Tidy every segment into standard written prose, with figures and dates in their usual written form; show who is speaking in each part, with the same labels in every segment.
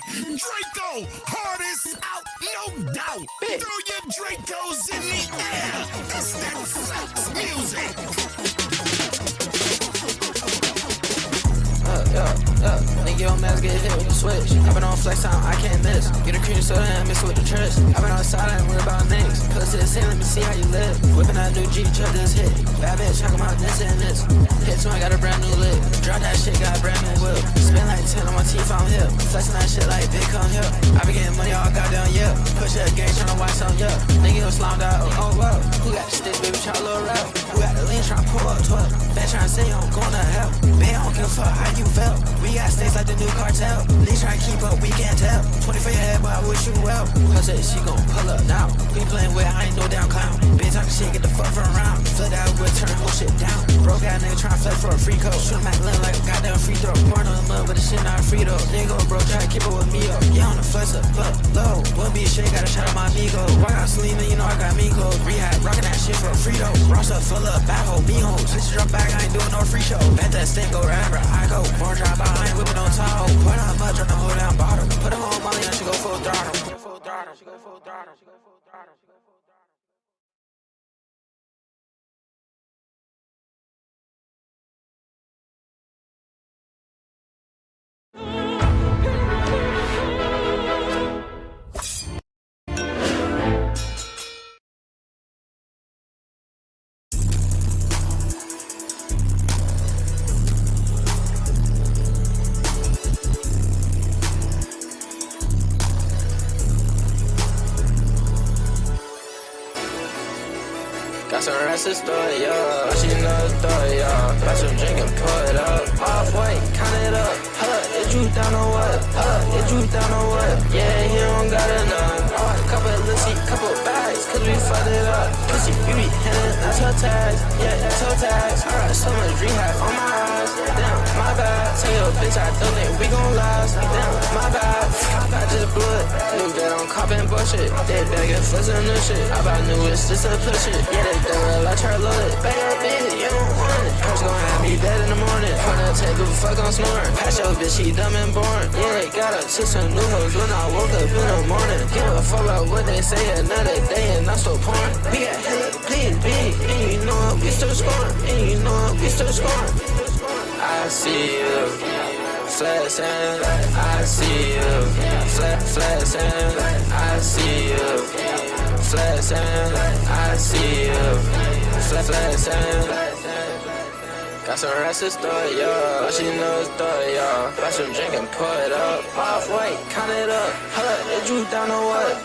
Speaker 1: Draco, hardest out, no doubt. Throw your Dracos in the air. It's that flex music.
Speaker 2: Nigga, your mask get hit with the switch. I've been on flex time, I can't miss. Get a cream soda and mix with the trash. I've been outside, I ain't worried about niggas. Plus to the scene, let me see how you live. Whipping that new G, chuck this hit. Bad bitch, talking about this and this. Hit 2, I got a brand new lip. Drop that shit, got a brand new whip. Spend like 10 on my teeth, I'm hip. Flexing that shit like big come here. I be getting money all goddamn year. Push that game, tryna watch some, yeah. Nigga, you slammed out, oh wow. Who got the stick, baby, try a little rap. Who got the lean, tryna pull up 12. Fat tryna say I'm going to hell. Babe, I don't give a fuck how you felt. We got states like the new cartel. They try to keep up, we can't tell. 20 for your head, but I wish you well. Plus said she gon' pull up now. We playing with, I ain't no damn clown. Bitch talking shit, get the fuck from around. Flood out with, turn whole shit down. Broke out nigga tryna flex for a free code. Shoot him at Lynn like a goddamn free throw. Born on the mud, but the shit not free though. Nigga bro, try to keep up with me up. Yeah, on the flex up, but low. Wouldn't be a shit, gotta shout out my amigo. Walk out Selena, you know I got me go. Rehab, rockin' that shit for a free though. Ross up full of backhoe, me hoes. Bitch drop back, I ain't doing no free show. Bet that stink go wherever I go. Born drop out, I ain't whipping on Tahoe. Put on mud, drop the whole down bottom. Put her on Molly, and she go full throttle. She go full throttle, she go full throttle, she go full throttle, she go full throttle. Got some rest to store, yo. She know the story, yo. Got some drink and pour it up. Off white, count it up. Is you down or what? Is you down or what? Yeah, he don't got enough. Couple of Lissy, couple bags, cause we fucked it up. Pussy, beauty, handle, that's her tags. Yeah, that's her tags. Alright, so much rehab on my eyes. Damn, my bad. Tell your bitch I don't think we gon' last. Damn, my bad. I just blew it. New vet on cop and bullshit. They better get flips and new shit. I bought new it's just to push it. Yeah, they real, I try to load it. Bad bitch, you don't want it. Coach gon' have me dead in the morning. Wanna take a fuck on snoring. Patch your bitch, she dumb and boring. Yeah, they got her to some new hoes when I woke up in the morning. Give a fuck about what they say another day and I'm still pouring. We got hella please big, and you know it, we still scoring. And you know it, we still scoring. I see you flexing, I see you flexing, I see you flexing, I see you flexing. Got some rest to store, yo. She knows the story, yo. Got some drink and pour it up. Off white, count it up. Is you down or what?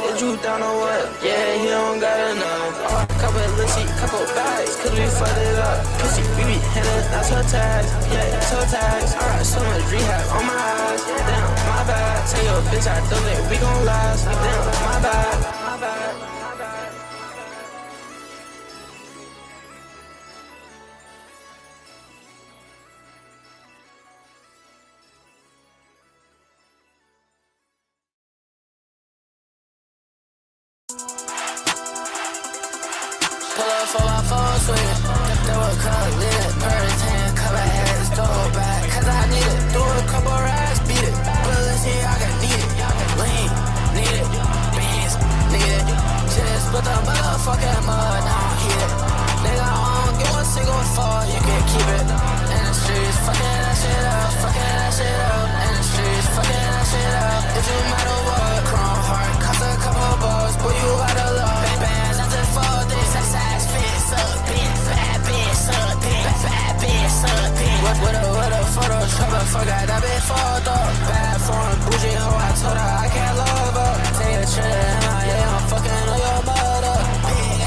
Speaker 2: Is you down or what? Yeah, he don't got enough. Couple of Lissy, couple bags, cause we fucked it up. Pussy, beauty, handle, that's her tags. Yeah, that's her tags. Alright, so much rehab on my eyes. Damn, my bad. Tell your bitch I don't think we gon' last. Damn, my bad. My bad. Pull up 4x4 swinging, that was cut lit. Purse hand, cover head, stole back, cause I need it. Do a couple rides, beat it. Bullets here, I can need it. Lean, need it. Beans, need it. Just put the motherfucking mud, I don't heat it. Nigga, I don't give a single fuck, you can keep it. In the streets, fucking that shit up, fucking that shit up. In the streets, fucking that shit up. It don't matter what, Chrome heart, cost a couple bucks, boy, you gotta love. Bang bands, I just fall this. Size fit, suck bitch, bad bitch, suck bitch, bad bitch, suck bitch. What a Photoshop, I forgot I been fucked up. Bad foreign bougie hoe, I told her I can't love her. Take a trip, yeah, I'm fucking on your mother. Big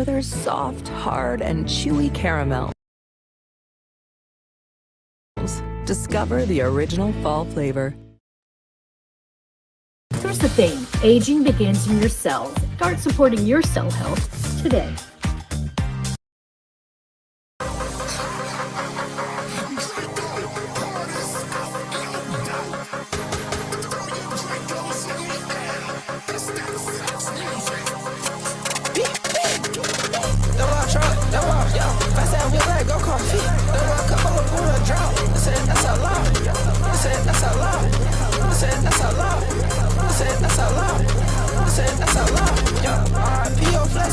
Speaker 3: Werther's soft, hard, and chewy caramel. Discover the original fall flavor.
Speaker 4: Here's the thing, aging begins in your cells. Start supporting your cell health today.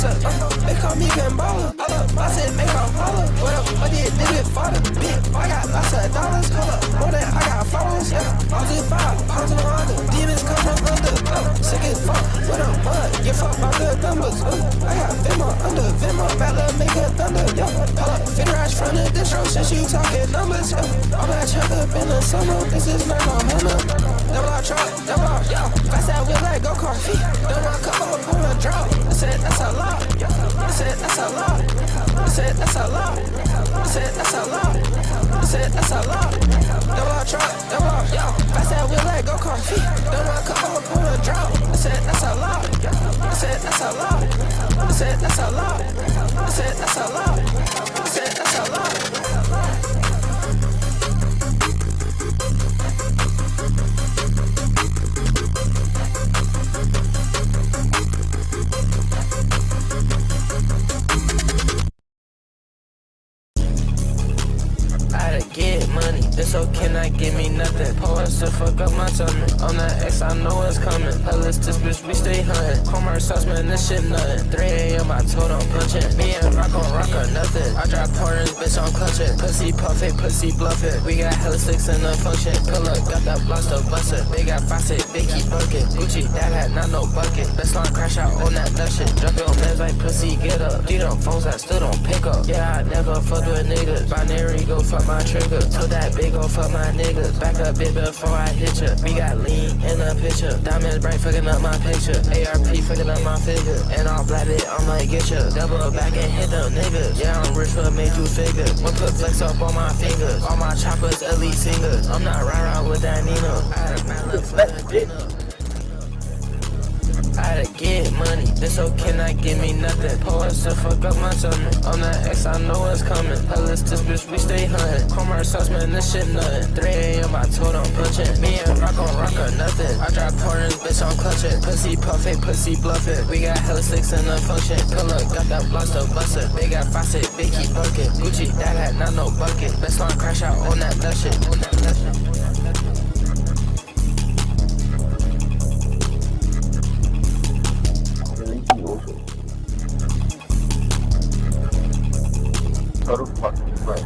Speaker 2: They call me Gambola. I said make her holler. What did nigga father? Big, I got lots of dollars. More than I got followers. All this 5 pounds of Honda. Demons come from under. Sick as fuck with a mud. Get fucked by good numbers. I got Venmo under Venmo. Bad love make a thunder. Pull up, figure out front of this road since you talking numbers. All that chuck up in the summer. This is not no Honda. Double out truck, double out, fast that wheel like go kart feet. Don't run couple up on a drop. I said that's a lot. I said that's a lot. I said that's a lot. I said that's a lot. I said that's a lot. Double out truck, double out, fast that wheel like go kart feet. Don't run couple up on a drop. I said that's a lot. I said that's a lot. I said that's a lot. I said that's a lot. I said that's a lot. Get money, this hoe cannot give me nothing. Pour us to fuck up my tummy. On that X, I know it's coming. Hell, this bitch, we stay hunting. Homer sauce, man, this shit nothing. 3 a.m., I told him punching. Me and Rock on rock or nothing. I drop partners, bitch, I'm clutching. Pussy puffin', pussy bluffin'. We got hella sticks in the function. Pull up, got that blaster bustin'. They got faucet, big keep bucket. Gucci, that hat, not no bucket. Let's not crash out on that nut shit. Drop your mans like pussy, get up. These them phones that still don't pick up. Yeah, I never fuck with niggas. Binary, go fuck my trigger. Told that big go fuck my niggas. Back up bit before I hit ya. We got lean in the picture. Diamonds bright fucking up my picture. ARP fucking up my figure. And all black it, I'm like get ya. Double back and hit them niggas. Yeah, I'm rich but made you figure. One put flex up on my fingers. All my choppers elite singers. I'm not rah-rah with that Nina. I had a man look for the dinner. I had to get money, this hoe cannot give me nothing. Pour us to fuck up my tummy. On that X, I know it's coming. Hell, this bitch, we stay hunting. Homer sauce, man, this shit nothing. 3 a.m., I told him punching. Me and Rock on rock or nothing. I drop partners, bitch, I'm clutching. Pussy puffin', pussy bluffin'. We got hella sticks in the function. Pull up, got that blaster bustin'. They got faucet, big keep bucket. Gucci, that hat, not no bucket. Let's not crash out on that nut shit. On that nut shit.
Speaker 5: Total fucking play.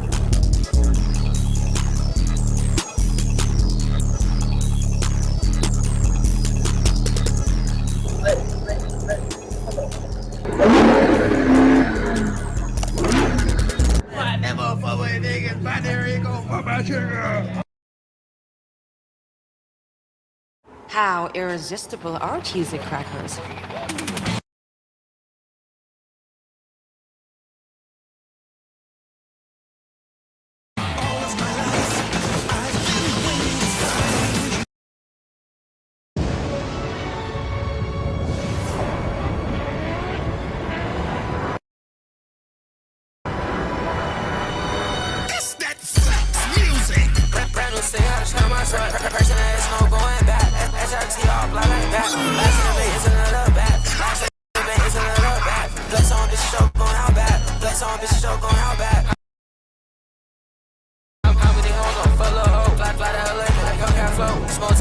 Speaker 2: I never fuck with niggas, binary go fuck my trigger.
Speaker 6: How irresistible are cheesy crackers?
Speaker 1: It's that flex music.
Speaker 2: Brand new stick, how to try my truck. Person that is no going back. SRT all black like that. Last name is another bad. Last name is another bad. Flex on bitch show going out bad. Flex on bitch show going out bad. How many hoes on full of hoe? Fly the hell like Hellcat flow. Smoke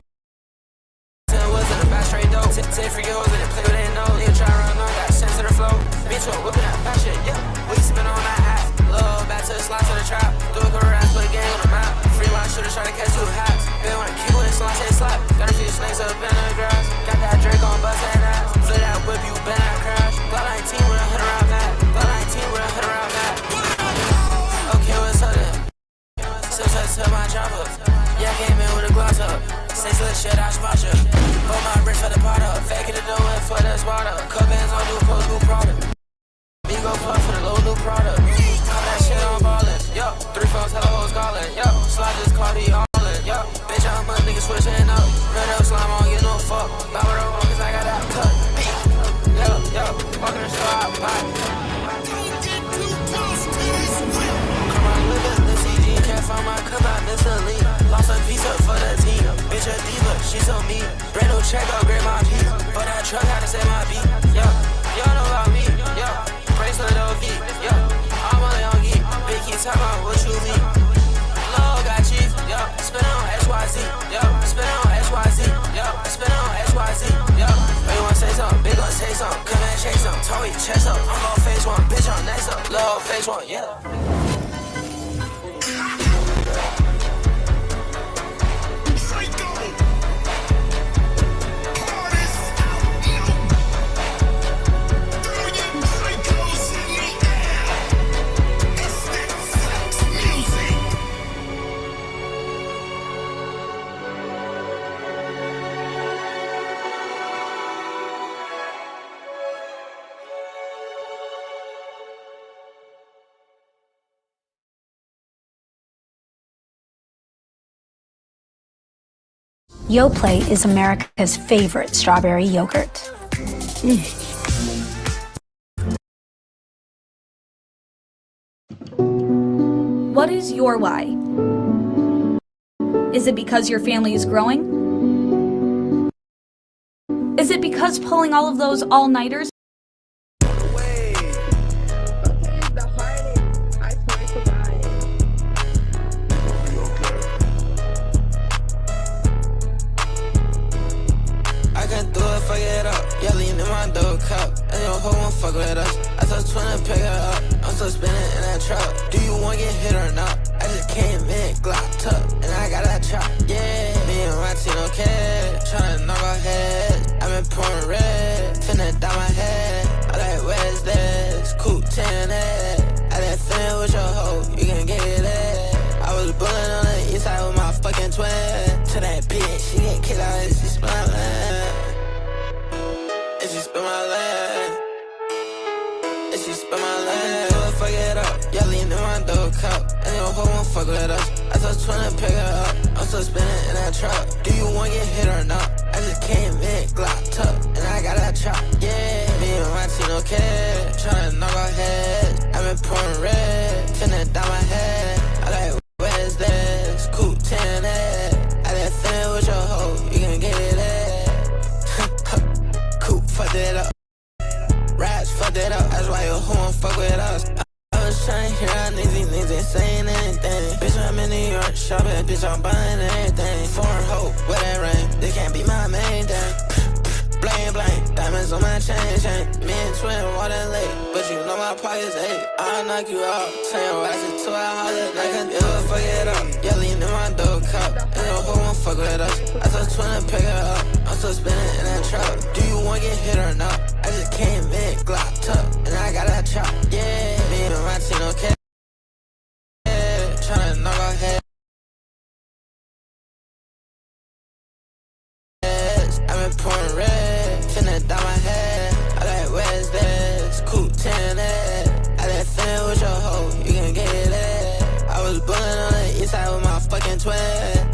Speaker 2: 10 woods in the back straight dope. 10 freaky hoes in it, play with they know. Nigga try to run on that sense of the flow. Bitch, what whipping that fat shit, yeah. We spin on that ass. Little back to the slide to the trap. Do a career ass, put a game on the map. Free line shooter, try to catch 2 hats. Been wanna kick with it, so I say slap. Got a few snakes up in the grass. Got that Drake on bust and ass. Flip that whip, you been that crash. Got 19 with a hood around that. Got 19 with a hood around that. Okay, what's up then? Still touch to my chopper. Yeah, came in with a gloss up. Say slick shit, I spot you. Put my wrist for the pot up. Fake it to do it for the spot up. Cup bands on new post, new product. Me go check up, grab my piece. For that truck, had to say my beat. Yeah, you don't know about me. Yeah, bracelet OV. Yeah, I'm a young geek. Big key, talk about what you mean. Love got cheese. Yeah, spin on XYZ. Yeah, spin on XYZ. Yeah, spin on XYZ. Yeah, you wanna say something? Big gon' say something. Come and chase something. Told you chest up. I'm gon' face one. Bitch, I'm next up. Love face one. Yeah.
Speaker 1: Draco. Hardest out. Throw your Dracos in the air. It's that flex music.
Speaker 7: Yoplait is America's favorite strawberry yogurt.
Speaker 8: What is your why? Is it because your family is growing? Is it because pulling all of those all-nighters?
Speaker 2: Fuck it up, yeah, lean in my dough cup. And your hoe won't fuck with us. I thought twin to pick her up. I'm still spinning in that truck. Do you want get hit or not? I just came in, glocked up, and I got that chop. Yeah, me and my team don't care. Tryna knock our heads. I've been pouring red, finna down my head. I like, where's this? Coupe 10 head. I done fin with your hoe, you can get it. I was bullin' on the east side with my fucking twin. To that bitch, she get kicked out and she spun my land. And she spin my land. And she spin my land. So fuck it up. Yeah, lean in my dough cup. And your hoe won't fuck with us. I thought twin to pick her up. I'm still spinning in that truck. Do you want get hit or not? I just came in, glocked up, and I got that chop. Yeah, me and my team don't care. Tryna knock our heads. I've been pouring red, finna down my head. I like, where's this? Coupe 10 head. I done fin with your hoe, you can get it. Coop fucked it up. Rats fucked it up. That's why your hoe won't fuck with us. I was trying to hear how niggas ain't saying anything. Bitch, I'm in New York shopping. Bitch, I'm buying everything. Foreign hoe, with that ring. They can't be my main thing. Bling, bling. Diamonds on my chain. Me and twin water late. But you know my pocket's 8. I'll knock you out. Turn your ass into a holiday. I can never fuck it up. Yeah, lean in my dough cup. And your hoe won't fuck with us. I thought twin to pick her up. I'm still spinning in that truck. Do you want get hit or not? I just came in, glocked up, and I got that chop. Yeah, me and my team don't care. Tryna knock our heads. I've been pouring red, finna down my head. I like, where's this? Coupe 10 head. I done fin with your hoe, you can get it. I was bullin' on the east side with my fucking twin.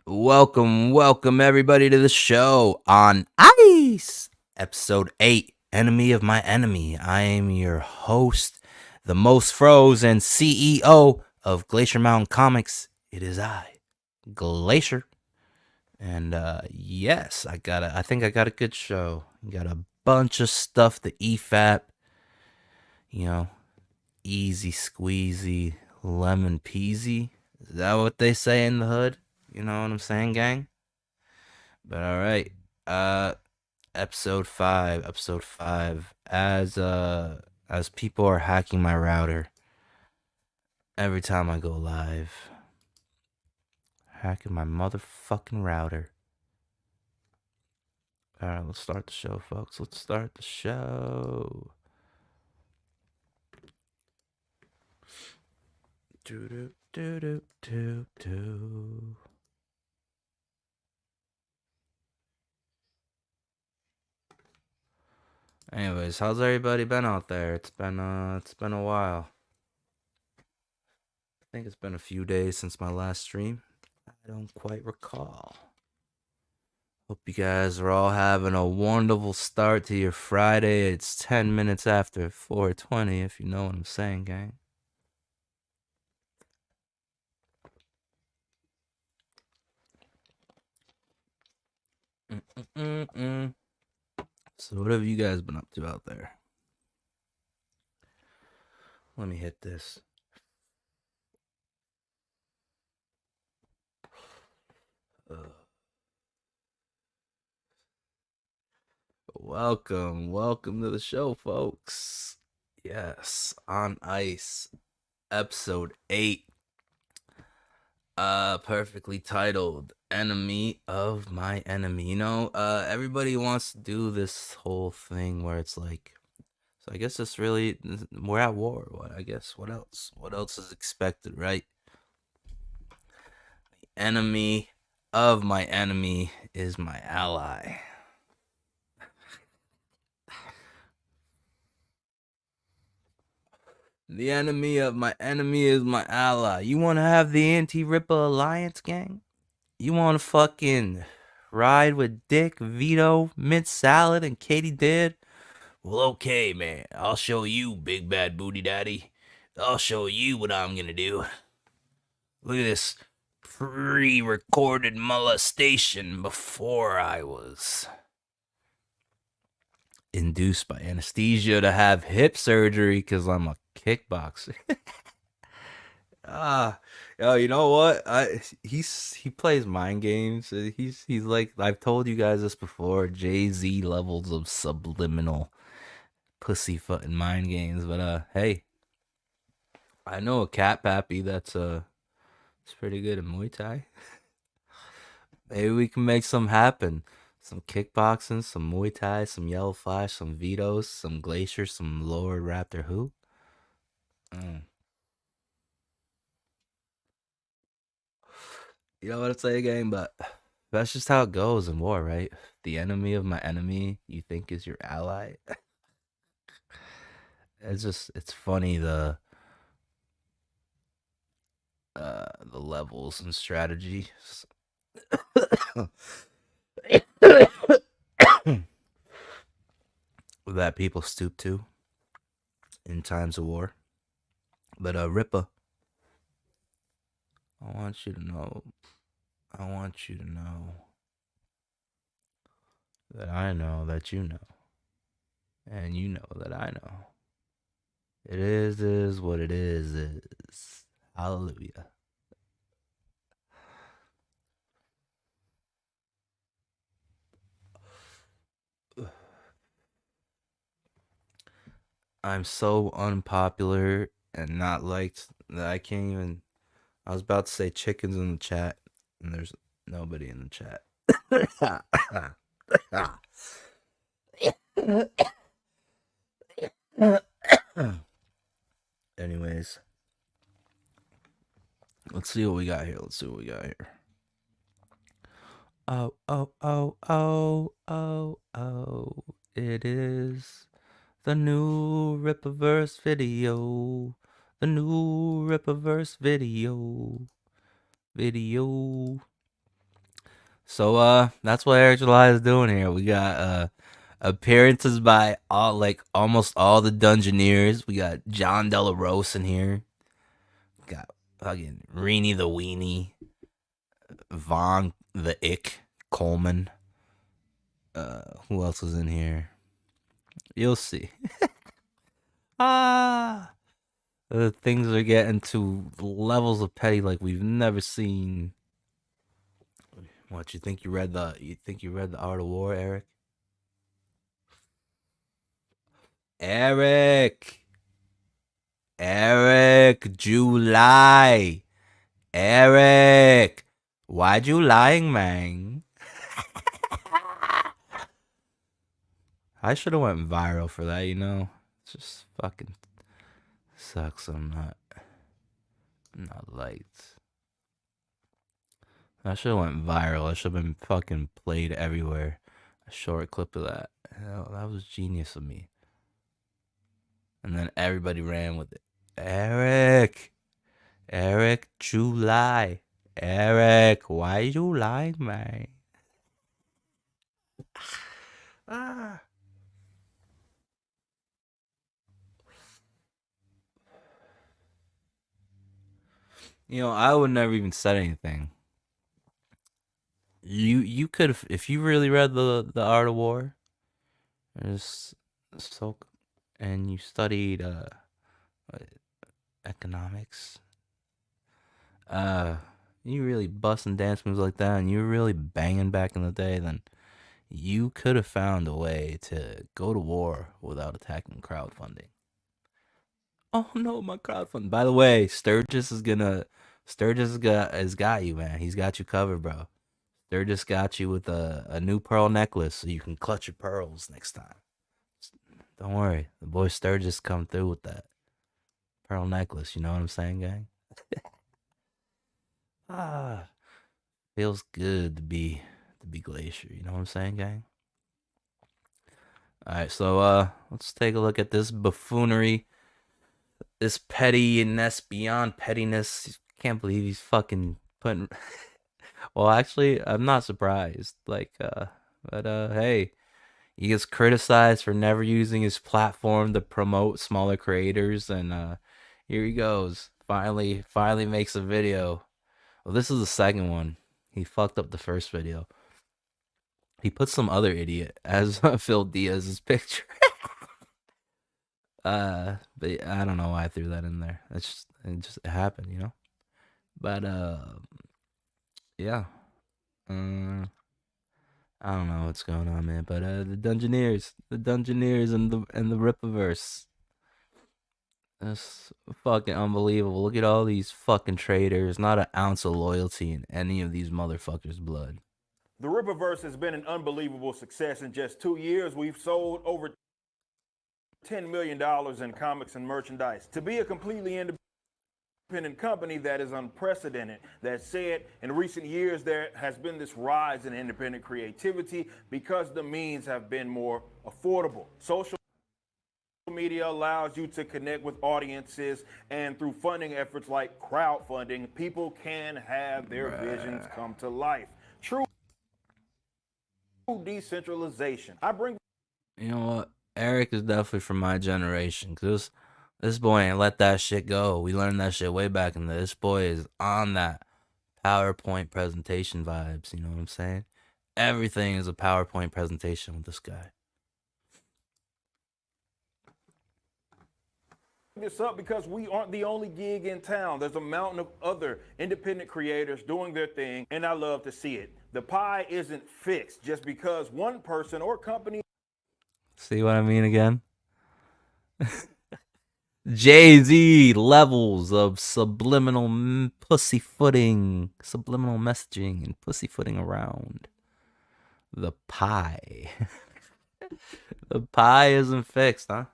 Speaker 9: Welcome everybody to the show on Ice, episode 8, Enemy of My Enemy. I am your host, the most froze and CEO of Glacier Mountain Comics. It is I, Glacier. And yes, I think I got a good show. Got a bunch of stuff to EFAP. You know, easy squeezy, lemon peasy. Is that what they say in the hood? You know what I'm saying, gang? But all right. Episode 5. As people are hacking my router every time I go live. Hacking my motherfucking router. Alright, let's start the show, folks. Let's start the show. Do. Anyways, how's everybody been out there? It's been a while. I think it's been a few days since my last stream. I don't quite recall. Hope you guys are all having a wonderful start to your Friday. It's 10 minutes after 4:20, if you know what I'm saying, gang. So what have you guys been up to out there? Let me hit this. Welcome to the show, folks. Yes, On Ice, episode 8. Perfectly titled, Enemy of My Enemy. You know, everybody wants to do this whole thing where it's like, so I guess it's really, we're at war. What? I guess, what else? What else is expected, right? The enemy of my enemy is my ally. The enemy of my enemy is my ally. You want to have the anti-Ripper alliance, gang? You want to fucking ride with Dick, Vito, Mint Salad, and Katie Did? Well, okay, man. I'll show you, big bad booty daddy. I'll show you what I'm gonna do. Look at this pre-recorded molestation before I was induced by anesthesia to have hip surgery because I'm a kickboxer. Yo, you know what? He plays mind games. He's like, I've told you guys this before, Jay-Z levels of subliminal pussyfoot and mind games. But hey, I know a cat pappy that's it's pretty good at Muay Thai. Maybe we can make some happen. Some kickboxing, some Muay Thai, some Yellow Flash, some Vito's, some Glacier, some Lord Raptor Who. You know what I'm saying, gang? But that's just how it goes in war, right? The enemy of my enemy, you think is your ally. It's funny the levels and strategies that people stoop to in times of war. But Ripper, I want you to know that I know that you know, and you know that I know. It is what it is. Hallelujah. I'm so unpopular and not liked that I can't even. I was about to say chickens in the chat, and there's nobody in the chat. Anyways, let's see what we got here. Oh. It is the new Rippaverse video. The new Rippaverse video. So that's what Eric July is doing here. We got appearances by almost all the Dungeoneers. We got John Delarose in here. We got fucking Reenie the Weenie. Von the Ick Coleman. Who else is in here? You'll see. Things are getting to levels of petty like we've never seen. What, you think you read the Art of War, Eric? Eric, July. Eric, why'd you lying, man? I should have went viral for that, you know? It's just fucking sucks I'm not liked. I should have went viral. I should have been fucking played everywhere. A short clip of that. Hell, that was genius of me. And then everybody ran with it. Eric, July. Eric, why you lying, man? You know, I would never even said anything. You could have, if you really read the Art of War, and you studied economics, you really busting dance moves like that, and you were really banging back in the day, then you could have found a way to go to war without attacking crowdfunding. Oh no, my crowdfunding. By the way, Sturgis has got you, man. He's got you covered, bro. Sturgis got you with a new pearl necklace so you can clutch your pearls next time. Don't worry, the boy Sturgis come through with that pearl necklace. You know what I'm saying, gang? Feels good to be Glacier. You know what I'm saying, gang? All right, so let's take a look at this buffoonery, this pettiness beyond pettiness. Can't believe he's fucking putting. Well, actually, I'm not surprised. Like, but hey, he gets criticized for never using his platform to promote smaller creators, and here he goes. Finally makes a video. Well, this is the second one. He fucked up the first video. He put some other idiot as Phil Diaz's picture. But I don't know why I threw that in there. It happened, you know. But yeah. I don't know what's going on, man. But the Dungeoneers and the Rippaverse. That's fucking unbelievable. Look at all these fucking traitors. Not an ounce of loyalty in any of these motherfuckers' blood.
Speaker 10: The Rippaverse has been an unbelievable success. In just 2 years, we've sold over $10 million in comics and merchandise. To be a completely independent company, that is unprecedented. That said, in recent years, there has been this rise in independent creativity because the means have been more affordable. Social media allows you to connect with audiences, and through funding efforts like crowdfunding, people can have their visions come to life. True decentralization.
Speaker 9: You know what? Eric is definitely from my generation, because this boy ain't let that shit go. We learned that shit way back in the. This boy is on that PowerPoint presentation vibes. You know what I'm saying? Everything is a PowerPoint presentation with this guy.
Speaker 10: This up because we aren't the only gig in town. There's a mountain of other independent creators doing their thing, and I love to see it. The pie isn't fixed just because one person or company.
Speaker 9: See what I mean again? Jay-Z levels of subliminal pussyfooting, subliminal messaging, and pussyfooting around the pie. The pie isn't fixed, huh?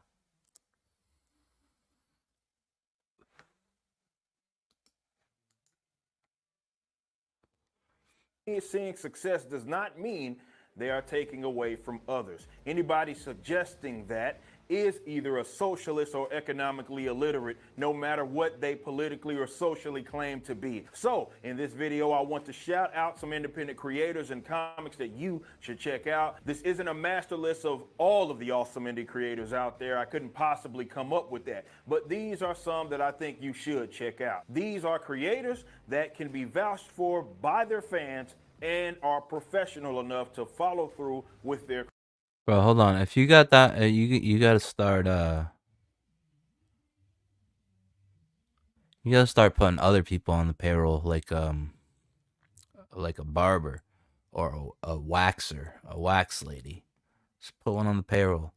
Speaker 10: Seeing success does not mean they are taking away from others. Anybody suggesting that is either a socialist or economically illiterate, no matter what they politically or socially claim to be. So in this video, I want to shout out some independent creators and comics that you should check out. This isn't a master list of all of the awesome indie creators out there. I couldn't possibly come up with that, but these are some that I think you should check out. These are creators that can be vouched for by their fans and are professional enough to follow through with their.
Speaker 9: Bro, hold on. If you got that, you gotta start. You gotta start putting other people on the payroll, like a barber or a waxer, a wax lady. Just put one on the payroll.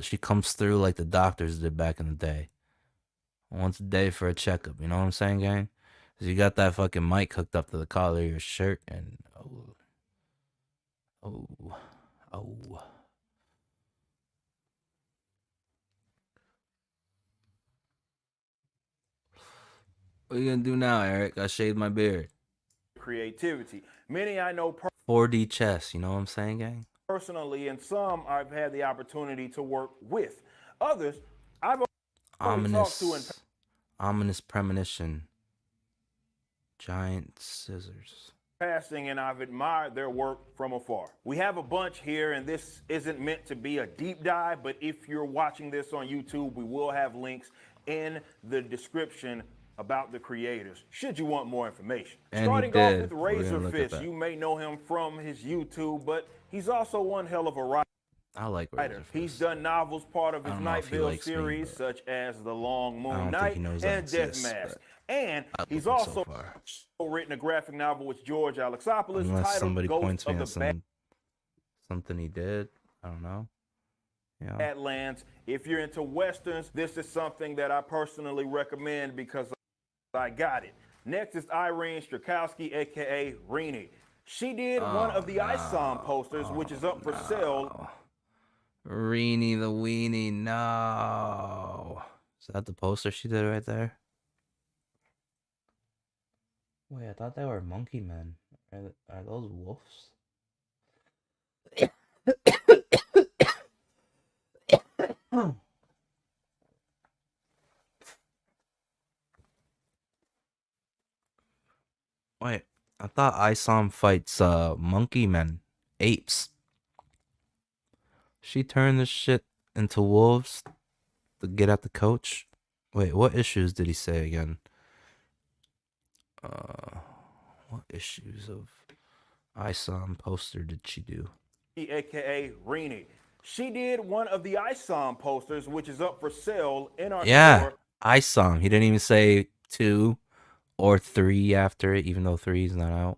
Speaker 9: She comes through like the doctors did back in the day. Once a day for a checkup. You know what I'm saying, gang? 'Cause you got that fucking mic hooked up to the collar of your shirt, and oh. What are you gonna do now, Eric? I shaved my beard.
Speaker 10: Creativity. Many I know
Speaker 9: 4D chess, you know what I'm saying, gang?
Speaker 10: personally, and some I've had the opportunity to work with. Others I've only talked to in
Speaker 9: Ominous premonition. Giant scissors.
Speaker 10: passing, and I've admired their work from afar. We have a bunch here, and this isn't meant to be a deep dive, but if you're watching this on YouTube, we will have links in the description about the creators, should you want more information.
Speaker 9: And
Speaker 10: Starting off with Razor Fist,
Speaker 9: that.
Speaker 10: you may know him from his YouTube, but he's also one hell of a writer.
Speaker 9: I like Razor Fist.
Speaker 10: He's done novels part of his
Speaker 9: I don't know if he
Speaker 10: Nightbill
Speaker 9: likes me,
Speaker 10: series,
Speaker 9: but
Speaker 10: such as The Long
Speaker 9: I
Speaker 10: Moon
Speaker 9: don't
Speaker 10: Night
Speaker 9: think he knows that
Speaker 10: and Death
Speaker 9: exists,
Speaker 10: Mask.
Speaker 9: but
Speaker 10: And
Speaker 9: I
Speaker 10: he's
Speaker 9: love him so
Speaker 10: also
Speaker 9: far.
Speaker 10: written a graphic novel with George Alexopoulos
Speaker 9: Unless
Speaker 10: titled
Speaker 9: somebody
Speaker 10: Ghost
Speaker 9: points me
Speaker 10: of
Speaker 9: at
Speaker 10: the
Speaker 9: something he did. I don't know. Yeah.
Speaker 10: Badlands. If you're into Westerns, this is something that I personally recommend because I got it. Next is Irene Strakowski, aka Rini. She did one of the ISOM posters, which is up for sale.
Speaker 9: Reenie the Weenie, no. Is that the poster she did right there? Wait, I thought they were monkey men. Are those wolves? Wait, I thought ISOM fights monkey men, apes. She turned this shit into wolves to get at the coach. Wait, what issues did he say again? What issues of ISOM poster did she do?
Speaker 10: AKA Rini. She did one of the ISOM posters, which is up for sale in our
Speaker 9: Yeah,
Speaker 10: store.
Speaker 9: ISOM. He didn't even say 2 or 3 after it, even though 3 is not out.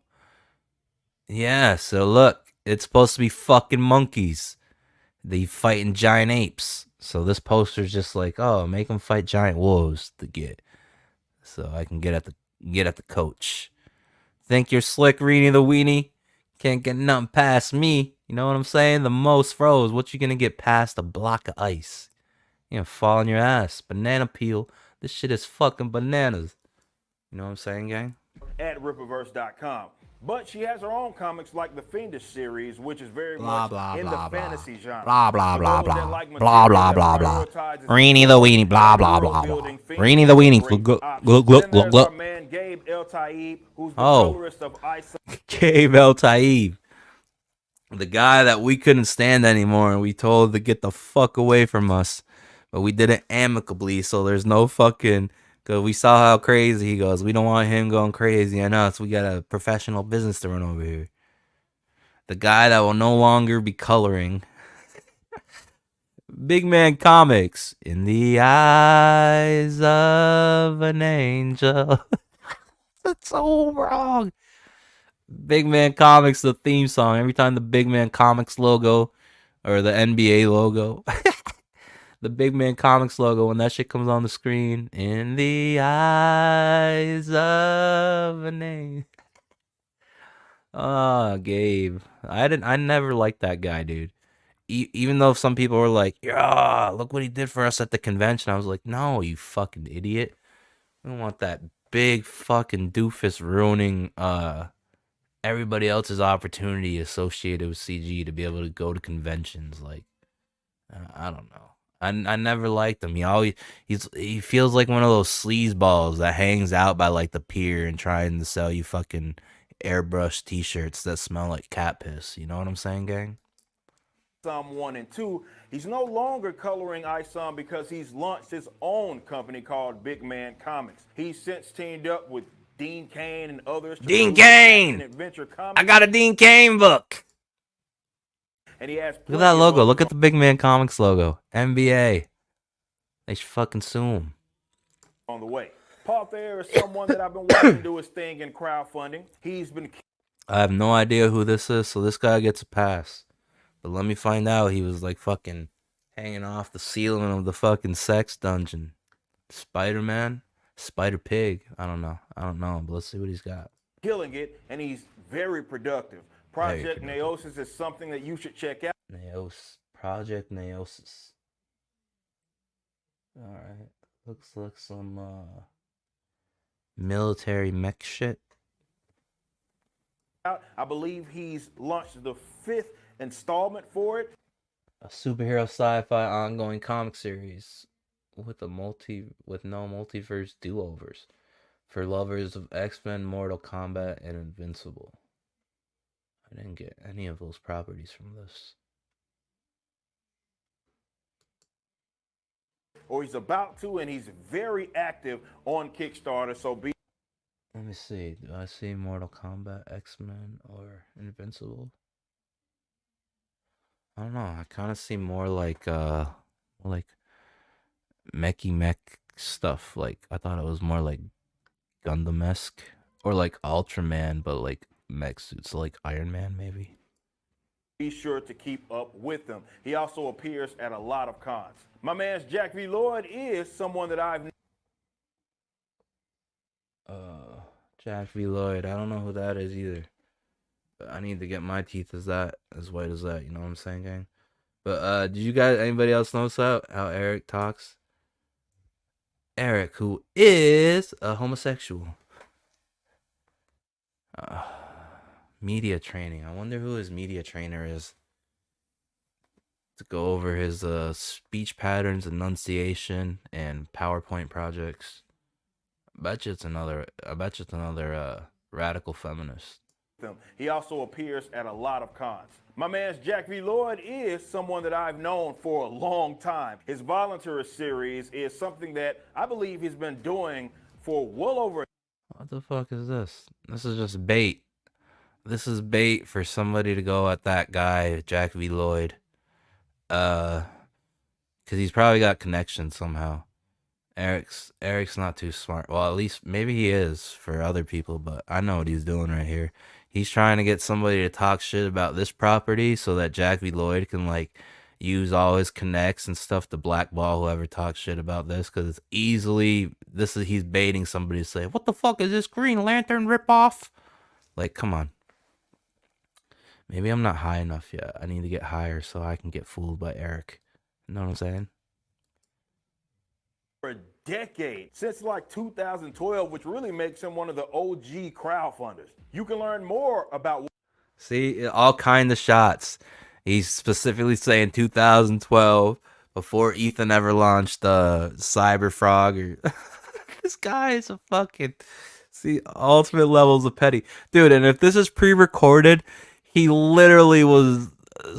Speaker 9: Yeah, so look, it's supposed to be fucking monkeys. They fighting giant apes. So this poster's just like, oh, make them fight giant wolves to get, so I can get at the coach. Think you're slick, Reenie the Weenie? Can't get nothing past me. You know what I'm saying? The most froze. What you gonna get past a block of ice? You know, fall on your ass. Banana peel. This shit is fucking bananas. You know what I'm saying, gang?
Speaker 10: At Rippaverse.com. But she has her own comics like the Fiendish series, which is very
Speaker 9: Blah,
Speaker 10: much
Speaker 9: blah,
Speaker 10: in
Speaker 9: blah,
Speaker 10: the
Speaker 9: blah.
Speaker 10: fantasy genre.
Speaker 9: Blah, blah,
Speaker 10: For
Speaker 9: blah,
Speaker 10: those that
Speaker 9: blah.
Speaker 10: like
Speaker 9: Blah, blah,
Speaker 10: material
Speaker 9: blah,
Speaker 10: that
Speaker 9: blah.
Speaker 10: prioritizes
Speaker 9: Reenie the Weenie, blah, blah, blah, blah.
Speaker 10: world-building,
Speaker 9: Reenie the Weenie,
Speaker 10: great
Speaker 9: glug,
Speaker 10: options.
Speaker 9: glug, glug,
Speaker 10: Then
Speaker 9: glug,
Speaker 10: there's
Speaker 9: glug.
Speaker 10: our man Gabe El Taib, who's the
Speaker 9: Oh.
Speaker 10: colorist of ISOM.
Speaker 9: Gabe El Taib. The guy that we couldn't stand anymore and we told to get the fuck away from us. But we did it amicably, so there's no fucking... Because we saw how crazy he goes. We don't want him going crazy on us. We got a professional business to run over here. The guy that will no longer be coloring. Big Man Comics. In the eyes of an angel. That's so wrong. Big Man Comics, the theme song. Every time the Big Man Comics logo or the NBA logo, the Big Man Comics logo, when that shit comes on the screen, in the eyes of an angel. Oh, Gabe. I never liked that guy, dude. Even though some people were like, yeah, look what he did for us at the convention. I was like, no, you fucking idiot. We don't want that big fucking doofus ruining everybody else's opportunity associated with CG to be able to go to conventions. Like, I don't know. I never liked him. He feels like one of those sleazeballs that hangs out by like the pier and trying to sell you fucking airbrush t-shirts that smell like cat piss. You know what I'm saying, gang?
Speaker 10: ISOM 1 and 2. He's no longer coloring ISOM because he's launched his own company called Big Man Comics. He's since teamed up with Dean Cain and others.
Speaker 9: Dean Cain!
Speaker 10: Adventure comics.
Speaker 9: I got a Dean Cain book.
Speaker 10: And he has
Speaker 9: Look at that logo. Look at the Big Man Comics logo. NBA. They should fucking sue him.
Speaker 10: On the way. Paul Thayer is someone that I've been watching do his thing in crowdfunding. He's been.
Speaker 9: I have no idea who this is, so this guy gets a pass. But let me find out. He was like fucking hanging off the ceiling of the fucking sex dungeon. Spider-Man? Spider-Pig? I don't know, but let's see what he's got.
Speaker 10: Killing it, and he's very productive. Project Neosis is something that you should check out.
Speaker 9: Project Neosis. Alright. Looks like some military mech shit.
Speaker 10: I believe he's launched the 5th installment for it.
Speaker 9: A superhero sci-fi ongoing comic series with no multiverse do-overs for lovers of X-Men, Mortal Kombat, and Invincible. I didn't get any of those properties from this.
Speaker 10: Or he's about to, and he's very active on Kickstarter, so be.
Speaker 9: Let me see. Do I see Mortal Kombat, X-Men, or Invincible? I don't know. I kind of see more like mechy mech stuff. Like I thought it was more like Gundam-esque or like Ultraman, but like mech suits, like Iron Man maybe.
Speaker 10: Be sure to keep up with him. He also appears at a lot of cons. My man's Jack V. Lloyd is someone that I've.
Speaker 9: Jack V. Lloyd. I don't know who that is either. But I need to get my teeth as white as that. You know what I'm saying, gang? But did you guys, anybody else notice how Eric talks? Eric, who is a homosexual. Media training. I wonder who his media trainer is. To go over his speech patterns, enunciation, and PowerPoint projects. I bet you it's another radical feminist.
Speaker 10: He also appears at a lot of cons. My man's Jack V. Lloyd is someone that I've known for a long time. His volunteer series is something that I believe he's been doing for well over.
Speaker 9: What the fuck is this? This is just bait. This is bait for somebody to go at that guy, Jack V. Lloyd. Because he's probably got connections somehow. Eric's not too smart. Well, at least maybe he is for other people, but I know what he's doing right here. He's trying to get somebody to talk shit about this property so that Jack V. Lloyd can like use all his connects and stuff to blackball whoever talks shit about this, because it's he's baiting somebody to say, what the fuck is this Green Lantern ripoff? Like, come on. Maybe I'm not high enough yet. I need to get higher so I can get fooled by Eric. You know what I'm saying?
Speaker 10: For a decade, since like 2012, which really makes him one of the OG crowdfunders. You can learn more about.
Speaker 9: See, all kind of shots. He's specifically saying 2012 before Ethan ever launched Cyberfrog. Or this guy is a fucking ultimate levels of petty, dude. And if this is pre-recorded, he literally was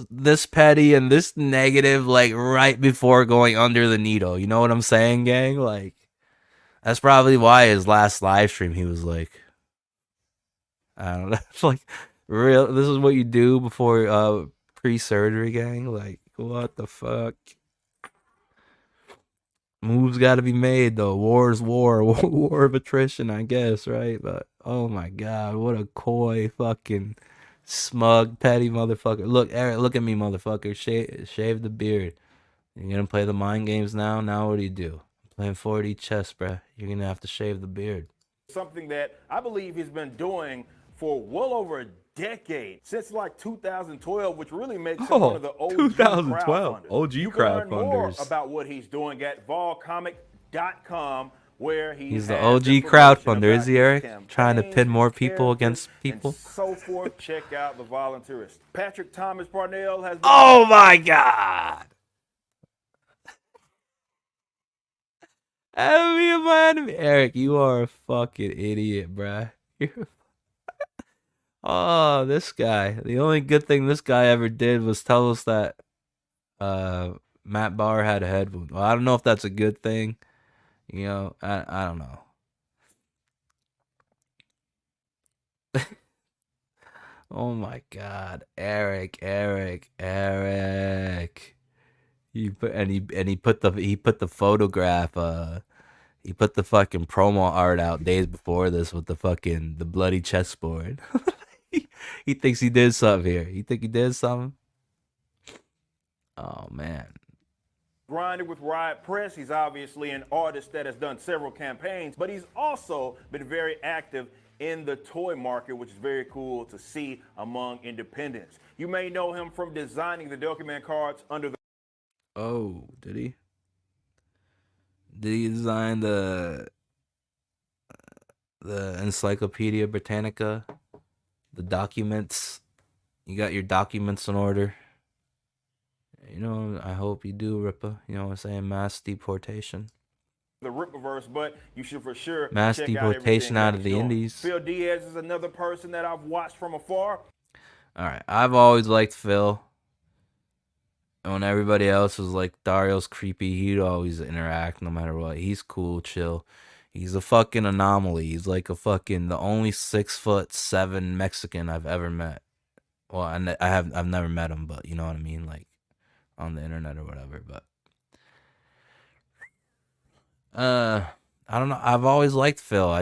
Speaker 9: this petty and this negative like right before going under the needle. You know what I'm saying, gang? Like that's probably why his last live stream he was like, I don't know, like real. This is what you do before pre-surgery, gang. Like what the fuck? Moves got to be made though. War's war, war of attrition, I guess, right? But oh my god, what a coy fucking smug petty motherfucker. Look, Eric, look at me, motherfucker. Shave the beard. You're gonna play the mind games now? Now what do you do? Playing 4D chess, bruh. You're gonna have to shave the beard.
Speaker 10: Something that I believe he's been doing for well over a decade, since like 2012, which really makes him one of the OG
Speaker 9: 2012
Speaker 10: crowdfunders.
Speaker 9: OG
Speaker 10: You can learn more
Speaker 9: crowdfunders.
Speaker 10: about what he's doing at volcomic.com, where
Speaker 9: He's the OG crowdfunder, is he, Eric? Trying to pin more people against people?
Speaker 10: And so forth. Check out the volunteerist. Patrick Thomas Parnell has been.
Speaker 9: Oh my god! Enemy of my enemy. Eric, you are a fucking idiot, bruh. Oh, this guy. The only good thing this guy ever did was tell us that Matt Barr had a head wound. Well, I don't know if that's a good thing. You know, I don't know. Oh my God, Eric. He put he put the photograph. He put the fucking promo art out days before this with the bloody chessboard. He thinks he did something here. You think he did something? Oh man.
Speaker 10: Grinded with Riot Press. He's obviously an artist that has done several campaigns, but he's also been very active in the toy market, which is very cool to see among independents. You may know him from designing the Dokkan cards under the...
Speaker 9: Oh, did he? Did he design the Encyclopedia Britannica? The documents? You got your documents in order? You know, I hope you do, Rippa. You know what I'm saying? Mass deportation.
Speaker 10: The Rippaverse, but you should for sure
Speaker 9: mass
Speaker 10: check
Speaker 9: deportation out of the
Speaker 10: doing.
Speaker 9: Indies.
Speaker 10: Phil Diaz is another person that I've watched from afar.
Speaker 9: All right, I've always liked Phil. And when everybody else was like Dario's creepy, he'd always interact no matter what. He's cool, chill. He's a fucking anomaly. He's like the only 6'7" Mexican I've ever met. Well, I've never met him, but you know what I mean, like on the internet or whatever. But I don't know. I've always liked Phil.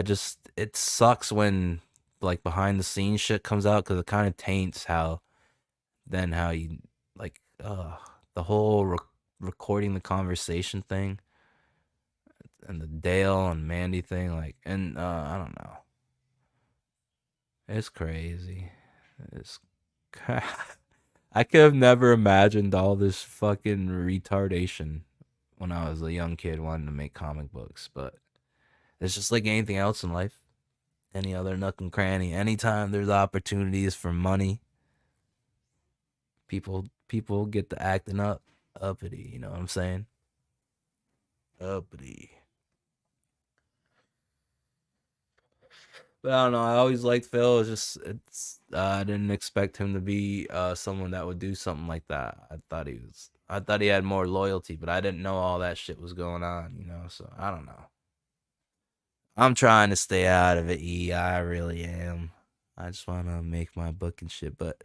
Speaker 9: It sucks when like behind the scenes shit comes out because it kind of taints how you like the whole recording the conversation thing and the Dale and Mandy thing, like, and I don't know. It's crazy. I could have never imagined all this fucking retardation when I was a young kid wanting to make comic books, but it's just like anything else in life. Any other nook and cranny. Anytime there's opportunities for money, people get to acting uppity, you know what I'm saying? Uppity. But I don't know, I always liked Phil. I didn't expect him to be someone that would do something like that. I thought he had more loyalty, but I didn't know all that shit was going on, you know, so I don't know. I'm trying to stay out of it, I really am. I just want to make my book and shit, but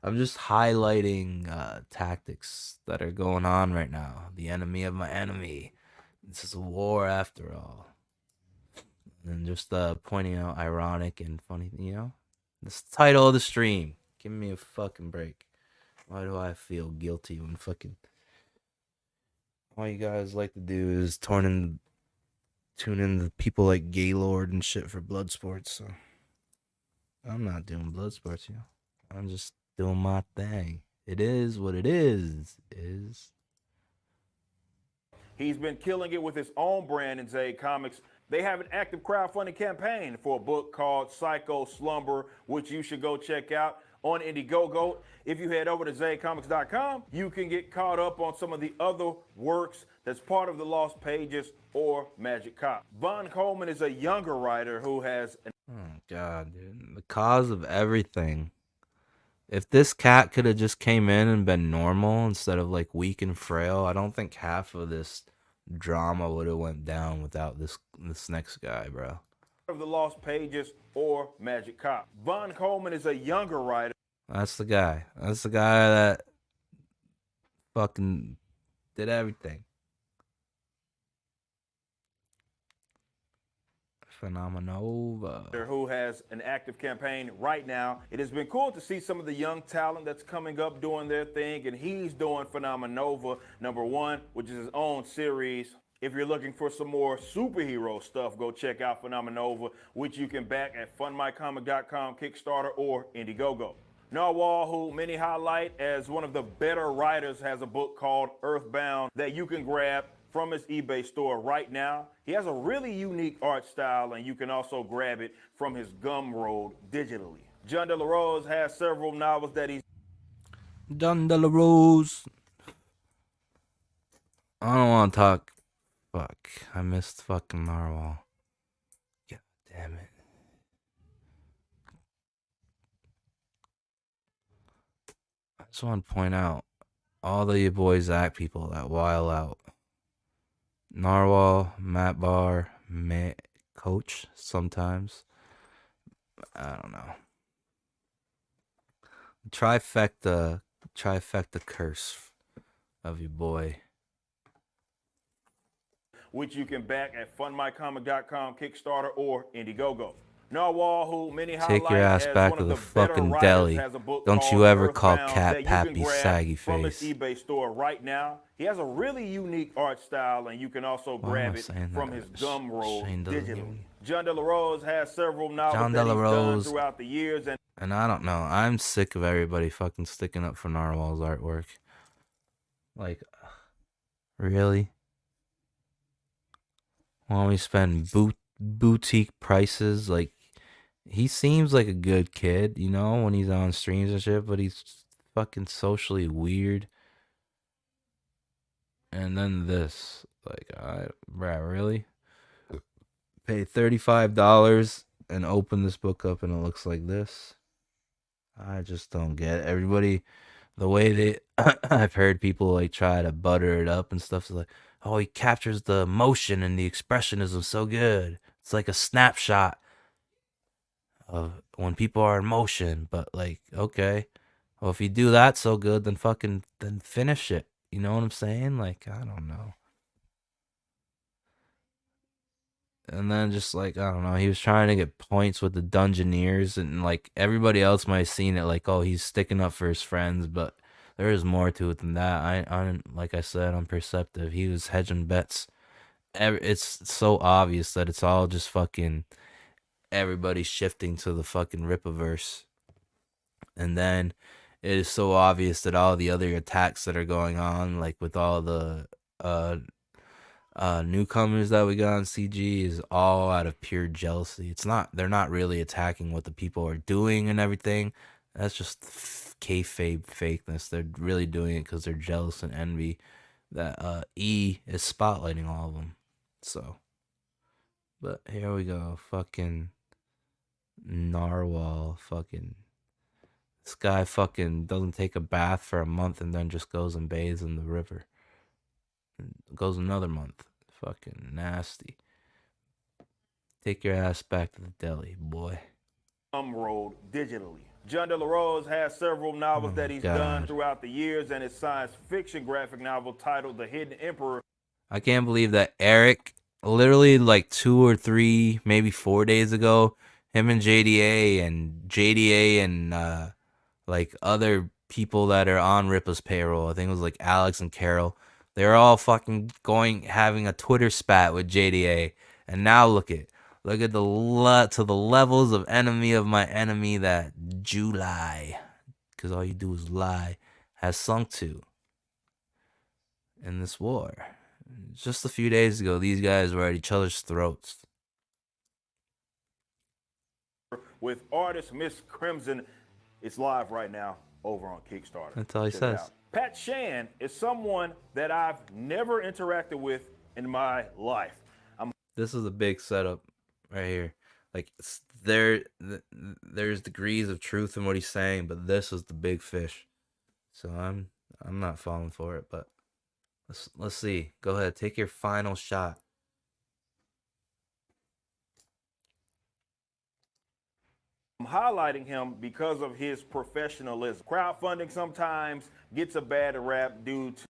Speaker 9: I'm just highlighting tactics that are going on right now. The enemy of my enemy. This is a war after all. And just pointing out ironic and funny, you know? This title of the stream. Give me a fucking break. Why do I feel guilty when fucking... All you guys like to do is tune in the people like Gaylord and shit for Bloodsport, so... I'm not doing Bloodsports, you know? I'm just doing my thing. It is what it is.
Speaker 10: He's been killing it with his own brand in Zay Comics. They have an active crowdfunding campaign for a book called Psycho Slumber, which you should go check out on Indiegogo. If you head over to ZayComics.com, you can get caught up on some of the other works that's part of the Lost Pages or Magic Cop. Von Coleman is a younger writer who has an...
Speaker 9: Oh, God, dude. The cause of everything. If this cat could have just came in and been normal instead of, like, weak and frail, I don't think half of this drama would have went down without this next guy, bro.
Speaker 10: Of the Lost Pages or Magic Cop. Von Coleman is a younger writer.
Speaker 9: That's the guy. That's the guy that fucking did everything. Phenomenova.
Speaker 10: Who has an active campaign right now. It has been cool to see some of the young talent that's coming up doing their thing, and he's doing Phenomenova #1, which is his own series. If you're looking for some more superhero stuff, go check out Phenomenova, which you can back at fundmycomic.com, Kickstarter, or Indiegogo. Narwhal, who many highlight as one of the better writers, has a book called Earthbound that you can grab from his eBay store right now. He has a really unique art style, and you can also grab it from his Gumroad digitally. John De La Rose has several novels that he's...
Speaker 9: John De La Rose. I don't want to talk Fuck. I missed fucking Narwhal. God damn it. I just want to point out all the you boys act people that while out. Narwhal, Matt Barr, Coach sometimes. I don't know. Trifecta curse of your boy.
Speaker 10: Which you can back at fundmycomic.com, Kickstarter, or Indiegogo. Narwhal, who many
Speaker 9: Take your
Speaker 10: highlight
Speaker 9: ass
Speaker 10: as
Speaker 9: back
Speaker 10: one
Speaker 9: to
Speaker 10: of
Speaker 9: the
Speaker 10: the better
Speaker 9: fucking
Speaker 10: writers,
Speaker 9: deli.
Speaker 10: has a book
Speaker 9: Don't
Speaker 10: called
Speaker 9: you ever call
Speaker 10: Earthbound
Speaker 9: Cat
Speaker 10: that you
Speaker 9: Pappy
Speaker 10: can grab
Speaker 9: saggy
Speaker 10: from his
Speaker 9: face.
Speaker 10: eBay store right now. He has a really unique art style, and you can also
Speaker 9: Why am I
Speaker 10: grab it
Speaker 9: saying
Speaker 10: from
Speaker 9: that?
Speaker 10: his Gumroad
Speaker 9: Shane doesn't
Speaker 10: digitally.
Speaker 9: even-
Speaker 10: John De La Rose has several novels
Speaker 9: John
Speaker 10: that
Speaker 9: De La
Speaker 10: he's done
Speaker 9: Rose.
Speaker 10: throughout the years,
Speaker 9: And I don't know. I'm sick of everybody fucking sticking up for Narwhal's artwork. Like, really? Want me to spend boutique prices? Like, he seems like a good kid, you know, when he's on streams and shit, but he's fucking socially weird. And then this, like, bruh, really? Pay $35 and open this book up and it looks like this? I just don't get it. Everybody, the way they, I've heard people like try to butter it up and stuff. So like, oh, he captures the emotion and the expressionism so good. It's like a snapshot of when people are in motion. But like, okay, well, if you do that so good, then then finish it. You know what I'm saying? Like, I don't know. And then just like, I don't know, he was trying to get points with the Dungeoneers, and like everybody else might have seen it like, oh, he's sticking up for his friends, but there is more to it than that. I like I said, I'm perceptive. He was hedging bets. It's so obvious that it's all just fucking everybody shifting to the fucking Rippaverse. And then it is so obvious that all the other attacks that are going on, like with all the newcomers that we got on CG, is all out of pure jealousy. They're not really attacking what the people are doing and everything. That's just kayfabe fakeness. They're really doing it because they're jealous and envy that E is spotlighting all of them. So, but here we go. Fucking Narwhal. Fucking this guy fucking doesn't take a bath for a month and then just goes and bathes in the river. Goes another month. Fucking nasty. Take your ass back to the deli, boy.
Speaker 10: Gumroad digitally. John De La Rose has several novels that he's done
Speaker 9: God.
Speaker 10: throughout the years, and his science fiction graphic novel titled The Hidden Emperor.
Speaker 9: I can't believe that Eric, literally like 2 or 3, maybe 4 days ago, him and JDA and like other people that are on Ripa's payroll, I think it was like Alex and Carol, they're all fucking having a Twitter spat with JDA. And now look at to the levels of enemy of my enemy that July, because all you do is lie, has sunk to in this war. Just a few days ago, these guys were at each other's throats.
Speaker 10: With artist Miss Crimson. It's live right now over on Kickstarter.
Speaker 9: That's all he
Speaker 10: Check it
Speaker 9: says.
Speaker 10: out. Pat Shan is someone that I've never interacted with in my life.
Speaker 9: This is a big setup right here. Like there's degrees of truth in what he's saying, but this is the big fish. So I'm not falling for it, but let's see. Go ahead, take your final shot.
Speaker 10: I'm highlighting him because of his professionalism. Crowdfunding sometimes gets a bad rap due to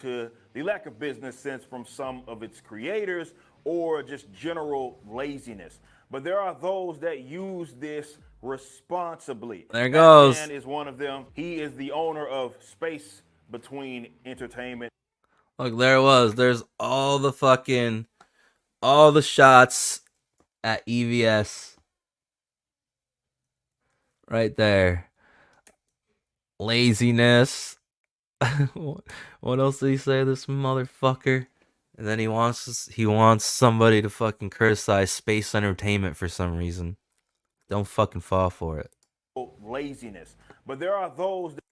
Speaker 10: to the lack of business sense from some of its creators or just general laziness. But there are those that use this responsibly.
Speaker 9: There it goes.
Speaker 10: Pat Chan is one of them. He is the owner of Space Between Entertainment.
Speaker 9: Look, there it was. There's all the shots at EVS. Right there. Laziness. What else did he say, this motherfucker? And then he wants somebody to fucking criticize Space Entertainment for some reason. Don't fucking fall for it.
Speaker 10: Laziness. But there are those that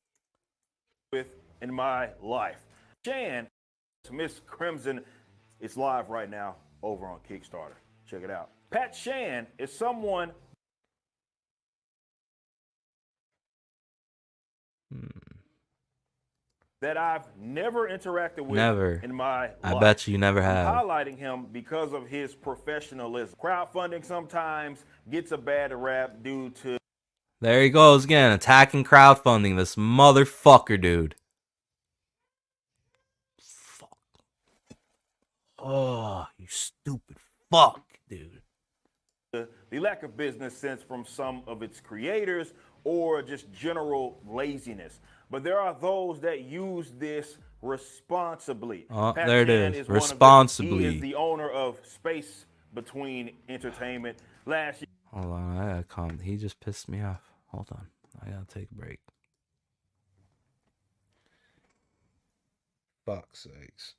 Speaker 10: with in my life. Chan, Miss Crimson, is live right now over on Kickstarter. Check it out. Pat Chan is someone that I've never interacted with in my life.
Speaker 9: I bet you never have.
Speaker 10: I'm highlighting him because of his professionalism. Crowdfunding sometimes gets a bad rap due to...
Speaker 9: There he goes again, attacking crowdfunding, this motherfucker, dude. Fuck. Oh, you stupid fuck, dude.
Speaker 10: The lack of business sense from some of its creators or just general laziness. But there are those that use this responsibly.
Speaker 9: Oh,
Speaker 10: Pat
Speaker 9: there it
Speaker 10: Chan
Speaker 9: is.
Speaker 10: one of them.
Speaker 9: Responsibly.
Speaker 10: He is the owner of Space Between Entertainment. Last year.
Speaker 9: Hold on, I gotta calm. He just pissed me off. Hold on, I gotta take a break. Fuck's sakes.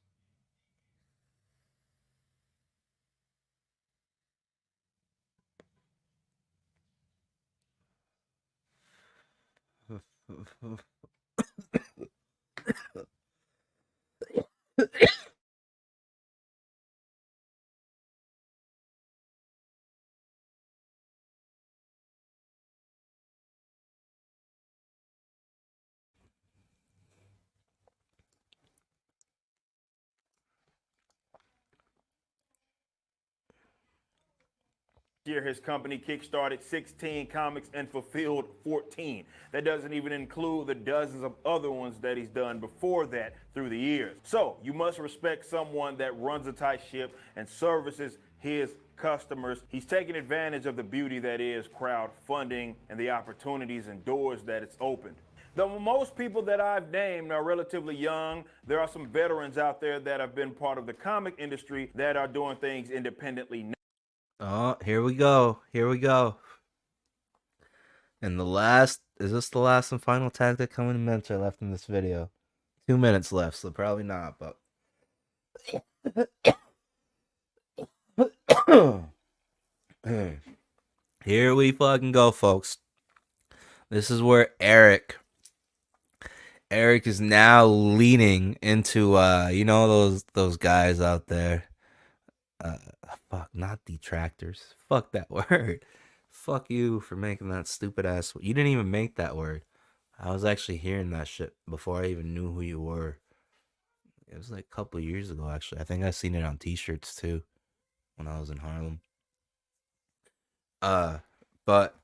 Speaker 10: Year, his company kickstarted 16 comics and fulfilled 14. That doesn't even include the dozens of other ones that he's done before that through the years. So you must respect someone that runs a tight ship and services his customers. He's taking advantage of the beauty that is crowdfunding and the opportunities and doors that it's opened. Though most people that I've named are relatively young, there are some veterans out there that have been part of the comic industry that are doing things independently now.
Speaker 9: Oh, here we go. Here we go. And is this the last and final tactic coming to mentor left in this video? 2 minutes left, so probably not, but. Here we fucking go, folks. This is where Eric is now leaning into, you know, those guys out there. Fuck, not detractors. Fuck that word. Fuck you for making that stupid ass. You didn't even make that word. I was actually hearing that shit before I even knew who you were. It was like a couple of years ago, actually. I think I seen it on t-shirts too when I was in Harlem. But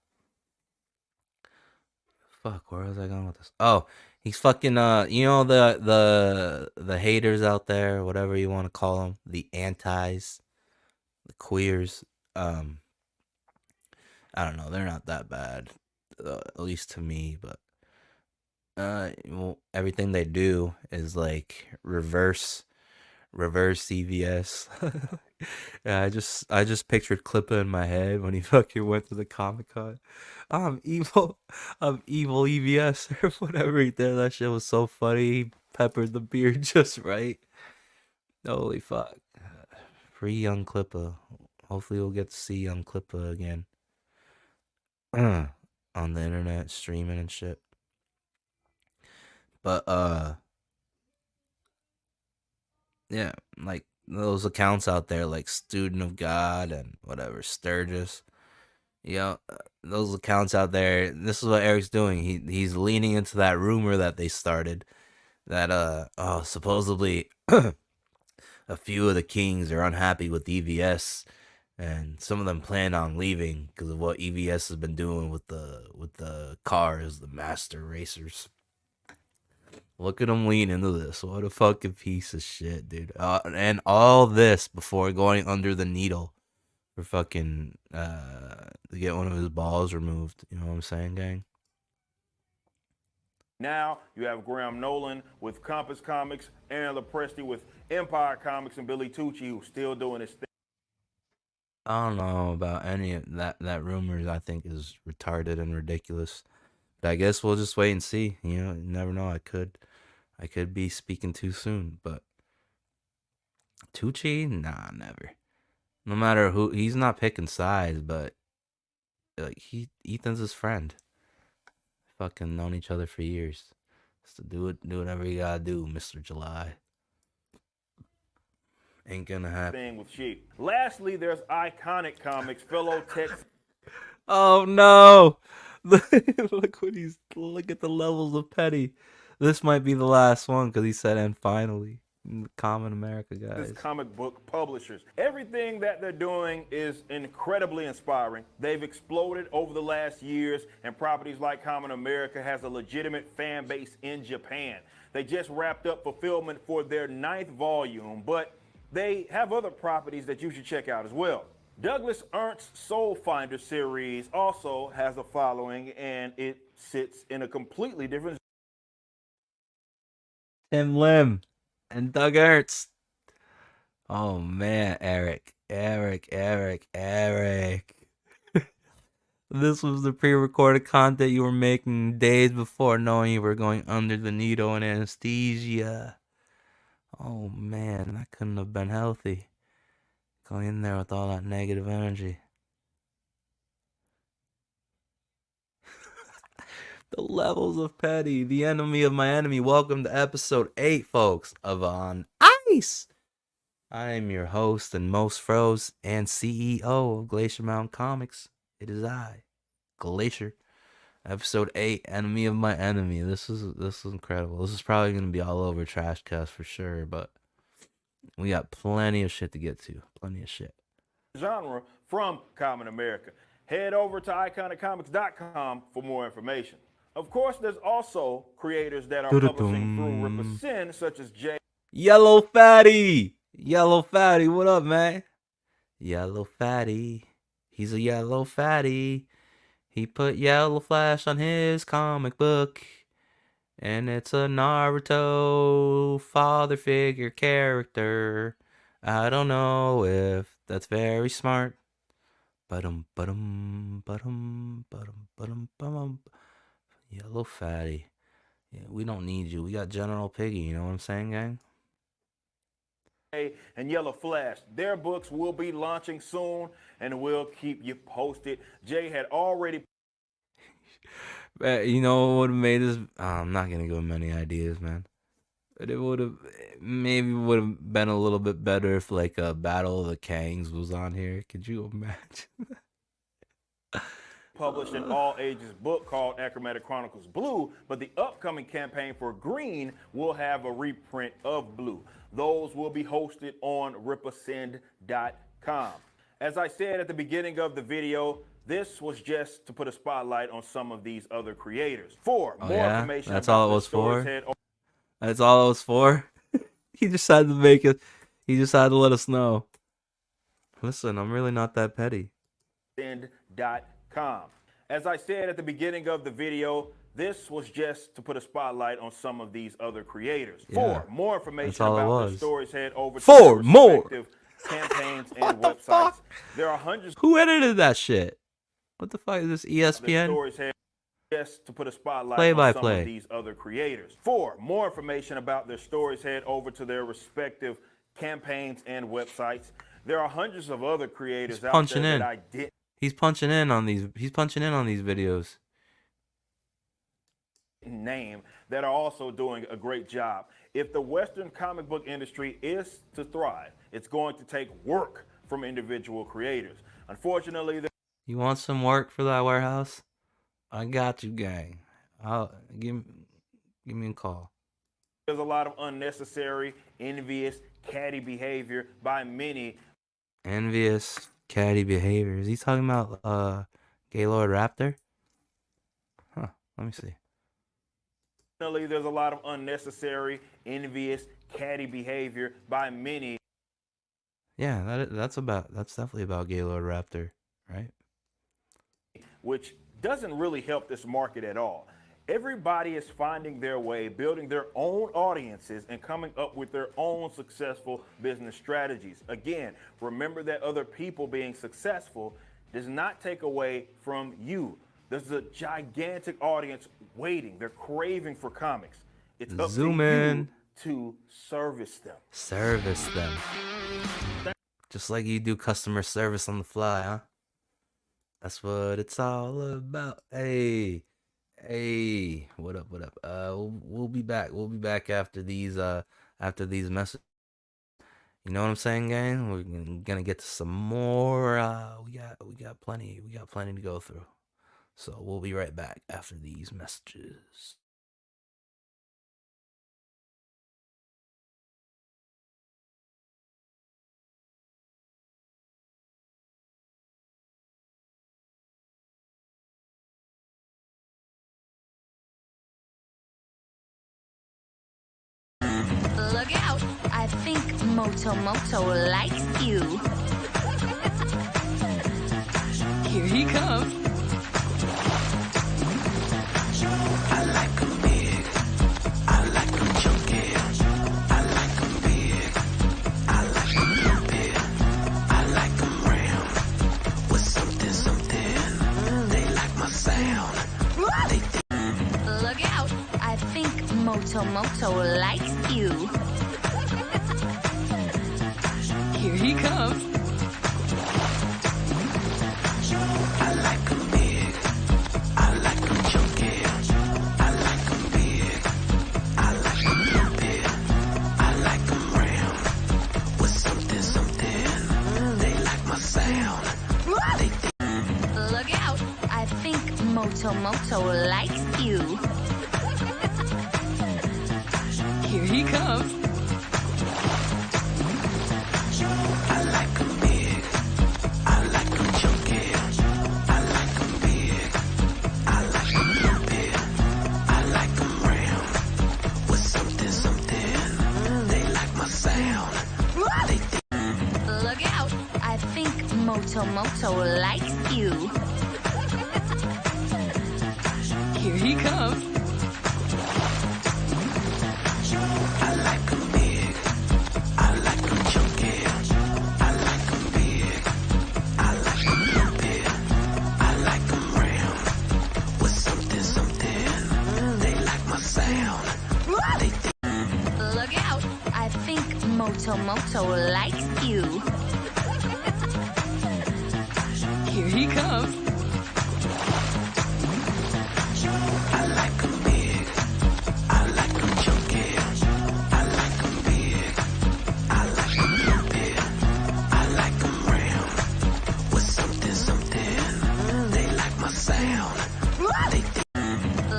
Speaker 9: fuck, where was I going with this? Oh, he's fucking you know, the haters out there, whatever you want to call them, the antis, the queers. I don't know, they're not that bad, at least to me, but well, everything they do is like reverse EVS. Yeah, I just pictured Clippa in my head when he fucking went to the Comic-Con. I'm evil EVS or whatever he did. That shit was so funny. He peppered the beard just right. Holy fuck. Free young Clippa. Hopefully we'll get to see young Clippa again. On the internet, streaming and shit. But yeah, like those accounts out there like Student of God and whatever, Sturgis. You know, those accounts out there, this is what Eric's doing. He's leaning into that rumor that they started that supposedly a few of the kings are unhappy with EVS, and some of them plan on leaving because of what EVS has been doing with the cars, the master racers. Look at him lean into this. What a fucking piece of shit, dude. And all this before going under the needle for fucking to get one of his balls removed. You know what I'm saying, gang?
Speaker 10: Now you have Graham Nolan with Compass Comics, Aaron Lopresti with Empire Comics, and Billy Tucci, who's still doing his thing.
Speaker 9: I don't know about any of that. That rumors I think is retarded and ridiculous. But I guess we'll just wait and see. You know, you never know. I could be speaking too soon. But Tucci, nah, never. No matter who, he's not picking sides. But like Ethan's his friend. Fucking known each other for years. So do whatever you gotta do, Mr. July. Ain't gonna happen.
Speaker 10: Thing with Sheep. Lastly, there's Iconic Comics, fellow Texas.
Speaker 9: Oh no! Look at the levels of petty. This might be the last one because he said, and finally, Common America guys.
Speaker 10: Comic book publishers. Everything that they're doing is incredibly inspiring. They've exploded over the last years, and properties like Common America has a legitimate fan base in Japan. They just wrapped up fulfillment for their 9th volume, but they have other properties that you should check out as well. Douglas Ernst's Soul Finder series also has a following, and it sits in a completely different.
Speaker 9: Tim Lim and Doug Ernst. Oh man, Eric. This was the pre-recorded content you were making days before knowing you were going under the needle and anesthesia. Oh man, that couldn't have been healthy. Going in there with all that negative energy. The levels of petty, the enemy of my enemy. Welcome to episode 8, folks, of On Ice. I am your host and most froze and CEO of Glacier Mountain Comics. It is I, Glacier. Episode 8, enemy of my enemy. This is incredible. This is probably gonna be all over Trashcast for sure, but we got plenty of shit to get to. Plenty of shit.
Speaker 10: Genre from Common America. Head over to iconiccomics.com for more information. Of course, there's also creators that are publishing through Ripper such as Jay.
Speaker 9: Yellow Fatty! Yellow Fatty, what up, man? Yellow Fatty. He's a yellow fatty. He put Yellow Flash on his comic book. And it's a Naruto father figure character. I don't know if that's very smart. Yellow Fatty. Yeah, we don't need you. We got General Piggy, you know what I'm saying, gang?
Speaker 10: And Yellow Flash. Their books will be launching soon, and we'll keep you posted. Jay had already.
Speaker 9: You know what would have made this? I'm not gonna give him any ideas, man. But it would have been a little bit better if like a Battle of the Kangs was on here. Could you imagine?
Speaker 10: Published an all-ages book called Achromatic Chronicles Blue, but the upcoming campaign for Green will have a reprint of Blue. Those will be hosted on ripascend.com. As I said at the beginning of the video, this was just to put a spotlight on some of these other creators. For more information,
Speaker 9: that's all it was for. That's all it was for. He just had to make it. He just had to let us know. Listen, I'm really not that petty.
Speaker 10: Send.com. As I said at the beginning of the video, this was just to put a spotlight on some of these other creators. For more information about their stories, head over to their respective campaigns and websites.
Speaker 9: Fuck?
Speaker 10: There are hundreds.
Speaker 9: Who edited that shit? What the fuck is this, ESPN?
Speaker 10: Stories head just to put a spotlight
Speaker 9: Play by
Speaker 10: on some
Speaker 9: play.
Speaker 10: of these other creators. For more information about their stories, head over to their respective campaigns and websites. There are hundreds of other creators out there that I did.
Speaker 9: He's punching in on these. He's punching in on these videos.
Speaker 10: Name that are also doing a great job. If the Western comic book industry is to thrive, it's going to take work from individual creators. Unfortunately,
Speaker 9: you want some work for that warehouse? I got you, gang. I'll give me a call.
Speaker 10: There's a lot of unnecessary, envious, catty behavior by many.
Speaker 9: Envious, catty behavior. Is he talking about Gaylord Raptor? Huh, let me see.
Speaker 10: there's a lot of unnecessary, envious, catty behavior by many.
Speaker 9: Yeah, that's definitely about Gaylord Raptor, right?
Speaker 10: Which doesn't really help this market at all. Everybody is finding their way, building their own audiences, and coming up with their own successful business strategies. Again, remember that other people being successful does not take away from you. There's a gigantic audience waiting. They're craving for comics. It's up
Speaker 9: Zoom
Speaker 10: to
Speaker 9: in.
Speaker 10: you to service them.
Speaker 9: Service them. Just like you do customer service on the fly, huh? That's what it's all about. Hey, what up? We'll be back. We'll be back after these messages. You know what I'm saying, gang? We're gonna get to some more. We got plenty to go through. So we'll be right back after these messages.
Speaker 7: Look out! I think Moto likes you. Here he comes.
Speaker 1: I like 'em big. I like 'em chunky. I like 'em big. I like 'em lumpy. I like 'em round with something. They like my sound.
Speaker 7: Look out! I think Moto likes you. Here he comes.
Speaker 1: I like 'em big. I like 'em chunky. I like 'em big. I like 'em lumpy. I like 'em round with something. They like my sound.
Speaker 7: Look out! I think Moto likes you. Here he comes.
Speaker 1: I like 'em big. I like 'em chunky. I like 'em big. I like 'em lumpy. I like 'em round with something. They like my sound.
Speaker 7: Look out! I think Moto likes you. Here he comes.
Speaker 1: I like 'em big. I like 'em chunky. I like 'em big. I like 'em lumpy. I like 'em round with something. They like my sound.
Speaker 7: Look out! I think Moto likes you. Here he comes.
Speaker 1: I like 'em big. I like 'em chunky. I like 'em big. I like 'em lumpy. I like 'em round with something. They like my sound.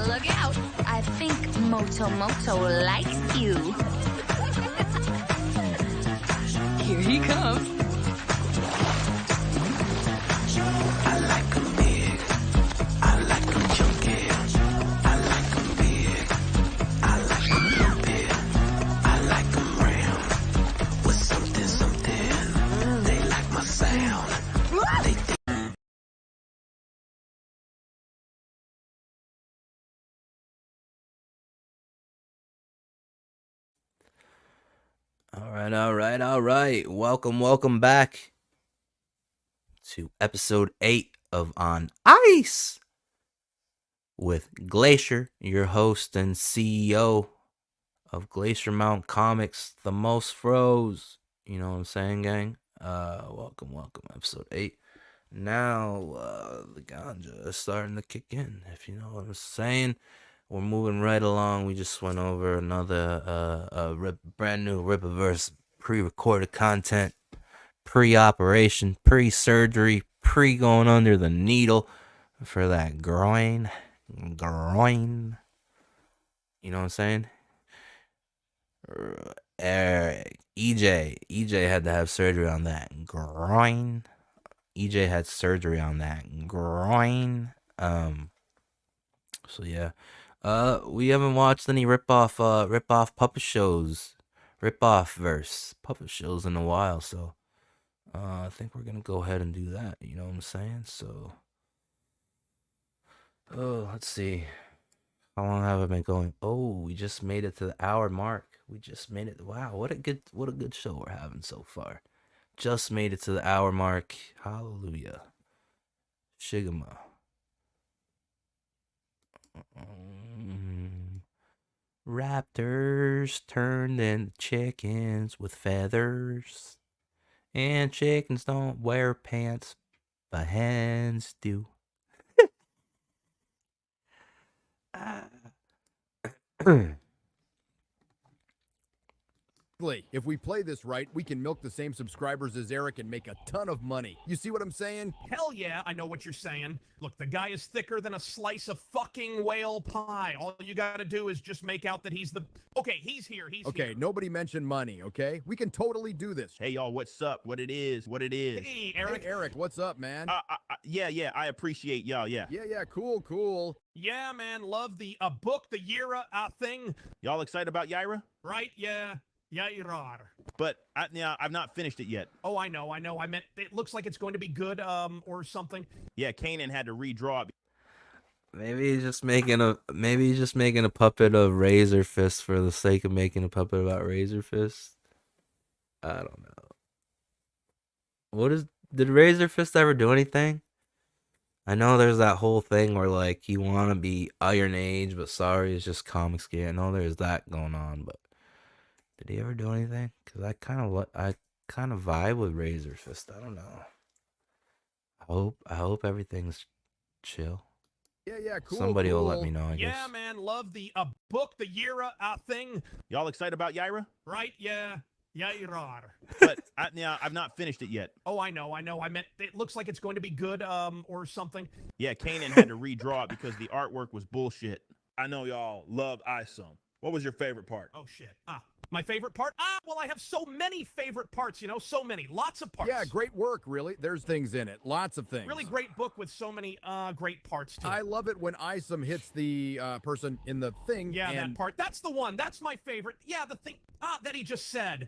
Speaker 7: Look out! I think Moto likes you. Here he comes.
Speaker 1: I like 'em big. I like 'em chunky. I like 'em big. I like 'em lumpy. I like 'em round with something. They like my sound.
Speaker 9: All right. Welcome back to episode 8 of On Ice with Glacier, your host and CEO of Glacier Mountain Comics, the most froze. You know what I'm saying, gang? Welcome, episode 8. Now, the ganja is starting to kick in, if you know what I'm saying. We're moving right along. We just went over another brand new Rippaverse pre-recorded content, pre-operation, pre-surgery, pre-going under the needle for that groin. You know what I'm saying? EJ had to have surgery on that groin. EJ had surgery on that groin. So yeah, we haven't watched any rip-off puppet shows, rip-off verse puppet shows in a while. So I think we're gonna go ahead and do that. You know what I'm saying? So, oh, let's see. How long have I been going? Oh, we just made it to the hour mark. We just made it. Wow, what a good show we're having so far. Just made it to the hour mark. Hallelujah. Shigama. Raptors turned into chickens with feathers. And chickens don't wear pants, but hens do.
Speaker 11: If we play this right, we can milk the same subscribers as Eric and make a ton of money. You see what I'm saying?
Speaker 12: Hell yeah, I know what you're saying. Look, the guy is thicker than a slice of fucking whale pie. All you gotta do is just make out that he's the... Okay, he's here,
Speaker 11: Okay, nobody mentioned money, okay? We can totally do this.
Speaker 13: Hey, y'all, what's up? What it is,
Speaker 12: Hey, Eric.
Speaker 11: Hey, Eric, what's up, man?
Speaker 13: Yeah, I appreciate y'all, yeah.
Speaker 11: Yeah, cool.
Speaker 12: Yeah, man, love the book, the Yira thing.
Speaker 13: Y'all excited about Yaira?
Speaker 12: Right, yeah. Yeah, you are.
Speaker 13: But I've not finished it yet.
Speaker 12: Oh, I know. I meant it looks like it's going to be good, or something.
Speaker 13: Yeah, Kanan had to redraw it.
Speaker 9: Maybe he's just making a puppet of Razor Fist for the sake of making a puppet about Razor Fist. I don't know. Did Razor Fist ever do anything? I know there's that whole thing where like you want to be Iron Age, but sorry, it's just comics gear. I know there's that going on, but did he ever do anything? Cause I kind of vibe with Razor Fist. I don't know. I hope everything's chill.
Speaker 11: Yeah, cool.
Speaker 9: Somebody will let me know, I guess.
Speaker 12: Yeah, man, love the book, the Yira thing.
Speaker 13: Y'all excited about Yaira?
Speaker 12: Right, yeah. Yeah, you are.
Speaker 13: But I've not finished it yet.
Speaker 12: Oh, I know. I meant it looks like it's going to be good, or something.
Speaker 13: Yeah, Kanan had to redraw it because the artwork was bullshit.
Speaker 10: I know y'all loved Isom. What was your favorite part?
Speaker 12: Oh, shit. My favorite part? Well, I have so many favorite parts, so many. Lots of parts.
Speaker 11: Yeah, great work, really. There's things in it. Lots of things.
Speaker 12: Really great book with so many great parts, too.
Speaker 11: I love it when Isom hits the person in the thing.
Speaker 12: Yeah, that part. That's the one. That's my favorite. Yeah, the thing that he just said.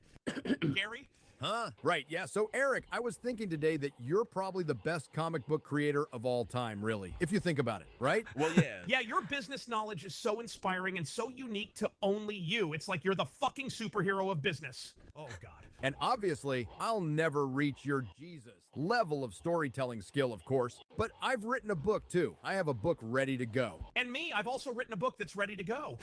Speaker 12: Gary?
Speaker 11: Huh? Right, yeah. So, Eric, I was thinking today that you're probably the best comic book creator of all time, really, if you think about it, right?
Speaker 10: Well, yeah.
Speaker 12: Yeah, your business knowledge is so inspiring and so unique to only you. It's like you're the fucking superhero of business. Oh, God.
Speaker 11: And obviously, I'll never reach your Jesus level of storytelling skill, of course, but I've written a book, too. I have a book ready to go.
Speaker 12: And me, I've also written a book that's ready to go.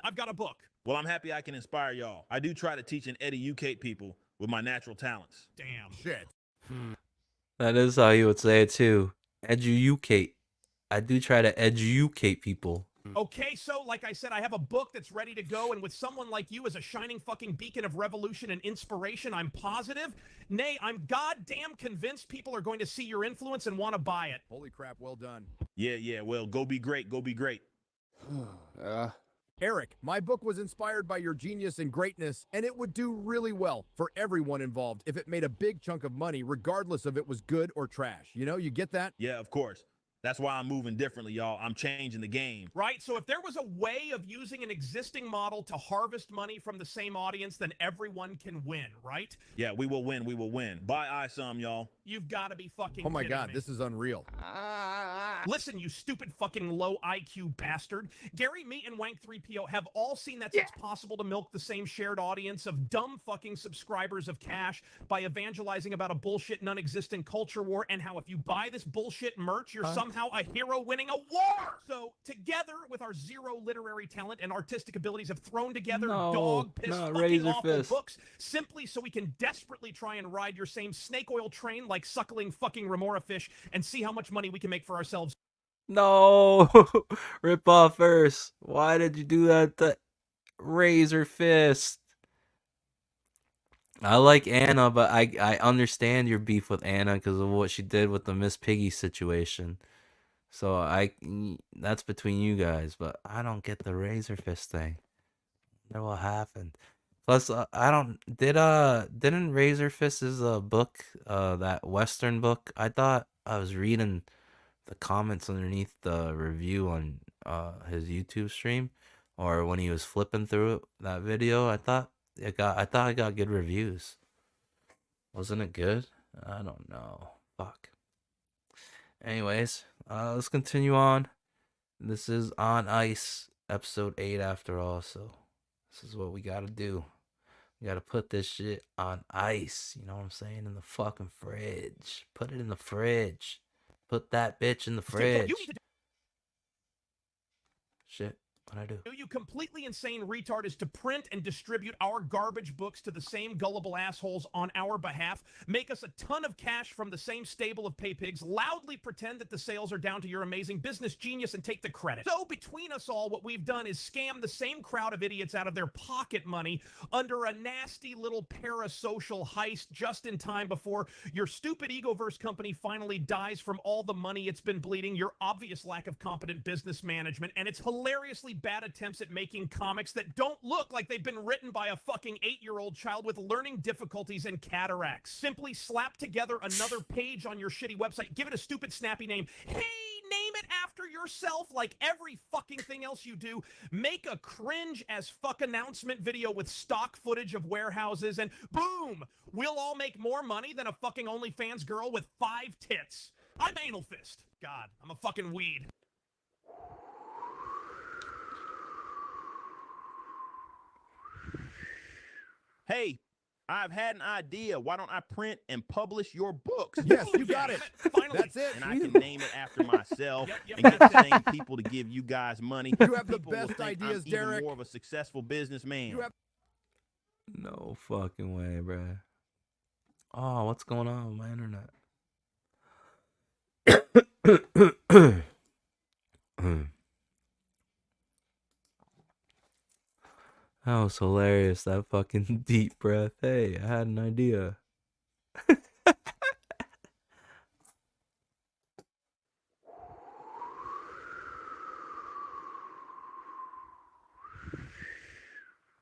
Speaker 12: I've got a book.
Speaker 10: Well, I'm happy I can inspire y'all. I do try to teach and educate people with my natural talents.
Speaker 12: Damn.
Speaker 11: Shit.
Speaker 9: That is how you would say it too. Educate. I do try to educate people.
Speaker 12: Okay, so like I said, I have a book that's ready to go, and with someone like you as a shining fucking beacon of revolution and inspiration, I'm positive, nay, I'm goddamn convinced people are going to see your influence and want to buy it.
Speaker 11: Holy crap, well done.
Speaker 10: Yeah, well, go be great, go be great.
Speaker 11: Eric, my book was inspired by your genius and greatness, and it would do really well for everyone involved if it made a big chunk of money, regardless of it was good or trash. You get that?
Speaker 10: Yeah, of course. That's why I'm moving differently, y'all. I'm changing the game.
Speaker 12: Right, so if there was a way of using an existing model to harvest money from the same audience, then everyone can win, right?
Speaker 10: Yeah, we will win, we will win. Buy Isom, y'all.
Speaker 12: You've got to be fucking
Speaker 11: Oh my
Speaker 12: kidding
Speaker 11: God,
Speaker 12: me.
Speaker 11: this is unreal.
Speaker 12: Listen, you stupid fucking low IQ bastard. Gary, me, and Wank3PO have all seen that it's possible to milk the same shared audience of dumb fucking subscribers of cash by evangelizing about a bullshit non-existent culture war, and how if you buy this bullshit merch, you're somehow a hero winning a war. So together with our zero literary talent and artistic abilities have thrown together dog-pissed fucking awful books simply so we can desperately try and ride your same snake oil train like suckling fucking remora fish and see how much money we can make for ourselves.
Speaker 9: No, rip off first. Why did you do that to Razor Fist? I like Anna, but I understand your beef with Anna because of what she did with the Miss Piggy situation. So that's between you guys, but I don't get the Razor Fist thing. I wonder what happened. Plus, didn't Razor Fist's book, that Western book? I thought I was reading the comments underneath the review on his YouTube stream, or when he was flipping through that video. I thought it got good reviews. Wasn't it good? I don't know. Fuck. Anyways, let's continue on. This is On Ice, episode 8 after all, so this is what we gotta do. We gotta put this shit on ice, you know what I'm saying? In the fucking fridge. Put it in the fridge. Put that bitch in the fridge. Shit. What'd I do?
Speaker 12: You completely insane retard is to print and distribute our garbage books to the same gullible assholes on our behalf, make us a ton of cash from the same stable of pay pigs, loudly pretend that the sales are down to your amazing business genius, and take the credit. So between us all, what we've done is scam the same crowd of idiots out of their pocket money under a nasty little parasocial heist just in time before your stupid Egoverse company finally dies from all the money it's been bleeding, your obvious lack of competent business management, and its hilariously bad attempts at making comics that don't look like they've been written by a fucking 8-year-old child with learning difficulties and cataracts. Simply slap together another page on your shitty website, give it a stupid snappy name. Hey, name it after yourself like every fucking thing else you do. Make a cringe as fuck announcement video with stock footage of warehouses, and boom, we'll all make more money than a fucking OnlyFans girl with 5 tits. I'm Anal Fist. God, I'm a fucking weed.
Speaker 13: Hey, I've had an idea. Why don't I print and publish your books?
Speaker 11: Yes, you got it.
Speaker 12: Finally.
Speaker 11: That's it.
Speaker 13: And I can name it after myself and get the same people to give you guys money.
Speaker 11: You have the
Speaker 13: People will
Speaker 11: best
Speaker 13: think
Speaker 11: ideas,
Speaker 13: I'm even
Speaker 11: Derek.
Speaker 13: more of a successful businessman.
Speaker 11: You have
Speaker 9: No fucking way, bruh. Oh, what's going on with my internet? That was hilarious, that fucking deep breath. Hey, I had an idea.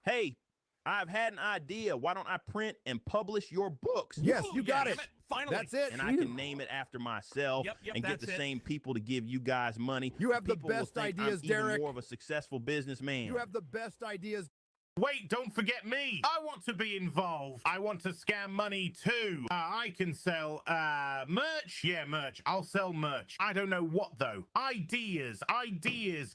Speaker 13: Hey, I've had an idea. Why don't I print and publish your books?
Speaker 11: Yes, you got it.
Speaker 12: Finally.
Speaker 11: That's it.
Speaker 13: And I can name it after myself and get the same people to give you guys money.
Speaker 11: You have the
Speaker 13: People will
Speaker 11: best
Speaker 13: think
Speaker 11: ideas,
Speaker 13: I'm even
Speaker 11: Derek.
Speaker 13: more of a successful businessman.
Speaker 11: You have the best ideas.
Speaker 14: Wait, don't forget me. I want to be involved. I want to scam money too. I can sell merch. Yeah, merch. I'll sell merch. I don't know what though. Ideas.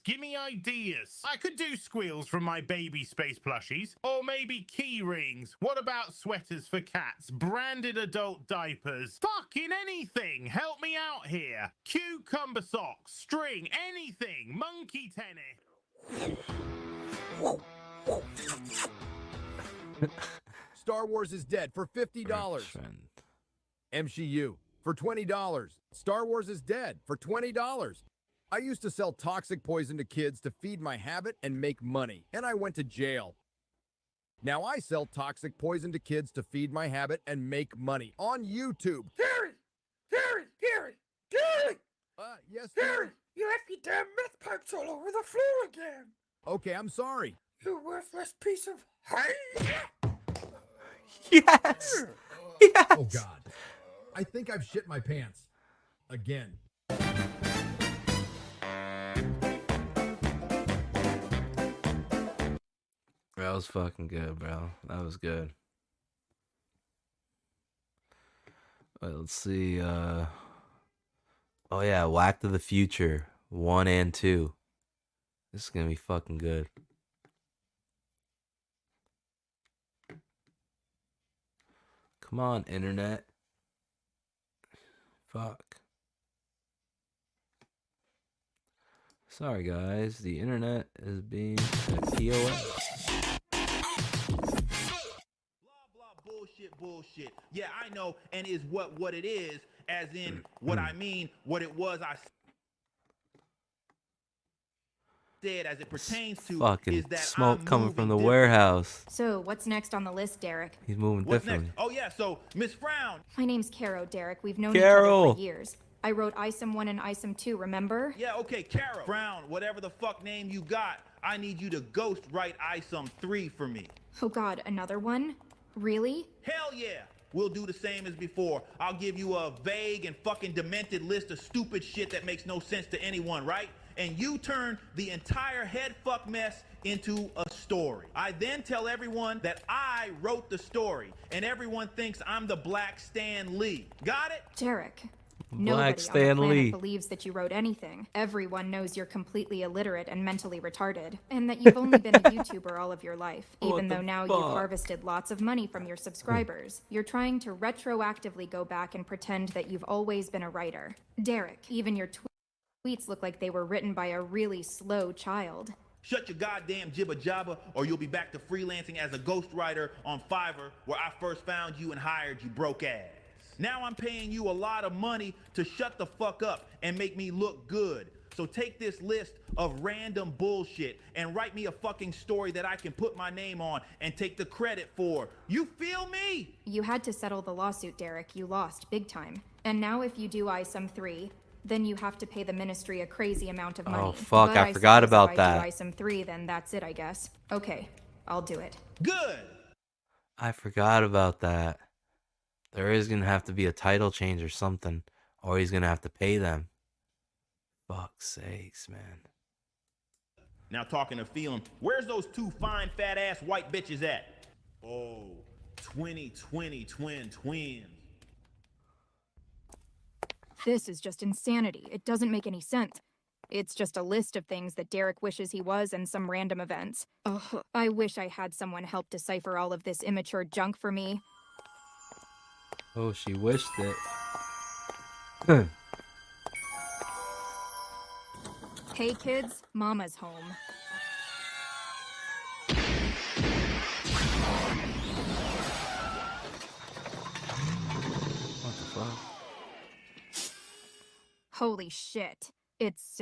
Speaker 14: Give me ideas. I could do squeals from my baby space plushies, or maybe key rings. What about sweaters for cats? Branded adult diapers. Fucking anything. Help me out here. Cucumber socks, string, anything. Monkey tennis.
Speaker 11: Star Wars is Dead for $50. MCU for $20. Star Wars is Dead for $20. I used to sell toxic poison to kids to feed my habit and make money, and I went to jail. Now I sell toxic poison to kids to feed my habit and make money on YouTube.
Speaker 15: Gary!
Speaker 11: Yes,
Speaker 15: Gary, you left your damn meth pipes all over the floor again.
Speaker 11: Okay, I'm sorry.
Speaker 15: You worthless piece of hay!
Speaker 9: Yes!
Speaker 11: Oh, God. I think I've shit my pants. Again.
Speaker 9: That was fucking good, bro. That was good. Let's see. Oh yeah, Whack to the Future 1 and 2. This is gonna be fucking good. Come on, internet. Fuck. Sorry, guys. The internet is being a POS.
Speaker 13: Bullshit. Yeah, I know, and is what it is, as in what I mean, what it was I said as it pertains to
Speaker 9: Fucking
Speaker 13: is that
Speaker 9: smoke
Speaker 13: I'm
Speaker 9: coming
Speaker 13: moving
Speaker 9: from the
Speaker 13: different.
Speaker 9: warehouse.
Speaker 16: So, what's next on the list, Derek?
Speaker 9: He's moving
Speaker 13: What's
Speaker 9: differently.
Speaker 13: next? Oh yeah, so Miss Frown.
Speaker 16: My name's Caro, Derek. We've known
Speaker 9: Carol.
Speaker 16: each other for years. I wrote ISOM 1 and ISOM 2, remember?
Speaker 13: Yeah, okay, Carol. Frown, whatever the fuck name you got, I need you to ghost write ISOM 3 for me.
Speaker 16: Oh god, another one? Really?
Speaker 13: Hell yeah! We'll do the same as before. I'll give you a vague and fucking demented list of stupid shit that makes no sense to anyone, right? and you turn the entire head fuck mess into a story. I then tell everyone that I wrote the story, and everyone thinks I'm the Black Stan Lee. Got it?
Speaker 16: Derek,
Speaker 9: Black
Speaker 16: nobody on the
Speaker 9: Stan
Speaker 16: planet
Speaker 9: Lee.
Speaker 16: believes that you wrote anything. Everyone knows you're completely illiterate and mentally retarded, and that you've only been a YouTuber all of your life. Even though now you've harvested lots of money from your subscribers, you're trying to retroactively go back and pretend that you've always been a writer. Derek, even your tweets look like they were written by a really slow child.
Speaker 13: Shut your goddamn jibba jabba, or you'll be back to freelancing as a ghostwriter on Fiverr, where I first found you and hired you broke ass. Now I'm paying you a lot of money to shut the fuck up and make me look good. So take this list of random bullshit and write me a fucking story that I can put my name on and take the credit for. You feel me?
Speaker 16: You had to settle the lawsuit, Derek. You lost big time. And now if you do ISOM 3, then you have to pay the ministry a crazy amount of money.
Speaker 9: Oh, fuck,
Speaker 16: But
Speaker 9: I forgot
Speaker 16: suppose
Speaker 9: about
Speaker 16: if
Speaker 9: that.
Speaker 16: I do ISOM 3, then that's it, I guess. Okay, I'll do it.
Speaker 13: Good.
Speaker 9: I forgot about that. There is gonna have to be a title change or something, or he's gonna have to pay them. Fuck's sakes, man.
Speaker 13: Now talking to Phelan, where's those two fine fat ass white bitches at? Oh, 2020 twins.
Speaker 16: This is just insanity. It doesn't make any sense. It's just a list of things that Derek wishes he was and some random events. Ugh, I wish I had someone help decipher all of this immature junk for me.
Speaker 9: Oh, she wished it.
Speaker 16: Hey kids, Mama's home.
Speaker 9: What the fuck?
Speaker 16: Holy shit. It's...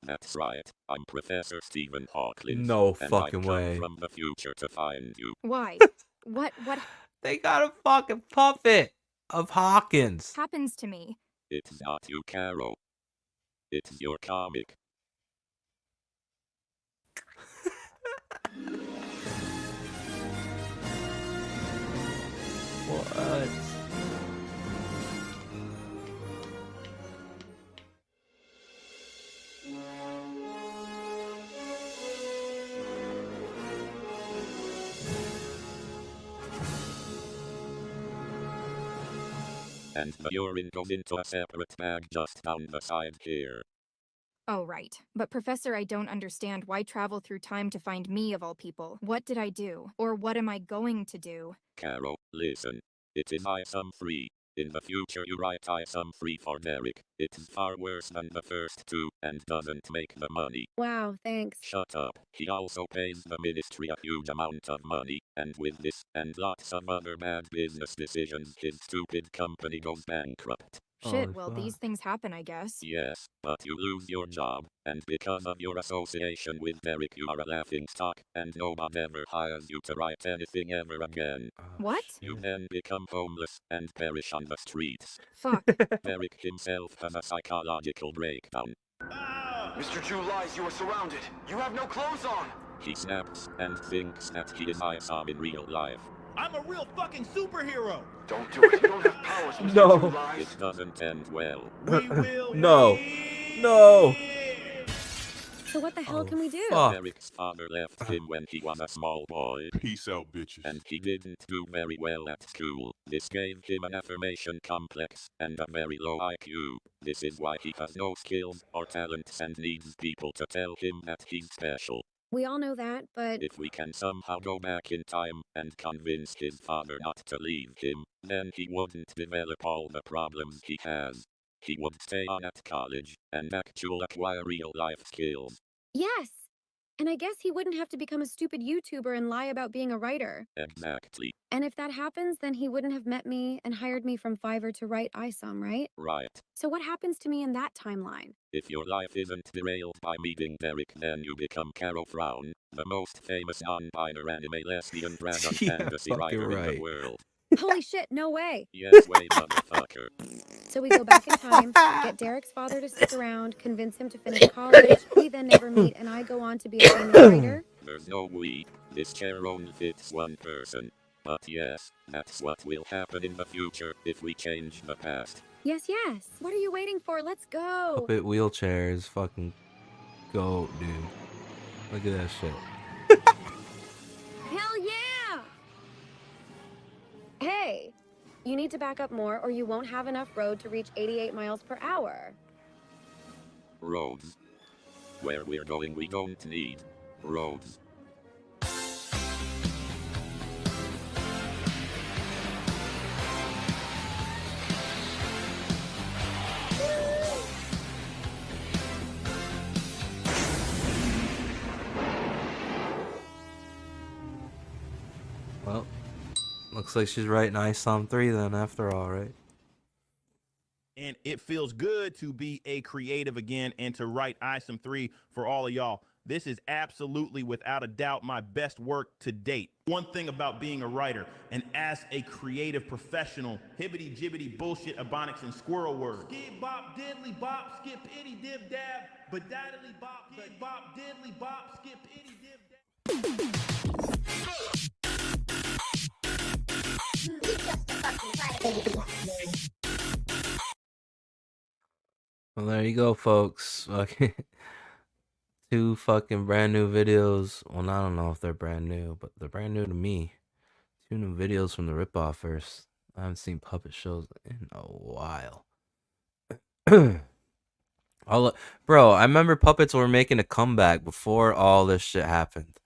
Speaker 17: That's right. I'm Professor Stephen Hawkins.
Speaker 9: No
Speaker 17: and
Speaker 9: fucking
Speaker 17: I've come
Speaker 9: way.
Speaker 17: from the future to find you.
Speaker 16: Why? What
Speaker 9: They got a fucking puppet of Hawkins.
Speaker 16: happens to me?
Speaker 17: It's not you, Caro. It's your comic.
Speaker 9: What?
Speaker 17: And the urine goes into a separate bag just down the side here.
Speaker 16: Oh, right. But Professor, I don't understand why travel through time to find me of all people. What did I do? Or what am I going to do?
Speaker 17: Caro, listen. It is ISOM 3. In the future you write ISOM 3 for Derek. It's far worse than the first two, and doesn't make the money.
Speaker 18: Wow, thanks.
Speaker 17: Shut up. He also pays the ministry a huge amount of money, and with this, and lots of other bad business decisions, his stupid company goes bankrupt.
Speaker 16: Shit, well, these things happen, I guess.
Speaker 17: Yes, but you lose your job, and because of your association with Derek you are a laughingstock, and nobody ever hires you to write anything ever again.
Speaker 16: What?
Speaker 17: You then become homeless, and perish on the streets.
Speaker 16: Fuck.
Speaker 17: Derek himself has a psychological breakdown.
Speaker 1: Mr. Drew lies, you are surrounded. You have no clothes on.
Speaker 17: He snaps, and thinks that he is ISOM in real life.
Speaker 13: I'm a real fucking superhero.
Speaker 1: Don't do it. You don't have powers, Mr.
Speaker 9: No.
Speaker 1: Drew lies.
Speaker 17: It doesn't end well.
Speaker 13: We will
Speaker 9: No. No.
Speaker 18: So what the hell can we do?
Speaker 17: Derek's father left him when he was a small boy.
Speaker 19: Peace out, bitches.
Speaker 17: And he didn't do very well at school. This gave him an affirmation complex and a very low IQ. This is why he has no skills or talents and needs people to tell him that he's special.
Speaker 18: We all know that, but
Speaker 17: If we can somehow go back in time and convince his father not to leave him, then he wouldn't develop all the problems he has. He would stay on at college and actually acquire real life skills.
Speaker 18: yes. And I guess he wouldn't have to become a stupid YouTuber and lie about being a writer.
Speaker 17: Exactly.
Speaker 18: And if that happens, then he wouldn't have met me and hired me from Fiverr to write ISOM, right?
Speaker 17: Right.
Speaker 18: So what happens to me in that timeline?
Speaker 17: If your life isn't derailed by meeting Derek, then you become Caro Frown, the most famous non-binary anime lesbian dragon
Speaker 9: Yeah,
Speaker 17: fantasy
Speaker 9: fucking
Speaker 17: writer in
Speaker 9: right.
Speaker 17: the world.
Speaker 18: Holy shit, no way.
Speaker 17: Yes way, motherfucker.
Speaker 18: So we go back in time, get Derek's father to stick around, convince him to finish college. We then never meet, and I go on to be a famous writer.
Speaker 17: There's no we. This chair only fits one person. But yes, that's what will happen in the future if we change the past.
Speaker 18: Yes, yes. What are you waiting for? Let's go.
Speaker 9: Puppet wheelchair is fucking goat, dude. Look at that shit.
Speaker 18: Hell yeah! Hey, you need to back up more or you won't have enough road to reach 88 miles per hour.
Speaker 17: Roads. Where we're going, we don't need roads.
Speaker 9: Well, looks like she's writing ISOM 3 then after all, right?
Speaker 13: And it feels good to be a creative again and to write ISOM 3 for all of y'all. This is absolutely, without a doubt, my best work to date. One thing about being a writer, and as a creative professional, hibbity jibbity bullshit ebonics and squirrel words. Skip bop diddly bop, skip itty dib dab, but daddly bop, skip bop diddly bop, skip itty dib
Speaker 9: Well, there you go, folks. Fucking 2 fucking brand new videos. Well, I don't know if they're brand new, but they're brand new to me. 2 new videos from the ripoffers. I haven't seen puppet shows in a while. Bro, I remember puppets were making a comeback before all this shit happened.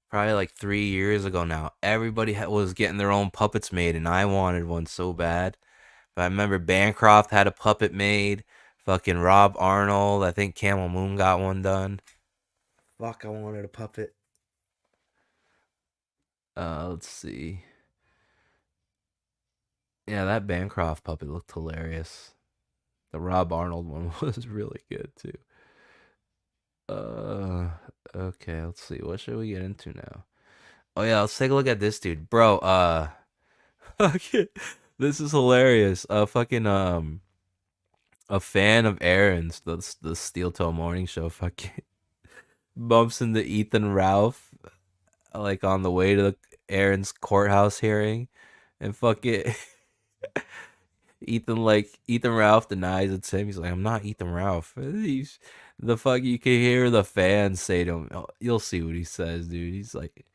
Speaker 9: Probably like 3 years ago now. Everybody was getting their own puppets made, and I wanted one so bad. But I remember Bancroft had a puppet made. Fucking Rob Arnold. I think Camel Moon got one done. Fuck, I wanted a puppet. Let's see. Yeah, that Bancroft puppet looked hilarious. The Rob Arnold one was really good too. Okay, let's see. What should we get into now? Oh yeah, let's take a look at this dude. Bro, okay. This is hilarious. Fucking a fan of Aaron's, the Steel Toe Morning Show, fucking bumps into Ethan Ralph like on the way to Aaron's courthouse hearing, and fucking Ethan Ralph denies it's him. He's like, I'm not Ethan Ralph. You can hear the fans say to him, oh, you'll see what he says, dude. He's like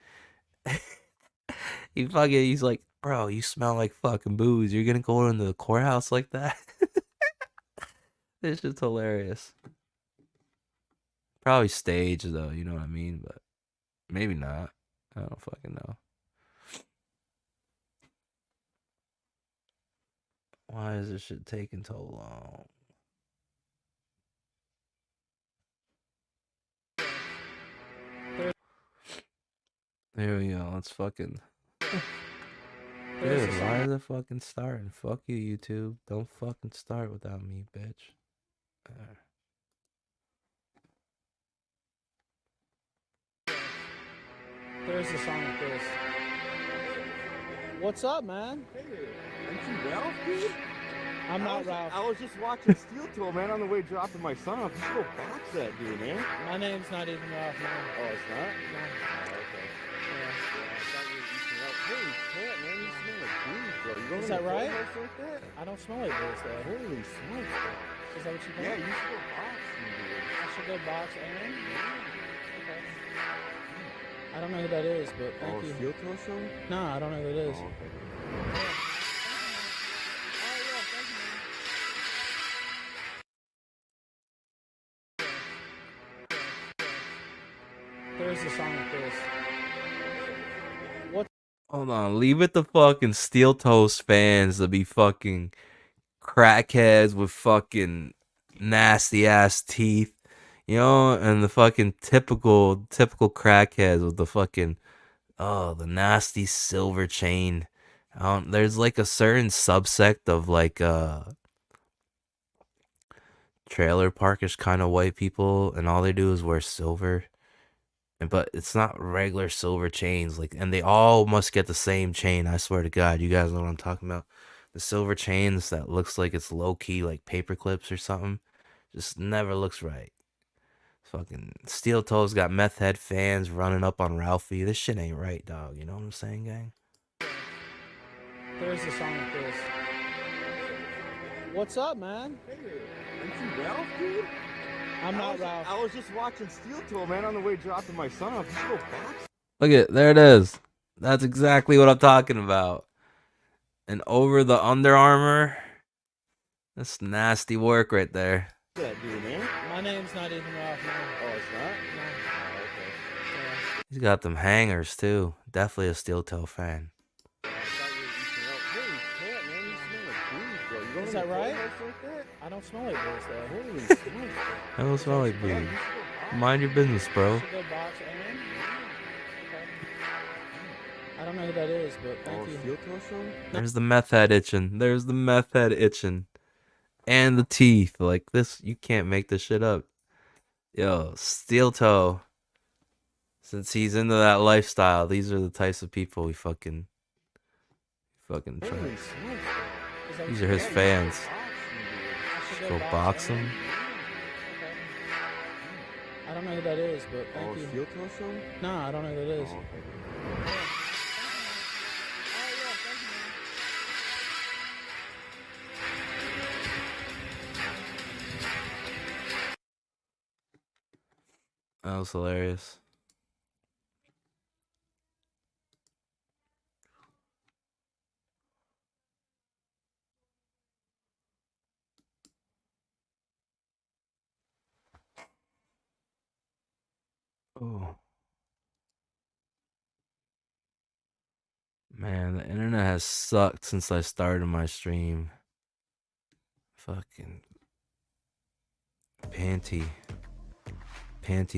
Speaker 9: he's like, bro, you smell like fucking booze. You're gonna go into the courthouse like that? It's just hilarious. Probably staged though, you know what I mean? But maybe not. I don't fucking know. Why is this shit taking so long? There we go. Let's fucking. Dude, why is it fucking starting? Fuck you, YouTube. Don't fucking start without me, bitch.
Speaker 19: There's a song like this. What's up, man?
Speaker 5: Hey, aren't you Ralph, dude?
Speaker 19: I'm not Ralph.
Speaker 5: I was just watching Steel Toe, man, on the way dropping my son off. Just go box that dude, man.
Speaker 19: My name's not even Ralph, man.
Speaker 5: Oh, it's not?
Speaker 19: No.
Speaker 5: Oh, okay. Yeah. I thought you were eating up. Holy crap, man, you smell like booze, bro. You
Speaker 19: Is that right?
Speaker 5: Like that?
Speaker 19: I don't smell like this, though.
Speaker 5: Holy smokes, bro.
Speaker 19: Is that what you think?
Speaker 5: Yeah, you should go boxing, dude.
Speaker 19: I should go box Aaron? Okay. I don't know who that is, but thank you.
Speaker 5: Steel Toe Show?
Speaker 19: No, I don't know who it is.
Speaker 5: Oh, okay.
Speaker 19: There's a song like this. What?
Speaker 9: Hold on, leave it to fucking Steel Toes fans to be fucking crackheads with fucking nasty ass teeth, you know, and the fucking typical crackheads with the fucking the nasty silver chain. There's like a certain subsect of like trailer parkish kind of white people, and all they do is wear silver. But it's not regular silver chains, like, and they all must get the same chain. I swear to God, you guys know what I'm talking about. The silver chains that looks like it's low key, like paper clips or something, just never looks right. Fucking Steel Toes got meth head fans running up on Ralphie. This shit ain't right, dog. You know what I'm saying, gang?
Speaker 19: There's a song like this. What's up, man?
Speaker 5: Hey, aren't you Ralph, dude?
Speaker 19: I'm not Ralph.
Speaker 5: I was just watching Steel Toe, man, on the way dropping my son off. You should go box.
Speaker 9: Look at there it is. That's exactly what I'm talking about. And over the Under Armour. That's nasty work right there.
Speaker 5: Look at that dude, man.
Speaker 19: My name's not even Ralph. No.
Speaker 5: Oh, it's not?
Speaker 19: No.
Speaker 5: Oh, okay.
Speaker 9: He's got them hangers too. Definitely a Steel Toe fan.
Speaker 5: I thought you were eating out. Holy crap, man. You smell like booze, bro. You going
Speaker 19: Is
Speaker 5: to
Speaker 19: that
Speaker 5: the
Speaker 19: right?
Speaker 5: clubhouse like that?
Speaker 19: I don't smell like this, though.
Speaker 5: Holy smokes, bro.
Speaker 9: I don't smell like
Speaker 5: Yeah,
Speaker 9: booze.
Speaker 5: you should go box.
Speaker 9: Mind your business, bro.
Speaker 19: You should go box, Aaron. Okay. I don't know who that is, but thank you.
Speaker 5: Steel Toe show?
Speaker 9: There's the meth head itching. There's the meth head itching. And the teeth. Like this, you can't make this shit up. Yo, Steel Toe. Since he's into that lifestyle, these are the types of people we fucking try.
Speaker 5: Holy smokes, bro.
Speaker 9: These are his fans.
Speaker 19: I should
Speaker 9: Go box him.
Speaker 19: Aaron. Okay. I don't know who that is, but thank you.
Speaker 5: Steel Toe show?
Speaker 19: No, I don't know who that is.
Speaker 5: Oh, okay.
Speaker 9: That was hilarious. Oh. Man, the internet has sucked since I started my stream. Fucking Panty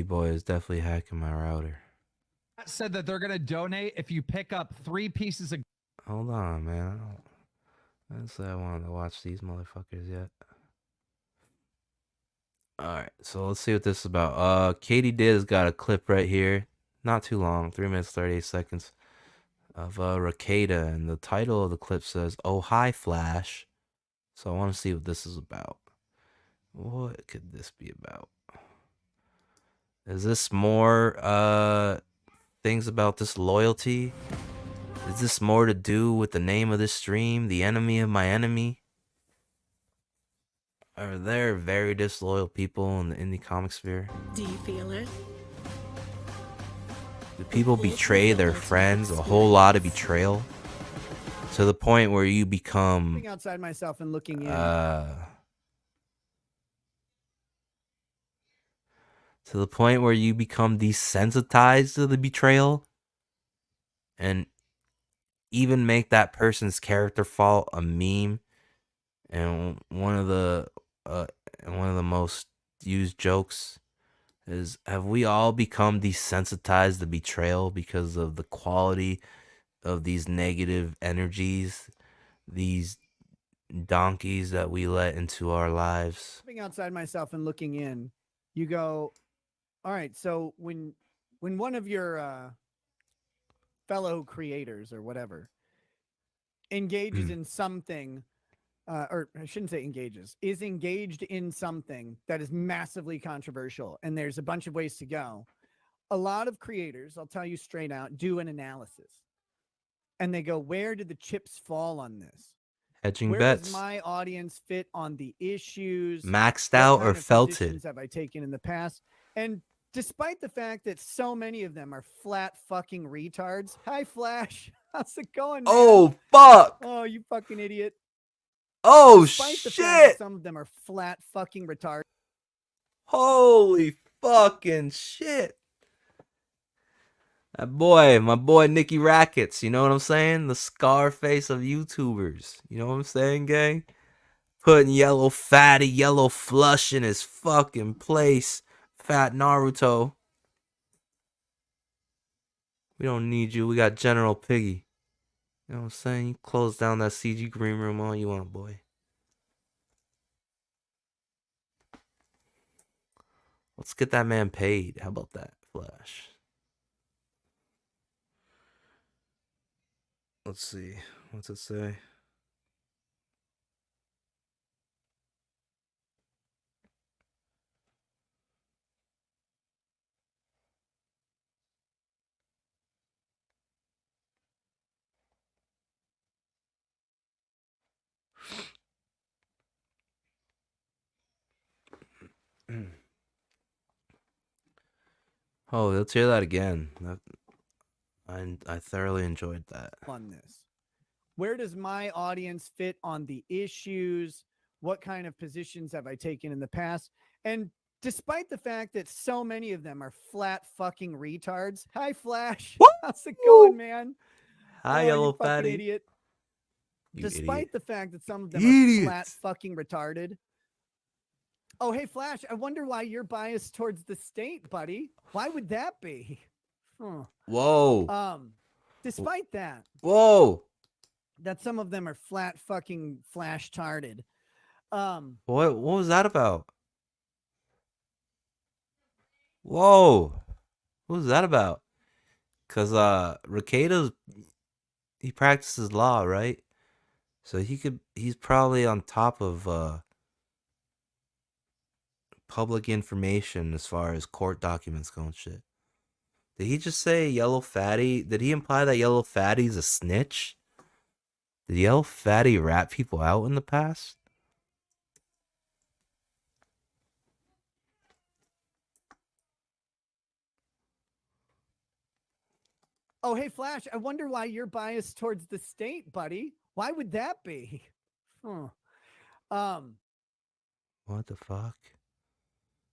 Speaker 9: boy is definitely hacking my router.
Speaker 20: Said that they're gonna donate if you pick up 3 pieces of.
Speaker 9: Hold on, man. I didn't say I wanted to watch these motherfuckers yet. Alright, so let's see what this is about. Katie Diz got a clip right here. Not too long, 3 minutes 38 seconds. Of Rakeda, and the title of the clip says, "Oh hi Flash." So I want to see what this is about. What could this be about? Is this more things about this loyalty? Is this more to do with the name of this stream, the enemy of my enemy? Are there very disloyal people in the indie comic sphere?
Speaker 21: Do you feel it?
Speaker 9: Do people betray their friends? A whole lot of betrayal? To the point where you become
Speaker 22: Looking outside myself and looking in.
Speaker 9: to the point where you become desensitized to the betrayal and even make that person's character fault a meme. And one of the most used jokes is, have we all become desensitized to betrayal because of the quality of these negative energies, these donkeys that we let into our lives?
Speaker 22: Looking outside myself and looking in, you go, all right, so when one of your fellow creators or whatever engages in something, or I shouldn't say engages, is engaged in something that is massively controversial, and there's a bunch of ways to go. A lot of creators, I'll tell you straight out, do an analysis. And they go, where did the chips fall on this?
Speaker 9: Hedging
Speaker 22: Where
Speaker 9: bets.
Speaker 22: does my audience fit on the issues?
Speaker 9: Maxed
Speaker 22: What
Speaker 9: out
Speaker 22: kind
Speaker 9: or
Speaker 22: of
Speaker 9: felted?
Speaker 22: positions have I taken in the past? And despite the fact that so many of them are flat fucking retards. Hi, Flash. How's it going, man?
Speaker 9: Oh, fuck.
Speaker 22: Oh, you fucking idiot.
Speaker 9: Oh,
Speaker 22: Despite the fact
Speaker 9: shit.
Speaker 22: that some of them are flat fucking retards.
Speaker 9: Holy fucking shit. That boy, my boy Nicky Rackets, you know what I'm saying? The Scarface of YouTubers. You know what I'm saying, gang? Putting yellow fatty, yellow flush in his fucking place. Fat Naruto. We don't need you. We got General Piggy. You know what I'm saying? You close down that CG green room all you want, boy. Let's get that man paid. How about that, Flash? Let's see. What's it say? Oh, let's hear that again. I thoroughly enjoyed that.
Speaker 22: on this. Where does my audience fit on the issues? What kind of positions have I taken in the past? And despite the fact that so many of them are flat fucking retards. Hi, Flash. How's it going, man?
Speaker 9: Hi,
Speaker 22: Oh,
Speaker 9: yellow
Speaker 22: you fucking
Speaker 9: fatty.
Speaker 22: idiot.
Speaker 9: You
Speaker 22: Despite
Speaker 9: idiot.
Speaker 22: the fact that some of them are
Speaker 9: Idiots.
Speaker 22: flat fucking retarded. Oh, hey, Flash, I wonder why you're biased towards the state, buddy. Why would that be? Huh.
Speaker 9: Whoa.
Speaker 22: Despite that,
Speaker 9: Whoa.
Speaker 22: that some of them are flat fucking flash tarded.
Speaker 9: What was that about? Whoa. What was that about? Cause Rekieta's he practices law, right? So he's probably on top of public information as far as court documents go and shit. Did he just say yellow fatty? Did he imply that yellow fatty's a snitch? Did yellow fatty rat people out in the past?
Speaker 22: Oh, hey, Flash, I wonder why you're biased towards the state, buddy. Why would that be? Huh.
Speaker 9: What the fuck?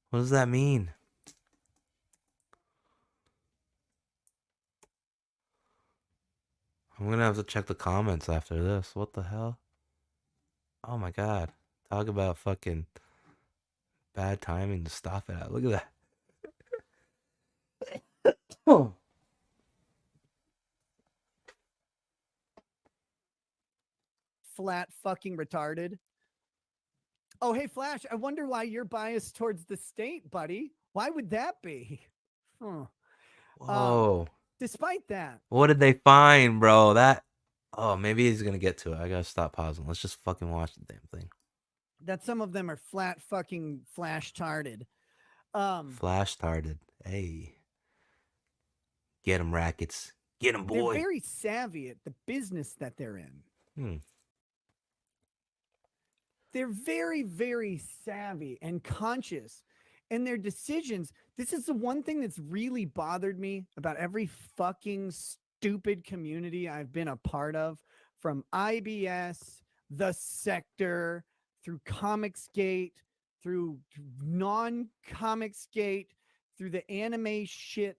Speaker 9: What does that mean? I'm gonna have to check the comments after this. What the hell? Oh my god. Talk about fucking bad timing to stop it at. Look at that. Oh.
Speaker 22: Flat fucking retarded. Oh, hey, Flash, I wonder why you're biased towards the state, buddy. Why would that be? Huh.
Speaker 9: Whoa.
Speaker 22: Despite that,
Speaker 9: What did they find, bro? That. Oh, maybe he's gonna get to it. I gotta stop pausing. Let's just fucking watch the damn thing.
Speaker 22: that some of them are flat fucking flash tarded.
Speaker 9: Flash started. Hey. Get him, Rackets. Get him, boy.
Speaker 22: They're very savvy at the business that they're in. They're very, very savvy and conscious in their decisions. This is the one thing that's really bothered me about every fucking stupid community I've been a part of, from IBS, The Sector, through Comicsgate, through non-Comicsgate, through the anime shit,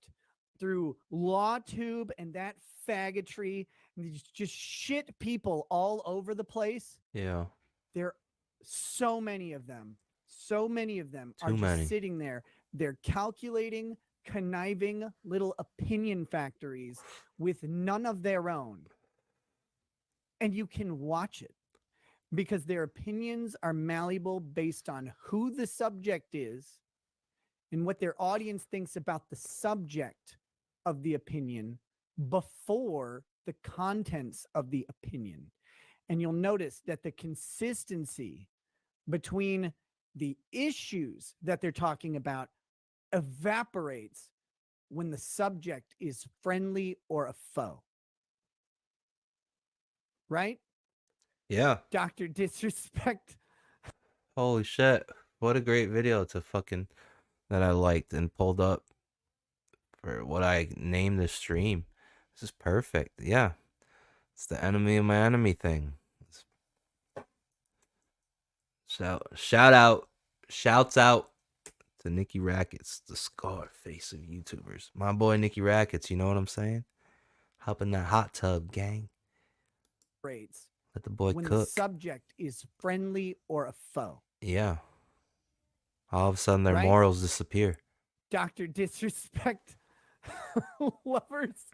Speaker 22: through LawTube and that faggotry, and these just shit people all over the place.
Speaker 9: Yeah.
Speaker 22: There so many of them are
Speaker 9: Too
Speaker 22: just
Speaker 9: many.
Speaker 22: sitting there. They're calculating, conniving little opinion factories with none of their own. And you can watch it because their opinions are malleable based on who the subject is and what their audience thinks about the subject of the opinion before the contents of the opinion. And you'll notice that the consistency between the issues that they're talking about evaporates when the subject is friendly or a foe. Right?
Speaker 9: Yeah.
Speaker 22: Dr. Disrespect.
Speaker 9: Holy shit. What a great video to fucking that I liked and pulled up for what I named this stream. This is perfect. Yeah. It's the enemy of my enemy thing. Shouts out to Nicky Rackets, the scarred face of YouTubers. My boy Nicky Rackets, you know what I'm saying? Hop in that hot tub, gang. Let the boy
Speaker 22: when
Speaker 9: cook.
Speaker 22: the subject is friendly or a foe.
Speaker 9: Yeah. All of a sudden their
Speaker 22: Right?
Speaker 9: morals disappear.
Speaker 22: Dr. Disrespect lovers.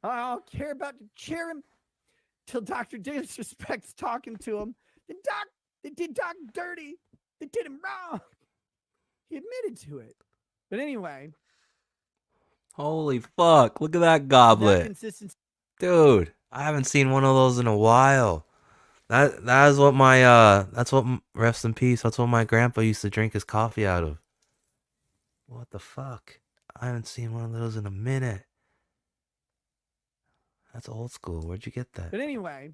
Speaker 22: I don't care about to cheer him till Dr. Disrespect's talking to him. They did Doc dirty. They did him wrong. He admitted to it. But anyway,
Speaker 9: Holy fuck. Look at that goblet.
Speaker 22: consistency.
Speaker 9: Dude, I haven't seen one of those in a while. That is what my that's what rest in peace. That's what my grandpa used to drink his coffee out of. What the fuck? I haven't seen one of those in a minute. That's old school. Where'd you get that?
Speaker 22: But anyway,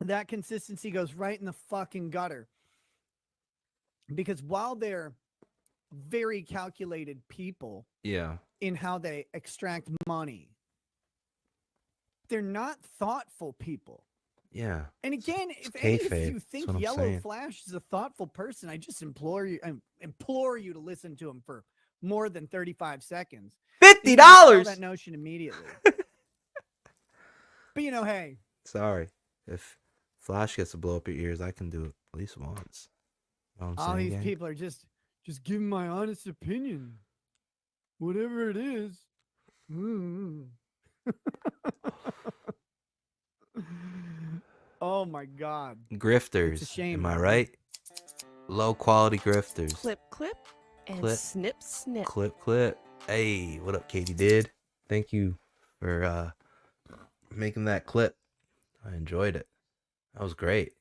Speaker 22: that consistency goes right in the fucking gutter. Because while they're very calculated people
Speaker 9: Yeah.
Speaker 22: in how they extract money. They're not thoughtful people.
Speaker 9: Yeah.
Speaker 22: And again,
Speaker 9: It's
Speaker 22: if any of
Speaker 9: kayfabe,
Speaker 22: you
Speaker 9: that's
Speaker 22: think
Speaker 9: what I'm
Speaker 22: Yellow
Speaker 9: saying.
Speaker 22: Flash is a thoughtful person, I just implore you to listen to him for more than 35 seconds.
Speaker 9: $50!
Speaker 22: Dispel that notion immediately. But hey,
Speaker 9: Sorry. If Flash gets to blow up your ears, I can do it at least once. You know what I'm
Speaker 22: all
Speaker 9: saying,
Speaker 22: these
Speaker 9: gang?
Speaker 22: people are just giving my honest opinion. Whatever it is. Oh my God.
Speaker 9: Grifters.
Speaker 22: It's a shame.
Speaker 9: Am I right? Low quality grifters.
Speaker 3: Clip, clip, and
Speaker 9: Clip.
Speaker 3: snip, snip.
Speaker 9: Clip, clip. Hey, what up, Katie Did? Thank you for making that clip. I enjoyed it. That was great.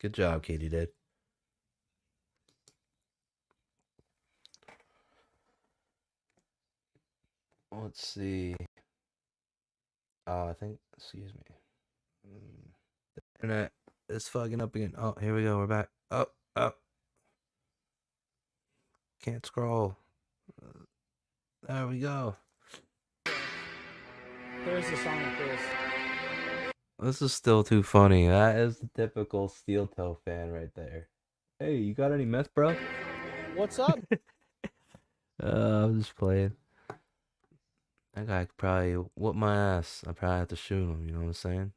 Speaker 9: Good job, Katie Did. Let's see. I think, excuse me. The internet is fucking up again. Oh, here we go. We're back. Oh. Can't scroll. There we go.
Speaker 19: There's the song with this.
Speaker 9: This is still too funny. That is the typical Steel Toe fan right there. Hey, you got any meth, bro?
Speaker 19: What's up?
Speaker 9: I'm just playing. That guy could probably whoop my ass. I probably have to shoot him, you know what I'm saying?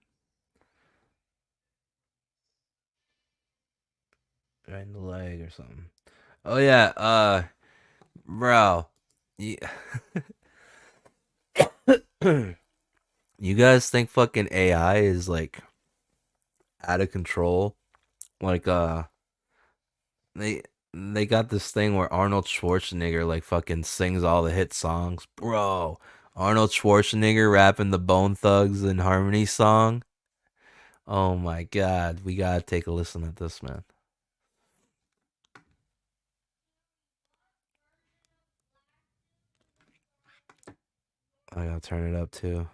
Speaker 9: Right in the leg or something. Oh yeah, bro. Yeah. You guys think fucking AI is like out of control? Like they got this thing where Arnold Schwarzenegger like fucking sings all the hit songs. Bro, Arnold Schwarzenegger rapping the Bone Thugs and Harmony song. Oh my God, we gotta take a listen at this, man. I gotta turn it up too.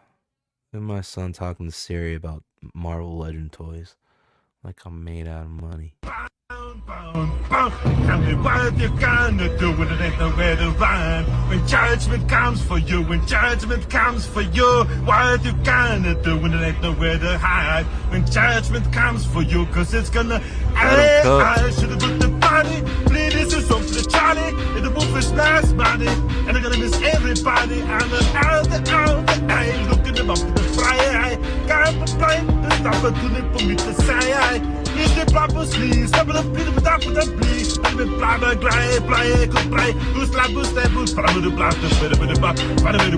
Speaker 9: Look at my son talking to Siri about Marvel Legend toys. Like I'm made out of money.
Speaker 1: Tell me what you gonna do when it ain't nowhere to run. When judgment comes for you, when judgment comes for you, what you gonna do when it ain't nowhere to hide? When judgment comes for you, cause it's gonna. I should've put the body, bleed this is something to Charlie. In the wolf is nice body, and I'm gonna miss everybody. I'm out, I looking them up in the fry. Can't complain, there's nothing for me to say. Is det bare på sli, så vil det blive på der blive. Han vil blabbe, pleje, kunne pleje. Du slap på stabus, for der vil du blabbe, for der vil du bambe, for der vil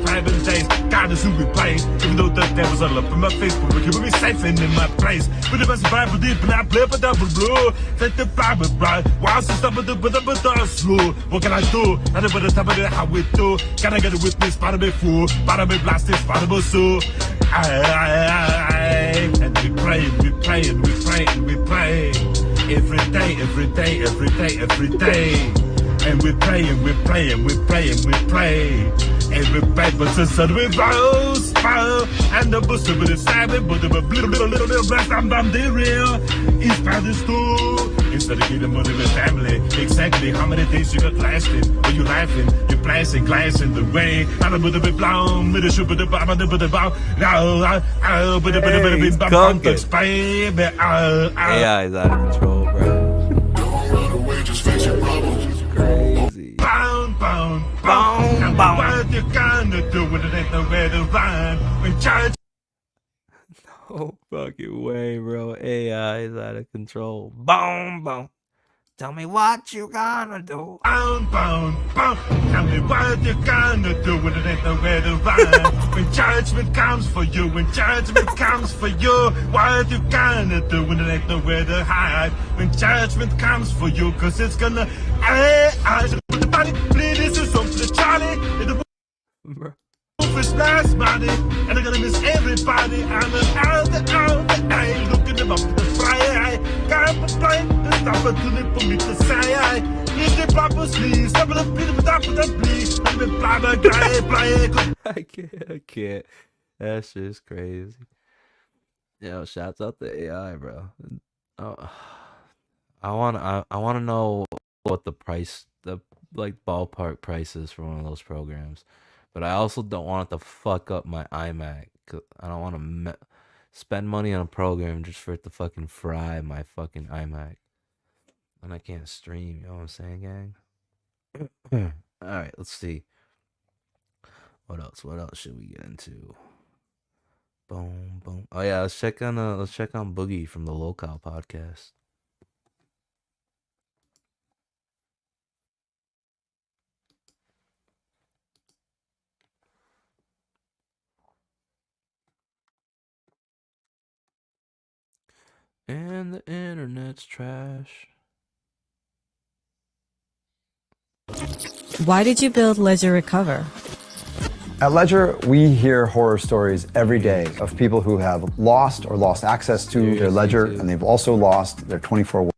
Speaker 1: private days. God is who we play, even though the devil's all up in my face, but we're keeping me safe and in my place. But if I survive with it, but I play for double blue. Take the blabbe, right? While since I'm with the slow. What can I do? I don't know the time of it, how we do. Can I get a witness, bada be fool, bada be blasted, bada be so. And we pray, we pray, and we pray, and we pray. Every day, every day, every day, every day. And we pray, and we pray, and we pray, and we pray. Every but since we bow, and the bus with the sabbath, but the little blessed, I'm the real. It's by the stool. Instead of getting money with family, exactly how many days you got lasting? When you laughing, you blasting glass in the rain. I don't put a bit blown, with a shoe, but the bow,
Speaker 9: AI is out of control, bro. Crazy.
Speaker 1: Bound. What you gonna do when it ain't nowhere to run? When judge.
Speaker 9: No fucking way, bro. AI is out of control. Boom. Tell me what you gonna do.
Speaker 1: Bound. Tell me what you gonna do when it ain't nowhere to run. When judgment comes for you, when judgment comes for you, what you gonna do when it ain't nowhere to hide? When judgment comes for you, cause it's gonna. I should put the body, bleed this is something to Charlie. In the wolf nice body, and I'm gonna miss everybody. I'm out, I looking them up in the fry. Can't complain, there's nothing for me to say. Is det bare på sli, så vil det blive på der blive. Han vil blabbe, pleje.
Speaker 9: I can't. That shit's crazy. Yo, shouts out to AI, bro. Oh, I wanna know what the price like ballpark prices for one of those programs, but I also don't want it to fuck up my iMac. 'Cause I don't want to spend money on a program just for it to fucking fry my fucking iMac, and I can't stream. You know what I'm saying, gang? All right, let's see. What else? What else should we get into? Boom, boom. Oh yeah, let's check on Boogie from the Locale podcast. And the internet's trash.
Speaker 4: Why did you build Ledger Recover?
Speaker 21: At Ledger, we hear horror stories every day of people who have lost or lost access to their Ledger, and they've also lost their 24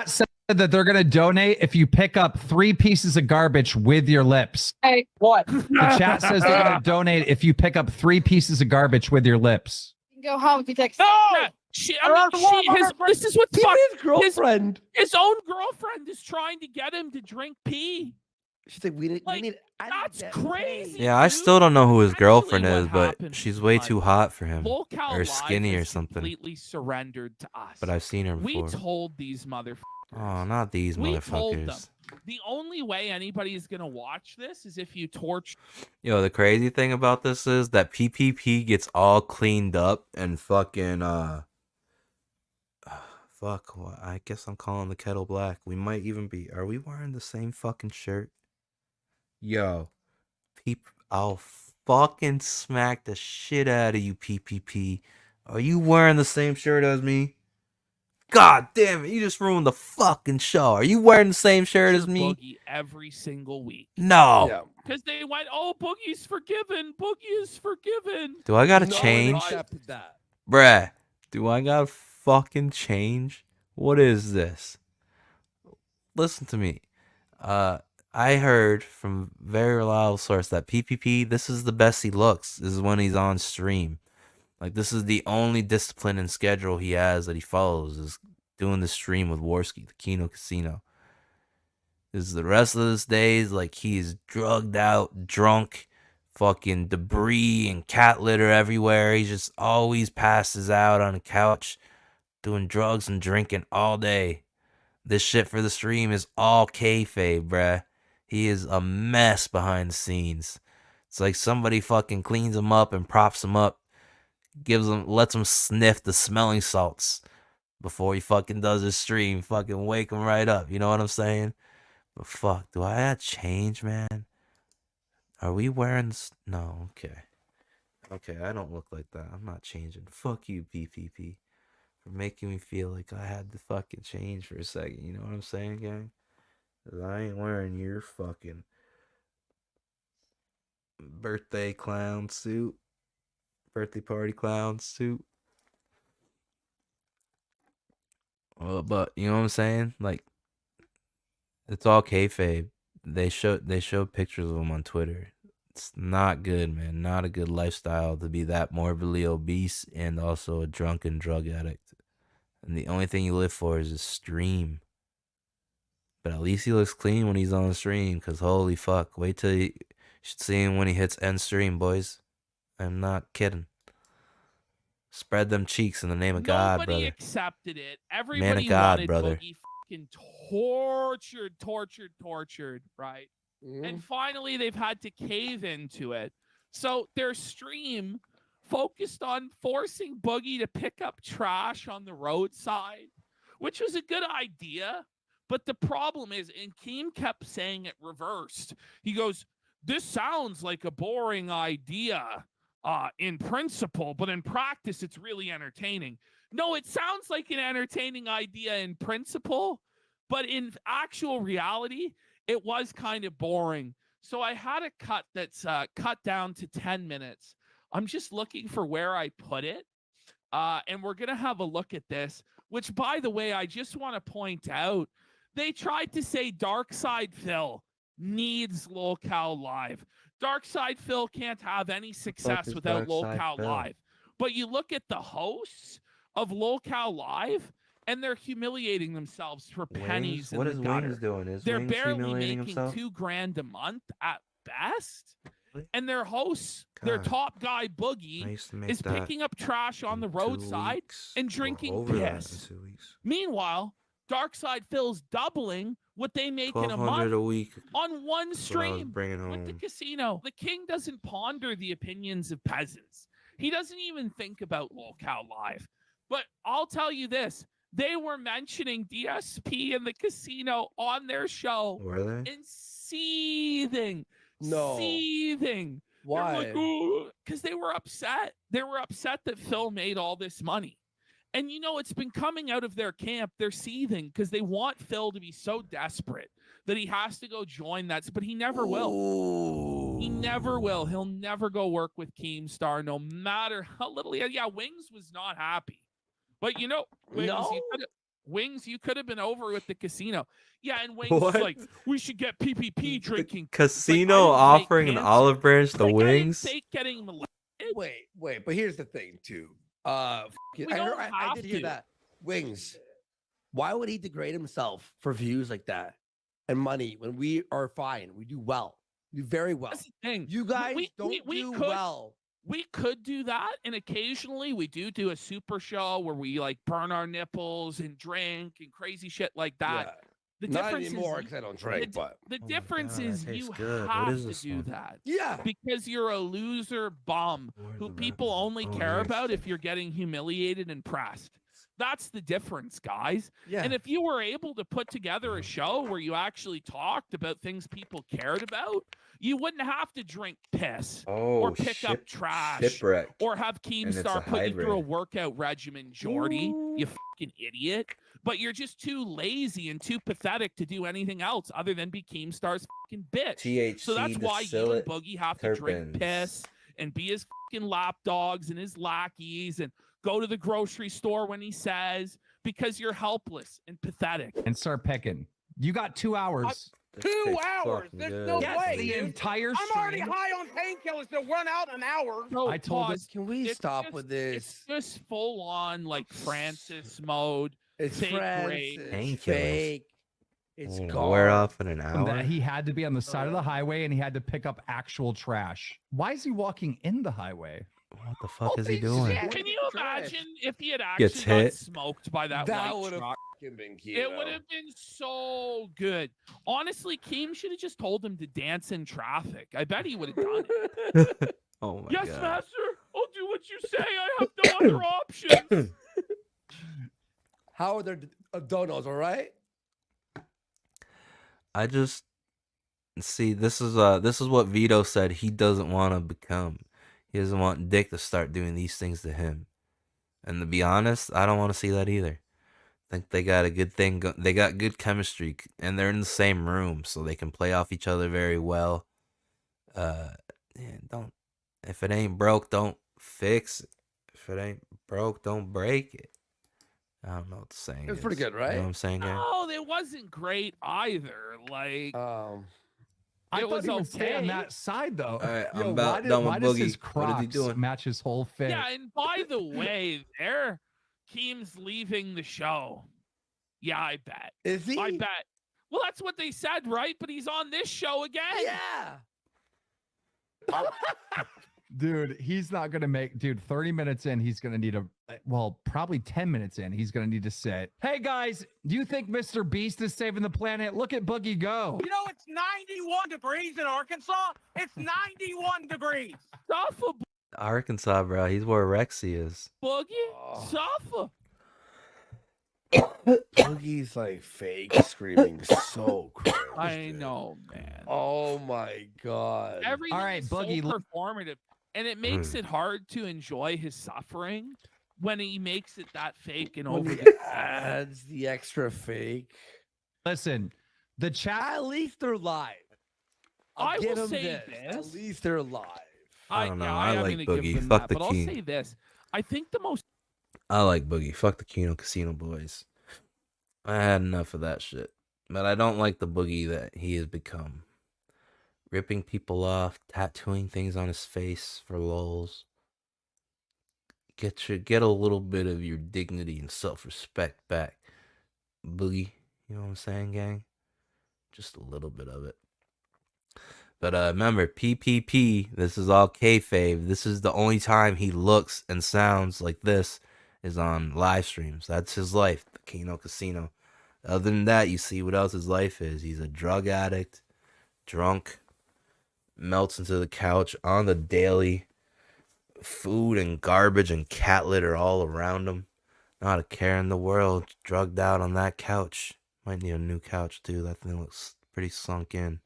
Speaker 20: Said that they're gonna donate if you pick up 3 pieces of garbage with your lips.
Speaker 23: Hey, what?
Speaker 20: The chat says they're gonna donate if you pick up 3 pieces of garbage with your lips.
Speaker 23: Go home if you take.
Speaker 24: No! This is what his girlfriend. His own girlfriend is trying to get him to drink pee.
Speaker 25: She's like, we need.
Speaker 24: That's crazy.
Speaker 9: Yeah, I still don't know who his girlfriend is, but she's way too hot for him, or skinny or something.
Speaker 24: Completely surrendered to us.
Speaker 9: But I've seen her before.
Speaker 24: We told these motherfuckers.
Speaker 9: Oh, not these
Speaker 24: We told them.
Speaker 9: motherfuckers.
Speaker 24: The only way anybody is gonna watch this is if you torch.
Speaker 9: Yo, the crazy thing about this is that PPP gets all cleaned up and fucking fuck. Well, I guess I'm calling the kettle black. We might even be. Are we wearing the same fucking shirt? Yo, I'll fucking smack the shit out of you, PPP. Are you wearing the same shirt as me? God damn it, you just ruined the fucking show. Are you wearing the same shirt as me?
Speaker 24: Boogie every single week.
Speaker 9: No.
Speaker 24: Because they went, oh, Boogie's forgiven. Boogie is forgiven.
Speaker 9: Do I gotta change? Bruh, do I gotta fucking change? What is this? Listen to me. I heard from very reliable source that PPP, this is the best he looks. This is when he's on stream. Like, this is the only discipline and schedule he has that he follows, is doing the stream with Warski, the Kino Casino. This is the rest of his days, like, he's drugged out, drunk, fucking debris and cat litter everywhere. He just always passes out on a couch, doing drugs and drinking all day. This shit for the stream is all kayfabe, bruh. He is a mess behind the scenes. It's like somebody fucking cleans him up and props him up, lets him sniff the smelling salts before he fucking does his stream. Fucking wake him right up. You know what I'm saying? But fuck, do I have change, man? Are we wearing? No, okay. Okay, I don't look like that. I'm not changing. Fuck you, PPP, for making me feel like I had to fucking change for a second. You know what I'm saying, gang? 'Cause I ain't wearing your fucking birthday clown suit. Birthday party clown suit. But you know what I'm saying? Like, it's all kayfabe. They showed pictures of him on Twitter. It's not good, man. Not a good lifestyle to be that morbidly obese and also a drunken drug addict. And the only thing you live for is a stream. But at least he looks clean when he's on stream, because holy fuck. Wait till you should see him when he hits end stream, boys. I'm not kidding. Spread them cheeks in the name of God, brother.
Speaker 24: Nobody accepted it. Everybody
Speaker 9: Man of God,
Speaker 24: wanted
Speaker 9: brother.
Speaker 24: Boogie fucking tortured, right? And finally, they've had to cave into it. So their stream focused on forcing Boogie to pick up trash on the roadside, which was a good idea. But the problem is, and Keem kept saying it reversed. He goes, this sounds like a boring idea in principle, but in practice, it's really entertaining. No, it sounds like an entertaining idea in principle, but in actual reality, it was kind of boring. So I had a cut that's cut down to 10 minutes. I'm just looking for where I put it. And we're going to have a look at this, which, by the way, I just want to point out, they tried to say Darkside Phil needs Locale Live. Darkside Phil can't have any success without Locale Live. But you look at the hosts of Locale Live, and they're humiliating themselves for pennies.
Speaker 9: Wings? What
Speaker 24: in
Speaker 9: is
Speaker 24: the gutter.
Speaker 9: Wings doing? Is
Speaker 24: They're
Speaker 9: Wings
Speaker 24: barely
Speaker 9: humiliating
Speaker 24: making
Speaker 9: himself?
Speaker 24: $2,000 a month at best. And their hosts, their
Speaker 9: God.
Speaker 24: top guy Boogie,
Speaker 9: I used to make
Speaker 24: is
Speaker 9: that
Speaker 24: picking up trash on the roadside and drinking
Speaker 9: over that in
Speaker 24: piss.
Speaker 9: 2 weeks.
Speaker 24: Meanwhile, Darkside Phil's doubling what they make in a
Speaker 9: 1,200
Speaker 24: month
Speaker 9: a week.
Speaker 24: on one
Speaker 9: That's what I was
Speaker 24: stream
Speaker 9: bringing
Speaker 24: with the
Speaker 9: home.
Speaker 24: casino. The king doesn't ponder the opinions of peasants. He doesn't even think about Locale Live. But I'll tell you this. They were mentioning DSP and the casino on their show.
Speaker 9: Were they?
Speaker 24: And seething.
Speaker 2: No.
Speaker 24: Seething.
Speaker 2: Why?
Speaker 24: Because they were upset. They were upset that Phil made all this money. And you know, it's been coming out of their camp. They're seething because they want Phil to be so desperate that he has to go join that. But he never will. He never will. He'll never go work with Keemstar, no matter how little he had. Yeah, Wings was not happy. But you know, Wings, you could have been over with the casino. Yeah, and Wings was
Speaker 9: What?
Speaker 24: like, we should get PPP drinking.
Speaker 9: Casino offering an olive branch to Wings?
Speaker 24: Getting
Speaker 2: Wait, but here's the thing too. I did hear that. Wings. Why would he degrade himself for views like that and money when we are fine? We do well. We do very well.
Speaker 24: That's the thing.
Speaker 2: You guys
Speaker 24: we
Speaker 2: do
Speaker 24: could,
Speaker 2: well.
Speaker 24: We could do that, and occasionally we do a super show where we like burn our nipples and drink and crazy shit like that.
Speaker 2: Yeah.
Speaker 24: The
Speaker 2: Not
Speaker 24: difference
Speaker 2: anymore
Speaker 24: is
Speaker 2: because I don't drink, but
Speaker 24: the difference
Speaker 9: God, that
Speaker 24: is
Speaker 9: tastes
Speaker 24: you
Speaker 9: good. What
Speaker 24: have
Speaker 9: is
Speaker 24: to
Speaker 9: this
Speaker 24: do
Speaker 9: one?
Speaker 24: that.
Speaker 2: Yeah.
Speaker 24: Because you're a loser bum who people only care
Speaker 9: nice.
Speaker 24: about if you're getting humiliated and pressed. That's the difference, guys.
Speaker 2: Yeah.
Speaker 24: And if you were able to put together a show where you actually talked about things people cared about, you wouldn't have to drink piss or pick up trash
Speaker 9: Shipwreck.
Speaker 24: or have
Speaker 9: And it's a
Speaker 24: Keemstar put you through a
Speaker 9: hybrid.
Speaker 24: workout regimen, Jordy. You fucking idiot. But you're just too lazy and too pathetic to do anything else other than be Keemstar's fucking bitch. So that's
Speaker 9: THC
Speaker 24: why you
Speaker 9: distillate
Speaker 24: and Boogie have to drink
Speaker 9: terpenes.
Speaker 24: piss and be his fucking lapdogs and his lackeys and go to the grocery store when he says, because you're helpless and pathetic.
Speaker 20: And start picking. You got 2 hours.
Speaker 15: 2 hours. There's no
Speaker 20: Yes,
Speaker 15: way.
Speaker 20: the
Speaker 15: dude.
Speaker 20: entire
Speaker 15: I'm already
Speaker 20: stream.
Speaker 15: high on painkillers to run out in an hour.
Speaker 24: No,
Speaker 20: I told
Speaker 24: pause.
Speaker 2: Can we
Speaker 24: It's
Speaker 2: stop
Speaker 24: just-
Speaker 2: with this?
Speaker 24: It's just full on like Francis mode.
Speaker 2: It's
Speaker 24: fake
Speaker 2: Francis.
Speaker 24: rape.
Speaker 9: Painkillers.
Speaker 2: Fake. It's
Speaker 9: Gonna
Speaker 2: gone.
Speaker 9: wear off in an
Speaker 20: And that
Speaker 9: hour.
Speaker 20: he had to be on the side of the highway and he had to pick up actual trash. Why is he walking in the highway?
Speaker 9: What the fuck is he doing?
Speaker 24: Can you imagine if he had
Speaker 9: Gets
Speaker 24: actually got
Speaker 9: hit.
Speaker 24: smoked by that
Speaker 2: That
Speaker 24: white
Speaker 2: would have
Speaker 24: truck?
Speaker 2: been cute.
Speaker 24: It would have been so good. Honestly, Keem should have just told him to dance in traffic. I bet he would have done it.
Speaker 9: Oh my
Speaker 24: Yes,
Speaker 9: god.
Speaker 24: master. I'll do what you say. I have no other options.
Speaker 2: How are their donos, all right?
Speaker 9: I just see this is what Vito said he doesn't want to become. He doesn't want Dick to start doing these things to him. And to be honest, I don't want to see that either. I think they got a good thing. They got good chemistry, and they're in the same room, so they can play off each other very well. Don't. If it ain't broke, don't fix it. If it ain't broke, don't break it. I don't know what the saying
Speaker 2: It was pretty
Speaker 9: is.
Speaker 2: good, right?
Speaker 9: You know what I'm saying, guys?
Speaker 24: No, it wasn't great either. Like,
Speaker 20: I
Speaker 24: it
Speaker 20: thought
Speaker 24: was
Speaker 20: he would stay on
Speaker 24: okay.
Speaker 20: that side though.
Speaker 9: All right,
Speaker 20: Yo,
Speaker 9: I'm about
Speaker 20: why
Speaker 9: done with
Speaker 20: why does his
Speaker 9: Boogie. What is he
Speaker 20: Crocs
Speaker 9: doing?
Speaker 20: match his whole fit?
Speaker 24: yeah, and by the way, there, Keem's leaving the show. Yeah, I bet.
Speaker 2: Is he?
Speaker 24: I bet. Well, that's what they said, right? But he's on this show again.
Speaker 2: Yeah.
Speaker 20: Dude, he's not gonna make 30 minutes in, he's gonna need probably 10 minutes in, he's gonna need to sit. Hey guys, do you think Mr. Beast is saving the planet? Look at Boogie go.
Speaker 15: You know, it's 91 degrees in Arkansas. It's 91 degrees.
Speaker 24: Suffer,
Speaker 9: Arkansas, bro. He's where Rexy is.
Speaker 24: Boogie.
Speaker 2: Oh.
Speaker 24: Suffer.
Speaker 2: Boogie's like fake screaming so crazy.
Speaker 24: I know, man.
Speaker 2: Oh my god.
Speaker 24: Everything
Speaker 20: All right,
Speaker 24: is
Speaker 20: Boogie,
Speaker 24: so performative, and it makes it hard to enjoy his suffering when he makes it that fake and
Speaker 2: When
Speaker 24: over
Speaker 2: he
Speaker 24: the
Speaker 2: adds the extra fake.
Speaker 20: Listen, the chat.
Speaker 2: At least they're live.
Speaker 24: I
Speaker 2: give
Speaker 24: will
Speaker 2: them
Speaker 24: say
Speaker 2: this.
Speaker 24: this.
Speaker 2: At least they're live.
Speaker 9: I don't know.
Speaker 24: yeah,
Speaker 9: I
Speaker 24: am
Speaker 9: like
Speaker 24: gonna give
Speaker 9: Boogie.
Speaker 24: them
Speaker 9: Fuck
Speaker 24: that,
Speaker 9: the
Speaker 24: but
Speaker 9: king.
Speaker 24: I'll say this. I think the most
Speaker 9: I like Boogie. Fuck the Kino Casino Boys. I had enough of that shit. But I don't like the Boogie that he has become. Ripping people off, tattooing things on his face for lulz. Get a little bit of your dignity and self-respect back. boogie. You know what I'm saying, gang? Just a little bit of it. But remember, PPP, this is all kayfabe. This is the only time he looks and sounds like this is on live streams. That's his life, the Kano Casino. Other than that, you see what else his life is. He's a drug addict, drunk, melts into the couch on the daily. Food and garbage and cat litter all around him. Not a care in the world. Drugged out on that couch. Might need a new couch too. That thing looks pretty sunk in.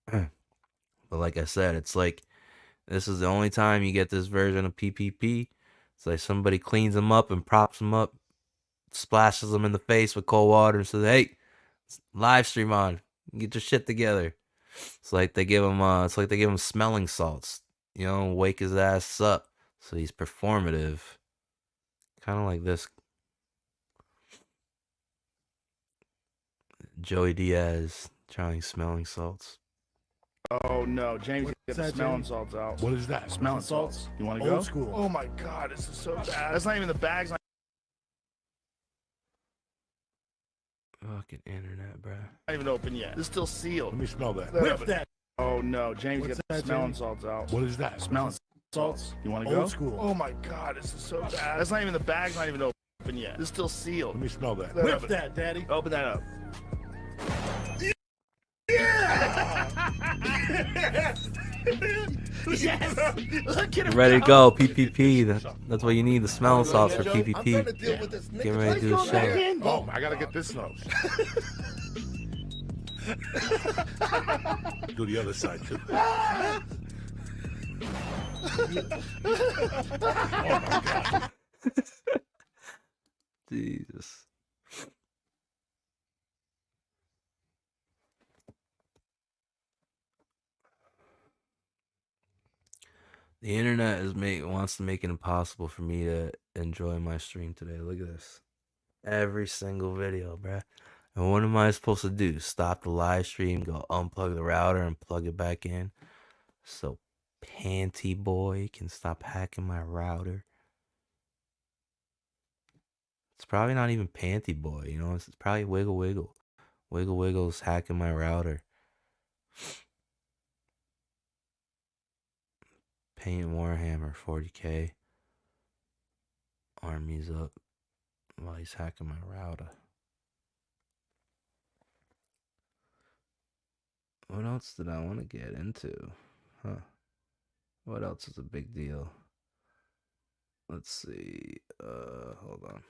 Speaker 9: But like I said, it's like this is the only time you get this version of PPP. It's like somebody cleans him up and props him up, splashes him in the face with cold water and says, "Hey, live stream on. Get your shit together." It's like they give him smelling salts. You know, wake his ass up. So he's performative. Kind of like this. Joey Diaz trying smelling salts.
Speaker 6: Oh no, James, get the
Speaker 7: that,
Speaker 6: smelling
Speaker 7: James?
Speaker 6: salts out.
Speaker 7: What is that?
Speaker 6: Smelling salts. You want to go?
Speaker 7: Old school.
Speaker 6: Oh my god, this is so bad. That's not even the bags.
Speaker 9: Fucking internet, bro.
Speaker 6: Not even open yet. This is still sealed.
Speaker 7: Let me smell that.
Speaker 6: Whip that. Oh no, James,
Speaker 7: What's
Speaker 6: get the
Speaker 7: that,
Speaker 6: smelling
Speaker 7: James?
Speaker 6: salts out.
Speaker 7: What is that?
Speaker 6: Smelling salts. You want to go?
Speaker 7: Old school.
Speaker 6: Oh my god, this is so bad. That's not even the bag's not even open yet. This is still sealed.
Speaker 7: Let me smell that.
Speaker 6: Whip
Speaker 7: Whip that, Daddy.
Speaker 6: Open that up. Yes! Look at him
Speaker 9: Ready to go, PPP. That's what you need, the smelling salts for PPP. Get ready to do the show.
Speaker 7: Oh, I gotta get this nose. Do the other side too. Oh my God.
Speaker 9: Jesus. The internet wants to make it impossible for me to enjoy my stream today. Look at this. Every single video, bruh. And what am I supposed to do? Stop the live stream, go unplug the router and plug it back in? So Panty Boy can stop hacking my router. It's probably not even Panty Boy, you know? It's probably Wiggle Wiggle. Wiggle Wiggle's hacking my router. Paint Warhammer 40k. Armies up while he's hacking my router. What else did I want to get into? Huh. What else is a big deal? Let's see. Hold on.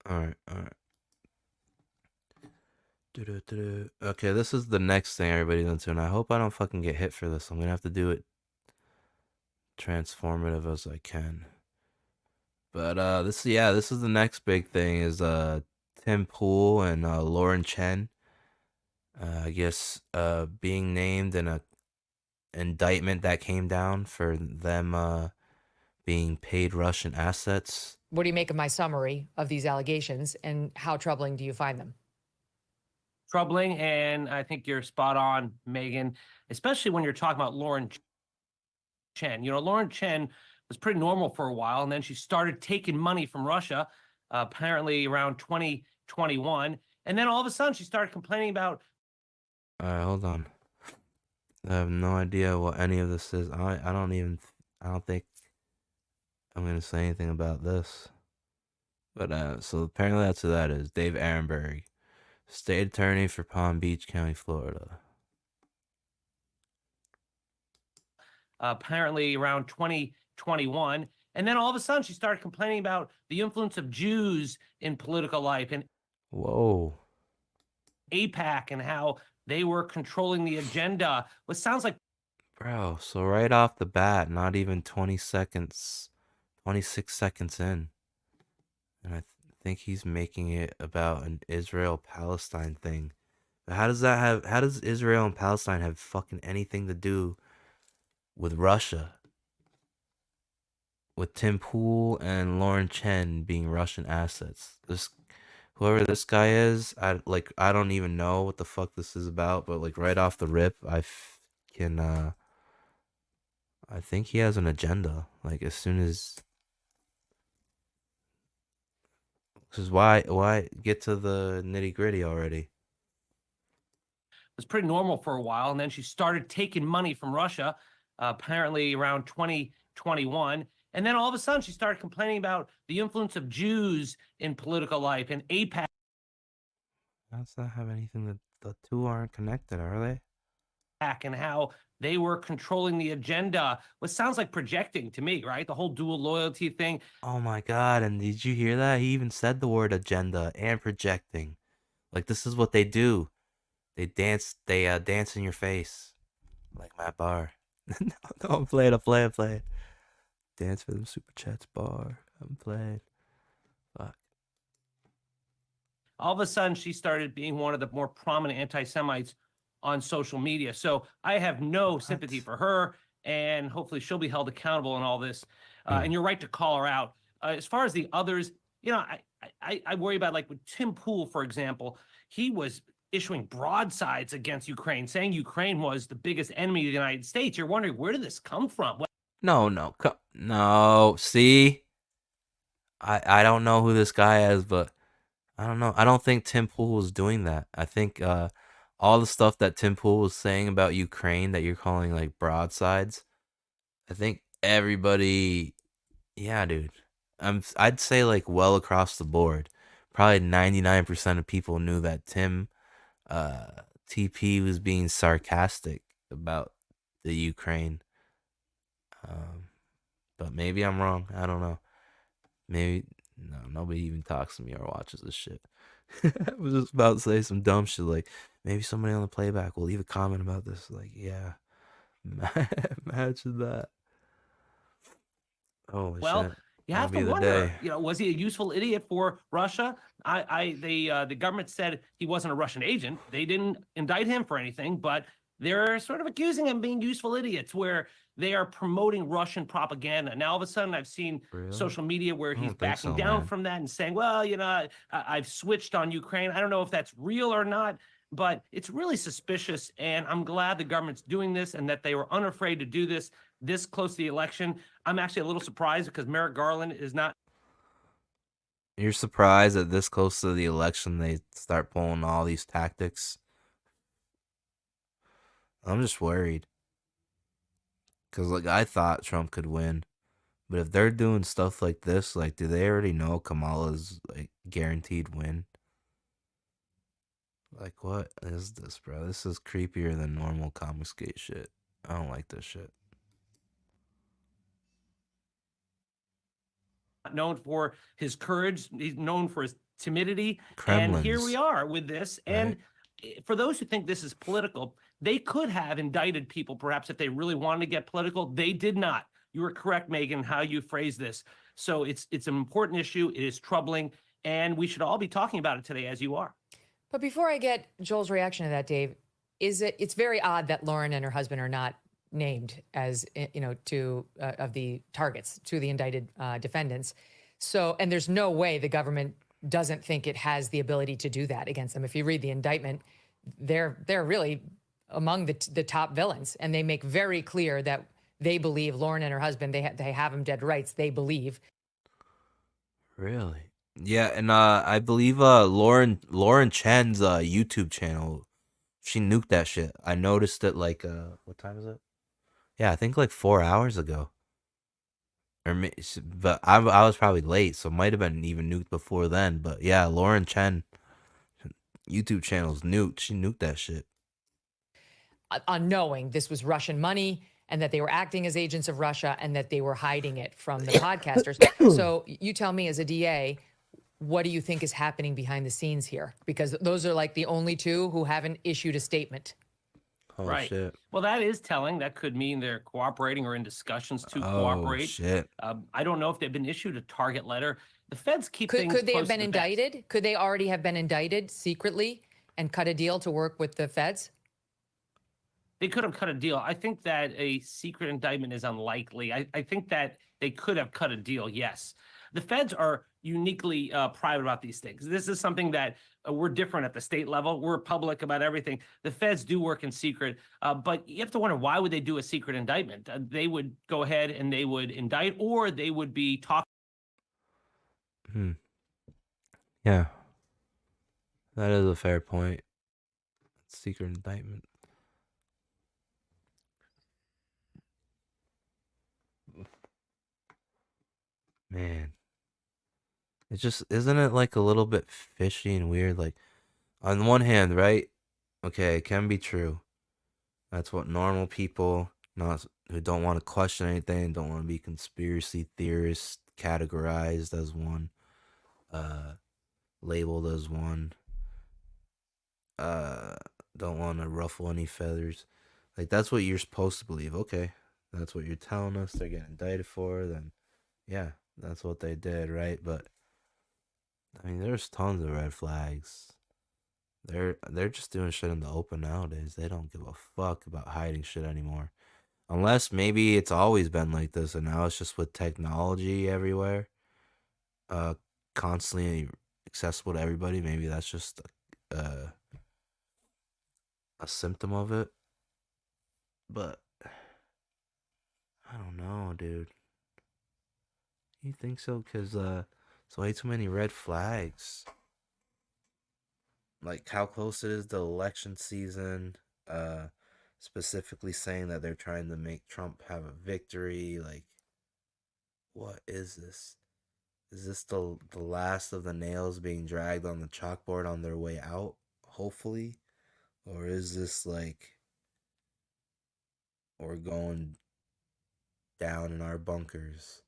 Speaker 9: All right. Okay, this is the next thing everybody's into, and I hope I don't fucking get hit for this. I'm gonna have to do it transformative as I can. But this is the next big thing is Tim Pool and Lauren Chen. I guess being named in a indictment that came down for them being paid Russian assets.
Speaker 8: What do you make of my summary of these allegations, and how troubling do you find them?
Speaker 23: Troubling, and I think you're spot on, Megan, especially when you're talking about Lauren Chen. You know, Lauren Chen was pretty normal for a while, and then she started taking money from Russia, apparently around 2021, and then all of a sudden she started complaining about...
Speaker 9: Alright, hold on. I have no idea what any of this is. I don't think I'm gonna say anything about this. But so apparently that's who that is. Dave Ehrenberg, state attorney for Palm Beach County, Florida.
Speaker 23: apparently around 2021. And then all of a sudden, she started complaining about the influence of Jews in political life and
Speaker 9: Whoa.
Speaker 23: AIPAC and how they were controlling the agenda. What sounds like
Speaker 9: Bro, so right off the bat, not even 20 seconds, 26 seconds in. And I think he's making it about an Israel-Palestine thing. But how does Israel and Palestine have fucking anything to do with Russia? With Tim Pool and Lauren Chen being Russian assets. Whoever this guy is, I don't even know what the fuck this is about, but like right off the rip, I think he has an agenda. Like as soon as, because why get to the nitty gritty already?
Speaker 23: it was pretty normal for a while, and then she started taking money from Russia, apparently around 2021. And then all of a sudden, she started complaining about the influence of Jews in political life and AIPAC.
Speaker 9: Does that have anything the two aren't connected, are they?
Speaker 23: And how they were controlling the agenda. What sounds like projecting to me, right? The whole dual loyalty thing.
Speaker 9: Oh my god, and did you hear that? He even said the word agenda and projecting. Like this is what they do. They dance in your face. Like Matt Barr. No, I'm playing. Dance for them super chats, Barr. I'm playing. Fuck.
Speaker 23: All of a sudden, she started being one of the more prominent anti-Semites on social media. So I have no sympathy for her, and hopefully she'll be held accountable in all this. And you're right to call her out. As far as the others, you know, I worry about, like with Tim Pool, for example, he was issuing broadsides against Ukraine, saying Ukraine was the biggest enemy of the United States. You're wondering, where did this come from?
Speaker 9: No. See, I don't know who this guy is, but I don't know. I don't think Tim Pool was doing that. I think all the stuff that Tim Pool was saying about Ukraine that you're calling like broadsides, I think everybody, yeah, dude. I'd say like well across the board, probably 99% of people knew that TP was being sarcastic about the Ukraine. But maybe I'm wrong. I don't know. Maybe nobody even talks to me or watches this shit. I was just about to say some dumb shit like maybe somebody on the playback will leave a comment about this. Like, yeah, imagine that. Holy shit.
Speaker 23: You have to wonder, you know, was he a useful idiot for Russia? The government said he wasn't a Russian agent. They didn't indict him for anything, but they're sort of accusing him of being useful idiots where they are promoting Russian propaganda. Now, all of a sudden, I've seen social media where he's backing down from that and saying, well, you know, I've switched on Ukraine. I don't know if that's real or not, but it's really suspicious. And I'm glad the government's doing this and that they were unafraid to do this close to the election. I'm actually a little surprised because Merrick Garland is not.
Speaker 9: You're surprised that this close to the election they start pulling all these tactics? I'm just worried. Because, like, I thought Trump could win. But if they're doing stuff like this, like, do they already know Kamala's, like, guaranteed win? Like, what is this, bro? This is creepier than normal confiscate shit. I don't like this shit.
Speaker 23: Known for his courage. He's known for his timidity.
Speaker 9: Kremlins.
Speaker 23: And here we are with this.
Speaker 9: Right.
Speaker 23: And for those who think this is political, they could have indicted people, perhaps, if they really wanted to get political. They did not. You were correct, Megan, how you phrased this. So it's an important issue. It is troubling, and we should all be talking about it today, as you are.
Speaker 8: But before I get Joel's reaction to that, Dave, it's very odd that Lauren and her husband are not named as, you know, of the targets to the indicted defendants. So, and there's no way the government doesn't think it has the ability to do that against them. If you read the indictment, they're really among the top villains, and they make very clear that they believe Lauren and her husband, they have them dead rights. They believe.
Speaker 9: Really? Yeah, and I believe Lauren Chen's YouTube channel, she nuked that shit. I noticed it like what time is it? Yeah, I think like 4 hours ago. But I was probably late, so it might have been even nuked before then. But yeah, Lauren Chen YouTube channel's nuked. She nuked that shit.
Speaker 8: On knowing this was Russian money and that they were acting as agents of Russia and that they were hiding it from the podcasters. So you tell me, as a DA, what do you think is happening behind the scenes here? Because those are like the only two who haven't issued a statement.
Speaker 9: Oh
Speaker 23: Right.
Speaker 9: shit.
Speaker 23: Well, that is telling. That could mean they're cooperating or in discussions to
Speaker 9: Oh
Speaker 23: cooperate.
Speaker 9: shit.
Speaker 23: I don't know if they've been issued a target letter. The feds keep
Speaker 8: Could
Speaker 23: things
Speaker 8: they have
Speaker 23: close to
Speaker 8: been
Speaker 23: the vest.
Speaker 8: indicted? Could they already have been indicted secretly and cut a deal to work with the feds?
Speaker 23: They could have cut a deal. I think that a secret indictment is unlikely. I think that they could have cut a deal, yes. The feds are uniquely private about these things. This is something that we're different at the state level. We're public about everything. The feds do work in secret, but you have to wonder, why would they do a secret indictment? They would go ahead and they would indict, or they would be talking.
Speaker 9: Yeah. That is a fair point. Secret indictment. Man. It just isn't it like a little bit fishy and weird? Like, on one hand, right? Okay, it can be true. That's what normal people, not who don't want to question anything, don't want to be conspiracy theorists, categorized as one, labeled as one, don't want to ruffle any feathers. Like, that's what you're supposed to believe. Okay, that's what you're telling us they're getting indicted for. Then, yeah, that's what they did, right? But I mean, there's tons of red flags. They're just doing shit in the open nowadays. They don't give a fuck about hiding shit anymore. Unless maybe it's always been like this and now it's just with technology everywhere. Constantly accessible to everybody. Maybe that's just a symptom of it. But I don't know, dude. You think so? Cause it's way too many red flags. Like how close it is to election season, specifically saying that they're trying to make Trump have a victory. Like, what is this? Is this the last of the nails being dragged on the chalkboard on their way out, hopefully? Or is this like we're going down in our bunkers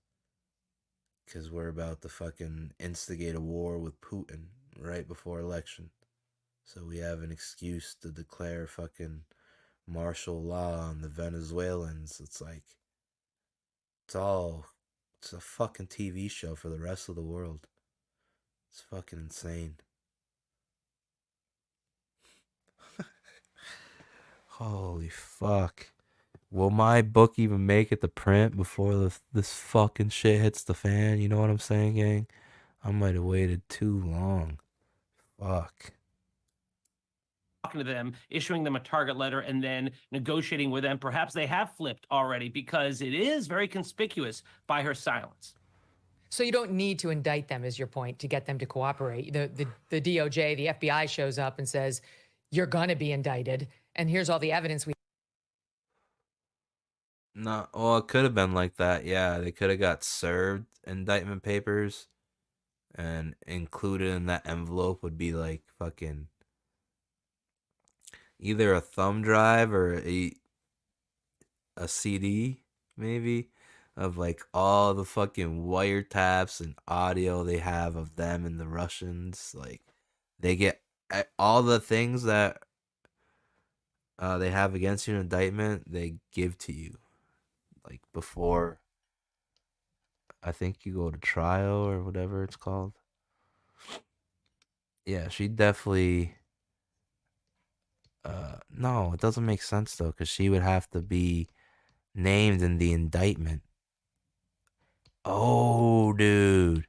Speaker 9: because we're about to fucking instigate a war with Putin right before election? So we have an excuse to declare fucking martial law on the Venezuelans. It's like, it's a fucking TV show for the rest of the world. It's fucking insane. Holy fuck. Will my book even make it to print before this fucking shit hits the fan? You know what I'm saying, gang? I might have waited too long. Fuck.
Speaker 23: Talking to them, issuing them a target letter, and then negotiating with them. Perhaps they have flipped already, because it is very conspicuous by her silence.
Speaker 8: So you don't need to indict them, is your point, to get them to cooperate. The DOJ, the FBI shows up and says, you're gonna be indicted, and here's all the evidence we.
Speaker 9: No, well, it could have been like that. Yeah, they could have got served indictment papers, and included in that envelope would be like fucking either a thumb drive or a CD, maybe, of like all the fucking wiretaps and audio they have of them and the Russians. Like, they get all the things that they have against you in indictment, they give to you. Like, before, I think you go to trial or whatever it's called. Yeah, she definitely... no, it doesn't make sense, though, because she would have to be named in the indictment. Oh, dude.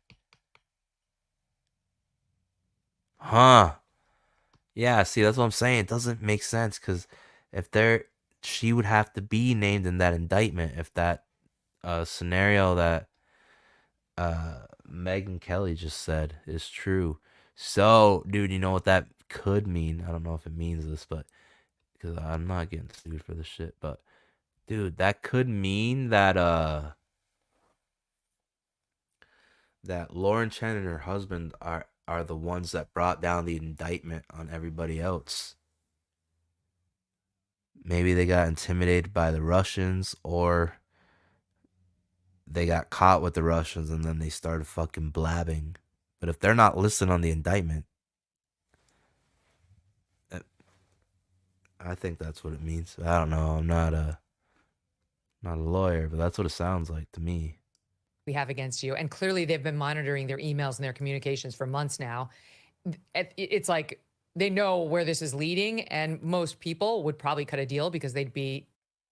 Speaker 9: Huh. Yeah, see, that's what I'm saying. It doesn't make sense, because if she would have to be named in that indictment if that scenario that Megyn Kelly just said is true. So, dude, you know what that could mean? I don't know if it means this, but because I'm not getting sued for this shit, but dude, that could mean that that Lauren Chen and her husband are the ones that brought down the indictment on everybody else. Maybe they got intimidated by the Russians, or they got caught with the Russians and then they started fucking blabbing. But if they're not listed on the indictment, I think that's what it means. I don't know. I'm not a lawyer, but that's what it sounds like to me.
Speaker 8: We have against you. And clearly they've been monitoring their emails and their communications for months now. It's like they know where this is leading, and most people would probably cut a deal because they'd be,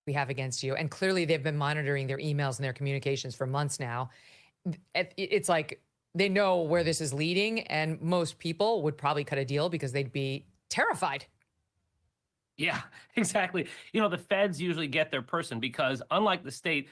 Speaker 8: we have against you. And clearly they've been monitoring their emails and their communications for months now. It's like they know where this is leading, and most people would probably cut a deal because they'd be terrified.
Speaker 23: Yeah, exactly. You know, the feds usually get their person because, unlike the state,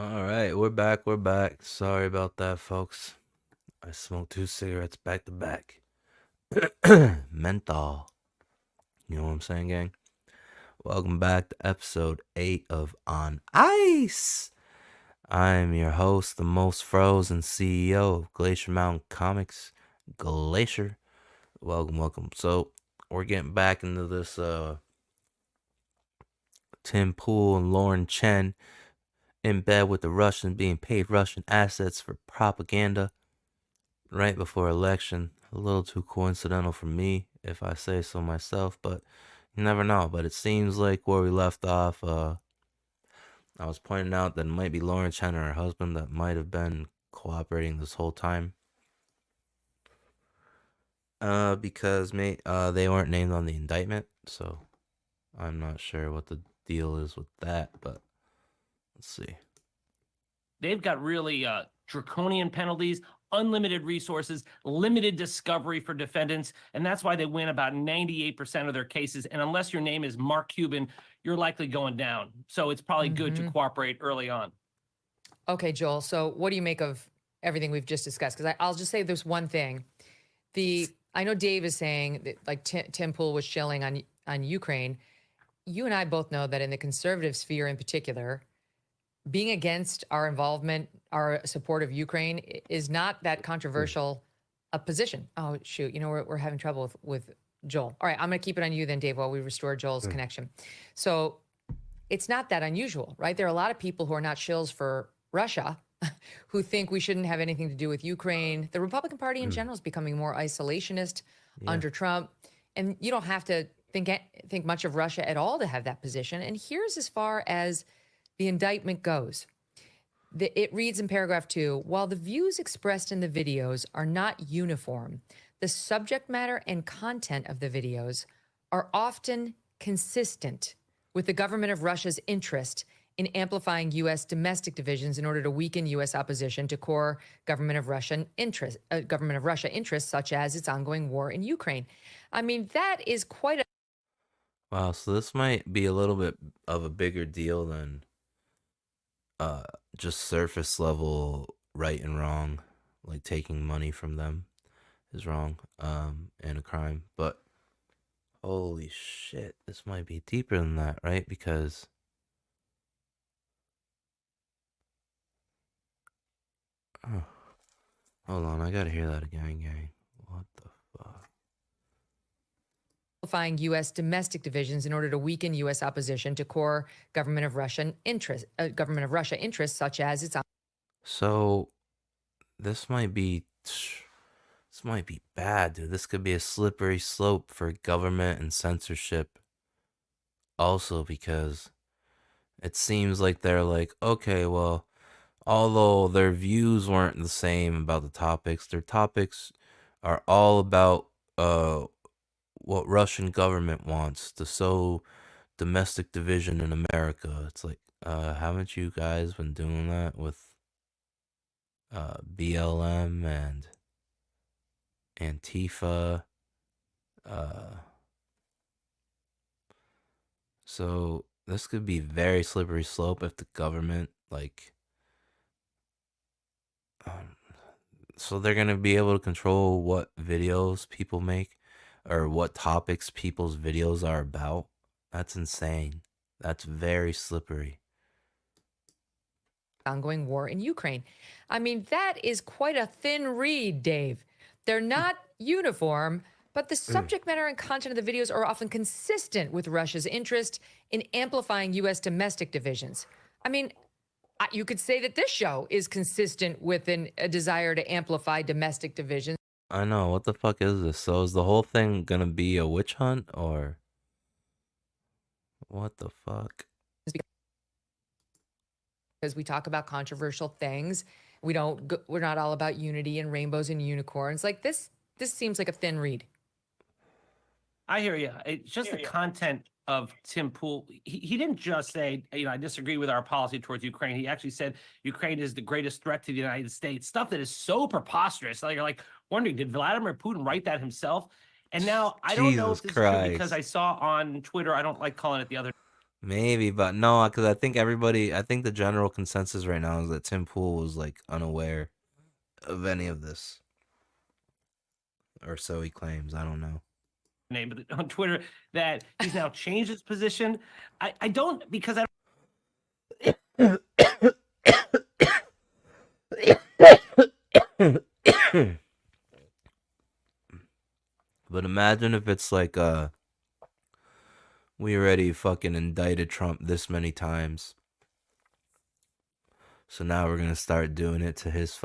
Speaker 9: All right, we're back. We're back. Sorry about that, folks. I smoked 2 cigarettes back to back. Menthol. You know what I'm saying, gang? Welcome back to episode 8 of On Ice. I'm your host, the most frozen CEO of Glacier Mountain Comics, Glacier. Welcome. So, we're getting back into this Tim Pool and Lauren Chen in bed with the Russians, being paid Russian assets for propaganda right before election. A little too coincidental for me, if I say so myself, but you never know. But it seems like where we left off, I was pointing out that it might be Lauren Chen or her husband that might have been cooperating this whole time. Because they weren't named on the indictment, so I'm not sure what the deal is with that, but let's see.
Speaker 23: They've got really draconian penalties, unlimited resources, limited discovery for defendants, and that's why they win about 98% of their cases. And unless your name is Mark Cuban, you're likely going down. So it's probably good to cooperate early on.
Speaker 8: Okay, Joel. So what do you make of everything we've just discussed? Because I'll just say there's one thing. I know Dave is saying that like Tim Pool was shilling on Ukraine. You and I both know that in the conservative sphere in particular, being against our involvement, our support of Ukraine is not that controversial a position. Oh, shoot. We're having trouble with Joel. All right, I'm going to keep it on you then, Dave, while we restore Joel's connection. So it's not that unusual, right? There are a lot of people who are not shills for Russia who think we shouldn't have anything to do with Ukraine. The Republican Party in general is becoming more isolationist under Trump. And you don't have to think much of Russia at all to have that position. And here's as far as the indictment goes. It reads in paragraph 2, while the views expressed in the videos are not uniform, the subject matter and content of the videos are often consistent with the government of Russia's interest in amplifying U.S. domestic divisions in order to weaken U.S. opposition to core government of Russia interests, such as its ongoing war in Ukraine. I mean, that is quite a...
Speaker 9: Wow, so this might be a little bit of a bigger deal than just surface level right and wrong, like taking money from them is wrong and a crime. But holy shit, this might be deeper than that, right? Because hold on, I gotta hear that again, gang. What the fuck?
Speaker 8: Amplifying U.S. domestic divisions in order to weaken U.S. opposition to core government of Russia interests, such as its...
Speaker 9: So this might be bad, dude. This could be a slippery slope for government and censorship. Also, because it seems like they're like, okay, well, although their views weren't the same about the topics, their topics are all about what Russian government wants to sow domestic division in America. It's like, haven't you guys been doing that with BLM and Antifa? So this could be very slippery slope if the government so they're gonna be able to control what videos people make or what topics people's videos are about. That's insane. That's very slippery.
Speaker 8: Ongoing war in Ukraine. I mean, that is quite a thin read, Dave. They're not uniform, but the subject matter and content of the videos are often consistent with Russia's interest in amplifying U.S. domestic divisions. I mean, you could say that this show is consistent with a desire to amplify domestic divisions.
Speaker 9: I know. What the fuck is this? So is the whole thing gonna be a witch hunt or what the fuck?
Speaker 8: Because we talk about controversial things. We're not all about unity and rainbows and unicorns. Like this seems like a thin read.
Speaker 23: I hear you. It's just the content of Tim Pool. He didn't just say, I disagree with our policy towards Ukraine. He actually said Ukraine is the greatest threat to the United States. Stuff that is so preposterous. Like, you're like wondering, did Vladimir Putin write that himself? And now I don't know if this is true because I saw on Twitter, I don't like calling it the other
Speaker 9: Maybe, but no, because I think the general consensus right now is that Tim Pool was like unaware of any of this, or so he claims. I don't know.
Speaker 23: Name on Twitter that he's now changed his position. I don't, because I
Speaker 9: But imagine if it's like we already fucking indicted Trump this many times, so now we're gonna start doing it to his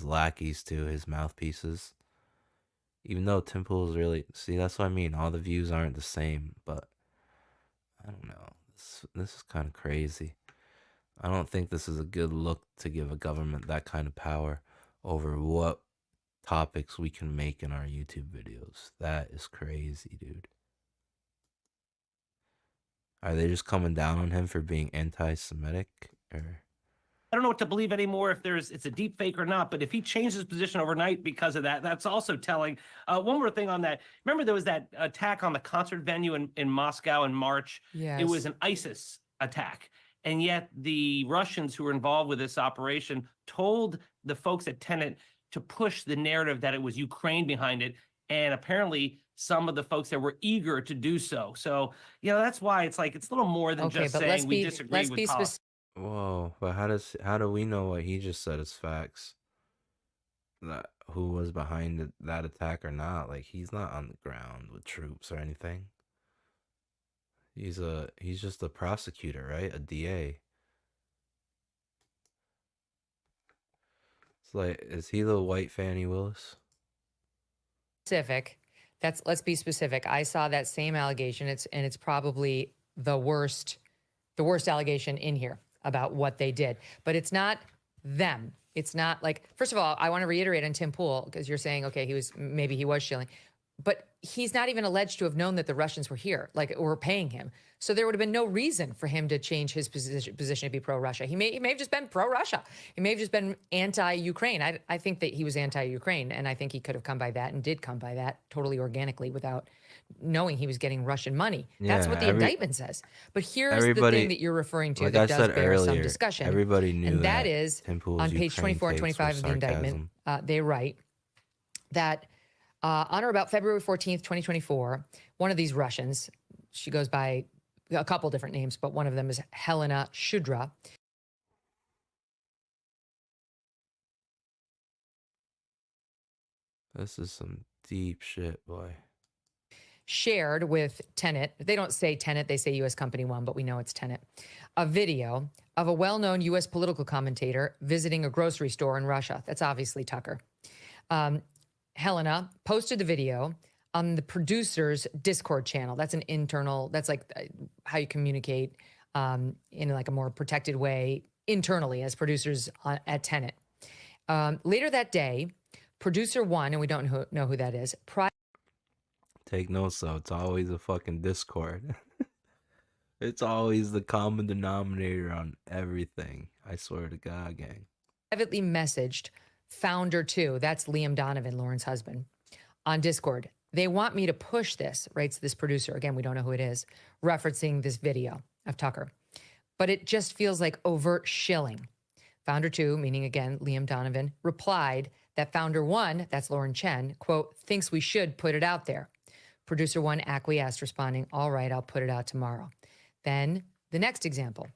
Speaker 9: lackeys too, his mouthpieces. Even though Tim Pool's really, see, that's what I mean. All the views aren't the same, but I don't know. This is kind of crazy. I don't think this is a good look to give a government that kind of power over what topics we can make in our YouTube videos. That is crazy, dude. Are they just coming down on him for being anti-Semitic, or?
Speaker 23: I don't know what to believe anymore, if it's a deep fake or not, but if he changed his position overnight because of that, that's also telling. One more thing on that. Remember there was that attack on the concert venue in Moscow in March?
Speaker 8: Yes.
Speaker 23: It was an ISIS attack. And yet the Russians who were involved with this operation told the folks at Tenet to push the narrative that it was Ukraine behind it. And apparently some of the folks that were eager to do so. So, that's why it's like, it's a little more than just saying we disagree with politics.
Speaker 9: Whoa, but how do we know what he just said is facts? That who was behind that attack or not? Like, he's not on the ground with troops or anything. He's just a prosecutor, right? A DA. It's like, is he the white Fannie Willis?
Speaker 8: Specific. Let's be specific. I saw that same allegation. It's probably the worst allegation in here about what they did. But it's not them. It's not like, first of all, I want to reiterate on Tim Pool, because you're saying, okay, maybe he was shilling, but he's not even alleged to have known that the Russians were here, like, were paying him. So there would have been no reason for him to change his position to be pro-Russia. He may have just been pro-Russia. He may have just been anti-Ukraine. I think that he was anti-Ukraine, and I think he could have come by that and did come by that totally organically without knowing he was getting Russian money. That's what the indictment says. But here's the thing that you're referring to, like that does bear some discussion.
Speaker 9: Everybody knew
Speaker 8: and that is on page 24 and 25 of the indictment. They write that on or about February 14th, 2024, one of these Russians, she goes by a couple different names, but one of them is Helena Shudra.
Speaker 9: This is some deep shit, boy.
Speaker 8: Shared with Tenet. They don't say Tenet, they say U.S. Company One, but we know it's Tenet. A video of a well-known U.S. political commentator visiting a grocery store in Russia. That's obviously Tucker. Helena posted the video on the producer's Discord channel. That's an internal, that's like how you communicate in like a more protected way internally as producers at Tenet. Later that day, producer one, and we don't know who that is,
Speaker 9: Take notes though, it's always a fucking Discord. It's always the common denominator on everything. I swear to God, gang.
Speaker 8: privately messaged founder two, that's Liam Donovan, Lauren's husband, on Discord. They want me to push this, writes this producer. Again, we don't know who it is, referencing this video of Tucker. But it just feels like overt shilling. Founder two, meaning again, Liam Donovan, replied that founder one, that's Lauren Chen, quote, thinks we should put it out there. Producer one acquiesced, responding, all right, I'll put it out tomorrow. Then the next example.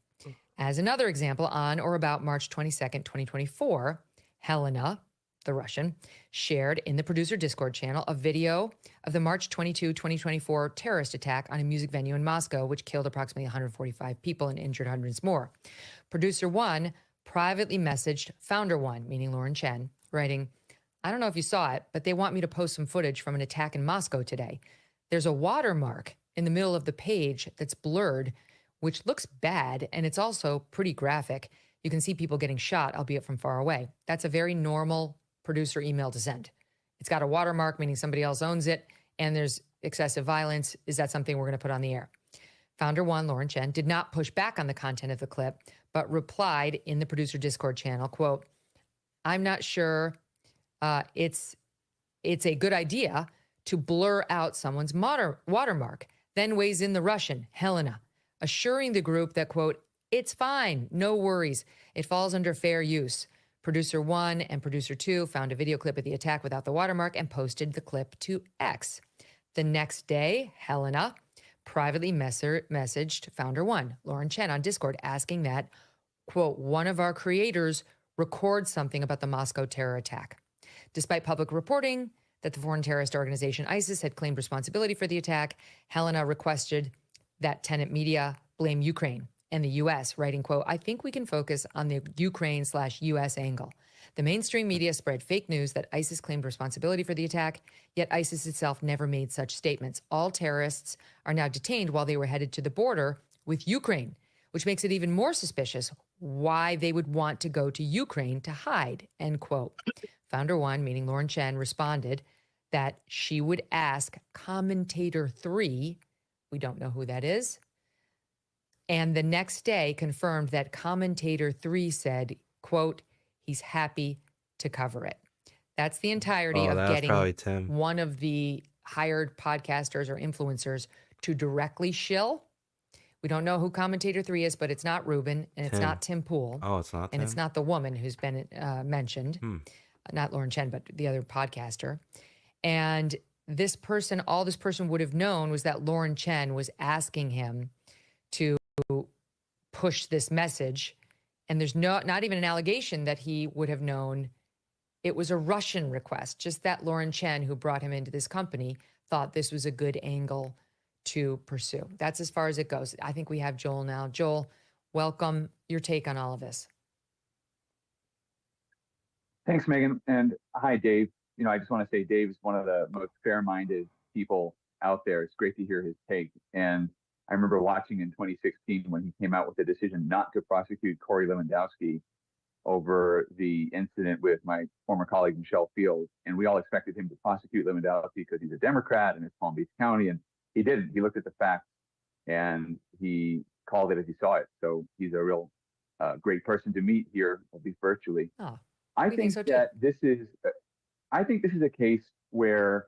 Speaker 8: As another example, on or about March 22nd, 2024, Helena, the Russian, shared in the producer Discord channel a video of the March 22, 2024 terrorist attack on a music venue in Moscow, which killed approximately 145 people and injured hundreds more. Producer one privately messaged founder one, meaning Lauren Chen, writing, I don't know if you saw it, but they want me to post some footage from an attack in Moscow today. There's a watermark in the middle of the page that's blurred, which looks bad, and it's also pretty graphic. You can see people getting shot, albeit from far away. That's a very normal producer email to send. It's got a watermark, meaning somebody else owns it, and there's excessive violence. Is that something we're going to put on the air? Founder one, Lauren Chen, did not push back on the content of the clip, but replied in the producer Discord channel, quote, I'm not sure it's a good idea to blur out someone's watermark. Then weighs in the Russian, Helena, assuring the group that, quote, it's fine, no worries. It falls under fair use. Producer 1 and producer 2 found a video clip of the attack without the watermark and posted the clip to X. The next day, Helena privately messaged founder 1, Lauren Chen, on Discord, asking that, quote, one of our creators record something about the Moscow terror attack. Despite public reporting that the foreign terrorist organization ISIS had claimed responsibility for the attack, Helena requested that Tenet Media blame Ukraine and the U.S., writing, quote, I think we can focus on the Ukraine/U.S. angle. The mainstream media spread fake news that ISIS claimed responsibility for the attack, yet ISIS itself never made such statements. All terrorists are now detained while they were headed to the border with Ukraine, which makes it even more suspicious why they would want to go to Ukraine to hide, end quote. Founder 1, meaning Lauren Chen, responded that she would ask commentator 3, we don't know who that is, and the next day confirmed that commentator 3 said, quote, he's happy to cover it. That's the entirety of
Speaker 9: that was probably
Speaker 8: getting
Speaker 9: Tim.
Speaker 8: one of the hired podcasters or influencers to directly shill. We don't know who commentator 3 is, but it's not Ruben and it's
Speaker 9: Tim.
Speaker 8: not Tim Pool.
Speaker 9: Oh, it's not
Speaker 8: And it's
Speaker 9: Tim?
Speaker 8: not the woman who's been mentioned.
Speaker 9: Hmm.
Speaker 8: Not Lauren Chen, but the other podcaster. And this person, all this person would have known was that Lauren Chen was asking him to push this message. And there's not even an allegation that he would have known it was a Russian request, just that Lauren Chen, who brought him into this company, thought this was a good angle to pursue. That's as far as it goes. I think we have Joel now. Joel, welcome. Your take on all of this.
Speaker 10: Thanks, Megan. And hi, Dave. You know, I just want to say Dave's one of the most fair-minded people out there. It's great to hear his take. And I remember watching in 2016 when he came out with the decision not to prosecute Corey Lewandowski over the incident with my former colleague, Michelle Fields. And we all expected him to prosecute Lewandowski because he's a Democrat and it's Palm Beach County. And he didn't. He looked at the facts and he called it as he saw it. So he's a real great person to meet here, at least virtually.
Speaker 8: Oh,
Speaker 10: I think that this is a case where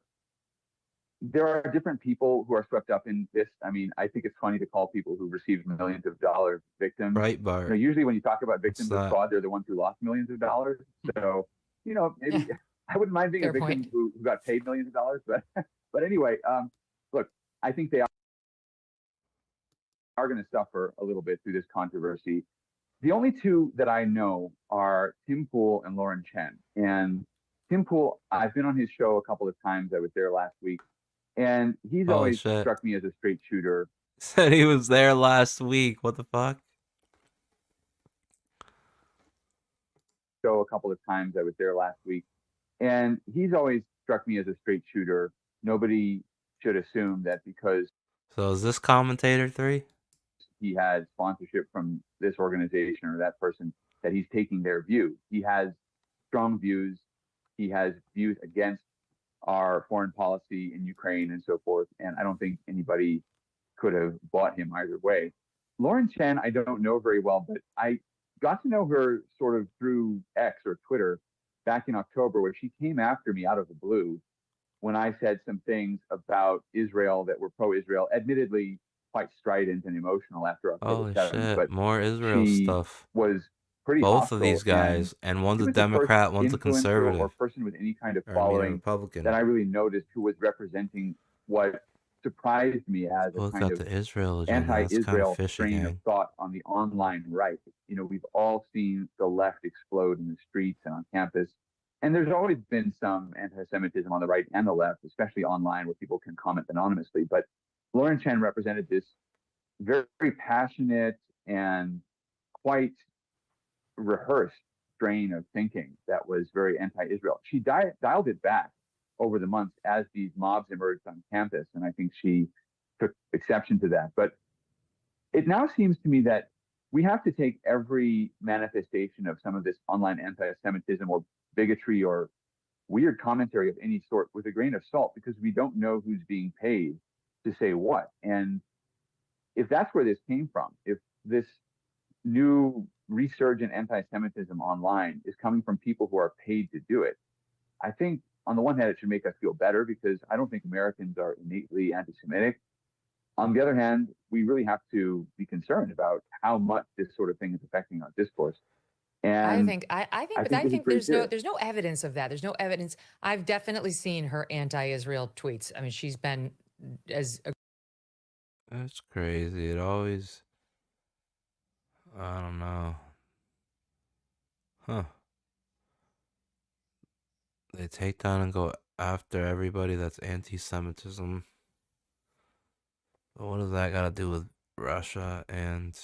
Speaker 10: there are different people who are swept up in this. I mean, I think it's funny to call people who received millions of dollars victims.
Speaker 9: Right, Bart.
Speaker 10: You know, usually when you talk about victims
Speaker 9: What's
Speaker 10: of
Speaker 9: that?
Speaker 10: fraud, they're the ones who lost millions of dollars. So, you know, maybe I wouldn't mind being
Speaker 8: Fair
Speaker 10: a victim
Speaker 8: point.
Speaker 10: who got paid millions of dollars. But anyway, look, I think they are going to suffer a little bit through this controversy. The only two that I know are Tim Pool and Lauren Chen. And Tim Pool, I've been on his show a couple of times. I was there last week. And he's
Speaker 9: Holy
Speaker 10: always
Speaker 9: shit.
Speaker 10: struck me as a straight shooter.
Speaker 9: Said he was there last week. What the fuck?
Speaker 10: Show a couple of times. I was there last week. And he's always struck me as a straight shooter. Nobody should assume that because
Speaker 9: So is this commentator 3?
Speaker 10: he has sponsorship from this organization or that person that he's taking their view. He has strong views. He has views against our foreign policy in Ukraine and so forth. And I don't think anybody could have bought him either way. Lauren Chen, I don't know very well, but I got to know her sort of through X or Twitter back in October, where she came after me out of the blue when I said some things about Israel that were pro-Israel, admittedly quite strident and emotional after October
Speaker 9: Holy
Speaker 10: 7th.
Speaker 9: shit.
Speaker 10: But
Speaker 9: More Israel
Speaker 10: she
Speaker 9: stuff.
Speaker 10: was pretty
Speaker 9: Both of these
Speaker 10: hostile,
Speaker 9: guys. And one's
Speaker 10: she
Speaker 9: a
Speaker 10: was the first
Speaker 9: Democrat, one's a
Speaker 10: influencer
Speaker 9: conservative.
Speaker 10: or person with any kind of
Speaker 9: Or, I mean, a
Speaker 10: following
Speaker 9: Republican.
Speaker 10: that I really noticed who was representing what surprised me as a
Speaker 9: Look
Speaker 10: kind
Speaker 9: at
Speaker 10: of
Speaker 9: the Israel agenda. That's kind
Speaker 10: anti-Israel
Speaker 9: of fishy,
Speaker 10: strain
Speaker 9: gang.
Speaker 10: of thought on the online right. You know, we've all seen the left explode in the streets and on campus. And there's always been some anti-Semitism on the right and the left, especially online where people can comment anonymously. But Lauren Chen represented this very, very passionate and quite rehearsed strain of thinking that was very anti-Israel. She dialed it back over the months as these mobs emerged on campus, and I think she took exception to that. But it now seems to me that we have to take every manifestation of some of this online anti-Semitism or bigotry or weird commentary of any sort with a grain of salt, because we don't know who's being paid to say what. And if that's where this came from, if this new resurgent anti-Semitism online is coming from people who are paid to do it, I think on the one hand, it should make us feel better, because I don't think Americans are innately anti-Semitic. On the other hand, we really have to be concerned about how much this sort of thing is affecting our discourse. And
Speaker 8: I think
Speaker 10: this is pretty
Speaker 8: there's
Speaker 10: serious.
Speaker 8: no evidence of that. There's no evidence. I've definitely seen her anti-Israel tweets. I mean, she's been as
Speaker 9: That's crazy. It always, I don't know. Huh. They take down and go after everybody that's anti-Semitism. But what does that got to do with Russia and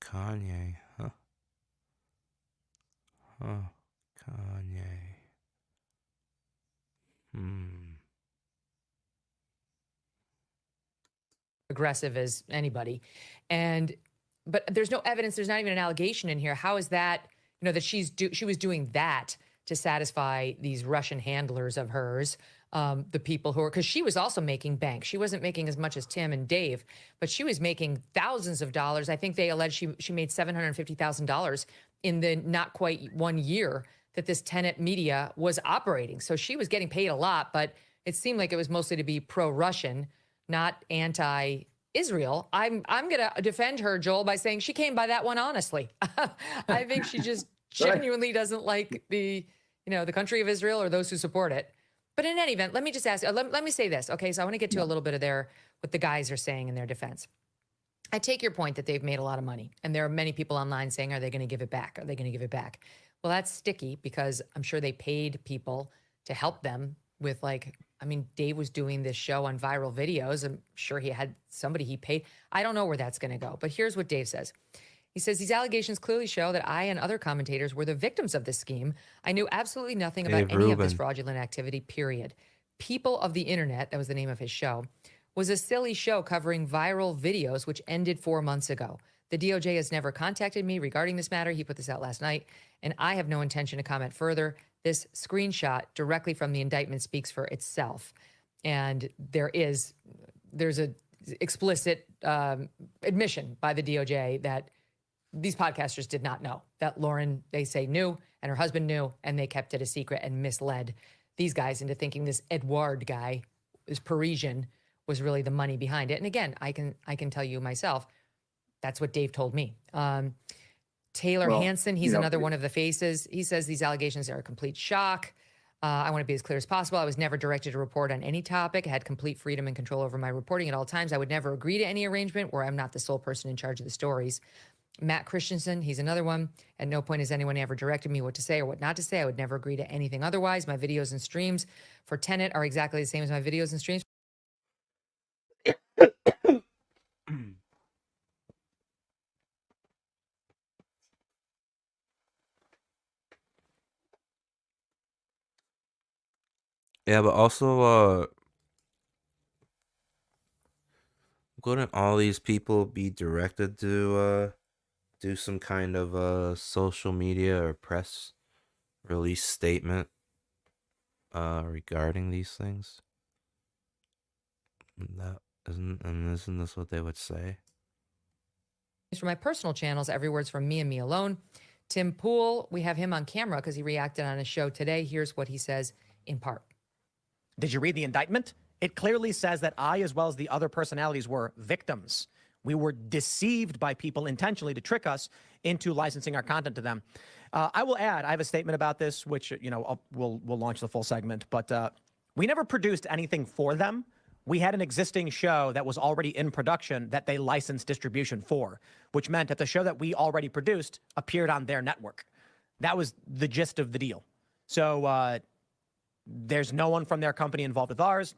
Speaker 9: Kanye? Huh. Kanye.
Speaker 8: aggressive as anybody, but there's no evidence. There's not even an allegation in here. How is that? You know, that she was doing that to satisfy these Russian handlers of hers, the people who are, because she was also making bank. She wasn't making as much as Tim and Dave, but she was making thousands of dollars. I think they allege she made $750,000 in the not quite 1 year that this Tenet Media was operating. So she was getting paid a lot, but it seemed like it was mostly to be pro-Russian, not anti-Israel. I'm going to defend her, Joel, by saying she came by that one honestly. I think she just genuinely doesn't like the country of Israel or those who support it. But in any event, let me just ask, let me say this. Okay, so I want to get to a little bit of what the guys are saying in their defense. I take your point that they've made a lot of money, and there are many people online saying, are they going to give it back? Are they going to give it back? Well, that's sticky because I'm sure they paid people to help them with, Dave was doing this show on viral videos. I'm sure he had somebody he paid. I don't know where that's going to go, but here's what Dave says. He says, these allegations clearly show that I and other commentators were the victims of this scheme. I knew absolutely nothing about any of this fraudulent activity, period. People of the Internet, that was the name of his show, was a silly show covering viral videos, which ended 4 months ago. The DOJ has never contacted me regarding this matter. He put this out last night, and I have no intention to comment further. This screenshot directly from the indictment speaks for itself. And there's a explicit admission by the DOJ that these podcasters did not know that Lauren, they say, knew, and her husband knew, and they kept it a secret and misled these guys into thinking this Edouard guy, this Parisian, was really the money behind it. And again, I can tell you myself, that's what Dave told me. Taylor Hansen, he's another one of the faces. He says these allegations are a complete shock. I want to be as clear as possible. I was never directed to report on any topic. I had complete freedom and control over my reporting at all times. I would never agree to any arrangement where I'm not the sole person in charge of the stories. Matt Christensen, he's another one. At no point has anyone ever directed me what to say or what not to say. I would never agree to anything otherwise. My videos and streams for Tenet are exactly the same as my videos and streams.
Speaker 9: Yeah, but also, wouldn't all these people be directed to do some kind of social media or press release statement regarding these things? Isn't this what they would say?
Speaker 8: For my personal channels, every word's from me and me alone. Tim Pool, we have him on camera because he reacted on a show today. Here's what he says in part.
Speaker 11: Did you read the indictment? It clearly says that I, as well as the other personalities, were victims. We were deceived by people intentionally to trick us into licensing our content to them. I will add, I have a statement about this, which, we'll launch the full segment, but we never produced anything for them. We had an existing show that was already in production that they licensed distribution for, which meant that the show that we already produced appeared on their network. That was the gist of the deal. So there's no one from their company involved with ours.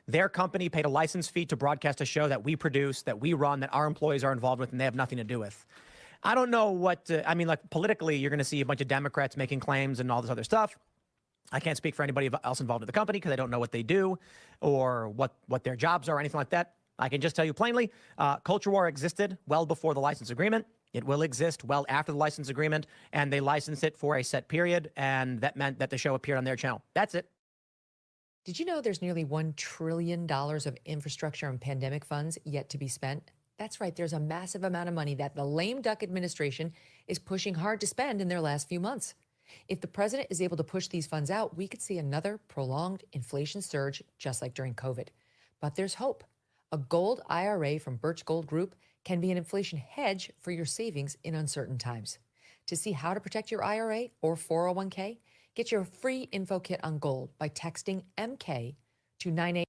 Speaker 11: Their company paid a license fee to broadcast a show that we produce, that we run, that our employees are involved with, and they have nothing to do with. I don't know what, politically, you're going to see a bunch of Democrats making claims and all this other stuff. I can't speak for anybody else involved with the company because I don't know what they do or what their jobs are or anything like that. I can just tell you plainly, Culture War existed well before the license agreement. It will exist well after the license agreement, and they licensed it for a set period, and that meant that the show appeared on their channel. That's it.
Speaker 8: Did you know there's nearly $1 trillion of infrastructure and pandemic funds yet to be spent? That's right, there's a massive amount of money that the lame duck administration is pushing hard to spend in their last few months. If the president is able to push these funds out, we could see another prolonged inflation surge just like during COVID. But there's hope. A gold IRA from Birch Gold Group can be an inflation hedge for your savings in uncertain times. To see how to protect your IRA or 401k, get your free info kit on gold by texting MK to 98.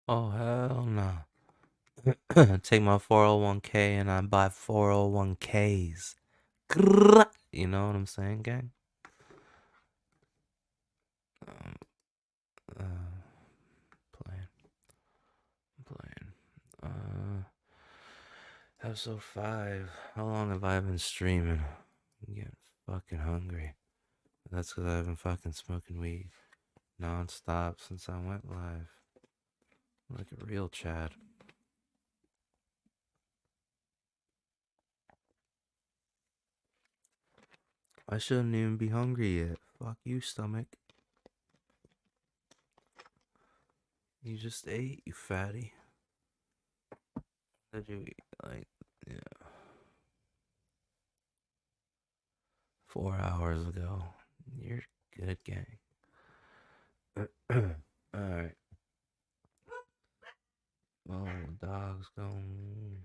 Speaker 9: Oh, hell no. Take my 401k and I buy 401ks. You know what I'm saying, gang? Playing. Episode 5. How long have I been streaming? I'm getting fucking hungry. That's because I've been fucking smoking weed non-stop since I went live. Like a real Chad. I shouldn't even be hungry yet. Fuck you, stomach. You just ate, you fatty. Did you eat? Like, yeah. 4 hours ago. You're good, gang. Alright. Oh, dog's going.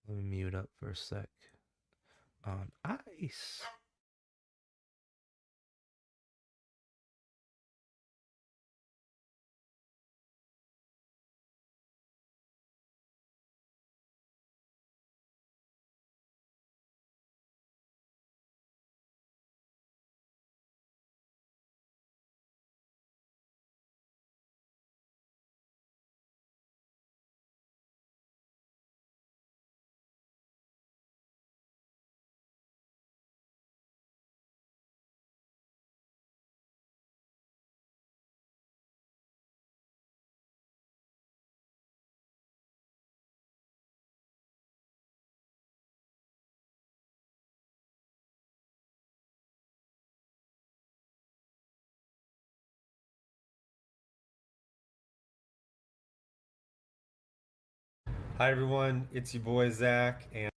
Speaker 9: Let me mute up for a sec. On ice.
Speaker 12: Hi everyone, it's your boy Zach, and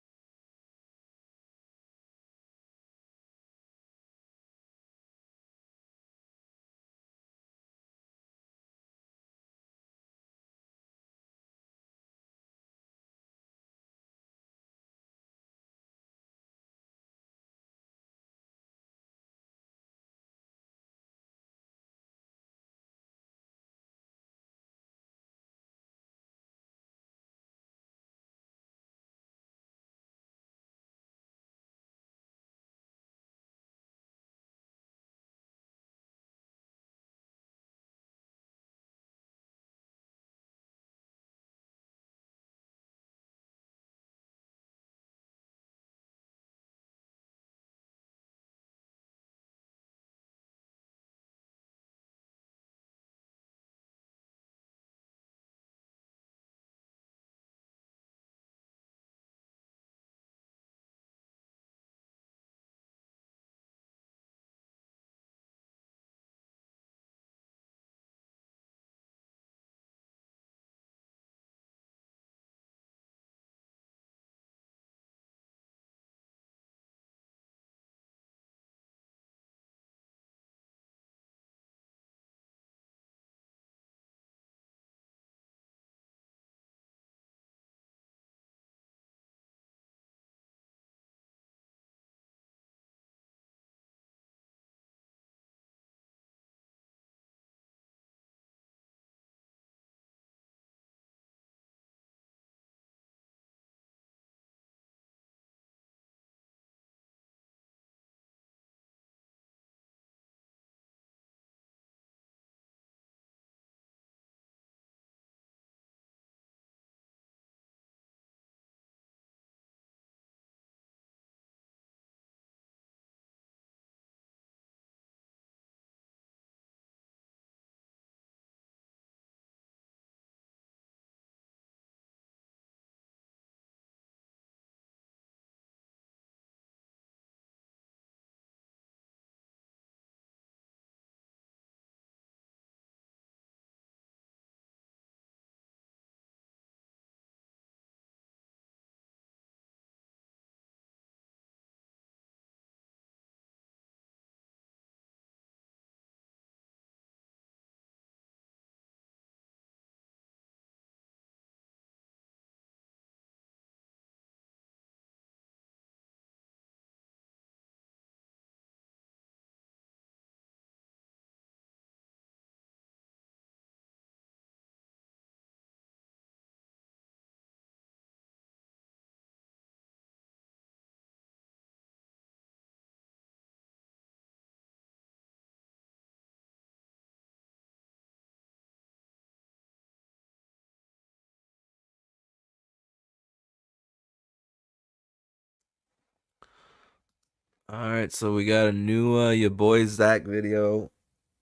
Speaker 9: All right, so we got a new your boy Zach video,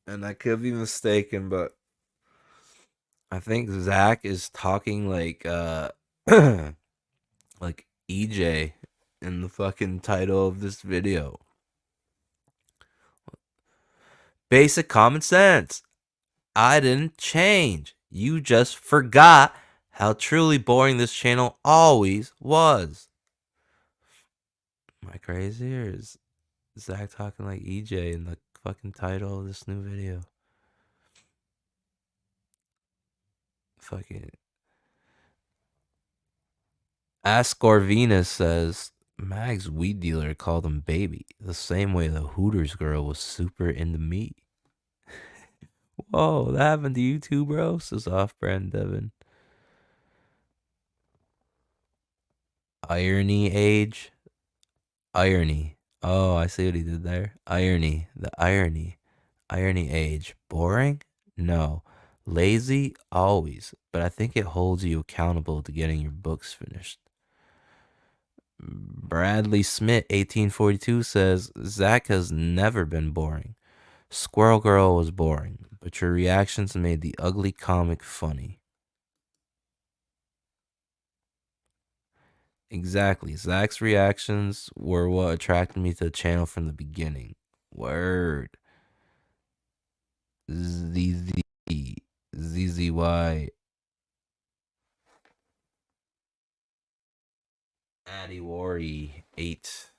Speaker 9: and I could be mistaken, but I think Zach is talking like like EJ in the fucking title of this video. Basic common sense. I didn't change. You just forgot how truly boring this channel always was. Am I crazy, or is Zach talking like EJ in the fucking title of this new video? Fucking Ask Corvinus says Mag's weed dealer called him baby, the same way the Hooters girl was super into me. Whoa, that happened to you too, bro? Says off-brand Devin. Irony age. Irony. Oh, I see what he did there. Irony. The irony. Irony age. Boring? No. Lazy? Always. But I think it holds you accountable to getting your books finished. Bradley Smith, 1842, says, Zach has never been boring. Squirrel Girl was boring, but your reactions made the ugly comic funny. Exactly. Zach's reactions were what attracted me to the channel from the beginning. Word. ZZY. Addy Worry 8.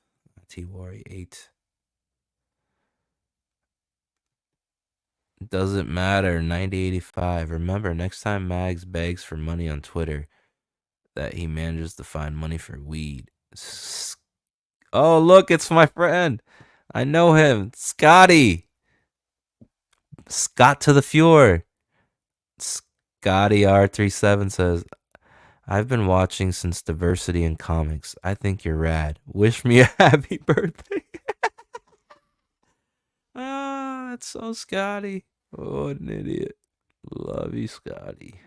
Speaker 9: T Worry 8. Doesn't matter. 9085. Remember, next time Mags begs for money on Twitter, that he manages to find money for weed. Oh, look, it's my friend. I know him. Scotty. Scott to the Fjord. Scotty R37 says, I've been watching since Diversity in Comics. I think you're rad. Wish me a happy birthday. Ah, that's so Scotty. Oh, what an idiot. Love you, Scotty.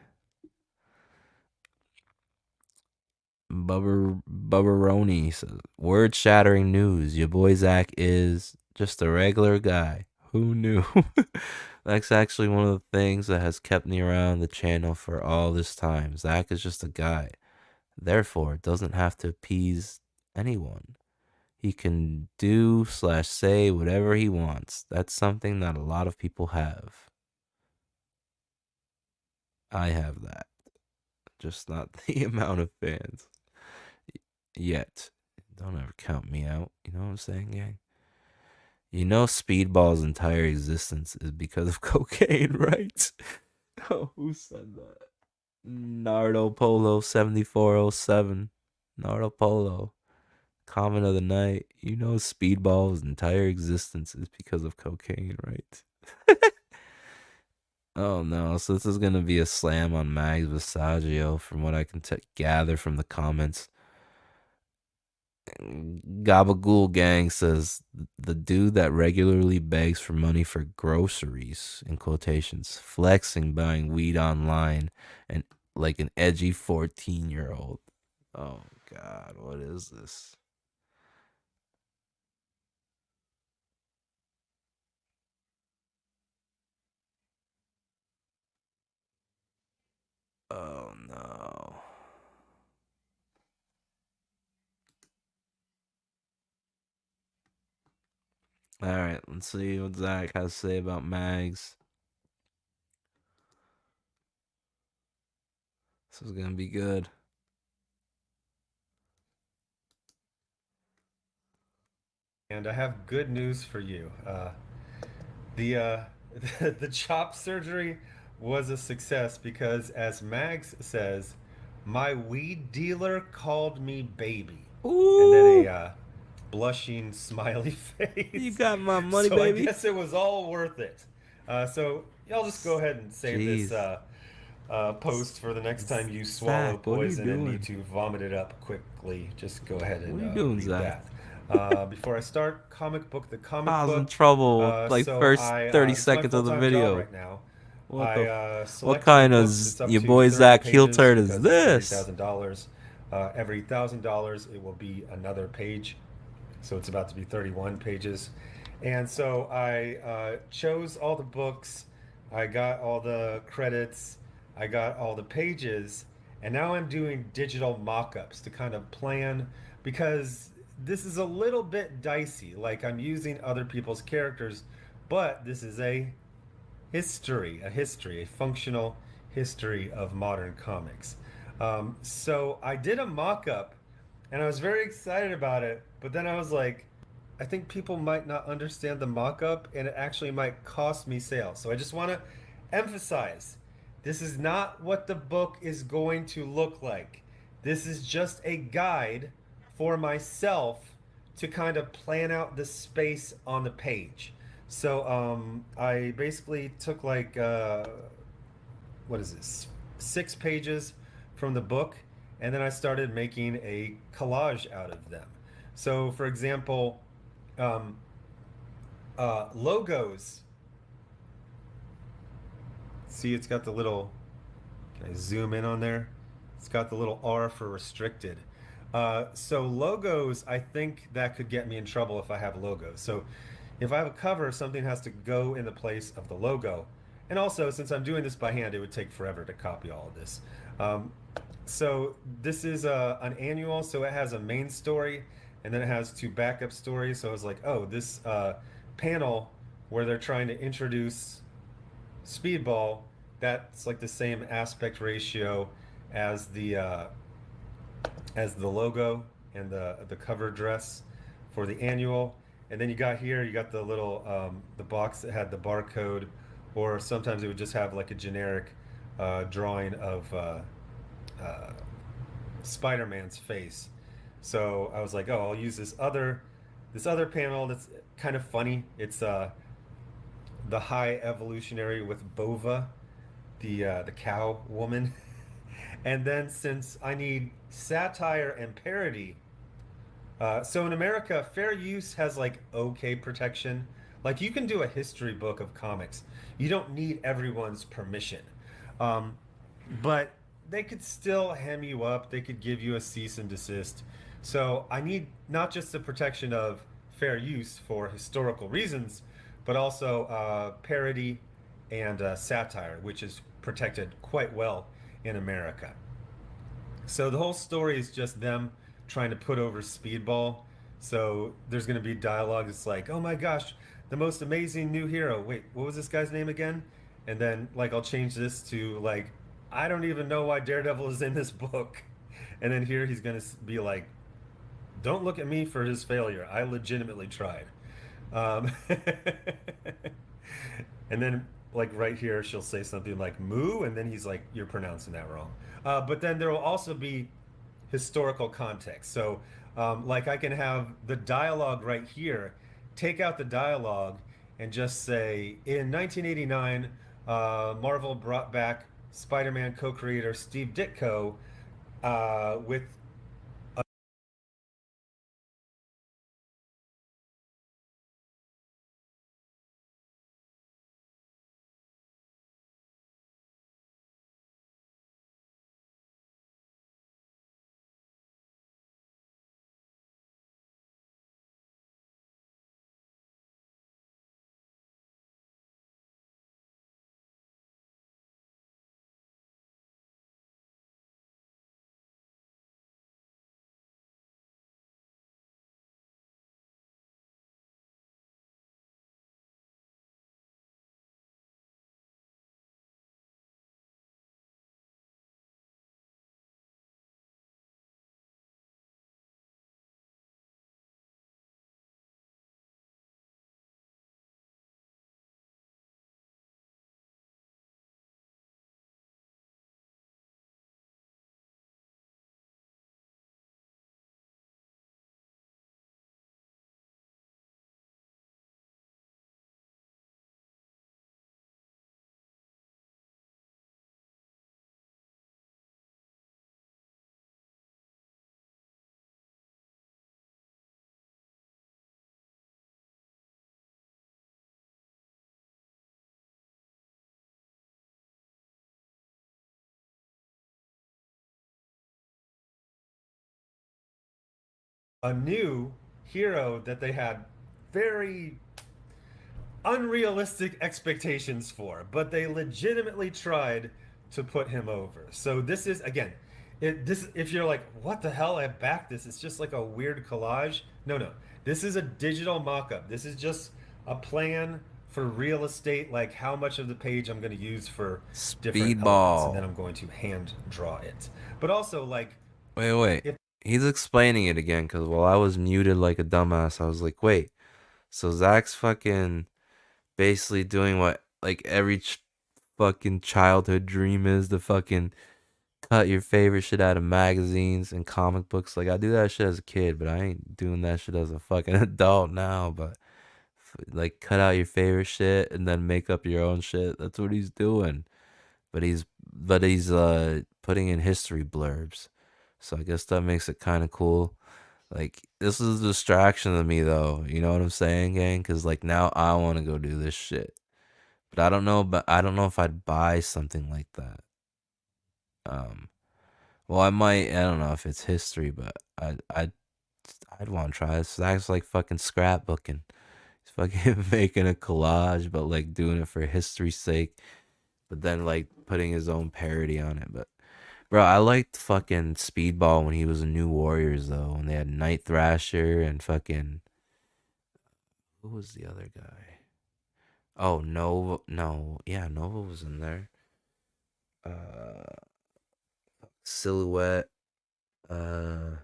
Speaker 9: Bubbaroni says, word-shattering news. Your boy Zach is just a regular guy. Who knew? That's actually one of the things that has kept me around the channel for all this time. Zach is just a guy. Therefore, doesn't have to appease anyone. He can do/say whatever he wants. That's something that a lot of people have. I have that. Just not the amount of fans. Yet. Don't ever count me out. You know what I'm saying, gang? You know Speedball's entire existence is because of cocaine, right? Oh, who said that? Nardo Polo 7407. Nardo Polo. Comment of the night. You know Speedball's entire existence is because of cocaine, right? Oh no, so this is going to be a slam on Mags Visaggio from what I can gather from the comments. Gabagool Gang says, the dude that regularly begs for money for groceries, in quotations, flexing buying weed online, and like an edgy 14-year-old. Oh God, what is this? Oh no. All right, let's see what Zach has to say about Mags. This is gonna be good.
Speaker 12: And I have good news for you. The chop surgery was a success because, as Mags says, my weed dealer called me baby.
Speaker 9: Ooh.
Speaker 12: And then a blushing smiley face.
Speaker 9: You got my money,
Speaker 12: so
Speaker 9: baby.
Speaker 12: I guess it was all worth it. So y'all just go ahead and save this post for the next time you swallow
Speaker 9: Zach, what are you
Speaker 12: poison and
Speaker 9: doing?
Speaker 12: need to vomit it up quickly. Just go ahead and
Speaker 9: What are you doing,
Speaker 12: read
Speaker 9: Zach?
Speaker 12: that. Before I start, the comic book.
Speaker 9: I was in trouble like
Speaker 12: so
Speaker 9: first
Speaker 12: I,
Speaker 9: 30
Speaker 12: it's my
Speaker 9: seconds of the
Speaker 12: full-time job
Speaker 9: video.
Speaker 12: right now.
Speaker 9: What
Speaker 12: what
Speaker 9: what kind of your boy Zach heel turn is this?
Speaker 12: $30,000. Every $1,000, it will be another page. So it's about to be 31 pages. And so I chose all the books, I got all the credits, I got all the pages, and now I'm doing digital mock-ups to kind of plan, because this is a little bit dicey. Like, I'm using other people's characters, but this is a history, a functional history of modern comics. So I did a mock-up, and I was very excited about it, but then I was like, I think people might not understand the mock-up, and it actually might cost me sales. So I just want to emphasize, this is not what the book is going to look like. This is just a guide for myself to kind of plan out the space on the page. So I basically took like, what is this, 6 pages from the book, and then I started making a collage out of them. So for example, logos. See, it's got the little, can I zoom in on there? It's got the little R for restricted. So logos, I think that could get me in trouble if I have logos. So if I have a cover, something has to go in the place of the logo. And also, since I'm doing this by hand, it would take forever to copy all of this. So this is an annual, so it has a main story, and then it has 2 backup stories. So I was like, oh, this panel where they're trying to introduce Speedball, that's like the same aspect ratio as the logo and the cover dress for the annual. And then you got here, you got the little the box that had the barcode, or sometimes it would just have like a generic drawing of Spider-Man's face. So I was like, oh, I'll use this other panel that's kind of funny. It's the High Evolutionary with Bova, the cow woman. And then since I need satire and parody, so in America, fair use has like okay protection. Like, you can do a history book of comics. You don't need everyone's permission. But they could still hem you up. They could give you a cease and desist. So I need not just the protection of fair use for historical reasons, but also parody and satire, which is protected quite well in America. So the whole story is just them trying to put over Speedball. So there's going to be dialogue that's like, oh my gosh, the most amazing new hero. Wait, what was this guy's name again? And then like I'll change this to like, I don't even know why Daredevil is in this book. And then here he's going to be like, don't look at me for his failure. I legitimately tried. And then like right here, she'll say something like moo, and then he's like, you're pronouncing that wrong. But then there will also be historical context. So like I can have the dialogue right here, take out the dialogue and just say, in 1989, Marvel brought back Spider-Man co-creator Steve Ditko with a new hero that they had very unrealistic expectations for, but they legitimately tried to put him over. So this is, again, if you're like, what the hell, I backed this, it's just like a weird collage. No, this is a digital mock-up. This is just a plan for real estate, like how much of the page I'm going to use for different elements, and then I'm going to hand draw it. But also, like,
Speaker 9: Wait. He's explaining it again, because while I was muted like a dumbass, I was like, wait. So Zach's fucking basically doing what like every fucking childhood dream is, to fucking cut your favorite shit out of magazines and comic books. Like, I do that shit as a kid, but I ain't doing that shit as a fucking adult now. But like, cut out your favorite shit and then make up your own shit. That's what he's doing. But he's putting in history blurbs. So I guess that makes it kind of cool. Like, this is a distraction to me, though. You know what I'm saying, gang? Because like, now I want to go do this shit. But I don't know if I'd buy something like that. Well, I might. I don't know if it's history, but I'd want to try this. Zach's like fucking scrapbooking. He's fucking making a collage, but like doing it for history's sake. But then like putting his own parody on it. But bro, I liked fucking Speedball when he was in New Warriors though, when they had Night Thrasher and fucking, who was the other guy? Oh, Nova. No, yeah, Nova was in there. Silhouette. There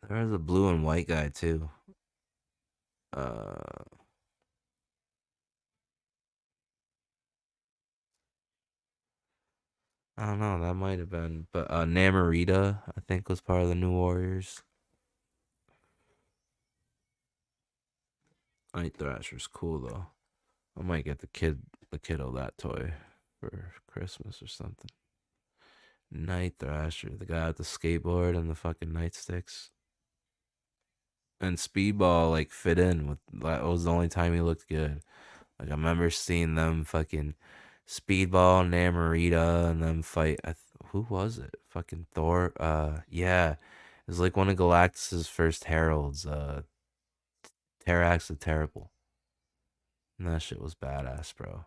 Speaker 9: was a blue and white guy too. I don't know, that might have been, but Namorita, I think, was part of the New Warriors. Night Thrasher's cool though. I might get the kiddo that toy for Christmas or something. Night Thrasher, the guy with the skateboard and the fucking nightsticks. And Speedball like fit in with, that was the only time he looked good. Like, I remember seeing them fucking Speedball, Namorita, and them fight. Who was it? Fucking Thor. Yeah, it was like one of Galactus's first heralds. Terrax the Terrible. And that shit was badass, bro.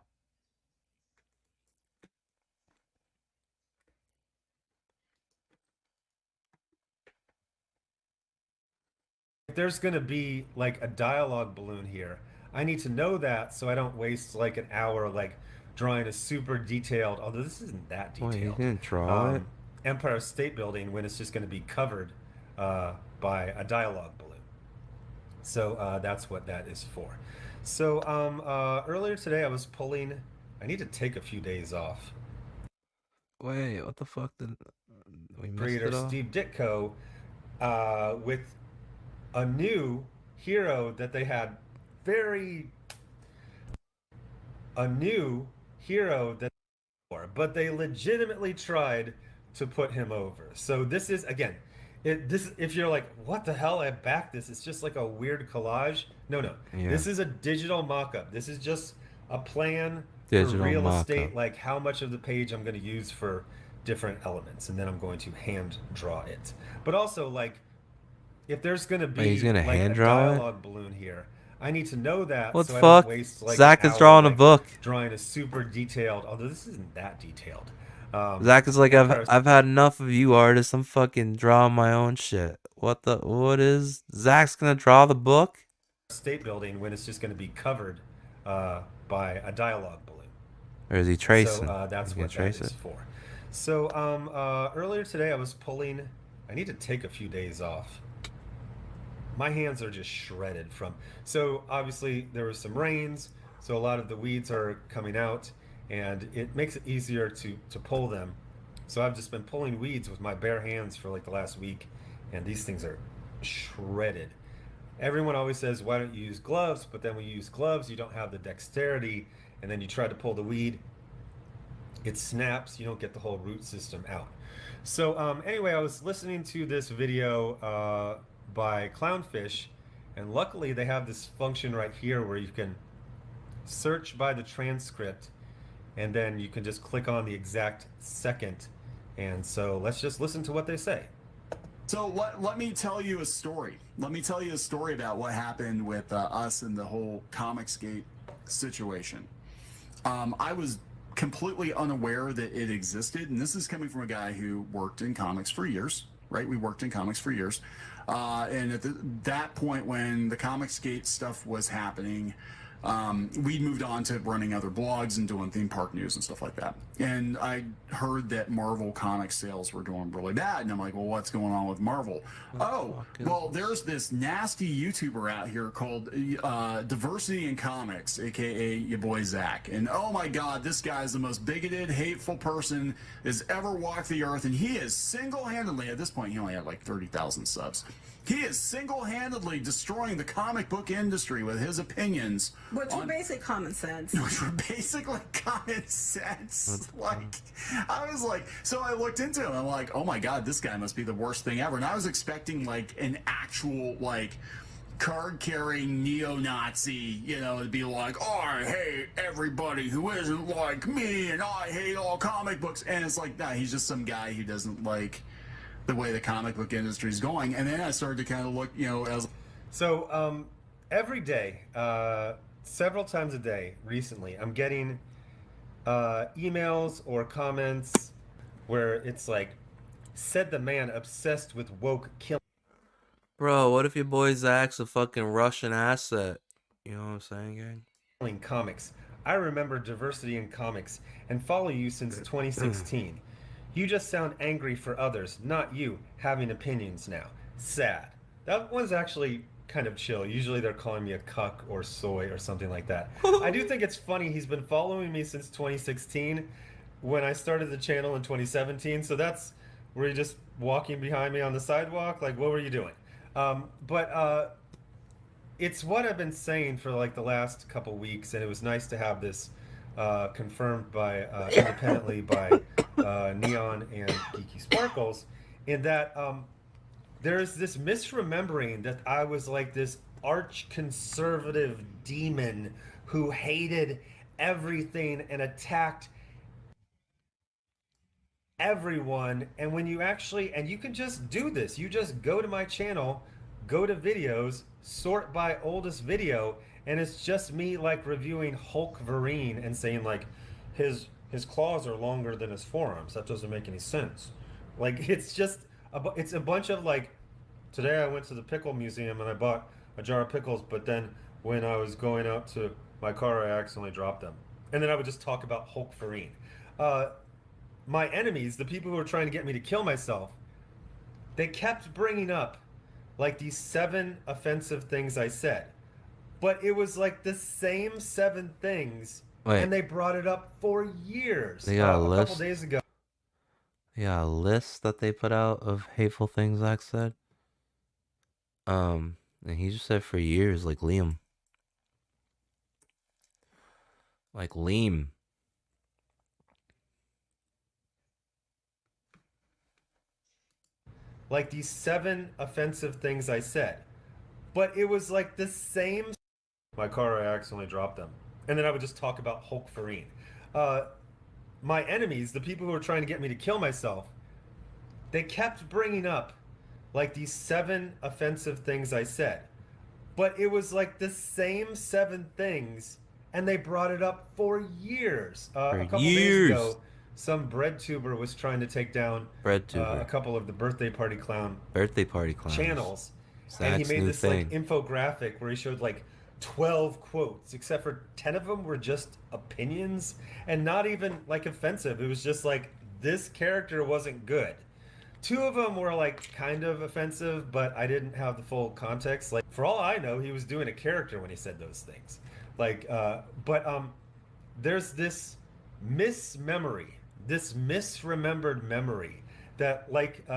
Speaker 12: If there's gonna be like a dialogue balloon here, I need to know that so I don't waste like an hour like drawing a super detailed, although this isn't that detailed.
Speaker 9: Wait, you didn't draw it?
Speaker 12: Empire State Building when it's just going to be covered by a dialogue balloon. So that's what that is for. So earlier today I was pulling, I need to take a few days off.
Speaker 9: Wait, what the fuck did we miss?
Speaker 12: Creator
Speaker 9: it all?
Speaker 12: Steve Ditko with a new hero that they had a new hero that, but they legitimately tried to put him over. So this is, again, if you're like, what the hell, I backed this, it's just like a weird collage. No,
Speaker 9: Yeah.
Speaker 12: this is a digital mock-up. This is just a plan
Speaker 9: Digital
Speaker 12: for real
Speaker 9: mock-up.
Speaker 12: estate, like how much of the page I'm going to use for different elements, and then I'm going to hand draw it. But also, like, if there's going to be
Speaker 9: Wait, he's gonna
Speaker 12: like
Speaker 9: hand
Speaker 12: a
Speaker 9: draw it?
Speaker 12: dialogue balloon here, I need to know that.
Speaker 9: What
Speaker 12: so
Speaker 9: the
Speaker 12: I don't
Speaker 9: fuck?
Speaker 12: waste, like,
Speaker 9: Zach
Speaker 12: an
Speaker 9: is
Speaker 12: hour,
Speaker 9: drawing a
Speaker 12: like,
Speaker 9: book.
Speaker 12: drawing a super detailed, although this isn't that detailed.
Speaker 9: Zach is like,
Speaker 12: Empire
Speaker 9: I've had enough of you artists. I'm fucking drawing my own shit. What is Zach's gonna draw the book?
Speaker 12: State Building when it's just going to be covered by a dialogue balloon.
Speaker 9: Or is he tracing?
Speaker 12: So that's
Speaker 9: He's gonna
Speaker 12: what that
Speaker 9: trace
Speaker 12: is
Speaker 9: it?
Speaker 12: for. So earlier today I was pulling, I need to take a few days off. My hands are just shredded from, so obviously there was some rains, so a lot of the weeds are coming out, and it makes it easier to pull them. So I've just been pulling weeds with my bare hands for like the last week, and these things are shredded. Everyone always says, why don't you use gloves? But then when you use gloves, you don't have the dexterity, and then you try to pull the weed, it snaps, you don't get the whole root system out. So anyway, I was listening to this video by Clownfish, and luckily they have this function right here where you can search by the transcript, and then you can just click on the exact second. And so let's just listen to what they say.
Speaker 14: So let me tell you a story. Let me tell you a story about what happened with us and the whole Comicsgate situation. I was completely unaware that it existed, and this is coming from a guy who worked in comics for years, right? We worked in comics for years. And at that point when the Comicsgate stuff was happening, we'd moved on to running other blogs and doing theme park news and stuff like that. And I heard that Marvel comic sales were doing really bad. And I'm like, well, what's going on with Marvel? Well, there's this nasty YouTuber out here called Diversity in Comics, aka your boy Zach. And oh my God, this guy is the most bigoted, hateful person that's ever walked the earth. And he is single-handedly, at this point, he only had like 30,000 subs. He is single-handedly destroying the comic book industry with his opinions.
Speaker 16: Which were basically common sense.
Speaker 14: Which were basically common sense. Like, I was like, so I looked into him. I'm like, oh my God, this guy must be the worst thing ever. And I was expecting like an actual like card-carrying neo-Nazi, you know, to be like, oh, I hate everybody who isn't like me, and I hate all comic books. And it's like, nah, he's just some guy who doesn't like the way the comic book industry is going. And then I started to kind of look, you know, as
Speaker 12: so every day, several times a day recently, I'm getting emails or comments where it's like, said the man obsessed with woke killing.
Speaker 9: Bro, what if your boy Zach's a fucking Russian asset? You know what I'm saying, gang?
Speaker 12: Killing comics. I remember Diversity in Comics and follow you since 2016. You just sound angry for others, not you, having opinions now. Sad. That one's actually kind of chill. Usually they're calling me a cuck or soy or something like that. I do think it's funny. He's been following me since 2016 when I started the channel in 2017. So that's were you just walking behind me on the sidewalk? Like, what were you doing? But it's what I've been saying for like the last couple weeks, and it was nice to have this confirmed by independently by Neon and Geeky Sparkles, in that there's this misremembering that I was like this arch conservative demon who hated everything and attacked everyone. And when you actually, and you can just do this, you just go to my channel, go to videos, sort by oldest video, and it's just me like reviewing Hulk Vereen and saying like his claws are longer than his forearms. That doesn't make any sense. Like, it's just it's a bunch of like, today I went to the pickle museum and I bought a jar of pickles, but then when I was going out to my car, I accidentally dropped them. And then I would just talk about Hulk Vereen. My enemies, the people who were trying to get me to kill myself, they kept bringing up like these 7 offensive things I said. But it was like the same 7 things.
Speaker 9: Wait.
Speaker 12: And they brought it up for years.
Speaker 9: They got a
Speaker 12: couple
Speaker 9: list?
Speaker 12: days ago.
Speaker 9: Yeah, a list that they put out of hateful things Zach said. And he just said for years, like Liam. Like Liam.
Speaker 12: Like these 7 offensive things I said. But it was like the same. My car, I accidentally dropped them. And then I would just talk about Hulk Vereen. My enemies, the people who were trying to get me to kill myself, they kept bringing up like these 7 offensive things I said. But it was like the same 7 things, and they brought it up for years. A couple days ago, some bread tuber was trying to take down a couple of the birthday party clowns channels. And he made this like infographic where he showed like 12 quotes, except for 10 of them were just opinions and not even like offensive. It was just like, this character wasn't good. 2 of them were like kind of offensive, but I didn't have the full context. Like, for all I know, he was doing a character when he said those things. Like, there's this mismemory, this misremembered memory that, like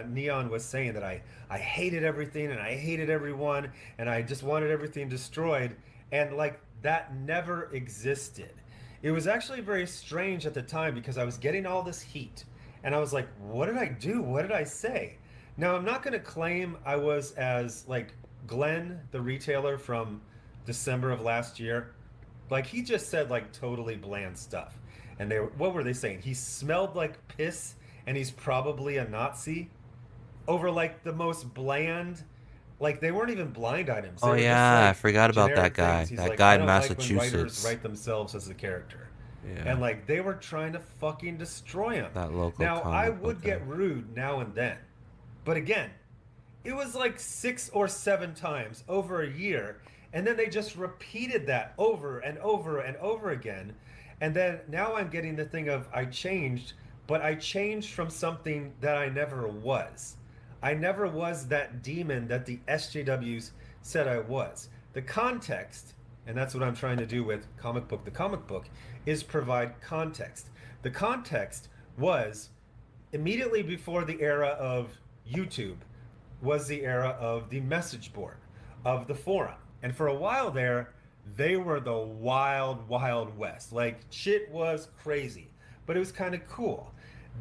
Speaker 12: Neon was saying, that I hated everything and I hated everyone and I just wanted everything destroyed, and like that never existed. It was actually very strange at the time because I was getting all this heat and I was like, what did I do? What did I say? Now, I'm not going to claim I was as like Glenn, the retailer from December of last year. Like, he just said like totally bland stuff. And what were they saying? He smelled like piss and he's probably a Nazi. over like the most bland, like they weren't even blind items. They
Speaker 9: Oh
Speaker 12: were just,
Speaker 9: yeah, I
Speaker 12: like,
Speaker 9: forgot about
Speaker 12: generic
Speaker 9: that guy.
Speaker 12: things. He's
Speaker 9: That
Speaker 12: like,
Speaker 9: guy
Speaker 12: I
Speaker 9: in
Speaker 12: don't like when writers
Speaker 9: Massachusetts.
Speaker 12: write themselves as a character.
Speaker 9: Yeah.
Speaker 12: And like they were trying to fucking destroy him.
Speaker 9: That local
Speaker 12: Now I
Speaker 9: comic
Speaker 12: would
Speaker 9: book
Speaker 12: get rude now and then, but again, it was like 6 or 7 times over a year, and then they just repeated that over and over and over again. And then now I'm getting the thing of I changed, but I changed from something that I never was. I never was that demon that the SJWs said I was. The context, and that's what I'm trying to do with Comic Book the Comic Book, is provide context. The context was immediately before the era of YouTube was the era of the message board, of the forum. And for a while there, they were the wild, wild west. Like, shit was crazy, but it was kind of cool.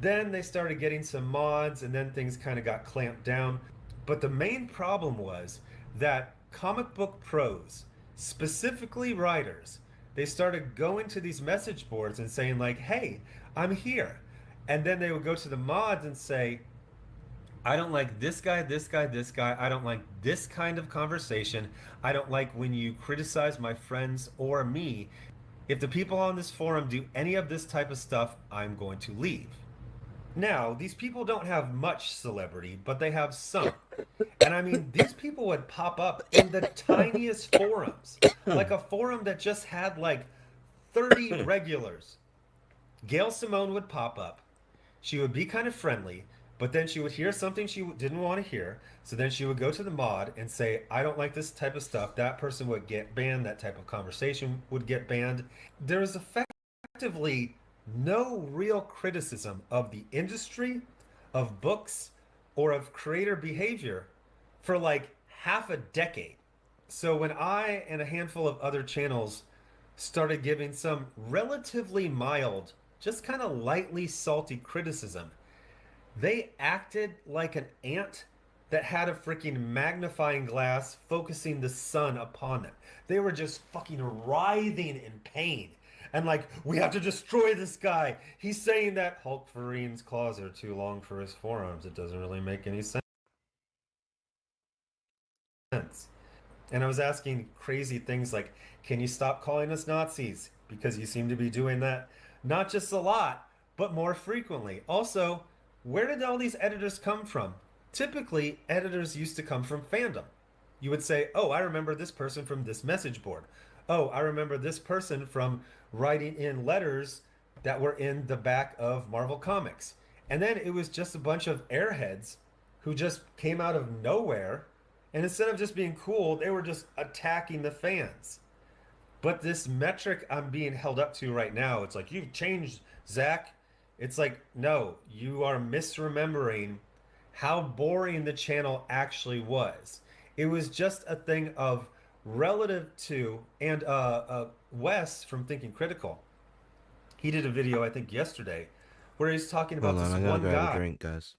Speaker 12: Then they started getting some mods, and then things kind of got clamped down. But the main problem was that comic book pros, specifically writers, they started going to these message boards and saying like, hey, I'm here. And then they would go to the mods and say, I don't like this guy, this guy, this guy. I don't like this kind of conversation. I don't like when you criticize my friends or me. If the people on this forum do any of this type of stuff, I'm going to leave. Now, these people don't have much celebrity, but they have some. And I mean, these people would pop up in the tiniest forums, like a forum that just had like 30 regulars. Gail Simone would pop up. She would be kind of friendly, but then she would hear something she didn't want to hear. So then she would go to the mod and say, I don't like this type of stuff. That person would get banned. That type of conversation would get banned. There was effectively no real criticism of the industry, of books, or of creator behavior for like half a decade. So when I and a handful of other channels started giving some relatively mild, just kind of lightly salty criticism, they acted like an ant that had a freaking magnifying glass focusing the sun upon them. They were just fucking writhing in pain. And like, we have to destroy this guy. He's saying that Hulk Verine's claws are too long for his forearms. It doesn't really make any sense. And I was asking crazy things like, can you stop calling us Nazis? Because you seem to be doing that not just a lot, but more frequently. Also, where did all these editors come from? Typically, editors used to come from fandom. You would say, oh, I remember this person from this message board. Oh, I remember this person from writing in letters that were in the back of Marvel Comics. And then it was just a bunch of airheads who just came out of nowhere. And instead of just being cool, they were just attacking the fans. But this metric I'm being held up to right now, it's like, you've changed, Zach. It's like, no, you are misremembering how boring the channel actually was. It was just a thing of relative to, and Wes from Thinking Critical, he did a video, I think yesterday, where he's talking about
Speaker 9: Hold on,
Speaker 12: this
Speaker 9: I gotta
Speaker 12: one
Speaker 9: grab
Speaker 12: guy.
Speaker 9: a drink, guys.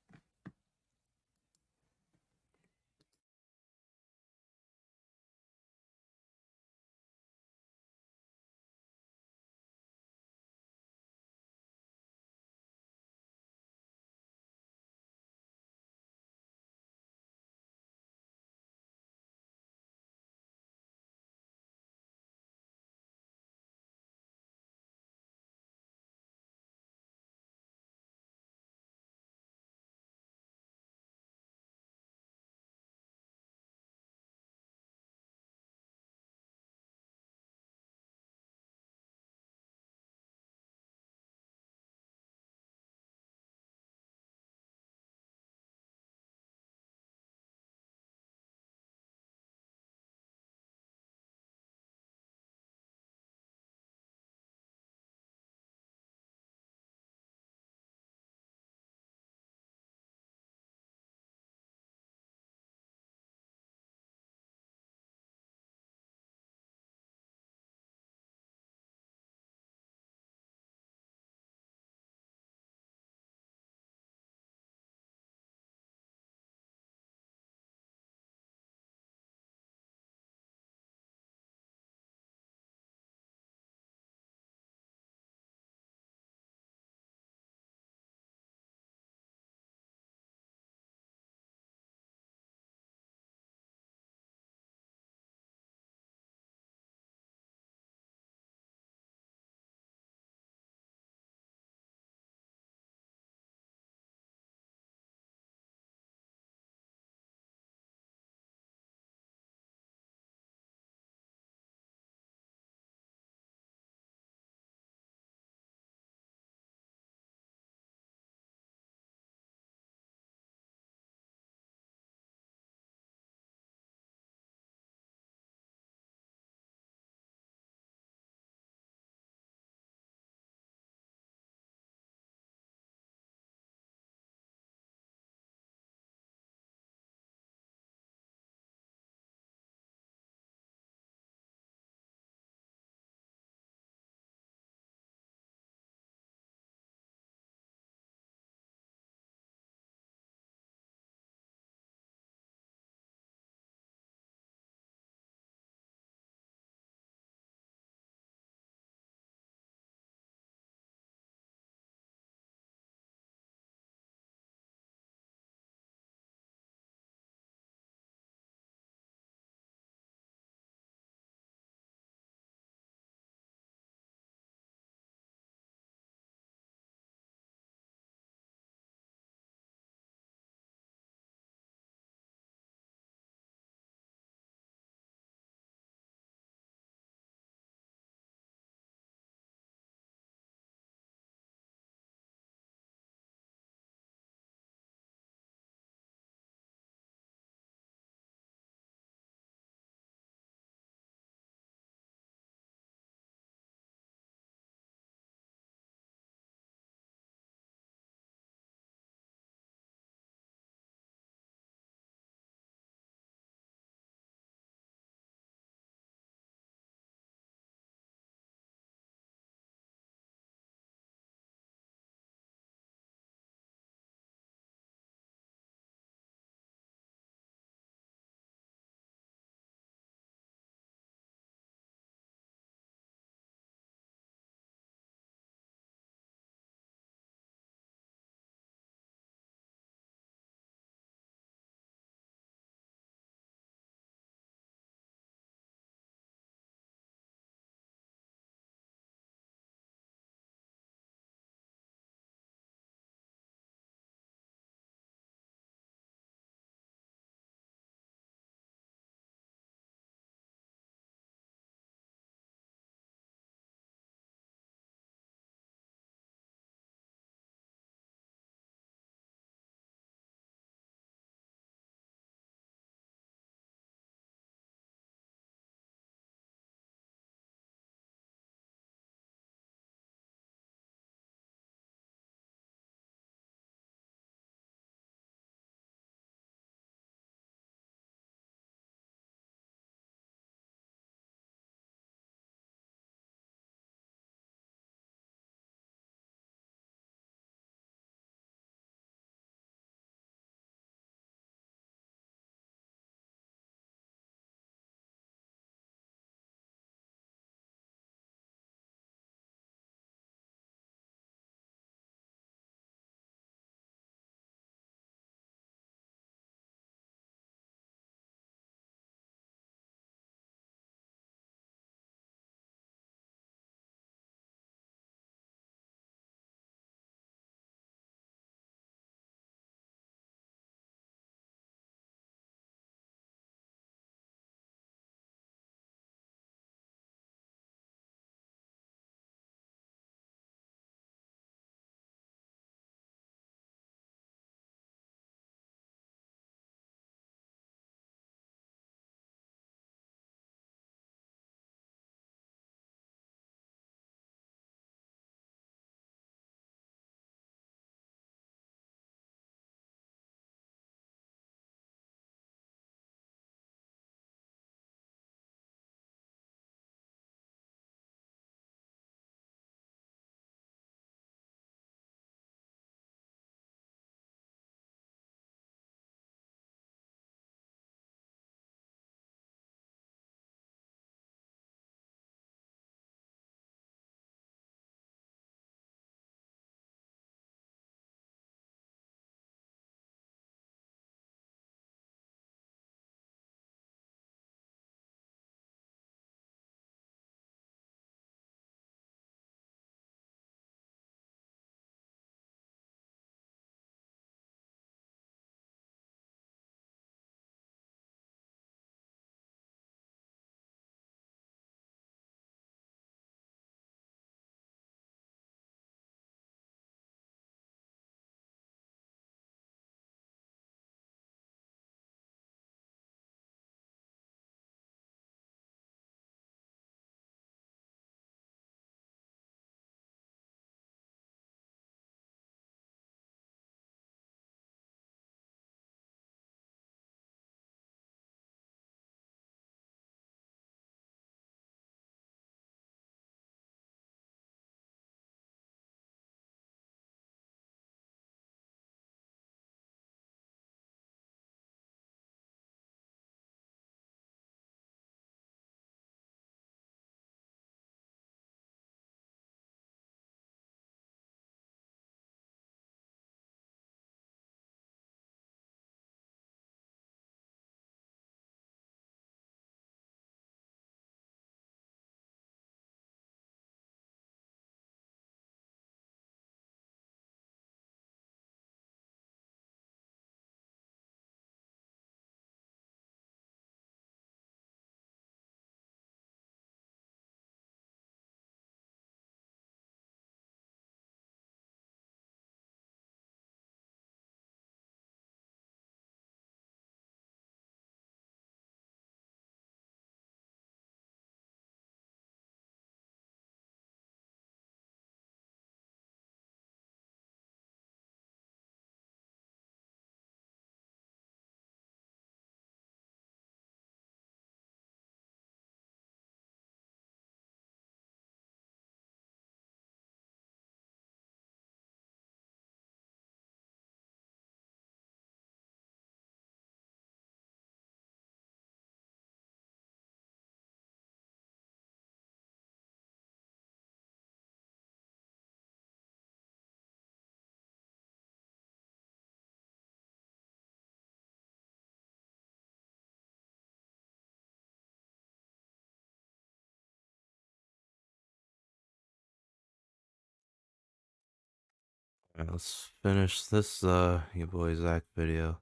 Speaker 9: Alright, let's finish this your boy Zach video.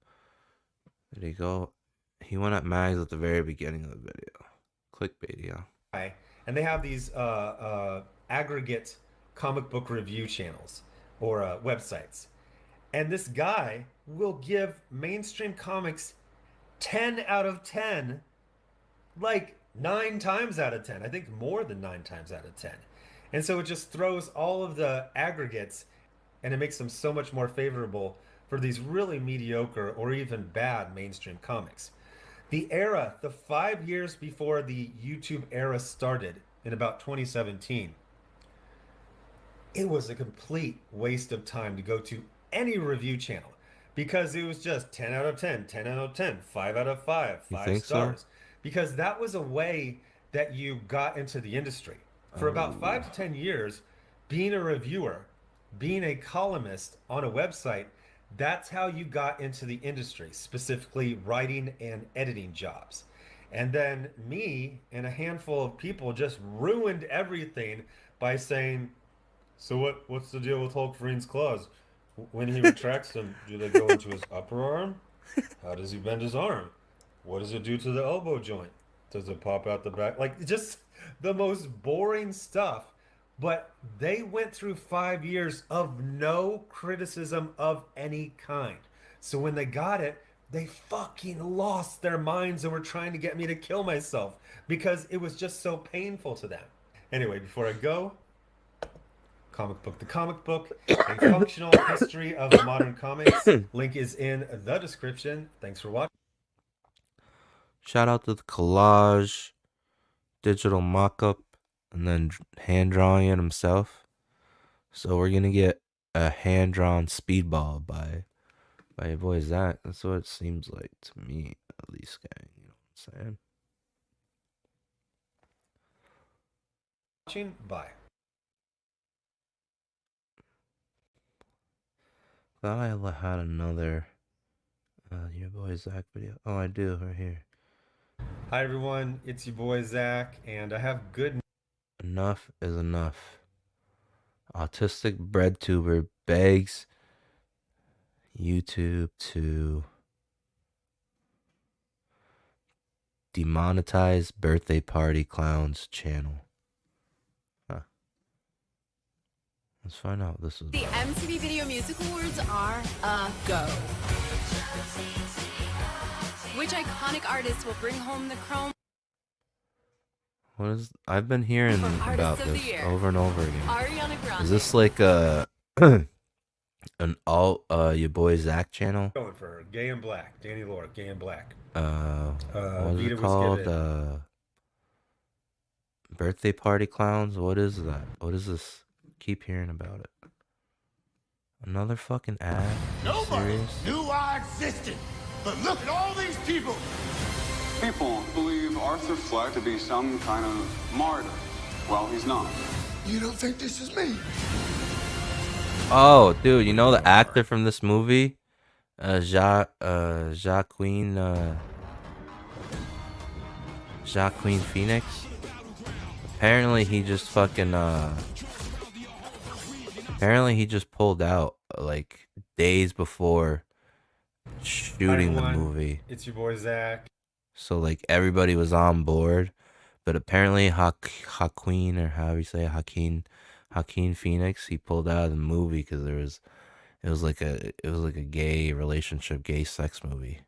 Speaker 9: There you go. He went at Mags at the very beginning of the video. Clickbait, yeah.
Speaker 12: And they have these aggregate comic book review channels or websites. And this guy will give mainstream comics 10 out of 10, like 9 times out of 10. I think more than 9 times out of 10. And so it just throws all of the aggregates and it makes them so much more favorable for these really mediocre or even bad mainstream comics. The era, the 5 years before the YouTube era started in about 2017, it was a complete waste of time to go to any review channel because it was just 10 out of 10, 10 out of 10, 5 out of 5,
Speaker 9: You
Speaker 12: 5
Speaker 9: think so?
Speaker 12: stars. Because that was a way that you got into the industry. For about 5 to 10 years, being a reviewer, being a columnist on a website, that's how you got into the industry, specifically writing and editing jobs. And then me and a handful of people just ruined everything by saying, so what's the deal with Hulk Vereen's claws? When he retracts them, do they go into his upper arm? How does he bend his arm? What does it do to the elbow joint? Does it pop out the back? Like, just the most boring stuff. But they went through 5 years of no criticism of any kind. So when they got it, they fucking lost their minds and were trying to get me to kill myself because it was just so painful to them. Anyway, before I go, Comic Book the Comic Book, a functional history of modern comics. Link is in the description. Thanks for watching.
Speaker 9: Shout out to the collage, digital mock-up, and then hand drawing it himself. So we're gonna get a hand drawn speedball by your boy Zach. That's what it seems like to me, at least, gang. You know what I'm saying?
Speaker 12: Watching. Bye.
Speaker 9: Thought I had another your boy Zach video. Oh, I do right here.
Speaker 12: Hi everyone, it's your boy Zach, and I have good.
Speaker 9: Enough is enough. Autistic bread tuber begs YouTube to demonetize birthday party clowns channel. Huh. Let's find out what this is
Speaker 5: The
Speaker 9: about.
Speaker 5: MTV Video Music Awards are a go. Which iconic artist will bring home the chrome?
Speaker 9: What is? I've been hearing
Speaker 5: For
Speaker 9: about
Speaker 5: Artist of the
Speaker 9: this
Speaker 5: Year,
Speaker 9: over and over again.
Speaker 5: Ariana Grande.
Speaker 9: Is this like an all your boy Zach channel?
Speaker 12: Going for Gay and Black, Danny Lore, Gay and Black.
Speaker 9: What is
Speaker 12: Vita
Speaker 9: it
Speaker 12: was
Speaker 9: called?
Speaker 12: given.
Speaker 9: Birthday party clowns? What is that? What is this? Keep hearing about it. Another fucking ad?
Speaker 15: Nobody
Speaker 9: Serious?
Speaker 15: knew I existed. But look at all these people.
Speaker 13: People believe Arthur Fleck to be some kind of martyr. Well, he's not.
Speaker 15: You don't think this is me?
Speaker 9: Oh, dude, you know the actor from this movie? Joaquin Phoenix? Apparently he just fucking apparently he just pulled out like days before shooting the
Speaker 12: Hi, everyone.
Speaker 9: movie.
Speaker 12: It's your boy Zach.
Speaker 9: So like everybody was on board, but apparently Joaquin, or however you say it, Joaquin Phoenix, he pulled out of the movie because it was like a gay relationship, gay sex movie.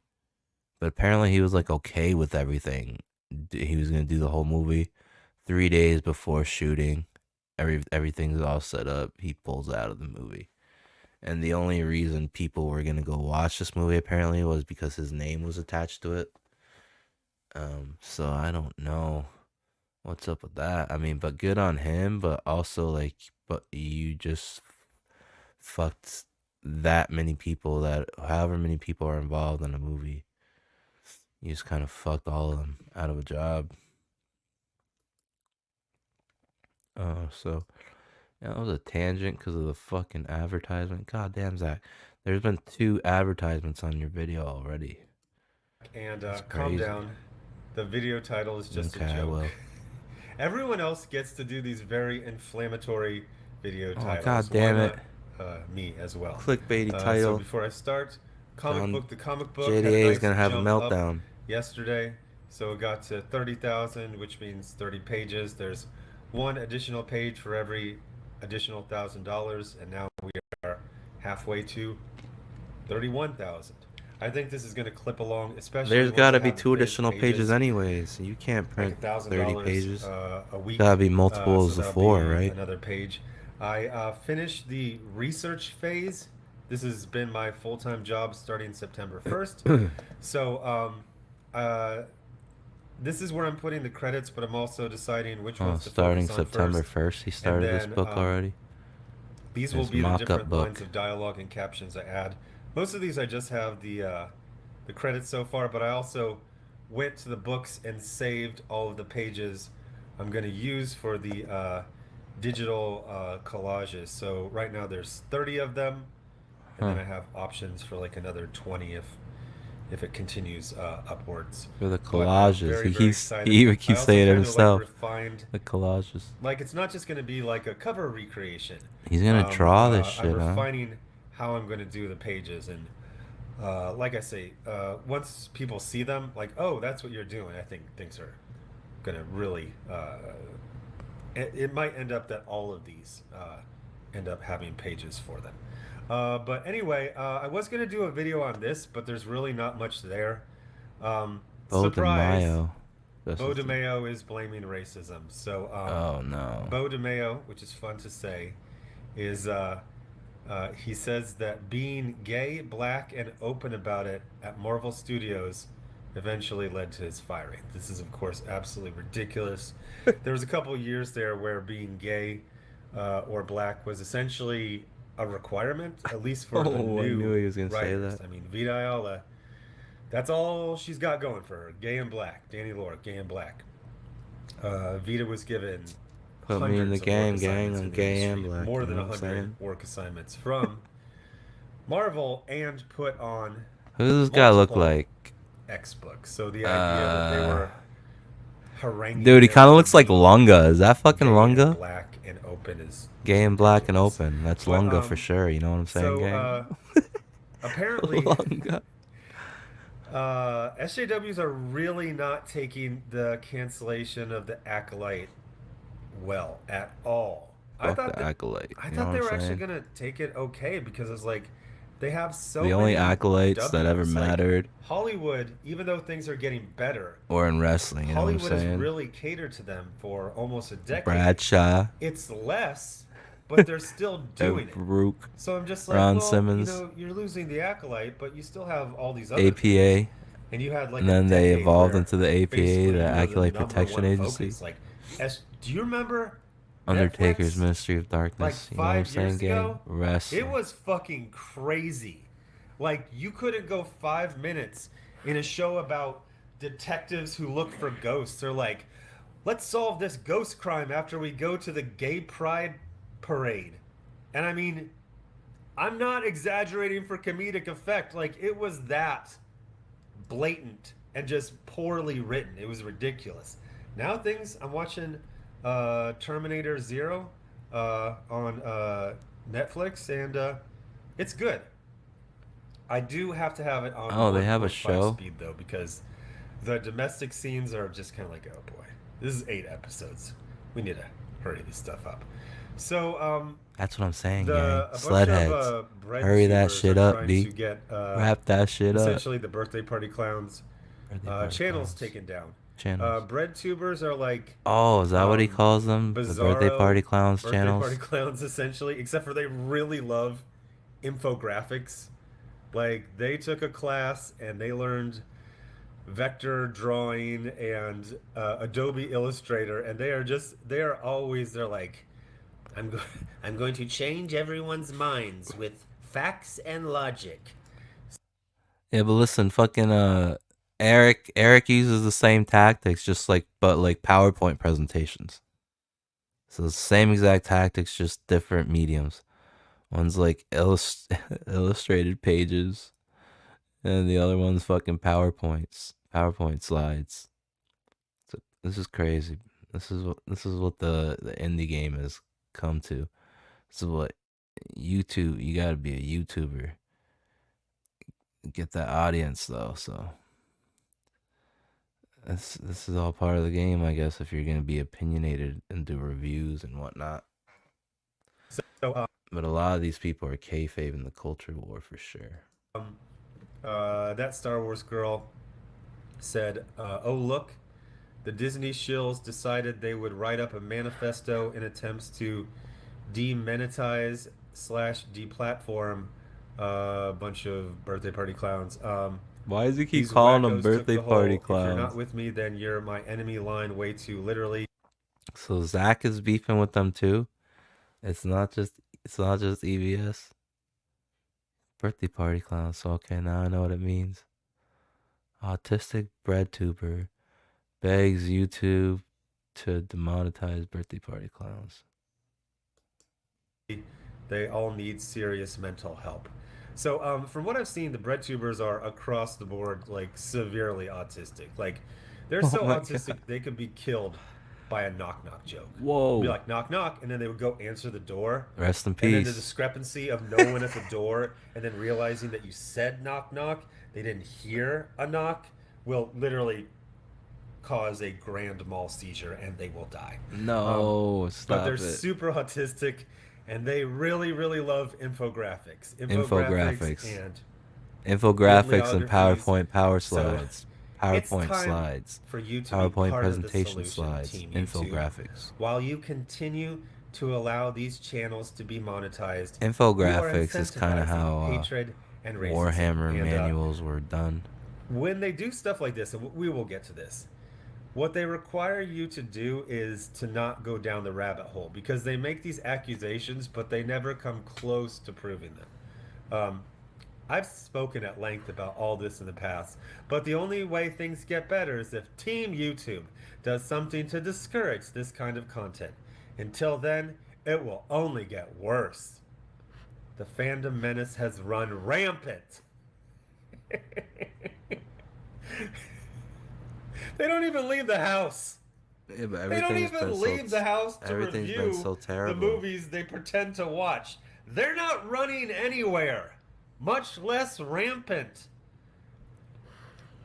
Speaker 9: But apparently he was like okay with everything. He was gonna do the whole movie. 3 days before shooting, everything's all set up. He pulls out of the movie. And the only reason people were gonna go watch this movie apparently was because his name was attached to it. So I don't know what's up with that. I mean, but good on him, but also like, but you just fucked that many people, that however many people are involved in a movie. You just kind of fucked all of them out of a job. So yeah, that was a tangent because of the fucking advertisement. God damn, Zach. There's been 2 advertisements on your video already.
Speaker 12: And
Speaker 9: That's
Speaker 12: calm
Speaker 9: crazy.
Speaker 12: down. The video title is just
Speaker 9: Okay,
Speaker 12: a
Speaker 9: I
Speaker 12: joke.
Speaker 9: will.
Speaker 12: Everyone else gets to do these very inflammatory video
Speaker 9: Oh,
Speaker 12: titles.
Speaker 9: God
Speaker 12: Why
Speaker 9: damn
Speaker 12: not
Speaker 9: it.
Speaker 12: me as well.
Speaker 9: Clickbaity
Speaker 12: So
Speaker 9: title.
Speaker 12: before I start, the comic book had a
Speaker 9: JDA is
Speaker 12: nice
Speaker 9: gonna have a
Speaker 12: jump up
Speaker 9: meltdown.
Speaker 12: yesterday, so it got to 30,000, which means 30 pages. There's one additional page for every additional $1,000, and now we are halfway to 31,000. I think this is going to clip along, especially.
Speaker 9: There's
Speaker 12: once
Speaker 9: got to
Speaker 12: I
Speaker 9: be
Speaker 12: have the
Speaker 9: 2
Speaker 12: finished
Speaker 9: additional pages anyways. You can't print
Speaker 12: $1,000
Speaker 9: 30 pages.
Speaker 12: a week.
Speaker 9: Gotta be multiples
Speaker 12: so
Speaker 9: of
Speaker 12: that'll
Speaker 9: 4,
Speaker 12: be
Speaker 9: right?
Speaker 12: Another page. I finished the research phase. This has been my full-time job starting September 1st. So this is where I'm putting the credits, but I'm also deciding which ones to
Speaker 9: Starting
Speaker 12: focus on
Speaker 9: September
Speaker 12: first.
Speaker 9: 1st, he started this
Speaker 12: then,
Speaker 9: book already.
Speaker 12: These will
Speaker 9: His
Speaker 12: be the
Speaker 9: mock-up
Speaker 12: different
Speaker 9: book.
Speaker 12: lines of dialogue and captions I add. Most of these I just have the credits so far, but I also went to the books and saved all of the pages I'm going to use for the digital collages. So right now there's 30 of them, and then I have options for like another 20 if it continues upwards.
Speaker 9: For the
Speaker 12: But I'm
Speaker 9: collages,
Speaker 12: very,
Speaker 9: he
Speaker 12: very
Speaker 9: keeps
Speaker 12: excited.
Speaker 9: he even
Speaker 12: I
Speaker 9: keeps
Speaker 12: also
Speaker 9: saying it
Speaker 12: kinda, like,
Speaker 9: himself.
Speaker 12: refined-
Speaker 9: The collages.
Speaker 12: Like, it's not just going to be like a cover recreation.
Speaker 9: He's gonna draw this shit,
Speaker 12: I'm
Speaker 9: huh?
Speaker 12: refining how I'm going to do the pages, and like I say, once people see them, like, oh, that's what you're doing, I think things are going to really. It might end up that all of these end up having pages for them. But anyway, I was going to do a video on this, but there's really not much there.
Speaker 9: Bo
Speaker 12: Surprise!
Speaker 9: DeMaio.
Speaker 12: Bo DeMaio is blaming racism. So,
Speaker 9: Oh, no.
Speaker 12: Bo DeMaio, which is fun to say, is he says that being gay, black, and open about it at Marvel Studios eventually led to his firing. This is, of course, absolutely ridiculous. There was a couple of years there where being gay or black was essentially a requirement, at least for the new
Speaker 9: I knew he was gonna say
Speaker 12: writers.
Speaker 9: that.
Speaker 12: I mean, Vita Ayala, that's all she's got going for her. Gay and black. Danny Lore, gay and black. Vita was given
Speaker 9: Put me in the
Speaker 12: hundreds of
Speaker 9: game,
Speaker 12: work
Speaker 9: gang.
Speaker 12: assignments
Speaker 9: I'm
Speaker 12: in the
Speaker 9: gay and
Speaker 12: industry,
Speaker 9: black.
Speaker 12: more
Speaker 9: you
Speaker 12: than
Speaker 9: know what I'm
Speaker 12: 100
Speaker 9: saying?
Speaker 12: work assignments from Marvel, and put on
Speaker 9: Who does this guy look
Speaker 12: multiple
Speaker 9: like?
Speaker 12: X books. So the idea that they were haranguing
Speaker 9: Dude, he
Speaker 12: him
Speaker 9: kind of
Speaker 12: for
Speaker 9: looks like
Speaker 12: being
Speaker 9: Lunga. Is that fucking
Speaker 12: gay and
Speaker 9: Lunga?
Speaker 12: black and open is
Speaker 9: Gay and black and open. That's
Speaker 12: But,
Speaker 9: Lunga for sure. You know what I'm saying,
Speaker 12: so
Speaker 9: gang?
Speaker 12: apparently
Speaker 9: Lunga.
Speaker 12: SJWs are really not taking the cancellation of the Acolyte well at all.
Speaker 9: Fuck the Acolyte.
Speaker 12: I
Speaker 9: you know
Speaker 12: thought
Speaker 9: what
Speaker 12: they
Speaker 9: I'm
Speaker 12: were actually
Speaker 9: saying?
Speaker 12: gonna take it okay, because it's like they have so
Speaker 9: The only
Speaker 12: many
Speaker 9: acolytes that ever
Speaker 12: Ws. Like,
Speaker 9: mattered
Speaker 12: Hollywood, even though things are getting better,
Speaker 9: or in wrestling. You know what I'm
Speaker 12: Hollywood has
Speaker 9: saying?
Speaker 12: really catered to them for almost a decade.
Speaker 9: Bradshaw.
Speaker 12: It's less, but they're still doing it.
Speaker 9: Baruch.
Speaker 12: So I'm just like,
Speaker 9: Ron
Speaker 12: well,
Speaker 9: Simmons.
Speaker 12: you know, you're losing the Acolyte, but you still have all these other
Speaker 9: APA.
Speaker 12: things. And you had like
Speaker 9: And
Speaker 12: a
Speaker 9: then they
Speaker 12: decade
Speaker 9: evolved
Speaker 12: where
Speaker 9: into the APA,
Speaker 12: basically you
Speaker 9: the
Speaker 12: were
Speaker 9: Acolyte
Speaker 12: number
Speaker 9: Protection
Speaker 12: one
Speaker 9: Agency.
Speaker 12: focus. Like, do you remember
Speaker 9: Undertaker's
Speaker 12: Netflix,
Speaker 9: Ministry of Darkness.
Speaker 12: like
Speaker 9: You know what I'm
Speaker 12: 5
Speaker 9: saying,
Speaker 12: years
Speaker 9: gang?
Speaker 12: ago?
Speaker 9: Wrestling.
Speaker 12: It was fucking crazy. Like, you couldn't go 5 minutes in a show about detectives who look for ghosts. They're like, let's solve this ghost crime after we go to the gay pride parade. And I mean, I'm not exaggerating for comedic effect. Like, it was that blatant and just poorly written. It was ridiculous. Now I'm watching Terminator Zero on Netflix, and it's good. I do have to have it on.
Speaker 9: Oh, they have a
Speaker 12: 1.5
Speaker 9: show?
Speaker 12: speed though, because the domestic scenes are just kind of like, oh boy, this is 8 episodes. We need to hurry this stuff up. So
Speaker 9: That's what I'm saying, gang.
Speaker 12: a bunch of,
Speaker 9: Sledheads.
Speaker 12: bread
Speaker 9: Hurry that
Speaker 12: tubers
Speaker 9: shit
Speaker 12: are
Speaker 9: up,
Speaker 12: trying
Speaker 9: B.
Speaker 12: to get,
Speaker 9: Wrap that shit up.
Speaker 12: essentially the birthday party clowns
Speaker 9: party
Speaker 12: channels
Speaker 9: clowns.
Speaker 12: taken down.
Speaker 9: Channels.
Speaker 12: Bread tubers are like
Speaker 9: Oh, is that what he calls them? The birthday
Speaker 12: Bizarro
Speaker 9: party clowns
Speaker 12: birthday
Speaker 9: channels?
Speaker 12: party clowns, essentially, except for they really love infographics. Like, they took a class and they learned vector drawing and Adobe Illustrator, and they're like, I'm going to change everyone's minds with facts and logic.
Speaker 9: Yeah, but listen, fucking Eric uses the same tactics, but like PowerPoint presentations. So the same exact tactics, just different mediums. One's like illustrated pages, and the other one's fucking PowerPoint slides. So this is crazy. This is what the indie game has come to. This is what YouTube. You gotta be a YouTuber. Get that audience though. So this is all part of the game, I guess. If you're gonna be opinionated and do reviews and whatnot. But a lot of these people are kayfabing the culture war for sure.
Speaker 12: That Star Wars girl said, "Oh look, the Disney shills decided they would write up a manifesto in attempts to demonetize / deplatform a bunch of birthday party clowns."
Speaker 9: Why does he keep
Speaker 12: These
Speaker 9: calling them
Speaker 12: wackos took
Speaker 9: birthday
Speaker 12: the
Speaker 9: party
Speaker 12: whole, "If you're not
Speaker 9: clowns?
Speaker 12: with me, then you're my enemy" line way too literally.
Speaker 9: So Zach is beefing with them too. It's not just EVS. Birthday party clowns. So okay, now I know what it means. Autistic bread tuber begs YouTube to demonetize birthday party clowns.
Speaker 12: They all need serious mental help. So from what I've seen, the breadtubers are across the board like severely autistic. Like they're
Speaker 9: Oh
Speaker 12: so
Speaker 9: my
Speaker 12: autistic
Speaker 9: God.
Speaker 12: they could be killed by a knock knock joke.
Speaker 9: Whoa.
Speaker 12: It'd be like knock knock, and then they would go answer the door.
Speaker 9: Rest in
Speaker 12: And then the
Speaker 9: peace.
Speaker 12: discrepancy of no one at the door and then realizing that you said knock knock, they didn't hear a knock, will literally cause a grand mal seizure and they will die.
Speaker 9: No,
Speaker 12: But
Speaker 9: stop
Speaker 12: they're
Speaker 9: it.
Speaker 12: super autistic and they really, really love infographics.
Speaker 9: Infographics.
Speaker 12: And
Speaker 9: Infographics and
Speaker 12: bibliographies.
Speaker 9: PowerPoint power
Speaker 12: So,
Speaker 9: slides.
Speaker 12: it's
Speaker 9: PowerPoint
Speaker 12: time
Speaker 9: slides.
Speaker 12: for you to
Speaker 9: PowerPoint
Speaker 12: be part of the
Speaker 9: presentation
Speaker 12: solution,
Speaker 9: slides.
Speaker 12: Team YouTube,
Speaker 9: Infographics.
Speaker 12: while you continue to allow these channels to be monetized.
Speaker 9: Infographics
Speaker 12: you are
Speaker 9: is kind of
Speaker 12: incentivizing
Speaker 9: how
Speaker 12: hatred and racism.
Speaker 9: Warhammer
Speaker 12: And,
Speaker 9: manuals were done.
Speaker 12: when they do stuff like this, and we will get to this, what they require you to do is to not go down the rabbit hole, because they make these accusations, but they never come close to proving them. I've spoken at length about all this in the past, but the only way things get better is if Team YouTube does something to discourage this kind of content. Until then, it will only get worse. The fandom menace has run rampant. They don't even leave the house.
Speaker 9: Yeah, but
Speaker 12: They don't
Speaker 9: everything's
Speaker 12: even
Speaker 9: been
Speaker 12: leave the house to
Speaker 9: everything's
Speaker 12: review
Speaker 9: been so
Speaker 12: the
Speaker 9: terrible.
Speaker 12: movies they pretend to watch. They're not running anywhere, much less rampant.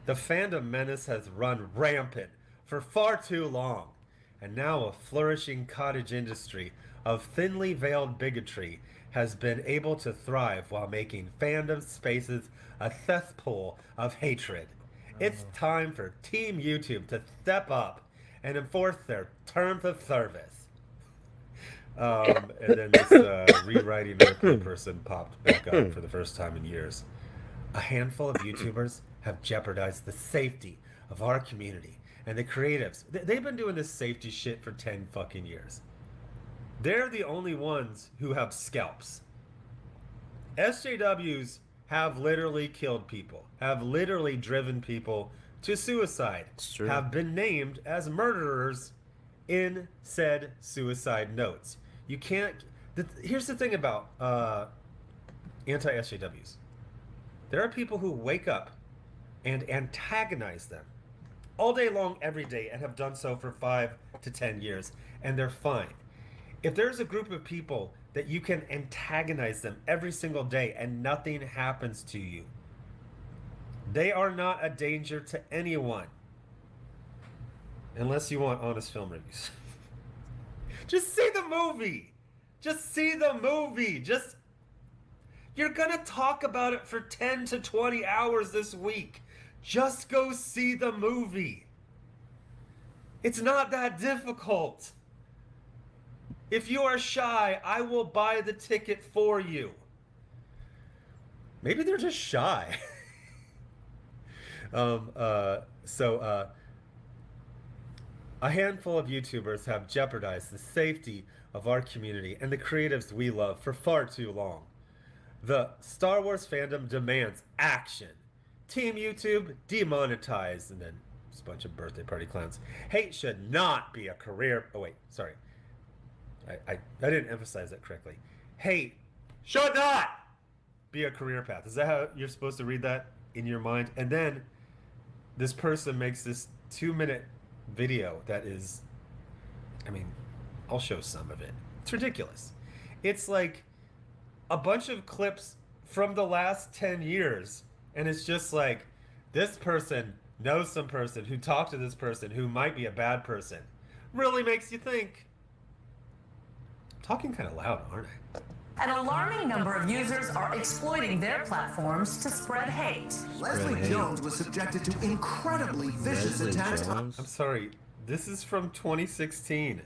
Speaker 12: The fandom menace has run rampant for far too long, and now a flourishing cottage industry of thinly veiled bigotry has been able to thrive while making fandom spaces a cesspool of hatred. It's time for Team YouTube to step up and enforce their terms of service. And then this rewriting replay person popped back up for the first time in years. A handful of YouTubers have jeopardized the safety of our community and the creatives. They've been doing this safety shit for 10 fucking years. They're the only ones who have scalps. SJWs have literally killed people, have literally driven people to suicide, have been named as murderers in said suicide notes. You can't. Here's the thing about anti-SJWs. There are people who wake up and antagonize them all day long, every day, and have done so for 5 to 10 years, and they're fine. If there's a group of people that you can antagonize them every single day and nothing happens to you, they are not a danger to anyone. Unless you want honest film reviews. Just see the movie. Just see the movie. You're gonna talk about it for 10 to 20 hours this week. Just go see the movie. It's not that difficult. If you are shy, I will buy the ticket for you. Maybe they're just shy. A handful of YouTubers have jeopardized the safety of our community and the creatives we love for far too long. The Star Wars fandom demands action. Team YouTube demonetized, and then just a bunch of birthday party clowns. Hate should not be a career. Oh wait, sorry. I didn't emphasize that correctly. Hate should not be a career path. Is that how you're supposed to read that in your mind? And then this person makes this 2-minute video that is, I mean, I'll show some of it. It's ridiculous. It's like a bunch of clips from the last 10 years, and it's just like, this person knows some person who talked to this person who might be a bad person. Really makes you think. Talking kind of loud, aren't I?
Speaker 3: An alarming number of users are exploiting their platforms to spread hate.
Speaker 1: Leslie Jones was subjected to incredibly vicious attacks
Speaker 12: I'm sorry, this is from 2016.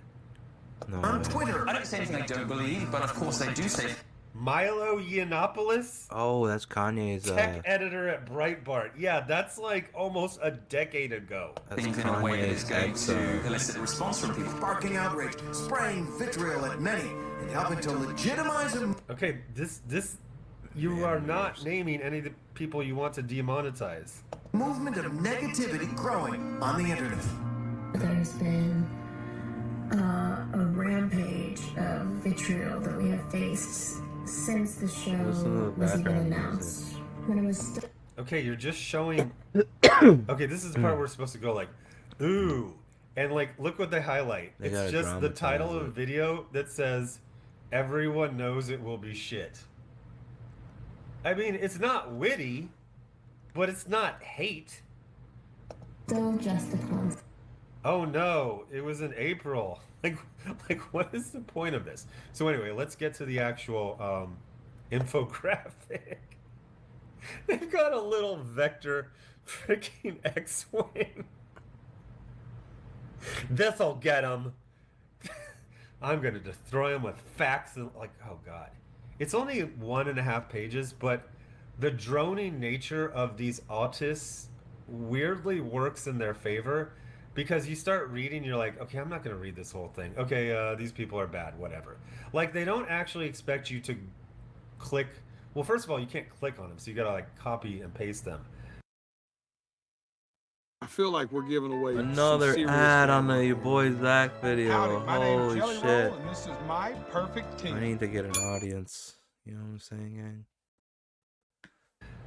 Speaker 1: on Twitter.
Speaker 17: I don't say anything I don't believe, but of course they do say.
Speaker 12: Milo Yiannopoulos,
Speaker 9: Oh, that's Kanye's.
Speaker 12: tech editor at Breitbart. Yeah, that's like almost a decade ago.
Speaker 17: Things in a way that is going to elicit a response from people.
Speaker 1: Sparking outrage, spraying vitriol at many, and helping to legitimize him.
Speaker 12: Okay, this you are not naming any of the people you want to demonetize.
Speaker 1: Movement of negativity growing on the internet.
Speaker 18: There's been a rampage of vitriol that we have faced since the show was even announced. When it was still.
Speaker 12: Okay, you're just showing. Okay, this is the part where we're supposed to go like, ooh, and like look what they highlight.
Speaker 9: They
Speaker 12: It's
Speaker 9: gotta
Speaker 12: just the title
Speaker 9: dramatize
Speaker 12: of a video that says, "Everyone knows it will be shit." I mean, it's not witty, but it's not hate.
Speaker 18: Still just a concept.
Speaker 12: Oh no, it was in April. Like what is the point of this? So anyway, let's get to the actual infographic. They've got a little vector freaking X-wing. This'll get him. I'm gonna destroy him with facts and like, oh god. It's only 1.5 pages, but the droning nature of these autists weirdly works in their favor. Because you start reading, you're like, okay, I'm not going to read this whole thing. Okay, these people are bad, whatever. Like, they don't actually expect you to click. Well, first of all, you can't click on them, so you got to, like, copy and paste them.
Speaker 7: I feel like we're giving away
Speaker 9: Another
Speaker 7: some serious
Speaker 9: ad on
Speaker 7: game.
Speaker 9: your boy Zach video.
Speaker 7: Howdy, my name's
Speaker 9: Holy
Speaker 7: Jelly
Speaker 9: shit.
Speaker 7: Roll, and this is my perfect team.
Speaker 9: I need to get an audience. You know what I'm saying, gang?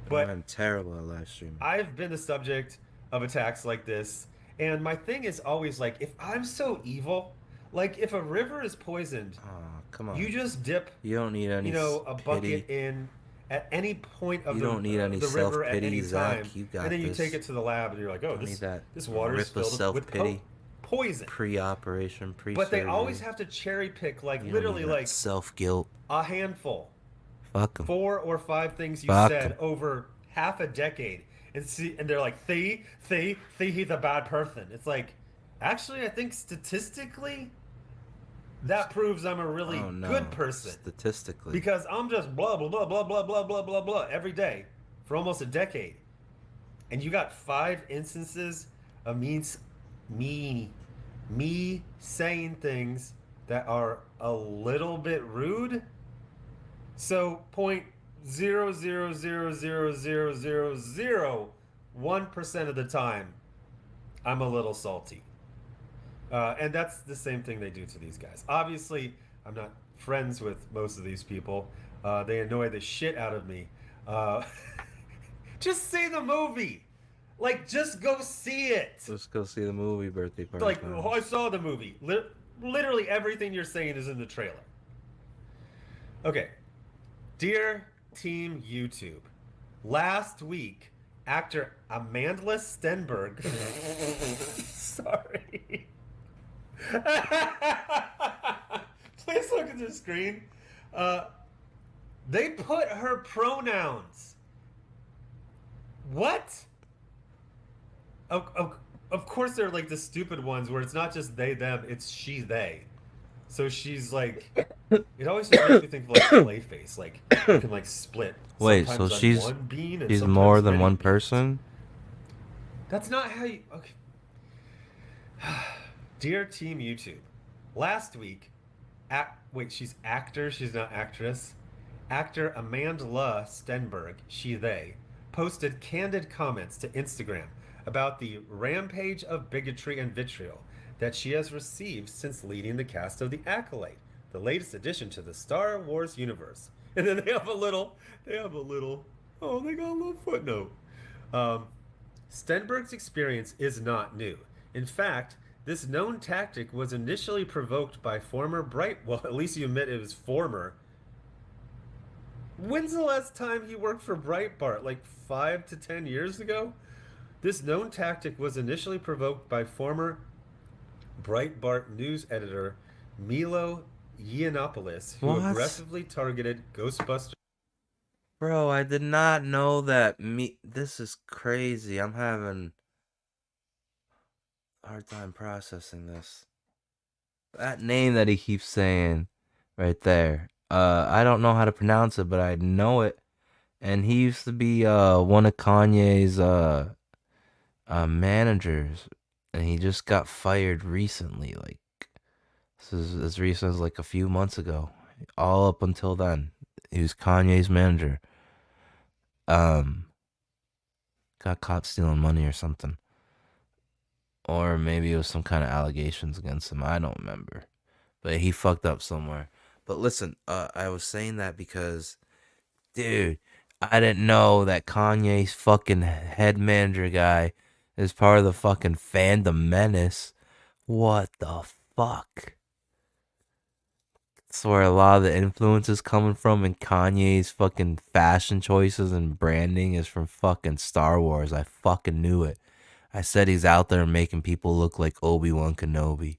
Speaker 12: But
Speaker 9: I'm terrible at live streaming.
Speaker 12: I've been the subject of attacks like this. And my thing is always like, if I'm so evil, like if a river is poisoned,
Speaker 9: come on.
Speaker 12: you just dip,
Speaker 9: You don't need any
Speaker 12: a bucket
Speaker 9: pity.
Speaker 12: in at any point of
Speaker 9: You
Speaker 12: the,
Speaker 9: don't need any
Speaker 12: the river at
Speaker 9: self-pity,
Speaker 12: any
Speaker 9: Zach.
Speaker 12: time,
Speaker 9: You got
Speaker 12: and then you
Speaker 9: this.
Speaker 12: take it to the lab, and you're like, oh,
Speaker 9: Don't need that
Speaker 12: this water is
Speaker 9: rip of
Speaker 12: filled with
Speaker 9: self-pity.
Speaker 12: poison.
Speaker 9: Pre-operation, pre.
Speaker 12: But they always have to cherry pick, like
Speaker 9: You don't
Speaker 12: literally,
Speaker 9: need that
Speaker 12: like
Speaker 9: self-guilt.
Speaker 12: a handful,
Speaker 9: Fuck 'em.
Speaker 12: 4 or 5 things you
Speaker 9: Fuck
Speaker 12: said
Speaker 9: 'em.
Speaker 12: over half a decade, and they're like, see, he's a bad person. It's like, actually, I think statistically, that proves I'm a really
Speaker 9: Oh, no.
Speaker 12: good person.
Speaker 9: Statistically.
Speaker 12: Because I'm just blah, blah, blah, blah, blah, blah, blah, blah, blah every day for almost a decade. And you got 5 instances of me saying things that are a little bit rude. So 0.0000001% of the time, I'm a little salty. And that's the same thing they do to these guys. Obviously, I'm not friends with most of these people. They annoy the shit out of me. Just see the movie. Like, just go see it.
Speaker 9: Let's go see the movie, Birthday Party.
Speaker 12: Like,
Speaker 9: Clowns.
Speaker 12: oh, I saw the movie. Literally everything you're saying is in the trailer. Okay. Dear Team YouTube, last week, actor Amandla Stenberg... Sorry. Please look at the screen. They put her pronouns. What? Of course they're like the stupid ones where it's not just they, them, it's she, they. So she's like, it always just makes me think of like Clayface, like you can like split.
Speaker 9: Wait, so
Speaker 12: sometimes on
Speaker 9: she's
Speaker 12: one bean and
Speaker 9: she's more
Speaker 12: sometimes
Speaker 9: than
Speaker 12: many
Speaker 9: one
Speaker 12: beans.
Speaker 9: person?
Speaker 12: That's not how you. Okay. Dear Team YouTube, last week, wait, she's actor, she's not actress. Actor Amandla Stenberg, she, they, posted candid comments to Instagram about the rampage of bigotry and vitriol that she has received since leading the cast of The Acolyte, the latest addition to the Star Wars universe. And then they got a little footnote. Stenberg's experience is not new. In fact, this known tactic was initially provoked by former well, at least you admit it was former. When's the last time he worked for Breitbart? Like 5 to 10 years ago? This known tactic was initially provoked by former Breitbart news editor Milo Yiannopoulos, who
Speaker 9: What?
Speaker 12: aggressively targeted Ghostbusters.
Speaker 9: Bro, I did not know that. This is crazy. I'm having a hard time processing this. That name that he keeps saying right there. I don't know how to pronounce it, but I know it. And he used to be one of Kanye's managers, and he just got fired recently. Like, this is as recent as like a few months ago. All up until then, he was Kanye's manager. Got caught stealing money or something, or maybe it was some kind of allegations against him. I don't remember, but he fucked up somewhere. But listen, I was saying that because, dude, I didn't know that Kanye's fucking head manager guy is part of the fucking Fandom Menace. What the fuck? That's where a lot of the influence is coming from, and Kanye's fucking fashion choices and branding is from fucking Star Wars. I fucking knew it. I said he's out there making people look like Obi-Wan Kenobi.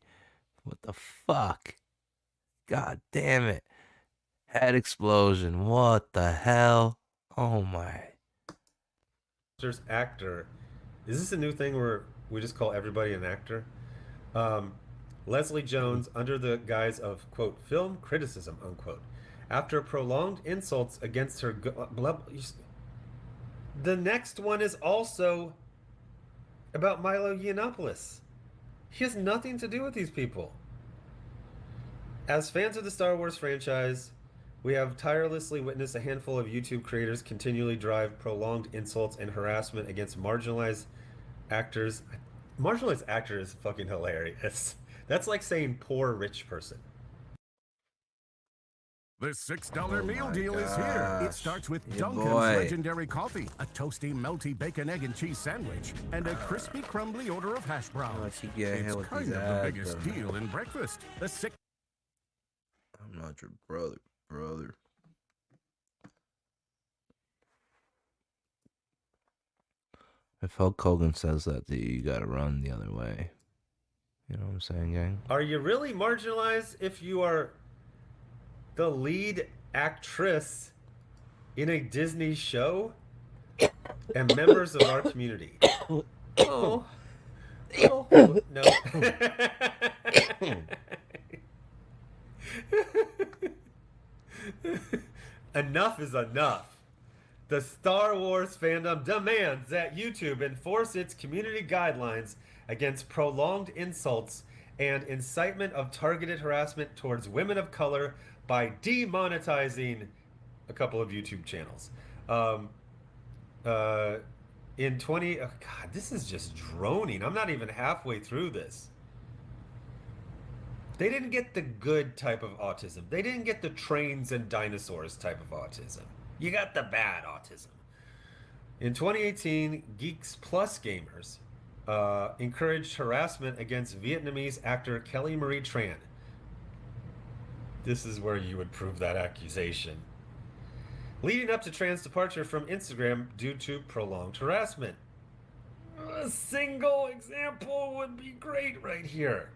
Speaker 9: What the fuck? God damn it. Head explosion. What the hell? Oh my.
Speaker 12: Actor. Is this a new thing where we just call everybody an actor? Leslie Jones, under the guise of, quote, film criticism, unquote, after prolonged insults against her... The next one is also about Milo Yiannopoulos. He has nothing to do with these people. As fans of the Star Wars franchise, we have tirelessly witnessed a handful of YouTube creators continually drive prolonged insults and harassment against marginalized actors. Marginalized actor is fucking hilarious. That's like saying poor rich person.
Speaker 4: The $6 meal deal is here. It starts with Dunkin's
Speaker 9: boy.
Speaker 4: legendary coffee, a toasty, melty bacon, egg, and cheese sandwich, and a crispy, crumbly order of hash browns. It's kind of the biggest deal in breakfast. The six.
Speaker 9: I'm not your brother. If Hulk Hogan says that to you, you gotta run the other way. You know what I'm saying, gang?
Speaker 12: Are you really marginalized if you are the lead actress in a Disney show and members of our community? Oh. No. Enough is enough. The Star Wars fandom demands that YouTube enforce its community guidelines against prolonged insults and incitement of targeted harassment towards women of color by demonetizing a couple of YouTube channels. In 20... Oh God, this is just droning. I'm not even halfway through this. They didn't get the good type of autism. They didn't get the trains and dinosaurs type of autism. You got the bad autism. In 2018, Geeks Plus Gamers encouraged harassment against Vietnamese actor Kelly Marie Tran. This is where you would prove that accusation. Leading up to Tran's departure from Instagram due to prolonged harassment. A single example would be great right here.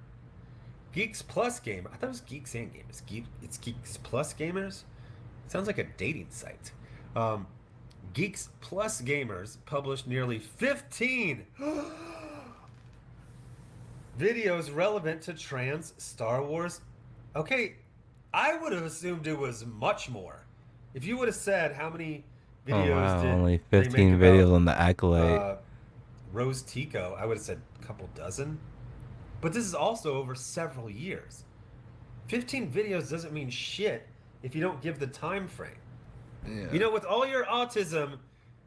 Speaker 12: Geeks Plus Gamer. I thought it was Geeks and Gamers. It's Geeks Plus Gamers? Sounds like a dating site. Geeks Plus Gamers published nearly 15 videos relevant to trans Star Wars. Okay, I would have assumed it was much more. If you would have said how many videos did
Speaker 9: only
Speaker 12: they
Speaker 9: 15
Speaker 12: make
Speaker 9: videos
Speaker 12: about,
Speaker 9: on the Accolade.
Speaker 12: Rose Tico, I would have said a couple dozen. But this is also over several years. 15 videos doesn't mean shit if you don't give the time frame.
Speaker 9: Yeah.
Speaker 12: You know, with all your autism,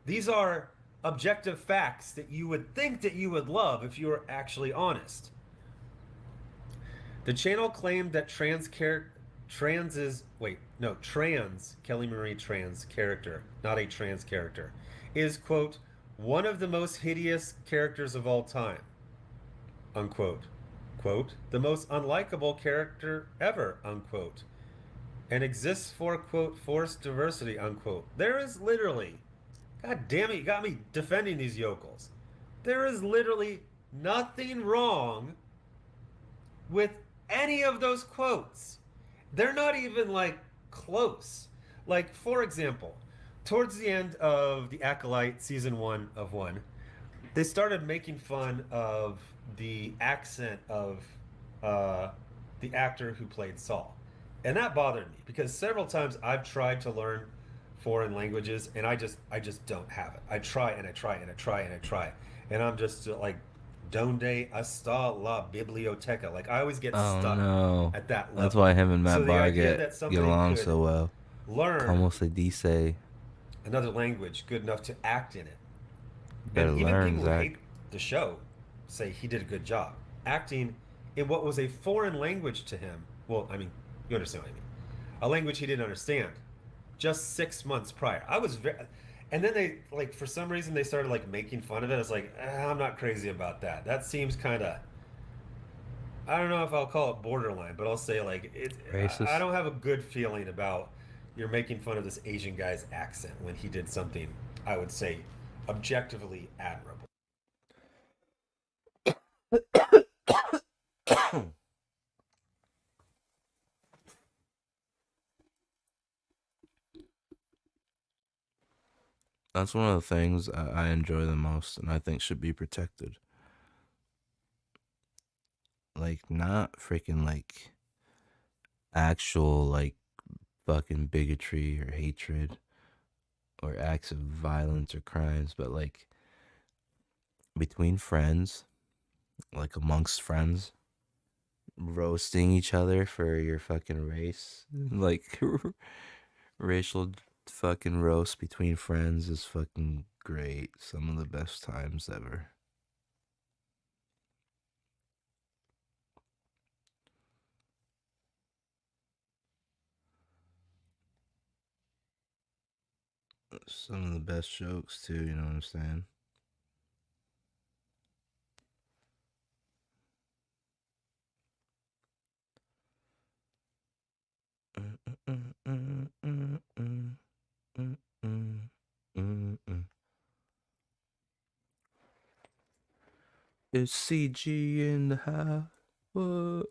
Speaker 12: these are objective facts that you would think that you would love if you were actually honest. The channel claimed that trans Kelly Marie Tran's character, not a trans character, is, quote, one of the most hideous characters of all time, unquote. Quote, the most unlikable character ever, unquote. and exists for, quote, forced diversity, unquote. There is literally, God damn it, you got me defending these yokels. There is literally nothing wrong with any of those quotes. They're not even like close. Like, for example, towards the end of The Acolyte season 1 of 1, they started making fun of the accent of the actor who played Saul. And that bothered me because several times I've tried to learn foreign languages and I just don't have it. I try and I try and I try and I try. And I'm just like, donde está la biblioteca? Like, I always get stuck at that level.
Speaker 9: That's why him and Matt
Speaker 12: So the
Speaker 9: Barr
Speaker 12: idea
Speaker 9: get
Speaker 12: that somebody
Speaker 9: along
Speaker 12: could
Speaker 9: so well.
Speaker 12: learn
Speaker 9: Como se dice?
Speaker 12: another language good enough to act in it.
Speaker 9: Better
Speaker 12: And even
Speaker 9: learn,
Speaker 12: people who
Speaker 9: Zach.
Speaker 12: hate the show say he did a good job acting in what was a foreign language to him. Well, I mean, you understand what I mean. A language he didn't understand just 6 months prior. I was very... And then they, like, for some reason, they started, like, making fun of it. I was like, I'm not crazy about that. That seems kind of... I don't know if I'll call it borderline, but I'll say, like,
Speaker 9: Racist.
Speaker 12: I don't have a good feeling about you're making fun of this Asian guy's accent when he did something, I would say, objectively admirable.
Speaker 9: That's one of the things I enjoy the most and I think should be protected. Like, not freaking, like, actual, like, fucking bigotry or hatred or acts of violence or crimes, but, like, between friends, like, amongst friends, roasting each other for your fucking race. Like, racial fucking roast between friends is fucking great. Some of the best times ever. Some of the best jokes too, you know what I'm saying? It's CG in the house. What?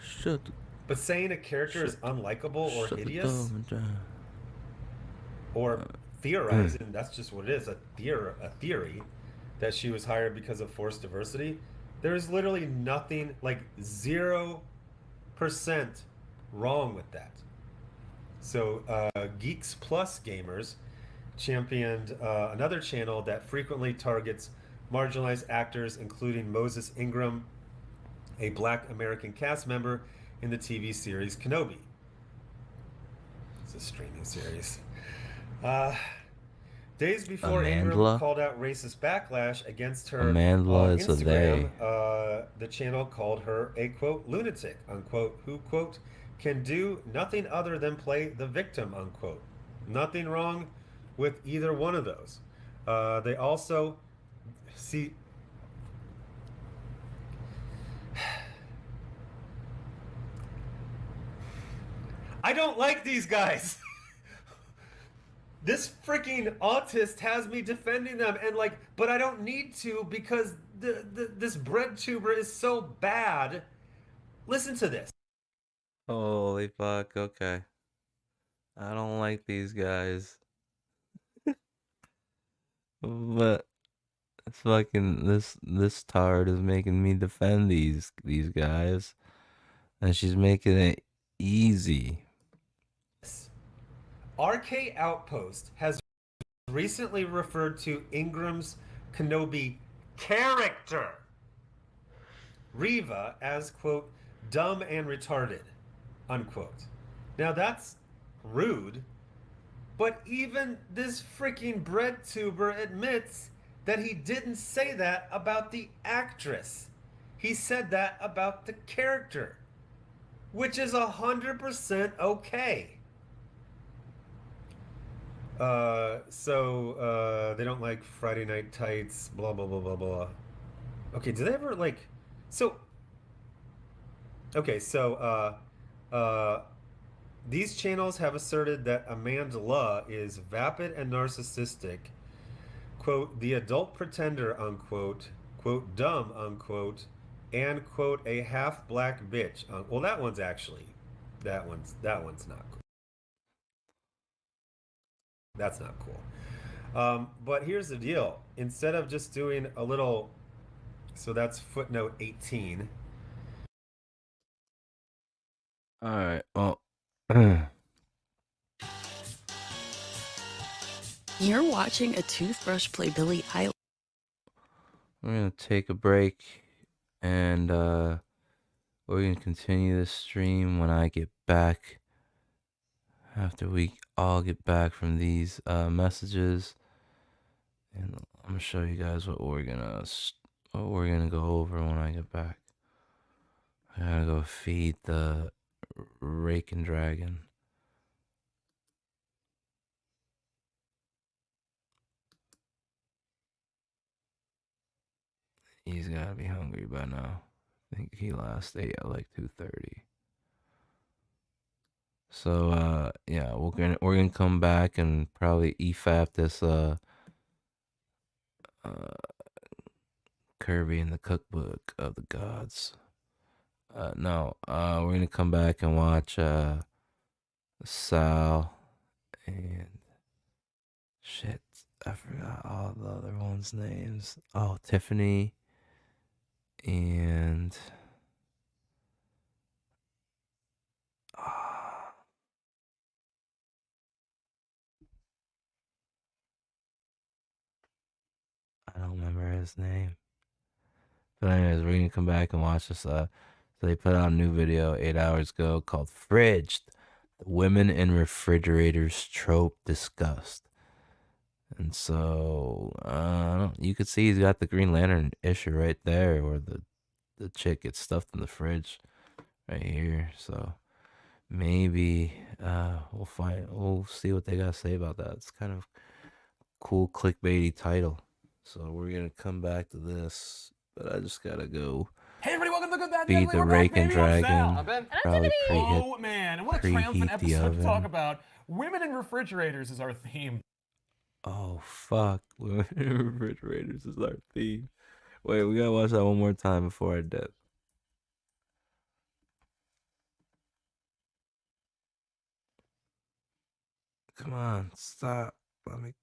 Speaker 9: Shut the,
Speaker 12: But saying a character is unlikable or
Speaker 9: shut the
Speaker 12: hideous,
Speaker 9: door down.
Speaker 12: or theorizing, that's just what it is, a theory that she was hired because of forced diversity. There is literally nothing, like 0% wrong with that. So Geeks Plus Gamers championed another channel that frequently targets marginalized actors, including Moses Ingram, a Black American cast member in the TV series Kenobi. It's a streaming series. Days before Ingram
Speaker 9: Amandla?
Speaker 12: called out racist backlash against her
Speaker 9: Amandla
Speaker 12: on
Speaker 9: is a they.
Speaker 12: Instagram, the channel called her a, quote, lunatic, unquote, who, quote, can do nothing other than play the victim, unquote. Nothing wrong with either one of those. They also see... I don't like these guys. This freaking autist has me defending them, and like, but I don't need to because this bread tuber is so bad. Listen to this.
Speaker 9: Holy fuck, okay. I don't like these guys. But it's fucking this tard is making me defend these guys. And she's making it easy.
Speaker 12: RK Outpost has recently referred to Ingram's Kenobi character, Reva, as, quote, dumb and retarded, unquote. Now that's rude, but even this freaking bread tuber admits that he didn't say that about the actress. He said that about the character, which is 100% okay. So they don't like Friday Night Tights, blah, blah, blah, blah, blah. Okay, do they ever, like... So... Okay, so, These channels have asserted that Amanda is vapid and narcissistic, quote, the adult pretender, unquote, quote, dumb, unquote, and quote, a half black bitch. Well, that one's not cool. That's not cool. But here's the deal. Instead of just doing a little, so that's footnote 18.
Speaker 9: All right. Well,
Speaker 19: You're watching a toothbrush play Billie Eilish.
Speaker 9: we're gonna take a break, and we're gonna continue this stream when I get back. After we all get back from these messages, and I'm gonna show you guys what we're gonna go over when I get back. I gotta go feed the Raking Dragon. He's gotta be hungry by now. I think he last ate at like 2:30. So yeah, we're gonna come back and probably EFAP this Kirby in the Cookbook of the Gods. No, we're gonna come back and watch Sal and shit. I forgot all the other ones' names. Oh, Tiffany and I don't remember his name. But anyways, we're gonna come back and watch this. So they put out a new video 8 hours ago called "Fridged: The Women in Refrigerators Trope Discussed." And so you could see he's got the Green Lantern issue right there, where the chick gets stuffed in the fridge, right here. So maybe we'll see what they gotta say about that. It's kind of cool clickbaity title. So we're gonna come back to this, but I just gotta go.
Speaker 11: Hey everybody, welcome to the Good Bad
Speaker 9: Feed the Raking Dragon.
Speaker 11: I'm Ben.
Speaker 9: Probably
Speaker 11: Oh man, and what a triumphant
Speaker 9: preheat the
Speaker 11: episode to talk
Speaker 9: oven.
Speaker 11: about. Women in refrigerators is our theme.
Speaker 9: Oh fuck! Women in refrigerators is our theme. Wait, we gotta watch that one more time before I dip. Come on, stop. Let me.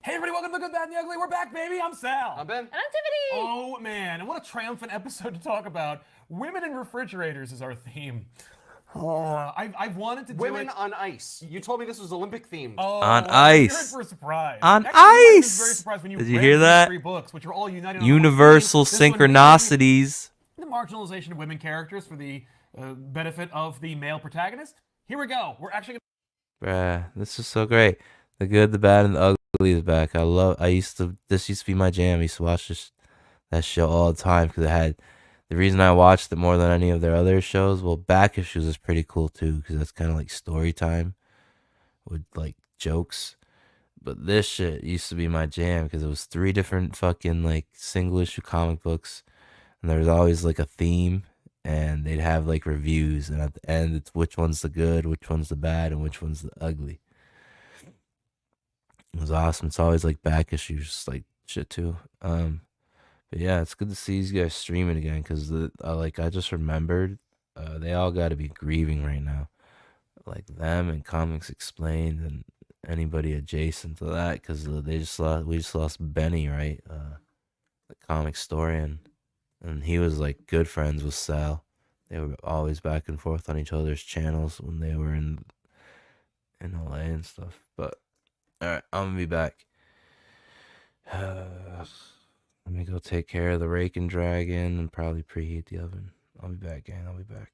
Speaker 11: Hey everybody, welcome to the Good Bad and the Ugly. We're back, baby. I'm Sal. I'm Ben.
Speaker 20: And I'm Tiffany.
Speaker 11: Oh man, and what a triumphant episode to talk about. Women in refrigerators is our theme. Oh, I've wanted to do
Speaker 20: Women
Speaker 11: it.
Speaker 20: on ice. You told me this was Olympic themed.
Speaker 11: Oh,
Speaker 9: On
Speaker 11: you're in
Speaker 9: ice.
Speaker 11: for a surprise.
Speaker 9: On
Speaker 11: Actually, you might be
Speaker 9: ice.
Speaker 11: very surprised when you
Speaker 9: Did you
Speaker 11: read
Speaker 9: hear
Speaker 11: these
Speaker 9: that?
Speaker 11: 3 books, which are all united on
Speaker 9: Universal
Speaker 11: one theme. This one
Speaker 9: synchronicities.
Speaker 11: being the marginalization of women characters for the benefit of the male protagonist. Here we go. We're actually
Speaker 9: Bruh, this is so great. The Good, the Bad, and the Ugly is back. This used to be my jam. I used to watch that show all the time because it had, the reason I watched it more than any of their other shows, well, Back Issues is pretty cool too because that's kind of like story time with like jokes. But this shit used to be my jam because it was 3 different fucking like single issue comic books, and there was always like a theme, and they'd have like reviews, and at the end it's which one's the good, which one's the bad, and which one's the ugly. It was awesome. It's always like back issues, like shit too. But yeah, it's good to see these guys streaming again because I just remembered they all got to be grieving right now, like them and Comics Explained and anybody adjacent to that because we just lost Benny, right? The comic historian, and he was like good friends with Sal. They were always back and forth on each other's channels when they were in LA and stuff. But all right, I'm gonna be back. Let me go take care of the Raking Dragon and probably preheat the oven. I'll be back, gang. I'll be back.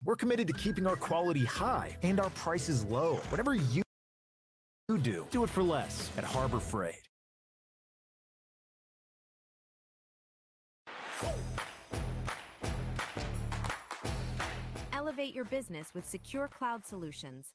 Speaker 2: We're committed to keeping our quality high and our prices low. Whatever you do it for less at Harbor Freight.
Speaker 21: Elevate your business with secure cloud solutions.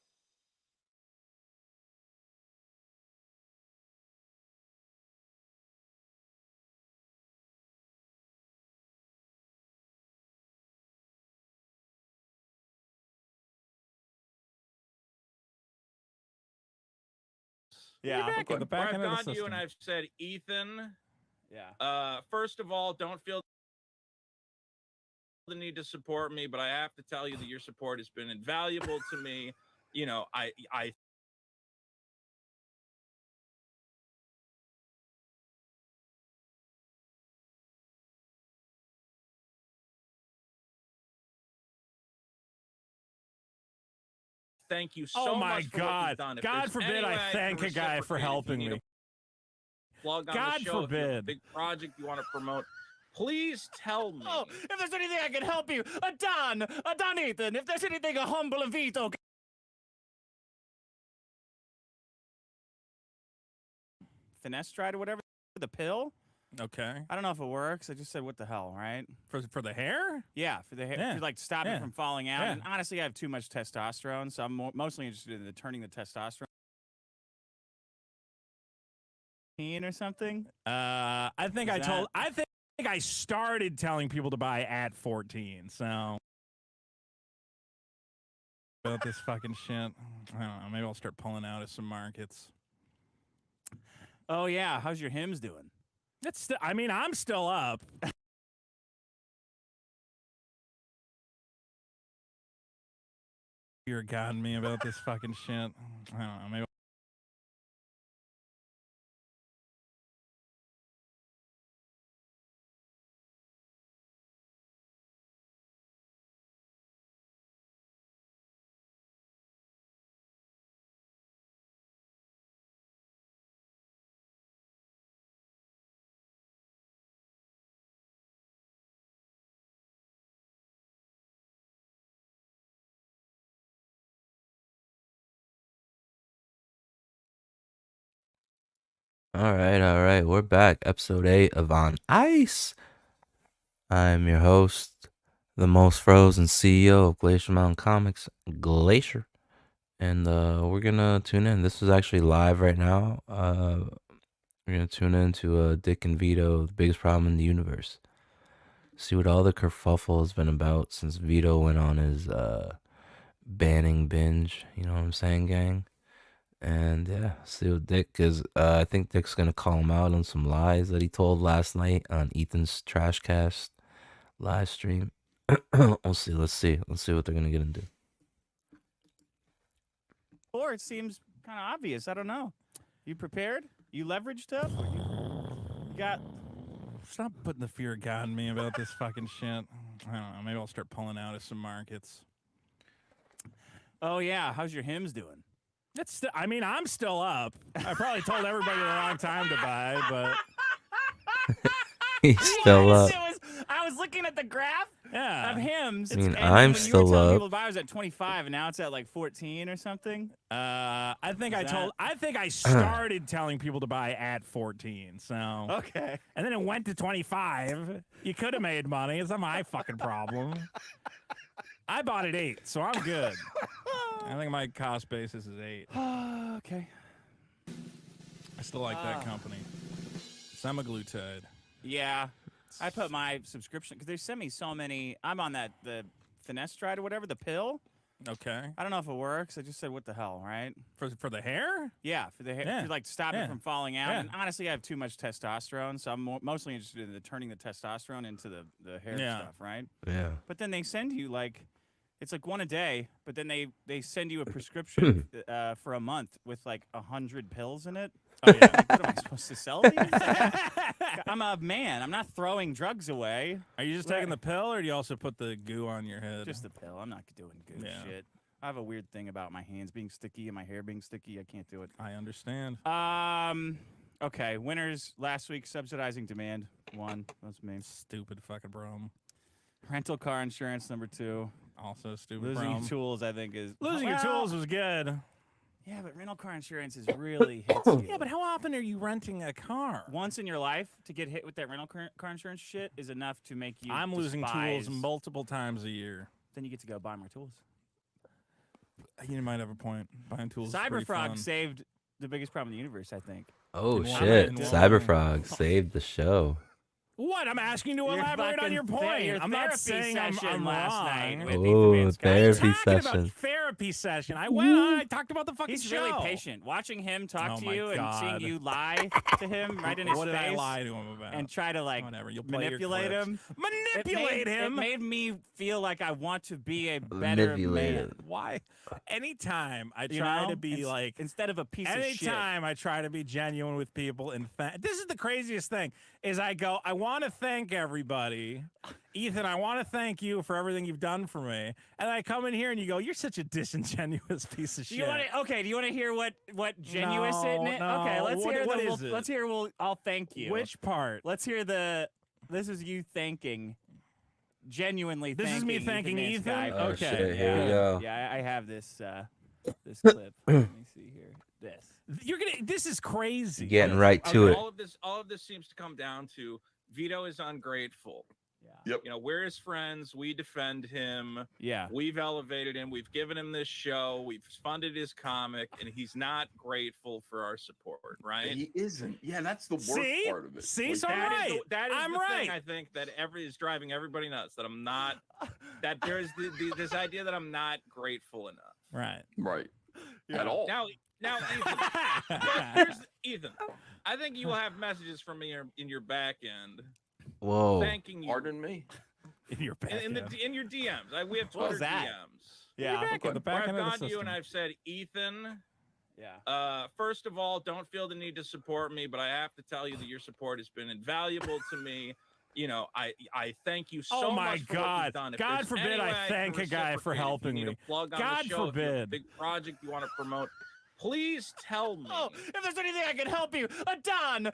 Speaker 22: Yeah,
Speaker 24: Look,
Speaker 22: on the back
Speaker 24: I've
Speaker 22: end of the
Speaker 24: gone to you and
Speaker 22: system.
Speaker 24: I've said, Ethan,
Speaker 22: Yeah.
Speaker 24: first of all, don't feel the need to support me, but I have to tell you that your support has been invaluable to me. You know, I thank you so
Speaker 22: Oh my
Speaker 24: much for what
Speaker 22: God.
Speaker 24: you've done. If
Speaker 22: God
Speaker 24: there's
Speaker 22: forbid
Speaker 24: any way
Speaker 22: I
Speaker 24: can
Speaker 22: thank a guy for
Speaker 24: reciprocate, if you
Speaker 22: helping
Speaker 24: need a
Speaker 22: me.
Speaker 24: plug on
Speaker 22: God
Speaker 24: the show, if you have a
Speaker 22: forbid.
Speaker 24: big project you want to promote, please tell me.
Speaker 22: Oh, if there's anything I can help you, Don Ethan, if there's anything a humble Vito.
Speaker 25: Finasteride or whatever, the pill.
Speaker 22: Okay.
Speaker 25: I don't know if it works. I just said, what the hell, right?
Speaker 22: For the hair?
Speaker 25: Yeah, for the hair.
Speaker 22: Yeah.
Speaker 25: For like stop
Speaker 22: Yeah.
Speaker 25: it from falling out.
Speaker 22: Yeah.
Speaker 25: And honestly, I have too much testosterone, so I'm mostly interested in turning the testosterone or something.
Speaker 22: I think
Speaker 25: Is
Speaker 22: I think I started telling people to buy at 14, so about this fucking shit. I don't know, maybe I'll start pulling out of some markets.
Speaker 25: Oh yeah, how's your hymns doing?
Speaker 22: I mean, I'm still up. You're godding me about this fucking shit. I don't know, maybe
Speaker 9: All right. We're back. Episode 8 of On Ice. I'm your host, the most frozen CEO of Glacier Mountain Comics, Glacier. And we're going to tune in. This is actually live right now. We're going to tune into Dick and Vito, the biggest problem in the universe. See what all the kerfuffle has been about since Vito went on his banning binge. You know what I'm saying, gang? And yeah, see what Dick is. I think Dick's gonna call him out on some lies that he told last night on Ethan's Trashcast live stream. We'll see. Let's see what they're gonna get into.
Speaker 25: Or it seems kind of obvious. I don't know. You prepared? You leveraged up? Or you got?
Speaker 22: stop putting the fear of God in me about this fucking shit. I don't know, maybe I'll start pulling out of some markets.
Speaker 25: Oh yeah, how's your hymns doing?
Speaker 22: I mean, I'm still up. I probably told everybody the wrong time to buy, but
Speaker 9: He's still up.
Speaker 25: I was looking at the graph of hymns.
Speaker 9: I mean,
Speaker 25: and
Speaker 9: I'm
Speaker 25: when
Speaker 9: still
Speaker 25: you were telling
Speaker 9: up.
Speaker 25: people to buy, I was at 25, and now it's at like 14 or something.
Speaker 22: I think I
Speaker 25: Is
Speaker 22: started telling people to buy at 14. So
Speaker 25: okay,
Speaker 22: and then it went to 25. You could have made money. It's not my fucking problem. I bought at 8, so I'm good. I think my cost basis is 8.
Speaker 25: Okay.
Speaker 22: I still like that company. Semaglutide.
Speaker 25: Yeah, I put my subscription because they sent me so many. I'm on the Finasteride or whatever, the pill.
Speaker 22: Okay.
Speaker 25: I don't know if it works. I just said, what the hell, right?
Speaker 22: For the hair?
Speaker 25: Yeah, for the hair.
Speaker 22: Yeah.
Speaker 25: To like stop
Speaker 22: Yeah.
Speaker 25: it from falling out.
Speaker 22: Yeah.
Speaker 25: And honestly, I have too much testosterone, so I'm mostly interested in turning the testosterone into the hair
Speaker 22: Yeah.
Speaker 25: stuff, right?
Speaker 9: Yeah.
Speaker 25: But then they send you like, it's like one a day, but then they send you a prescription for a month with like 100 pills in it.
Speaker 22: Oh, yeah.
Speaker 25: Like, what am I supposed to sell these? I'm a man. I'm not throwing drugs away.
Speaker 22: Are you just taking the pill, or do you also put the goo on your head?
Speaker 25: Just the pill. I'm not doing good
Speaker 22: Yeah.
Speaker 25: shit. I have a weird thing about my hands being sticky and my hair being sticky. I can't do it.
Speaker 22: I understand.
Speaker 25: Okay. Winners last week. Subsidizing demand. 1. That's me.
Speaker 22: Stupid fucking bro.
Speaker 25: Rental car insurance. Number 2.
Speaker 22: Also stupid.
Speaker 25: Losing
Speaker 22: problem.
Speaker 25: your tools, I think, is
Speaker 22: Losing your tools was good.
Speaker 25: Yeah, but rental car insurance is really hits you.
Speaker 22: Yeah, but how often are you renting a car?
Speaker 25: Once in your life to get hit with that rental car insurance shit is enough to make you.
Speaker 22: I'm losing
Speaker 25: despise-
Speaker 22: tools multiple times a year.
Speaker 25: Then you get to go buy more tools.
Speaker 22: You might have a point. Buying tools. is pretty
Speaker 25: Cyberfrog
Speaker 22: fun.
Speaker 25: saved the biggest problem in the universe, I think.
Speaker 9: Oh
Speaker 22: In one-
Speaker 9: shit!
Speaker 22: in one-
Speaker 9: Cyberfrog saved the show.
Speaker 22: What? I'm asking you to
Speaker 25: Your
Speaker 22: elaborate on
Speaker 25: fucking
Speaker 22: your point.
Speaker 25: your
Speaker 22: I'm not
Speaker 25: therapy
Speaker 22: saying I'm
Speaker 25: session last
Speaker 22: wrong.
Speaker 25: night with
Speaker 9: Oh,
Speaker 25: Ethan Van Skyke.
Speaker 9: therapy
Speaker 22: Talking about
Speaker 9: session.
Speaker 22: therapy session. I went on. I talked about the fucking
Speaker 25: He's
Speaker 22: show.
Speaker 25: really patient. Watching him talk
Speaker 22: Oh
Speaker 25: to
Speaker 22: my
Speaker 25: you and
Speaker 22: God.
Speaker 25: seeing you lie to him right in his
Speaker 22: What
Speaker 25: face.
Speaker 22: did I lie to him about?
Speaker 25: And try to like
Speaker 22: Whatever. You'll play your
Speaker 25: manipulate
Speaker 22: clips.
Speaker 25: him.
Speaker 22: Manipulate him.
Speaker 25: It made me feel like I want to be a better
Speaker 9: Manipulate
Speaker 25: man.
Speaker 9: it.
Speaker 22: Why? Anytime I
Speaker 25: You
Speaker 22: try
Speaker 25: know?
Speaker 22: to be like,
Speaker 25: instead of a piece of shit.
Speaker 22: anytime I try to be genuine with people, and this is the craziest thing: is I go, I want to thank everybody, Ethan. I want to thank you for everything you've done for me, and I come in here and you go, you're such a disingenuous piece of
Speaker 25: Do
Speaker 22: shit.
Speaker 25: you want to? Okay. Do you want to hear what genuous in it?
Speaker 22: No,
Speaker 25: Okay. Let's
Speaker 22: what-
Speaker 25: hear
Speaker 22: what
Speaker 25: the.
Speaker 22: is it?
Speaker 25: Let's hear. I'll thank you.
Speaker 22: Which part?
Speaker 25: Let's hear the. This is you thanking. Genuinely.
Speaker 22: This is me thanking
Speaker 25: Van
Speaker 22: Ethan?
Speaker 25: Skyke.
Speaker 22: Oh,
Speaker 9: shit,
Speaker 25: Yeah.
Speaker 9: here we go.
Speaker 25: Yeah, I have this. This clip. Let me see here. This.
Speaker 22: You're gonna. This is crazy.
Speaker 9: Getting right to it.
Speaker 24: All of this seems to come down to Vito is ungrateful.
Speaker 25: Yeah.
Speaker 7: Yep.
Speaker 24: You know, we're his friends. We defend him.
Speaker 25: Yeah.
Speaker 24: We've elevated him. We've given him this show. We've funded his comic, and he's not grateful for our support, right?
Speaker 7: He isn't. Yeah, that's the worst
Speaker 22: See?
Speaker 7: part of it.
Speaker 22: See,
Speaker 7: Like,
Speaker 22: so I'm right.
Speaker 24: That is
Speaker 22: I'm
Speaker 24: the
Speaker 22: right.
Speaker 24: thing I think that is driving everybody nuts. That I'm not. That there's this idea that I'm not grateful enough.
Speaker 22: Right.
Speaker 7: right. At all.
Speaker 24: Now, Ethan. Here's Ethan. I think you will have messages from me in your back end
Speaker 9: Whoa.
Speaker 24: thanking you.
Speaker 7: Pardon me.
Speaker 22: In your back.
Speaker 24: In your DMs. We have
Speaker 25: What was
Speaker 24: Twitter
Speaker 25: that?
Speaker 24: DMs.
Speaker 25: Yeah.
Speaker 22: The
Speaker 24: Where
Speaker 22: back
Speaker 24: I've
Speaker 22: end of
Speaker 24: gone
Speaker 22: the
Speaker 24: to you and
Speaker 22: system.
Speaker 24: I've said, Ethan,
Speaker 25: Yeah.
Speaker 24: first of all, don't feel the need to support me, but I have to tell you that your support has been invaluable to me. You know, I thank you so
Speaker 22: Oh my
Speaker 24: much for what
Speaker 22: God.
Speaker 24: you've done. If
Speaker 22: God
Speaker 24: there's
Speaker 22: forbid
Speaker 24: any
Speaker 22: I
Speaker 24: way can
Speaker 22: thank a guy for
Speaker 24: reciprocate, if you
Speaker 22: helping
Speaker 24: need
Speaker 22: me.
Speaker 24: a plug on
Speaker 22: God
Speaker 24: the show, if you have a
Speaker 22: forbid.
Speaker 24: big project you want to promote, please tell me.
Speaker 25: Oh, if there's anything I can help you, Don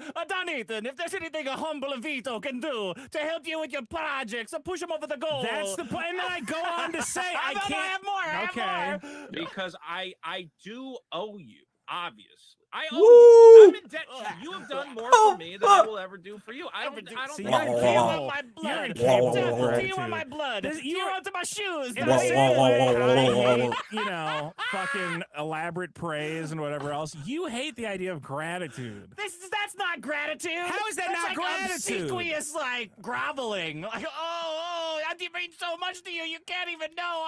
Speaker 25: Ethan, if there's anything a humble Vito can do to help you with your projects, push him over the goal.
Speaker 22: That's the point. And then I go on to say, I
Speaker 25: No,
Speaker 22: can't.
Speaker 25: I have more. I have more.
Speaker 24: Because I do owe you, obviously. I owe
Speaker 22: Woo!
Speaker 24: you. I'm in debt to you. You have done more for me than I will ever do for you. I don't
Speaker 22: See,
Speaker 24: think
Speaker 22: you're
Speaker 24: I
Speaker 22: incapable.
Speaker 25: Do you want my blood?
Speaker 22: You're incapable of
Speaker 25: Do you want
Speaker 22: gratitude.
Speaker 25: my blood?
Speaker 22: This-
Speaker 25: Do you want my shoes?
Speaker 22: In the same way I hate, fucking elaborate praise and whatever else, you hate the idea of gratitude.
Speaker 25: That's not gratitude.
Speaker 22: How is that
Speaker 25: That's
Speaker 22: not
Speaker 25: like
Speaker 22: gratitude?
Speaker 25: Obsequious, like groveling. Like, oh, I mean so much to you. You can't even know.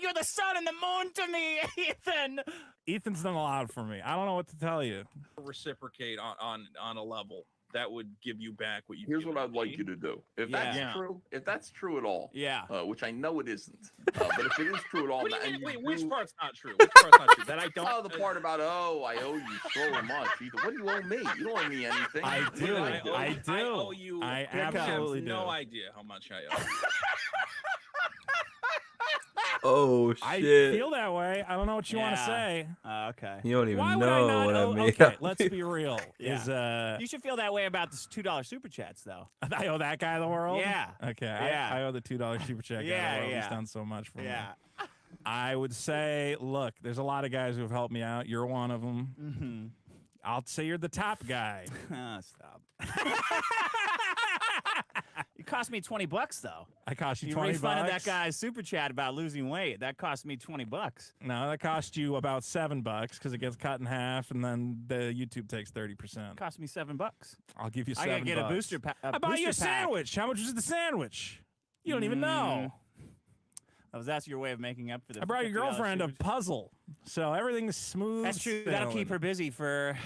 Speaker 25: You're the sun and the moon to me, Ethan.
Speaker 22: Ethan's done a lot for me. I don't know what to tell you.
Speaker 24: reciprocate on a level that would give you back what you.
Speaker 7: Here's what I'd like you to do. If that's true at all,
Speaker 25: Yeah.
Speaker 7: Which I know it isn't, but if it is true at all,
Speaker 24: What do you
Speaker 7: and
Speaker 24: mean?
Speaker 7: you
Speaker 24: Wait, which
Speaker 7: do-
Speaker 24: part's not true? Which part's not true? That I don't.
Speaker 7: Oh, the part about I owe you so much. What do you owe me? You don't owe me anything.
Speaker 22: I
Speaker 7: What
Speaker 22: do.
Speaker 7: I do?
Speaker 22: I do.
Speaker 24: I owe you.
Speaker 22: I
Speaker 24: you have
Speaker 22: absolutely
Speaker 24: no
Speaker 22: do.
Speaker 24: idea how much I owe.
Speaker 9: Oh
Speaker 22: I
Speaker 9: shit.
Speaker 22: feel that way. I don't know what you want to
Speaker 25: Yeah.
Speaker 22: say.
Speaker 25: Okay.
Speaker 9: You don't even
Speaker 22: Why would I
Speaker 9: know
Speaker 22: not
Speaker 9: what
Speaker 22: owe-
Speaker 9: I made.
Speaker 22: Okay, let's be real.
Speaker 25: Yeah. You should feel that way about this $2 super chats, though.
Speaker 22: I owe that guy the world?
Speaker 25: Yeah.
Speaker 22: Okay.
Speaker 25: Yeah.
Speaker 22: I owe the $2 super check guy
Speaker 25: Yeah,
Speaker 22: the world. He's
Speaker 25: yeah.
Speaker 22: done so much for me.
Speaker 25: Yeah.
Speaker 22: I would say, look, there's a lot of guys who have helped me out. You're one of them.
Speaker 25: Mm-hmm.
Speaker 22: I'll say you're the top guy.
Speaker 25: Stop. It cost me $20 though.
Speaker 22: I cost you
Speaker 25: You
Speaker 22: 20
Speaker 25: refunded
Speaker 22: bucks.
Speaker 25: that guy's super chat about losing weight. That cost me $20.
Speaker 22: No, that cost you about $7 because it gets cut in half, and then the YouTube takes 30%.
Speaker 25: Cost me $7.
Speaker 22: I'll give you $7.
Speaker 25: I gotta get a booster pack.
Speaker 22: I bought you a sandwich. How much was the sandwich? You don't even know.
Speaker 25: That's your way of making up for the.
Speaker 22: I brought your
Speaker 25: $50
Speaker 22: girlfriend a
Speaker 25: super-
Speaker 22: puzzle, so everything's smooth.
Speaker 25: That's true. That'll keep
Speaker 22: sailing.
Speaker 25: her busy for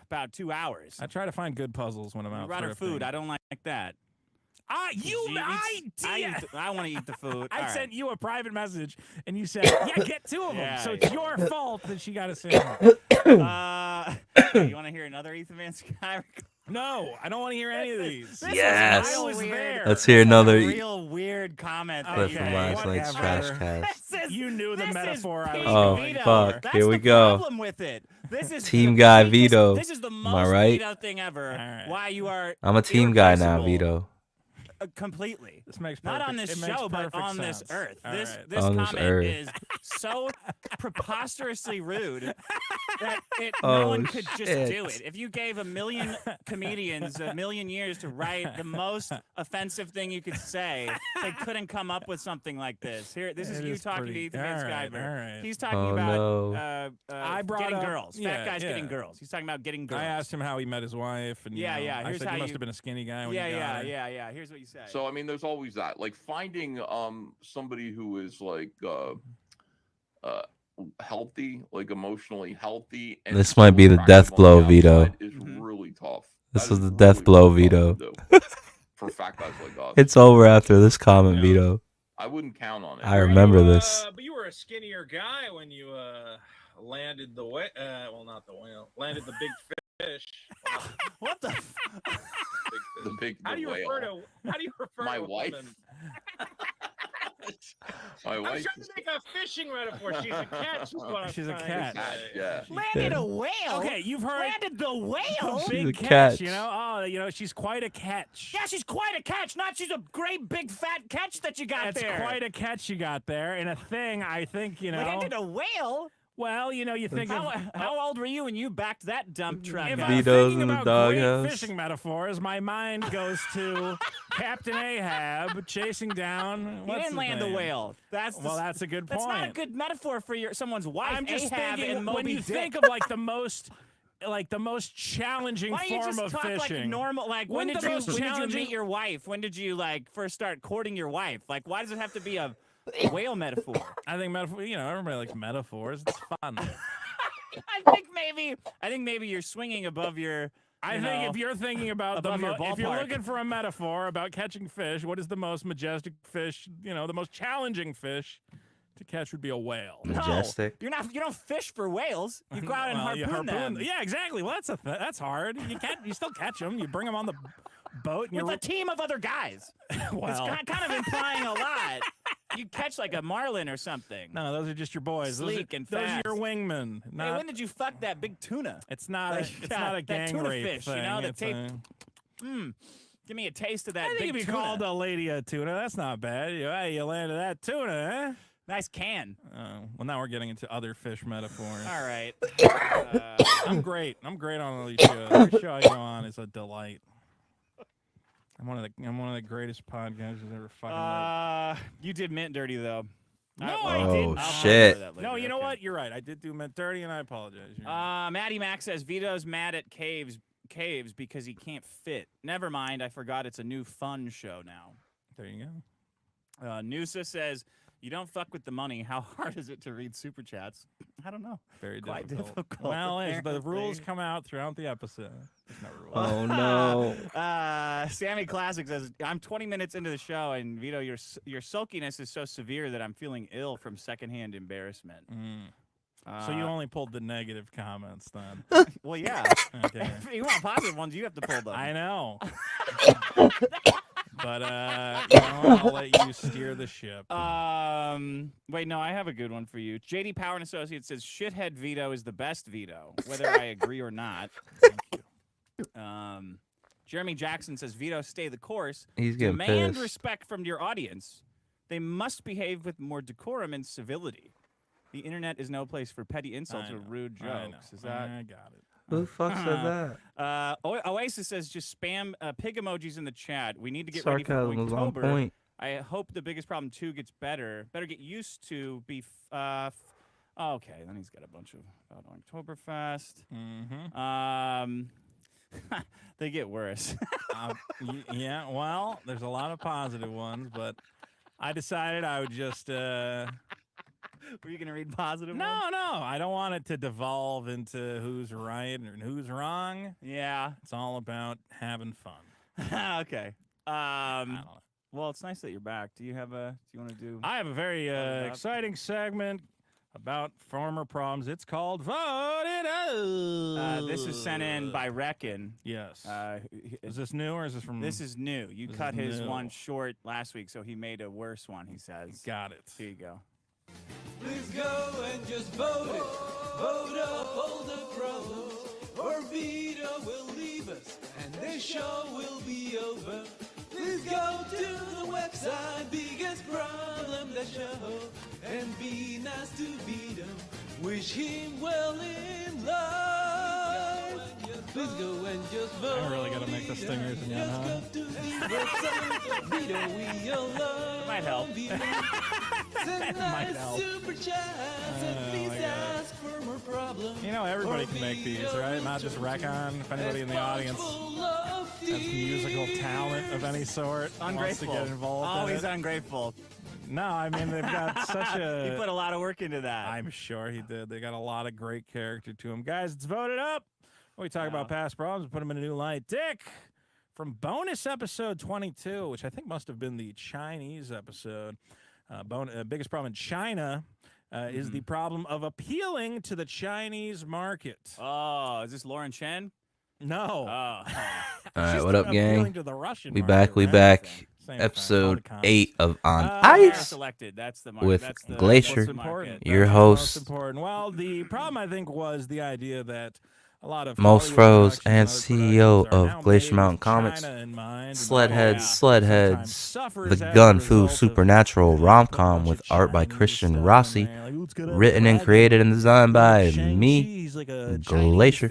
Speaker 25: about 2 hours.
Speaker 22: I try to find good puzzles when I'm
Speaker 25: You
Speaker 22: out.
Speaker 25: brought her
Speaker 22: thrifting.
Speaker 25: food. I don't like that.
Speaker 22: I
Speaker 25: want to eat the food.
Speaker 22: I
Speaker 25: All right.
Speaker 22: sent you a private message, and you said, "Yeah, get two of them."
Speaker 25: Yeah,
Speaker 22: so
Speaker 25: yeah.
Speaker 22: it's your fault that she got a sandwich.
Speaker 25: You want to hear another Ethan Van Skyke?
Speaker 22: No, I don't want to hear any of these.
Speaker 25: This
Speaker 9: Yes.
Speaker 25: is real
Speaker 22: was
Speaker 25: weird.
Speaker 22: there.
Speaker 9: Let's hear another
Speaker 25: Real weird comment. that
Speaker 9: clip
Speaker 25: you
Speaker 9: from
Speaker 25: made.
Speaker 9: last night's trash
Speaker 22: whatever.
Speaker 9: cast.
Speaker 25: This is-
Speaker 22: You knew the
Speaker 25: this is
Speaker 22: metaphor I was
Speaker 25: peak
Speaker 9: Oh,
Speaker 22: going
Speaker 25: Vito.
Speaker 9: fuck.
Speaker 25: That's
Speaker 9: Here we
Speaker 25: the
Speaker 9: go.
Speaker 25: problem with it. This is
Speaker 9: Team
Speaker 25: the
Speaker 9: guy,
Speaker 25: biggest-
Speaker 9: Vito.
Speaker 25: This is the
Speaker 9: Am I
Speaker 25: most
Speaker 9: right?
Speaker 25: Vito thing ever.
Speaker 22: All right.
Speaker 25: Why you are?
Speaker 9: I'm a team guy now,
Speaker 25: irreplaceable.
Speaker 9: Vito.
Speaker 25: completely.
Speaker 22: This makes
Speaker 25: not on
Speaker 22: perfect-
Speaker 25: this
Speaker 22: it makes
Speaker 25: show, but
Speaker 22: perfect
Speaker 25: on this
Speaker 22: sense.
Speaker 25: earth.
Speaker 22: All
Speaker 25: This
Speaker 22: right.
Speaker 25: this
Speaker 9: On this
Speaker 25: comment
Speaker 9: earth.
Speaker 25: is so preposterously rude that no
Speaker 9: Oh,
Speaker 25: one could just
Speaker 9: shit.
Speaker 25: do it. If you gave a million comedians a million years to write the most offensive thing you could say, they couldn't come up with something like this. Here, this is
Speaker 22: It
Speaker 25: you
Speaker 22: is
Speaker 25: talking
Speaker 22: pretty-
Speaker 25: to Ethan Van
Speaker 22: all right,
Speaker 25: Sciver.
Speaker 22: all right.
Speaker 25: He's talking
Speaker 9: Oh,
Speaker 25: about
Speaker 9: no.
Speaker 22: I brought
Speaker 25: getting
Speaker 22: up-
Speaker 25: girls.
Speaker 22: yeah,
Speaker 25: Fat guys getting
Speaker 22: yeah.
Speaker 25: girls. He's talking about getting girls.
Speaker 22: I asked him how he met his wife, and
Speaker 25: Yeah,
Speaker 22: you know,
Speaker 25: yeah,
Speaker 22: I
Speaker 25: here's
Speaker 22: said
Speaker 25: how
Speaker 22: he must
Speaker 25: you-
Speaker 22: have been a skinny guy when
Speaker 25: yeah,
Speaker 22: he got
Speaker 25: yeah,
Speaker 22: her.
Speaker 25: yeah. Here's what you say.
Speaker 7: So I mean, there's always that. Like finding somebody who is like healthy, like emotionally healthy. And
Speaker 9: This might be
Speaker 7: still
Speaker 9: the death
Speaker 7: attractive on
Speaker 9: blow,
Speaker 7: the
Speaker 9: Vito.
Speaker 7: outside Is really tough.
Speaker 9: This
Speaker 7: That
Speaker 9: is the
Speaker 7: really,
Speaker 9: death blow,
Speaker 7: really tough
Speaker 9: Vito.
Speaker 7: to do for fat guys like us.
Speaker 9: It's over after this comment, Vito.
Speaker 7: I wouldn't count on it.
Speaker 9: I remember
Speaker 24: You,
Speaker 9: this.
Speaker 24: But you were a skinnier guy when you landed the whale. Well, not the whale. Landed the big fish.
Speaker 25: What the?
Speaker 7: The big
Speaker 24: How do you
Speaker 7: whale.
Speaker 24: refer to? How do you refer
Speaker 7: My
Speaker 24: to a
Speaker 7: wife?
Speaker 24: woman?
Speaker 7: My
Speaker 24: I'm
Speaker 7: wife.
Speaker 24: trying to make a fishing metaphor. She's a catch. Is what I'm
Speaker 22: She's a
Speaker 24: trying to
Speaker 22: cat.
Speaker 24: say.
Speaker 7: Yeah.
Speaker 25: Landed a whale.
Speaker 22: Okay, you've heard
Speaker 25: Landed the whale.
Speaker 22: big
Speaker 9: a
Speaker 22: catch,
Speaker 9: catch.
Speaker 22: you know. Oh, you know, she's quite a catch.
Speaker 25: Yeah, she's quite a catch. Not she's a great big fat catch that you got
Speaker 22: That's
Speaker 25: there.
Speaker 22: quite a catch you got there, and a thing I think you know.
Speaker 25: Landed a whale.
Speaker 22: Well, you know, you think of
Speaker 25: How old were you when you backed that dump truck?
Speaker 22: if
Speaker 25: up?
Speaker 22: I'm
Speaker 9: Vito's
Speaker 22: thinking
Speaker 9: in the
Speaker 22: about
Speaker 9: doghouse.
Speaker 22: great fishing metaphors, my mind goes to Captain Ahab chasing down.
Speaker 25: He
Speaker 22: what's
Speaker 25: didn't
Speaker 22: his name?
Speaker 25: land the whale. That's
Speaker 22: Well, that's a good
Speaker 25: That's not a
Speaker 22: point.
Speaker 25: good metaphor for someone's wife.
Speaker 22: I'm just
Speaker 25: Ahab
Speaker 22: thinking
Speaker 25: and
Speaker 22: when
Speaker 25: Moby
Speaker 22: you
Speaker 25: Dick.
Speaker 22: think of like the most challenging
Speaker 25: Why don't you
Speaker 22: form
Speaker 25: just
Speaker 22: of
Speaker 25: talk
Speaker 22: fishing.
Speaker 25: like normal? Like when
Speaker 22: Wouldn't
Speaker 25: did
Speaker 22: the
Speaker 25: you
Speaker 22: most
Speaker 25: when did you
Speaker 22: challenging-
Speaker 25: meet your wife? When did you like first start courting your wife? Like why does it have to be a whale metaphor?
Speaker 22: I think metaphor. You know, everybody likes metaphors. It's fun.
Speaker 25: I think maybe you're swinging above your.
Speaker 22: I
Speaker 25: you
Speaker 22: think
Speaker 25: know,
Speaker 22: if you're thinking about
Speaker 25: above your
Speaker 22: if you're
Speaker 25: ballpark.
Speaker 22: looking for a metaphor about catching fish, what is the most majestic fish? You know, the most challenging fish to catch would be a whale.
Speaker 9: Majestic.
Speaker 25: No, you don't fish for whales. You go out and
Speaker 22: Well, you
Speaker 25: harpoon them.
Speaker 22: Yeah, exactly. Well, that's hard. You still catch them. You bring them on the boat. And
Speaker 25: With a team of other guys.
Speaker 22: Well.
Speaker 25: It's kind of implying a lot. You catch like a marlin or something.
Speaker 22: No, those are just your boys.
Speaker 25: Sleek and
Speaker 22: those
Speaker 25: fast.
Speaker 22: are your wingmen.
Speaker 25: Hey,
Speaker 22: Not,
Speaker 25: when did you fuck that big tuna?
Speaker 22: it's not.
Speaker 25: Like,
Speaker 22: it's not a
Speaker 25: that
Speaker 22: gang
Speaker 25: tuna
Speaker 22: rape
Speaker 25: fish,
Speaker 22: thing.
Speaker 25: you know, that
Speaker 22: It's
Speaker 25: tape-
Speaker 22: a-
Speaker 25: Give me a taste of that
Speaker 22: I think
Speaker 25: big
Speaker 22: if you
Speaker 25: tuna.
Speaker 22: called a lady a tuna, that's not bad. Hey, you landed that tuna, eh?
Speaker 25: Nice can.
Speaker 22: Well, now we're getting into other fish metaphors.
Speaker 25: All right.
Speaker 22: I'm great. I'm great on all these shows. Every show I go on is a delight. I'm one of the greatest podcasters ever fucking lived.
Speaker 25: You did Mint Dirty though.
Speaker 22: No,
Speaker 9: Oh,
Speaker 22: I didn't.
Speaker 9: I'll shit.
Speaker 25: that later,
Speaker 22: No, you know
Speaker 25: okay.
Speaker 22: what? You're right. I did do Mint Dirty, and I apologize. You're right.
Speaker 25: Maddie Mac says Vito's mad at caves because he can't fit. Never mind. I forgot it's a new fun show now.
Speaker 22: There you go.
Speaker 25: Noosa says you don't fuck with the money. How hard is it to read super chats? I don't know.
Speaker 22: Very
Speaker 25: Quite
Speaker 22: difficult.
Speaker 25: difficult,
Speaker 22: Well, as the
Speaker 25: apparently.
Speaker 22: rules come out throughout the episode. There's no rules.
Speaker 9: Oh no.
Speaker 25: Sammy Classic says I'm 20 minutes into the show, and Vito, your sulkiness is so severe that I'm feeling ill from secondhand embarrassment.
Speaker 22: So you only pulled the negative comments then.
Speaker 25: Well, yeah.
Speaker 22: Okay.
Speaker 25: If you want positive ones, you have to pull them.
Speaker 22: I know. But you know, I'll let you steer the ship.
Speaker 25: Wait, no, I have a good one for you. JD Power and Associates says shithead Vito is the best Vito, whether I agree or not.
Speaker 22: Thank you.
Speaker 25: Jeremy Jackson says Vito, stay the course.
Speaker 9: He's getting
Speaker 25: Demand
Speaker 9: pissed.
Speaker 25: respect from your audience. They must behave with more decorum and civility. The internet is no place for petty insults
Speaker 22: I
Speaker 25: or
Speaker 22: know,
Speaker 25: rude
Speaker 22: I know,
Speaker 25: jokes. Is that?
Speaker 22: I got it.
Speaker 9: Who the fuck said that?
Speaker 25: Oasis says just spam pig emojis in the chat. We need to get ready for
Speaker 9: Sarcasm was on
Speaker 25: Inktober.
Speaker 9: point.
Speaker 25: I hope the biggest problem 2 gets better. Better get used to be. Okay, then he's got a bunch of about Oktoberfest.
Speaker 22: Mm-hmm.
Speaker 25: They get worse.
Speaker 22: Yeah, well, there's a lot of positive ones, but I decided I would just.
Speaker 25: Were you gonna read positive?
Speaker 22: No,
Speaker 25: ones?
Speaker 22: no, I don't want it to devolve into who's right and who's wrong.
Speaker 25: Yeah.
Speaker 22: It's all about having fun.
Speaker 25: Okay.
Speaker 22: I don't know.
Speaker 25: Well, it's nice that you're back. Do you want to do?
Speaker 22: I have a very exciting segment about former problems. It's called Vote It Up.
Speaker 25: This is sent in by Reckon.
Speaker 22: Yes. Is this new or is this from?
Speaker 25: This is new. You
Speaker 22: This
Speaker 25: cut
Speaker 22: is
Speaker 25: his
Speaker 22: new.
Speaker 25: one short last week, so he made a worse one. He says.
Speaker 22: Got it.
Speaker 25: Here you go.
Speaker 1: Please go and just vote it. Vote up all the problems, or Vito will leave us, and this show will be over. Please go to show and be nice to beat him. Wish him well in life. Please go and just vote.
Speaker 22: I'm really gonna make the stingers again,
Speaker 1: Just
Speaker 22: huh?
Speaker 1: go to the website. Vito, we all love
Speaker 25: Might help.
Speaker 1: you. Send
Speaker 22: Might
Speaker 1: nice
Speaker 22: help.
Speaker 1: super chats and please ask for more problems.
Speaker 22: You know, everybody
Speaker 1: or
Speaker 22: can make
Speaker 1: be
Speaker 22: these, right? Not just Recon. If anybody in the audience
Speaker 1: love
Speaker 22: has musical talent of any sort, wants to
Speaker 25: Ungrateful.
Speaker 22: get involved.
Speaker 25: Always
Speaker 22: in it.
Speaker 25: ungrateful.
Speaker 22: No, I mean they've got such a.
Speaker 25: He put a lot of work into that.
Speaker 22: I'm sure he did. They got a lot of great character to him, guys. It's voted up. When we talk about past problems, put them in a new light. Dick from bonus episode 22, which I think must have been the Chinese episode. Biggest problem in China is the problem of appealing to the Chinese market.
Speaker 25: Oh, is this Lauren Chen?
Speaker 22: No.
Speaker 25: Oh.
Speaker 9: All right,
Speaker 22: She's
Speaker 9: what up,
Speaker 22: appealing
Speaker 9: gang?
Speaker 22: to the Russian
Speaker 9: We
Speaker 22: market,
Speaker 9: back. We
Speaker 22: right?
Speaker 9: back.
Speaker 22: Same
Speaker 9: Episode
Speaker 22: thing.
Speaker 9: 8 of On
Speaker 25: Paris
Speaker 9: Ice
Speaker 25: selected. That's the market.
Speaker 9: with
Speaker 25: That's the
Speaker 9: Glacier,
Speaker 25: most important.
Speaker 9: your
Speaker 22: That's the most
Speaker 9: host.
Speaker 22: important. Well, the problem I think was the idea that a lot of
Speaker 9: Most
Speaker 22: Hollywood
Speaker 9: Froze
Speaker 22: productions
Speaker 9: and
Speaker 22: other
Speaker 9: CEO
Speaker 22: productions are now
Speaker 9: of Glacier
Speaker 22: made
Speaker 9: Mountain
Speaker 22: with
Speaker 9: Comics,
Speaker 22: China in mind, and
Speaker 9: Sledheads,
Speaker 22: sometimes
Speaker 9: Sledheads,
Speaker 22: suffers
Speaker 9: the
Speaker 22: as a
Speaker 9: Gun Fu
Speaker 22: result of
Speaker 9: Supernatural rom-com with art by Christian Rossi, written and created and designed by me, Glacier.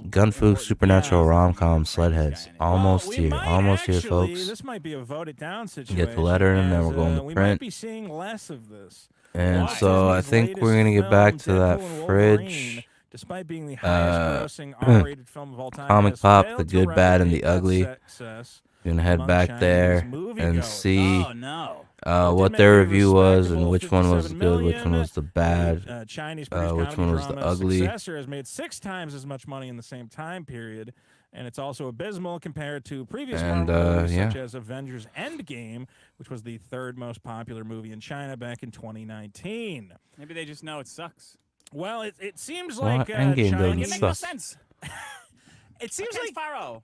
Speaker 9: Gun Fu Supernatural rom-com Sledheads, almost here, folks.
Speaker 22: This might be a voted down situation.
Speaker 9: Get the letter, and then we're going to
Speaker 22: we
Speaker 9: print.
Speaker 22: might be seeing less of this.
Speaker 9: And
Speaker 22: Walt
Speaker 9: so I
Speaker 22: Disney's
Speaker 9: think we're
Speaker 22: latest
Speaker 9: gonna get back
Speaker 22: film,
Speaker 9: to that
Speaker 22: Deadpool and
Speaker 9: fridge.
Speaker 22: Wolverine, despite being the highest-grossing R-rated film of all time,
Speaker 9: Comic
Speaker 22: has
Speaker 9: Pop,
Speaker 22: failed
Speaker 9: The
Speaker 22: to
Speaker 9: Good, Bad, and the
Speaker 22: replicate that
Speaker 9: Ugly.
Speaker 22: success
Speaker 9: Gonna head
Speaker 22: among
Speaker 9: back
Speaker 22: Chinese
Speaker 9: there and
Speaker 22: moviegoers.
Speaker 9: see
Speaker 25: Oh, no.
Speaker 9: what their review was and which one was good, which one was the bad,
Speaker 22: Chinese
Speaker 9: which one was the ugly.
Speaker 22: Successor has made 6 times as much money in the same time period, and it's also abysmal compared to previous
Speaker 9: And,
Speaker 22: Marvel movies such
Speaker 9: yeah.
Speaker 22: as Avengers Endgame, which was the 3rd most popular movie in China back in 2019.
Speaker 25: Maybe they just know it sucks.
Speaker 22: Well, it seems
Speaker 9: Well,
Speaker 22: like
Speaker 9: Endgame
Speaker 22: China.
Speaker 9: doesn't
Speaker 25: It makes no
Speaker 9: suck.
Speaker 25: sense.
Speaker 22: It seems like
Speaker 25: Faro.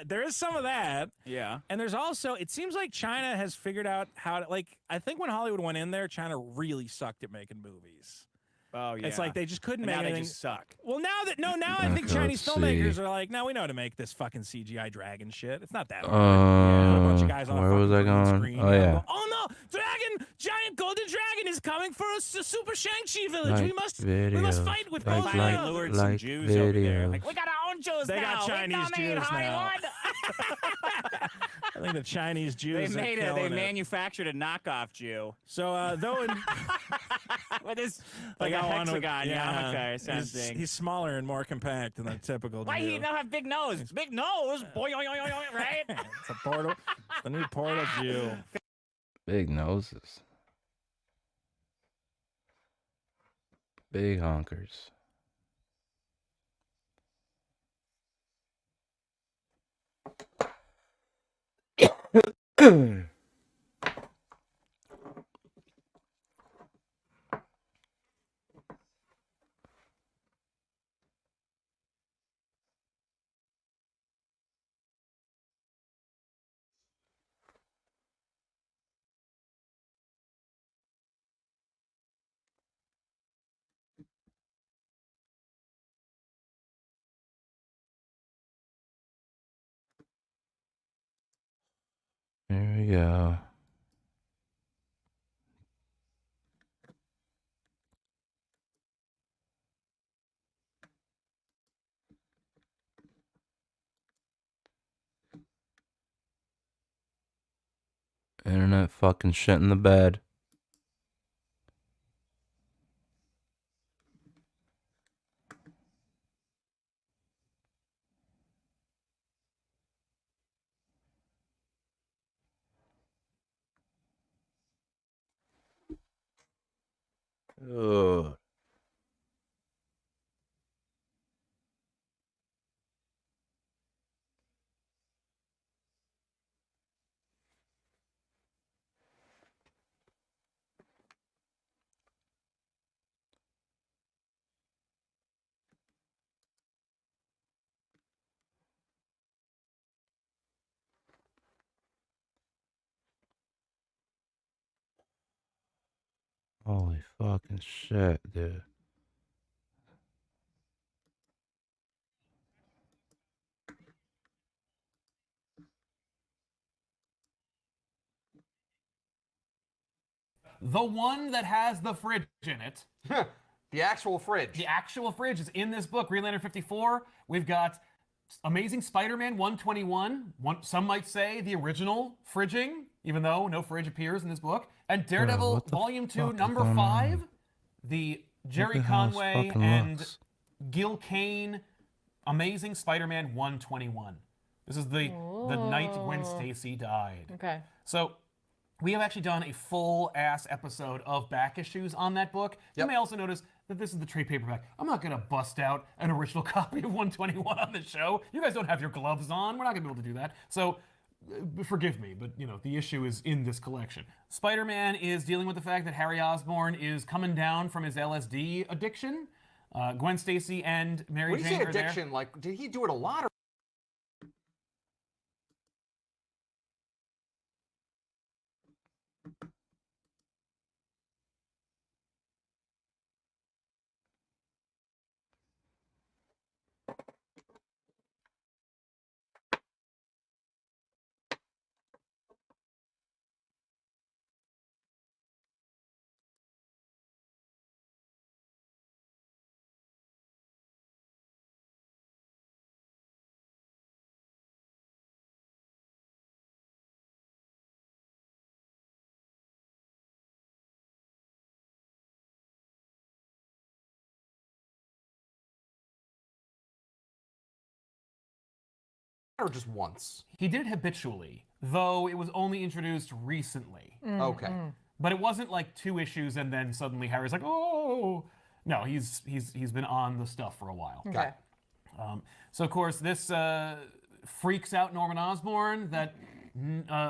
Speaker 22: there is some of that.
Speaker 25: Yeah.
Speaker 22: And there's also, it seems like China has figured out how to, like, I think when Hollywood went in there, China really sucked at making movies.
Speaker 25: Oh, yeah.
Speaker 22: It's like they just couldn't
Speaker 25: And
Speaker 22: make
Speaker 25: now
Speaker 22: anything.
Speaker 25: they just suck.
Speaker 22: Well, now I think
Speaker 9: Okay,
Speaker 22: Chinese
Speaker 9: let's
Speaker 22: filmmakers
Speaker 9: see.
Speaker 22: are like, no, we know how to make this fucking CGI dragon shit. It's not that hard. Put a bunch of guys on a
Speaker 9: Where was
Speaker 22: fucking
Speaker 9: I
Speaker 22: green
Speaker 9: going?
Speaker 22: screen,
Speaker 9: Oh,
Speaker 22: and
Speaker 9: yeah.
Speaker 22: go, oh no, giant golden dragon is coming for us to Super Shang-Chi village. we must
Speaker 9: videos,
Speaker 22: fight with
Speaker 9: like,
Speaker 22: both
Speaker 9: like,
Speaker 22: hands.
Speaker 25: Lured some
Speaker 9: like
Speaker 25: Jews over there.
Speaker 9: videos.
Speaker 25: Like, we got our own Jews
Speaker 22: They
Speaker 25: now.
Speaker 22: got
Speaker 25: We
Speaker 22: Chinese
Speaker 25: dominate
Speaker 22: Jews now.
Speaker 25: Hollywood.
Speaker 22: I think the Chinese Jews
Speaker 25: They
Speaker 22: are
Speaker 25: made it. They
Speaker 22: killing it.
Speaker 25: manufactured a knockoff Jew
Speaker 22: So though in
Speaker 25: with his
Speaker 22: They
Speaker 25: like a
Speaker 22: got one with-
Speaker 25: hexagon yarmulke or something.
Speaker 22: he's smaller and more compact than the typical
Speaker 25: Why
Speaker 22: Jew.
Speaker 25: he not have big nose? Big nose, boy, right?
Speaker 22: It's a portal. The new portal Jew.
Speaker 9: Big noses. Big honkers. There we go. Internet fucking shit in the bed. Ugh. Holy fucking shit, dude.
Speaker 6: the one that has the fridge in it.
Speaker 20: The actual fridge.
Speaker 6: The actual fridge is in this book, Green Lantern 54. We've got Amazing Spider-Man 121. Some might say the original fridging, even though no fridge appears in this book. And Daredevil Volume 2, number 5. The Jerry Conway and Gil Kane Amazing Spider-Man 121. This is the night Gwen Stacy died.
Speaker 8: Okay.
Speaker 6: So we have actually done a full-ass episode of back issues on that book. You may also notice that this is the trade paperback. I'm not going to bust out an original copy of 121 on the show. You guys don't have your gloves on. We're not going to be able to do that. So forgive me, but the issue is in this collection. Spider-Man is dealing with the fact that Harry Osborn is coming down from his LSD addiction. Gwen Stacy and Mary Jane are there.
Speaker 20: When you say addiction, like, did he do it a lot? Or just once?
Speaker 6: He did it habitually, though it was only introduced recently.
Speaker 20: Okay.
Speaker 6: But it wasn't like 2 issues and then suddenly Harry's like, oh. No, he's been on the stuff for a while.
Speaker 8: Okay.
Speaker 6: So of course this freaks out Norman Osborn that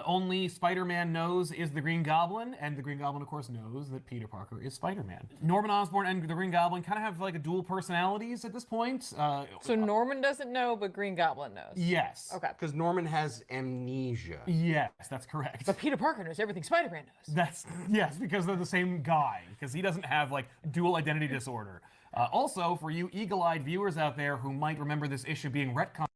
Speaker 6: only Spider-Man knows is the Green Goblin, and the Green Goblin of course knows that Peter Parker is Spider-Man. Norman Osborn and the Green Goblin kind of have like a dual personalities at this point.
Speaker 8: So Norman doesn't know, but Green Goblin knows.
Speaker 6: Yes.
Speaker 8: Okay.
Speaker 20: Because Norman has amnesia.
Speaker 6: Yes, that's correct.
Speaker 8: But Peter Parker knows everything Spider-Man knows.
Speaker 6: Yes, because they're the same guy, because he doesn't have like dual identity disorder. Also, for you eagle-eyed viewers out there who might remember this issue being retconned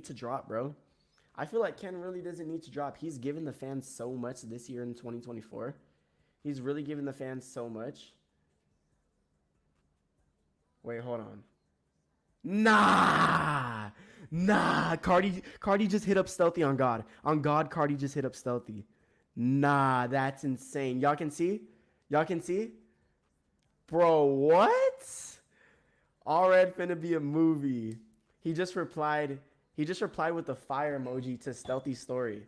Speaker 5: need to drop, bro. I feel like Ken really doesn't need to drop. He's given the fans so much this year in 2024. He's really given the fans so much. Wait, hold on. Nah. Cardi just hit up Stealthy on God. On God, Cardi just hit up Stealthy. Nah, that's insane. Y'all can see? Y'all can see? Bro, what? All Red finna be a movie. He just replied with the fire emoji to Stealthy's story.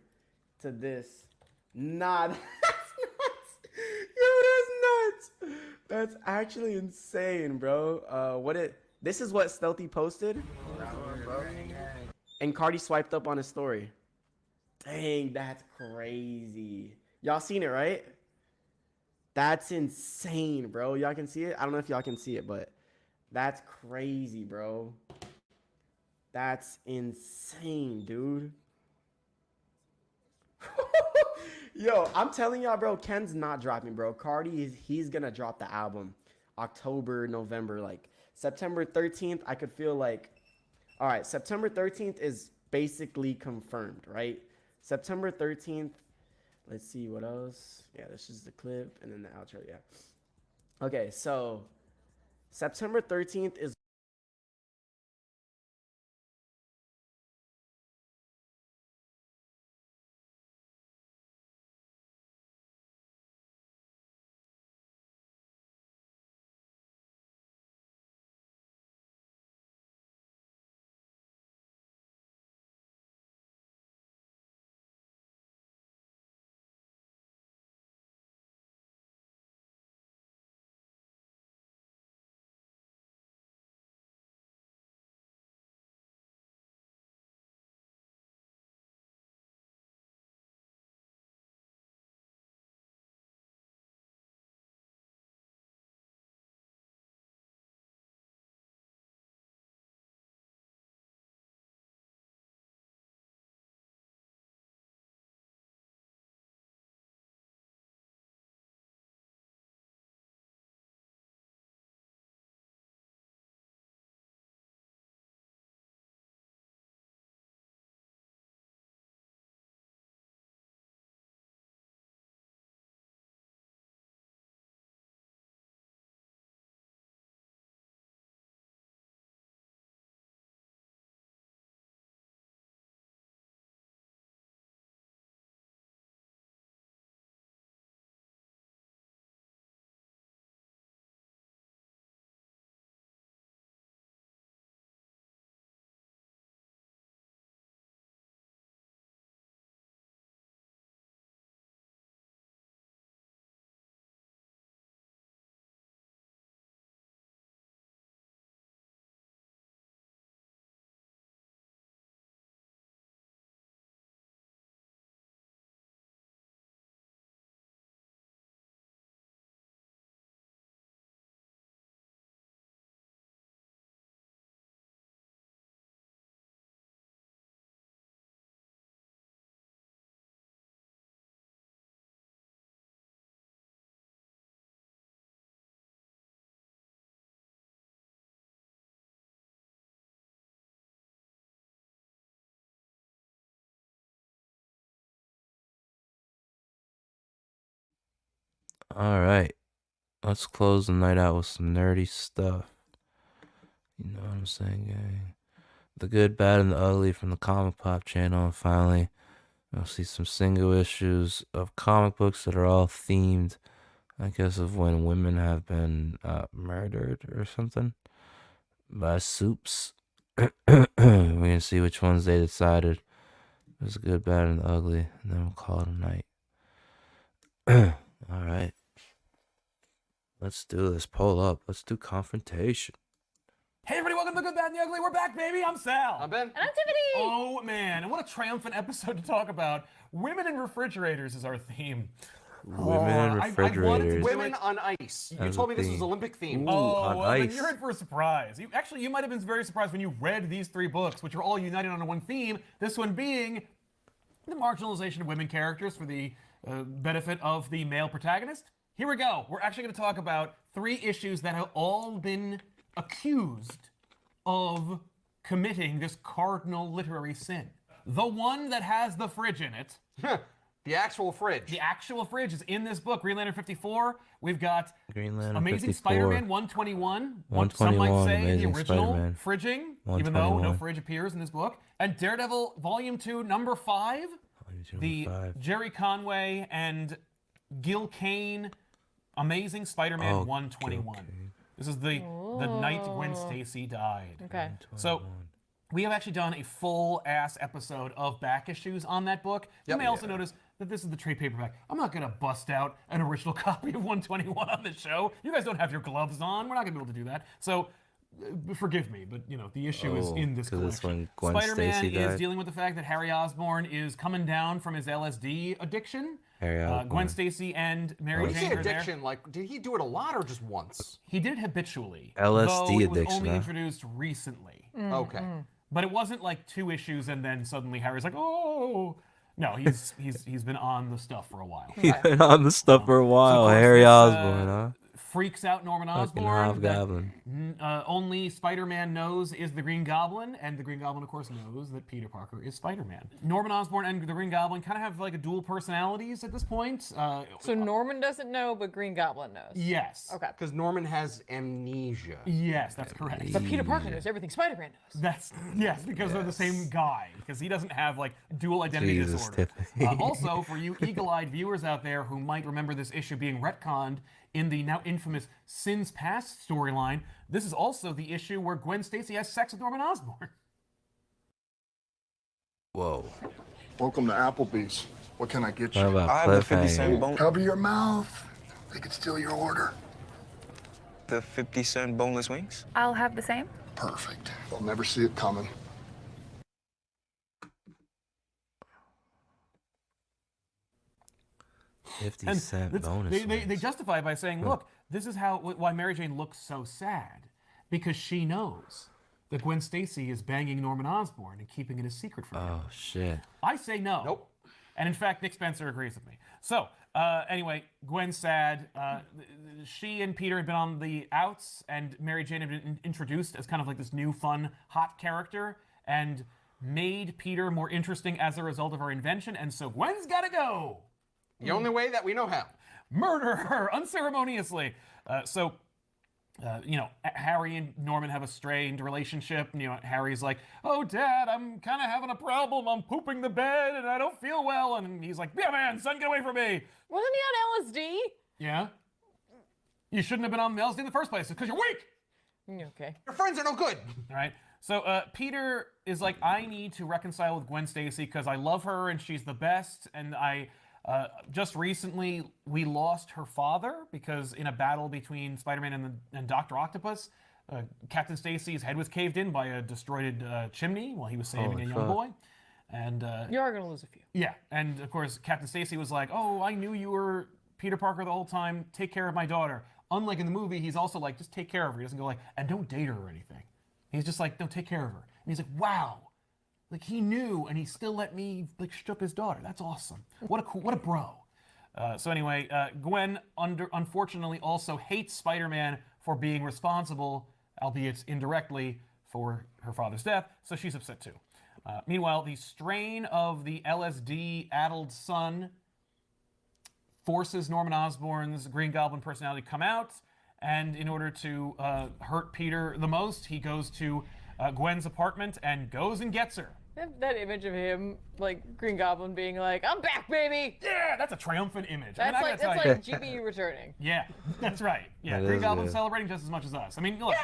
Speaker 5: To this. Nah, that's nuts. Yo, that's nuts. That's actually insane, bro. This is what Stealthy posted. And Cardi swiped up on his story. Dang, that's crazy. Y'all seen it, right? That's insane, bro. Y'all can see it? I don't know if y'all can see it, but that's crazy, bro. That's insane, dude. Yo, I'm telling y'all, bro, Ken's not dropping, bro. He's gonna drop the album October, November, like September 13th. I could feel like, all right, September 13th is basically confirmed, right? September 13th. Let's see what else. Yeah, this is the clip and then the outro. Yeah. Okay, so September 13th is.
Speaker 9: All right, let's close the night out with some nerdy stuff. You know what I'm saying, gang? The Good, Bad, and the Ugly from the Comic Pop channel. And finally, you'll see some single issues of comic books that are all themed, I guess, of when women have been murdered or something by Soups. We can see which ones they decided. There's the Good, Bad, and the Ugly, and then we'll call it a night. All right. Let's do this. Pull up. Let's do confrontation.
Speaker 6: Hey everybody, welcome to The Good, Bad, and the Ugly. We're back, baby. I'm Sal.
Speaker 20: I'm Ben.
Speaker 8: And I'm Tiffany.
Speaker 6: Oh man, and what a triumphant episode to talk about. Women in refrigerators is our theme.
Speaker 9: Women in refrigerators.
Speaker 20: Women on ice. You told me this was Olympic themed.
Speaker 6: Oh, well, then you're in for a surprise. You might have been very surprised when you read these three books, which are all united on one theme. This one being the marginalization of women characters for the benefit of the male protagonist. Here we go. We're actually going to talk about 3 issues that have all been accused of committing this cardinal literary sin. The one that has the fridge in it.
Speaker 20: The actual fridge.
Speaker 6: The actual fridge is in this book, Green Lantern 54. We've got
Speaker 9: Green Lantern
Speaker 6: Amazing
Speaker 9: 54.
Speaker 6: Spider-Man 121.
Speaker 9: 121,
Speaker 6: Some might say
Speaker 9: Amazing
Speaker 6: the original
Speaker 9: Spider-Man.
Speaker 6: fridging, even though no
Speaker 9: 121.
Speaker 6: fridge appears in this book. And Daredevil Volume 2, number 5. The
Speaker 9: five.
Speaker 6: Jerry Conway and Gil Kane Amazing Spider-Man
Speaker 9: Oh,
Speaker 6: 121. This is the night Gwen Stacy died.
Speaker 8: Okay.
Speaker 6: So we have actually done a full-ass episode of back issues on that book. You may also notice that this is the trade paperback. I'm not going to bust out an original copy of 121 on the show. You guys don't have your gloves on. We're not going to be able to do that. So forgive me, but you know the issue is in this
Speaker 9: 'cause it's
Speaker 6: collection.
Speaker 9: when Gwen
Speaker 6: Spider-Man
Speaker 9: Stacy
Speaker 6: is
Speaker 9: died.
Speaker 6: dealing with the fact that Harry Osborn is coming down from his LSD addiction.
Speaker 9: Harry Osborn.
Speaker 6: Gwen Stacy and Mary
Speaker 20: When you
Speaker 6: Jane
Speaker 20: say
Speaker 6: are there.
Speaker 20: addiction, like, did he do it a lot or just once?
Speaker 6: He did it habitually.
Speaker 9: LSD
Speaker 6: though it was
Speaker 9: addiction,
Speaker 6: only
Speaker 9: huh?
Speaker 6: introduced recently.
Speaker 20: Okay.
Speaker 6: But it wasn't like 2 issues and then suddenly Harry's like, oh. No, he's been on the stuff for a while.
Speaker 9: He's been on the stuff for a
Speaker 6: So,
Speaker 9: while.
Speaker 6: of course,
Speaker 9: Harry
Speaker 6: this,
Speaker 9: Osborn, huh?
Speaker 6: Freaks out Norman
Speaker 9: Fucking
Speaker 6: Osborn. that,
Speaker 9: Hobgoblin.
Speaker 6: only Spider-Man knows is the Green Goblin, and the Green Goblin, of course, knows that Peter Parker is Spider-Man. Norman Osborn and the Green Goblin kind of have like a dual personalities at this point.
Speaker 8: So Norman doesn't know, but Green Goblin knows.
Speaker 6: Yes.
Speaker 8: Okay.
Speaker 20: Because Norman has amnesia.
Speaker 6: Yes, that's correct.
Speaker 8: But Peter Parker knows everything Spider-Man knows.
Speaker 6: That's yes, because they're the same guy. Because he doesn't have like dual identity
Speaker 9: Jesus,
Speaker 6: disorder.
Speaker 9: Tiffany.
Speaker 6: Also, for you eagle-eyed viewers out there who might remember this issue being retconned in the now infamous Sins Past storyline, this is also the issue where Gwen Stacy has sex with Norman Osborn.
Speaker 9: Whoa.
Speaker 10: Welcome to Applebee's. What can I get you?
Speaker 9: What about I have a 50-cent
Speaker 10: Oh, cover your mouth. They could steal your order.
Speaker 13: The 50-cent boneless wings?
Speaker 14: I'll have the same.
Speaker 10: Perfect. They'll never see it coming.
Speaker 6: And
Speaker 9: 50-cent
Speaker 6: that's-
Speaker 9: bonus.
Speaker 6: they justify it by saying, look, this is why Mary Jane looks so sad. Because she knows that Gwen Stacy is banging Norman Osborn and keeping it a secret from him.
Speaker 9: Oh, shit.
Speaker 6: I say no. Nope. And in fact, Nick Spencer agrees with me. So, anyway, Gwen's sad. She and Peter had been on the outs, and Mary Jane had been introduced as kind of like this new, fun, hot character, and made Peter more interesting as a result of her invention, and so Gwen's gotta go.
Speaker 20: The only way that we know how.
Speaker 6: Murder her unceremoniously. Harry and Norman have a strained relationship. You know, Harry's like, oh, Dad, I'm kind of having a problem. I'm pooping the bed and I don't feel well. And he's like, yeah, man, son, get away from me.
Speaker 8: Wasn't he on LSD?
Speaker 6: Yeah? You shouldn't have been on the LSD in the first place because you're weak.
Speaker 8: Okay.
Speaker 20: Your friends are no good.
Speaker 6: All right. So Peter is like, I need to reconcile with Gwen Stacy because I love her and she's the best. And just recently, we lost her father because in a battle between Spider-Man and Dr. Octopus, Captain Stacy's head was caved in by a destroyed chimney while he was saving a young boy. And
Speaker 8: you are going to lose a few.
Speaker 6: Yeah, and of course, Captain Stacy was like, oh, I knew you were Peter Parker the whole time. Take care of my daughter. Unlike in the movie, he's also like, just take care of her. He doesn't go like, and don't date her or anything. He's just like, no, take care of her. And he's like, wow. Like, he knew, and he still let me, like, strip his daughter. That's awesome. What a bro. So anyway, Gwen, unfortunately, also hates Spider-Man for being responsible, albeit indirectly, for her father's death, so she's upset too. Meanwhile, the strain of the LSD-addled son forces Norman Osborn's Green Goblin personality to come out, and in order to hurt Peter the most, he goes to Gwen's apartment and goes and gets her.
Speaker 8: That image of him, like Green Goblin being like, I'm back, baby!
Speaker 6: Yeah, that's a triumphant image.
Speaker 8: That's like GB returning.
Speaker 6: Yeah, that's right. Yeah, Green Goblin celebrating just as much as us. I mean, look.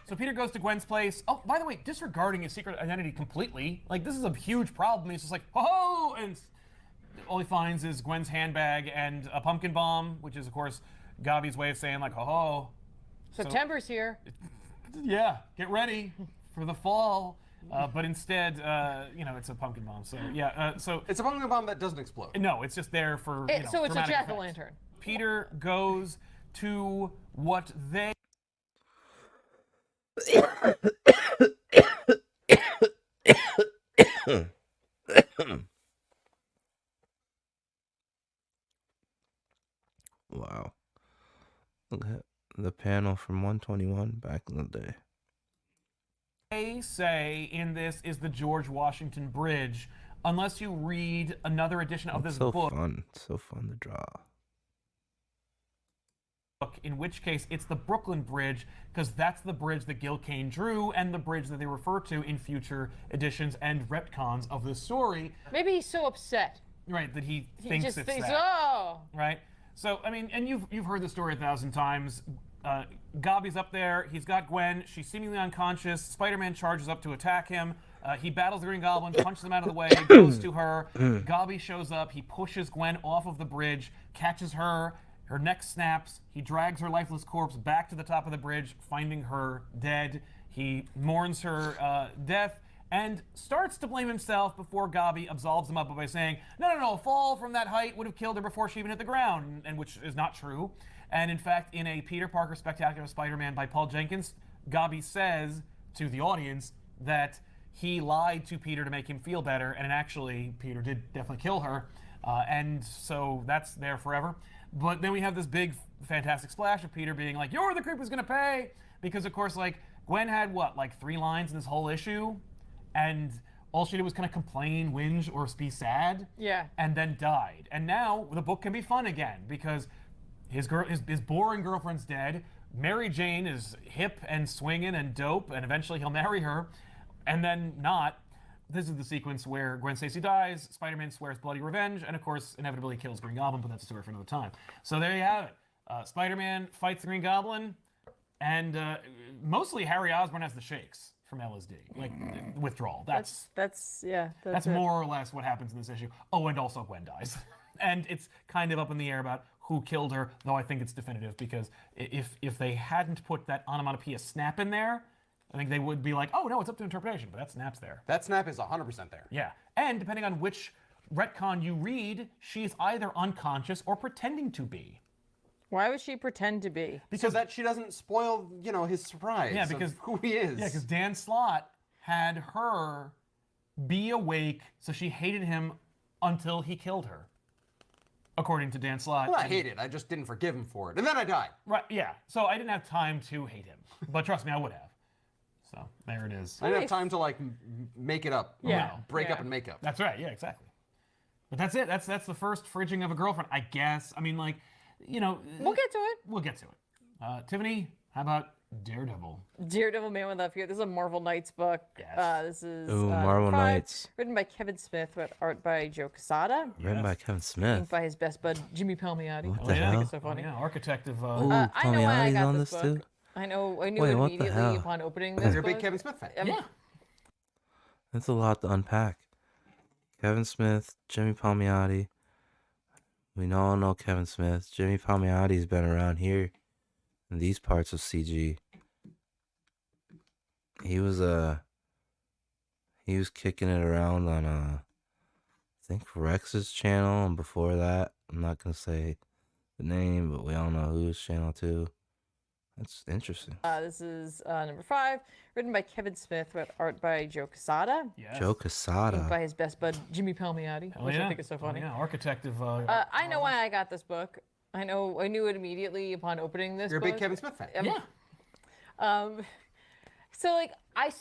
Speaker 6: So Peter goes to Gwen's place. Oh, by the way, disregarding his secret identity completely. Like, this is a huge problem. He's just like, ho-ho! And all he finds is Gwen's handbag and a pumpkin bomb, which is, of course, Gavi's way of saying, like, ho-ho.
Speaker 8: September's here.
Speaker 6: Yeah, get ready for the fall. But instead, it's a pumpkin bomb. So yeah,
Speaker 20: it's a pumpkin bomb that doesn't explode.
Speaker 6: No, it's just there for.
Speaker 8: So it's a jack-o'-lantern.
Speaker 6: Peter goes to what they.
Speaker 9: Wow. Look at the panel from 121 back in the day.
Speaker 6: say in this is the George Washington Bridge, unless you read another edition of this
Speaker 9: so
Speaker 6: book.
Speaker 9: fun. So fun to draw.
Speaker 6: In which case, it's the Brooklyn Bridge, because that's the bridge that Gil Kane drew and the bridge that they refer to in future editions and retcons of this story.
Speaker 8: Maybe he's so upset.
Speaker 6: Right, that he
Speaker 8: He
Speaker 6: thinks
Speaker 8: just
Speaker 6: it's
Speaker 8: thinks,
Speaker 6: that.
Speaker 8: oh.
Speaker 6: Right? So, I mean, and you've heard the story 1,000 times. Gabi's up there. He's got Gwen. She's seemingly unconscious. Spider-Man charges up to attack him. He battles the Green Goblin, punches him out of the way, goes to her. Gabi shows up. He pushes Gwen off of the bridge, catches her. Her neck snaps. He drags her lifeless corpse back to the top of the bridge, finding her dead. He mourns her death and starts to blame himself before Gabi absolves him up by saying, no, a fall from that height would have killed her before she even hit the ground, and which is not true. And in fact, in a Peter Parker Spectacular Spider-Man by Paul Jenkins, Gabi says to the audience that he lied to Peter to make him feel better, and actually, Peter did definitely kill her. And so that's there forever. But then we have this big, fantastic splash of Peter being like, "You're the creep who's gonna pay!" Because, of course, like, Gwen had, what, like 3 lines in this whole issue? And all she did was kind of complain, whinge, or be sad.
Speaker 8: Yeah.
Speaker 6: And then died. And now the book can be fun again because his boring girlfriend's dead. Mary Jane is hip and swinging and dope, and eventually he'll marry her. And then not. This is the sequence where Gwen Stacy dies, Spider-Man swears bloody revenge, and of course inevitably kills Green Goblin, but that's a story for another time. So there you have it. Spider-Man fights the Green Goblin, and mostly Harry Osborn has the shakes from LSD, like withdrawal. That's
Speaker 8: it.
Speaker 6: more or less what happens in this issue. Oh, and also Gwen dies. And it's kind of up in the air about who killed her, though I think it's definitive, because if they hadn't put that onomatopoeia snap in there, I think they would be like, oh, no, it's up to interpretation, but that snap's there.
Speaker 20: That snap is 100% there.
Speaker 6: Yeah. And depending on which retcon you read, she's either unconscious or pretending to be.
Speaker 8: Why would she pretend to be?
Speaker 20: So that she doesn't spoil, his surprise of who he is.
Speaker 6: Yeah, because Dan Slott had her be awake, so she hated him until he killed her. According to Dan Slott.
Speaker 20: Well, I hate it. I just didn't forgive him for it. And then I died.
Speaker 6: Right, yeah. So I didn't have time to hate him. But trust me, I would have. So there it is.
Speaker 20: I didn't have time to make it up.
Speaker 6: Yeah.
Speaker 20: Break up and make up.
Speaker 6: That's right. Yeah, exactly. But that's it. That's the first fridging of a girlfriend, I guess. I mean, we'll
Speaker 8: get to it.
Speaker 6: We'll get to it. Tiffany, how about Daredevil?
Speaker 8: Daredevil Man Without Fear. This is a Marvel Knights book.
Speaker 6: Yes.
Speaker 8: This is
Speaker 9: Marvel
Speaker 8: 5,
Speaker 9: Knights.
Speaker 8: written by Kevin Smith, with art by Joe Quesada.
Speaker 9: Written by Kevin Smith.
Speaker 8: Inked by his best bud Jimmy Palmiotti.
Speaker 9: What
Speaker 8: I
Speaker 9: the
Speaker 8: think
Speaker 9: hell?
Speaker 8: it's so funny.
Speaker 6: Yeah, architect of.
Speaker 8: I know why I
Speaker 9: Palmiotti's
Speaker 8: got
Speaker 9: on
Speaker 8: this
Speaker 9: this
Speaker 8: book.
Speaker 9: too?
Speaker 8: I knew
Speaker 9: Wait,
Speaker 8: it
Speaker 9: what the
Speaker 8: immediately
Speaker 9: hell?
Speaker 8: upon opening this.
Speaker 20: You're a big
Speaker 8: book.
Speaker 20: Kevin Smith fan.
Speaker 8: Yeah.
Speaker 9: That's a lot to unpack. Kevin Smith, Jimmy Palmiotti. We all know Kevin Smith. Jimmy Palmiotti's been around here in these parts of CG. He was kicking it around on I think Rex's channel, and before that, I'm not gonna say the name, but we all know whose channel too. That's interesting.
Speaker 8: This is number 5, written by Kevin Smith, with art by Joe Quesada.
Speaker 6: Yes.
Speaker 9: Joe Quesada.
Speaker 8: Inked by his best bud Jimmy Palmiotti, which I think is so funny.
Speaker 6: Yeah, architect of.
Speaker 8: I know why I got this book. I knew it immediately upon opening this.
Speaker 20: You're a
Speaker 8: book.
Speaker 20: big Kevin Smith fan.
Speaker 8: Yeah. So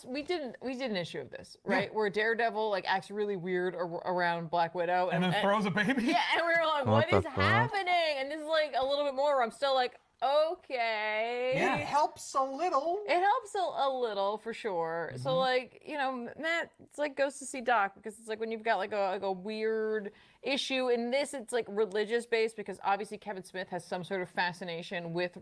Speaker 8: we did an issue of this, right? Where Daredevil acts really weird around Black Widow,
Speaker 6: and then throws a baby.
Speaker 8: Yeah, and we were like, what is happening? And this is a little bit more where I'm still like, okay.
Speaker 20: Yeah, it helps a little.
Speaker 8: It helps a little for sure. So Matt, it's goes to see Doc, because it's when you've got a weird issue. In this, it's religious based, because obviously Kevin Smith has some sort of fascination with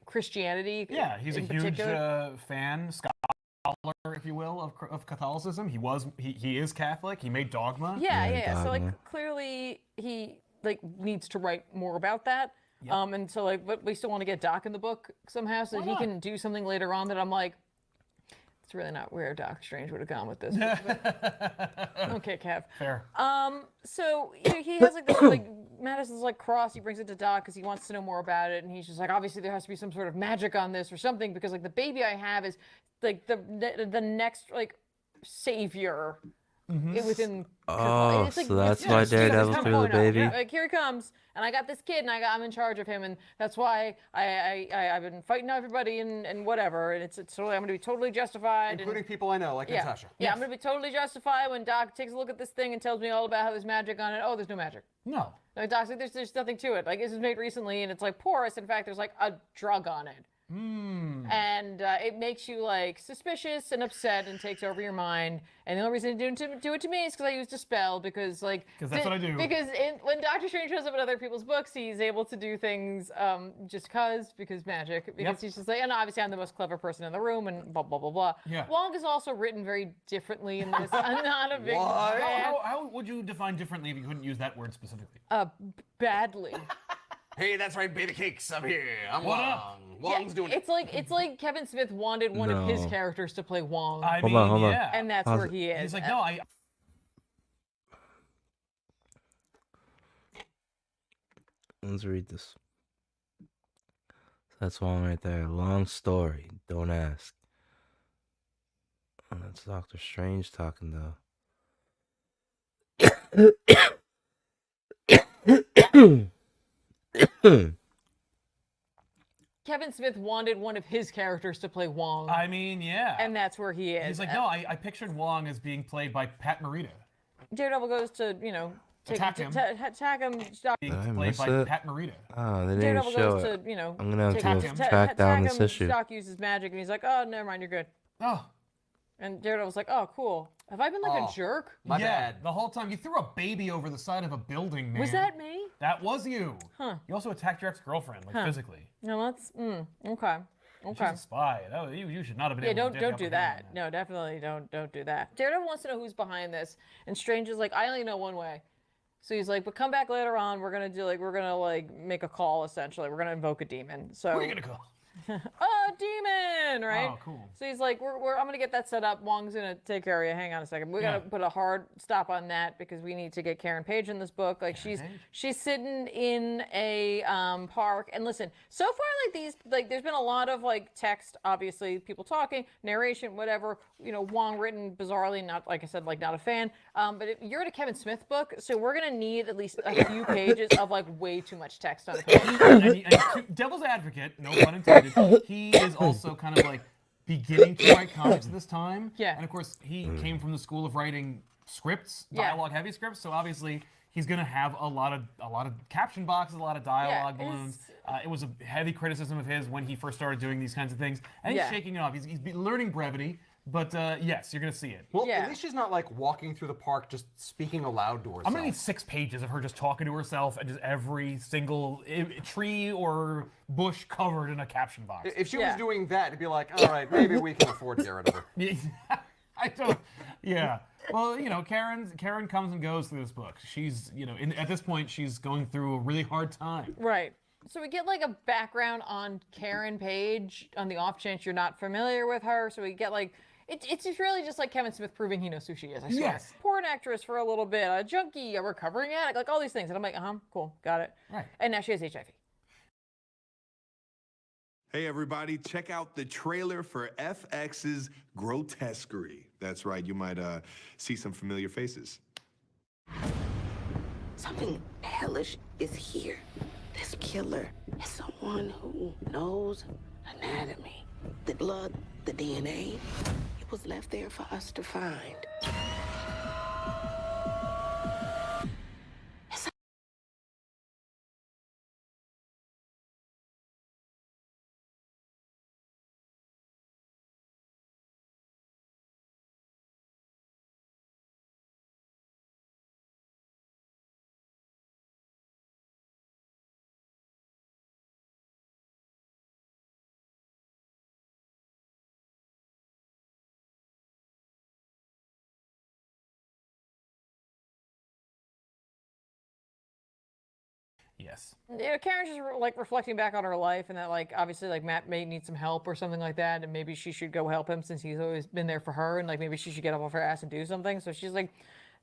Speaker 8: Christianity.
Speaker 6: Yeah, he's a
Speaker 8: in
Speaker 6: huge
Speaker 8: particular.
Speaker 6: fan, scholar, if you will, of Catholicism. He is Catholic. He made Dogma.
Speaker 8: Yeah. So clearly he needs to write more about that.
Speaker 6: Yep.
Speaker 8: And so but we still want to get Doc in the book somehow, so that he can do something later on that I'm like, it's really not where Doc Strange would have gone with this. Okay, Kev.
Speaker 6: Fair.
Speaker 8: So he has this Madison's cross. He brings it to Doc because he wants to know more about it, and he's just obviously there has to be some sort of magic on this or something, because the baby I have is the next savior within.
Speaker 9: Oh,
Speaker 8: it's like,
Speaker 9: so that's
Speaker 8: it's
Speaker 9: why
Speaker 8: just
Speaker 9: Daredevil
Speaker 8: 10.0.
Speaker 9: threw the baby?
Speaker 8: Like, here he comes, and I got this kid, and I'm in charge of him, and that's why I've been fighting everybody and whatever, and it's totally, I'm gonna be totally justified.
Speaker 20: Including people I know, like Natasha.
Speaker 8: Yeah, I'm gonna be totally justified when Doc takes a look at this thing and tells me all about how there's magic on it. Oh, there's no magic.
Speaker 6: No.
Speaker 8: Like, Doc's like, there's nothing to it. Like, this was made recently, and it's like porous. In fact, there's like a drug on it. And it makes you like suspicious and upset and takes over your mind. And the only reason to do it to me is because I used a spell because
Speaker 6: that's what I do.
Speaker 8: Because when Doctor Strange shows up in other people's books, he's able to do things just because magic. Because he's just like, and obviously I'm the most clever person in the room and blah blah blah blah.
Speaker 6: Yeah.
Speaker 8: Wong is also written very differently in this. I'm not a big fan.
Speaker 6: How would you define differently if you couldn't use that word specifically?
Speaker 8: Badly.
Speaker 20: Hey, that's right, baby cakes. I'm here. I'm
Speaker 6: What
Speaker 20: Wong.
Speaker 6: up?
Speaker 20: Wong's doing it.
Speaker 8: It's like Kevin Smith wanted one of his
Speaker 9: No.
Speaker 8: characters to play Wong.
Speaker 9: Hold on.
Speaker 8: And that's
Speaker 9: Pause
Speaker 8: where
Speaker 9: it.
Speaker 8: he is.
Speaker 6: He's like, no,
Speaker 9: Let's read this. That's one right there. Long story. Don't ask. Oh, that's Doctor Strange talking though.
Speaker 8: Kevin Smith wanted one of his characters to play Wong.
Speaker 6: I mean, yeah.
Speaker 8: And that's where he is.
Speaker 6: He's like, no, I pictured Wong as being played by Pat Morita.
Speaker 8: Daredevil goes to,
Speaker 6: Attack him.
Speaker 8: Attack him. Stop.
Speaker 9: Did I
Speaker 6: Played
Speaker 9: miss
Speaker 6: by
Speaker 9: it?
Speaker 6: Pat Morita.
Speaker 9: Oh, they didn't
Speaker 8: Daredevil
Speaker 9: show
Speaker 8: goes
Speaker 9: it.
Speaker 8: to,
Speaker 9: I'm gonna have
Speaker 8: take
Speaker 9: to track down
Speaker 8: attack
Speaker 9: this
Speaker 8: him.
Speaker 9: issue.
Speaker 8: Doc uses magic, and he's like, oh, never mind, you're good.
Speaker 6: Oh.
Speaker 8: And Daredevil's like, oh, cool. Have I been like
Speaker 6: Oh,
Speaker 8: a jerk?
Speaker 6: My bad. The whole time you threw a baby over the side of a building, man.
Speaker 8: Was that me?
Speaker 6: That was you.
Speaker 8: Huh.
Speaker 6: You also attacked your ex-girlfriend, like
Speaker 8: Huh.
Speaker 6: physically.
Speaker 8: No, that's, okay.
Speaker 6: She's
Speaker 8: Okay.
Speaker 6: a spy. You should not have been
Speaker 8: Yeah,
Speaker 6: able to
Speaker 8: don't do that. No, definitely don't do that. Daredevil wants to know who's behind this, and Strange is like, I only know one way. So he's like, but come back later on. We're gonna make a call essentially. We're gonna invoke a demon. So
Speaker 6: Who are you gonna call?
Speaker 8: a demon, right?
Speaker 6: Oh, cool.
Speaker 8: So he's like, I'm gonna get that set up. Wong's gonna take care of you. Hang on a second. We gotta put a hard stop on that because we need to get Karen Page in this book. Like she's sitting in a park, and listen, so far there's been a lot of like text, obviously people talking, narration, whatever. Wong written bizarrely, not like I said, like not a fan. But you're in a Kevin Smith book, so we're gonna need at least a few pages of like way too much text on page.
Speaker 6: and devil's advocate, no pun intended. He is also kind of like beginning to write comics at this time.
Speaker 8: Yeah.
Speaker 6: And of course, he came from the school of writing scripts, dialogue-heavy scripts. So obviously, he's going to have a lot of caption boxes, a lot of dialogue balloons. It was a heavy criticism of his when he first started doing these kinds of things, and he's shaking it off. He's learning brevity. But yes, you're going to see it.
Speaker 20: Well, at least she's not like walking through the park just speaking aloud to herself.
Speaker 6: I'm going to need 6 pages of her just talking to herself and just every single tree or bush covered in a caption box.
Speaker 20: If she was doing that, it'd be like, all right, maybe we can afford to get rid of her.
Speaker 6: I don't. Yeah. Well, Karen comes and goes through this book. She's, at this point, she's going through a really hard time.
Speaker 8: Right. So we get like a background on Karen Page on the off chance you're not familiar with her. So we get like, it's just really just like Kevin Smith proving he knows who she is. I swear.
Speaker 6: Yes.
Speaker 8: Porn actress for a little bit, a junkie, a recovering addict, like all these things. And I'm like, cool, got it.
Speaker 6: Right.
Speaker 8: And now she has HIV.
Speaker 3: Hey everybody, check out the trailer for FX's Grotesquerie. That's right, you might see some familiar faces.
Speaker 14: Something hellish is here. This killer is someone who knows anatomy. The blood, the DNA, it was left there for us to find.
Speaker 6: Yes.
Speaker 8: Karen's just like reflecting back on her life and that like obviously like Matt may need some help or something like that, and maybe she should go help him since he's always been there for her, and like maybe she should get up off her ass and do something. So she's like,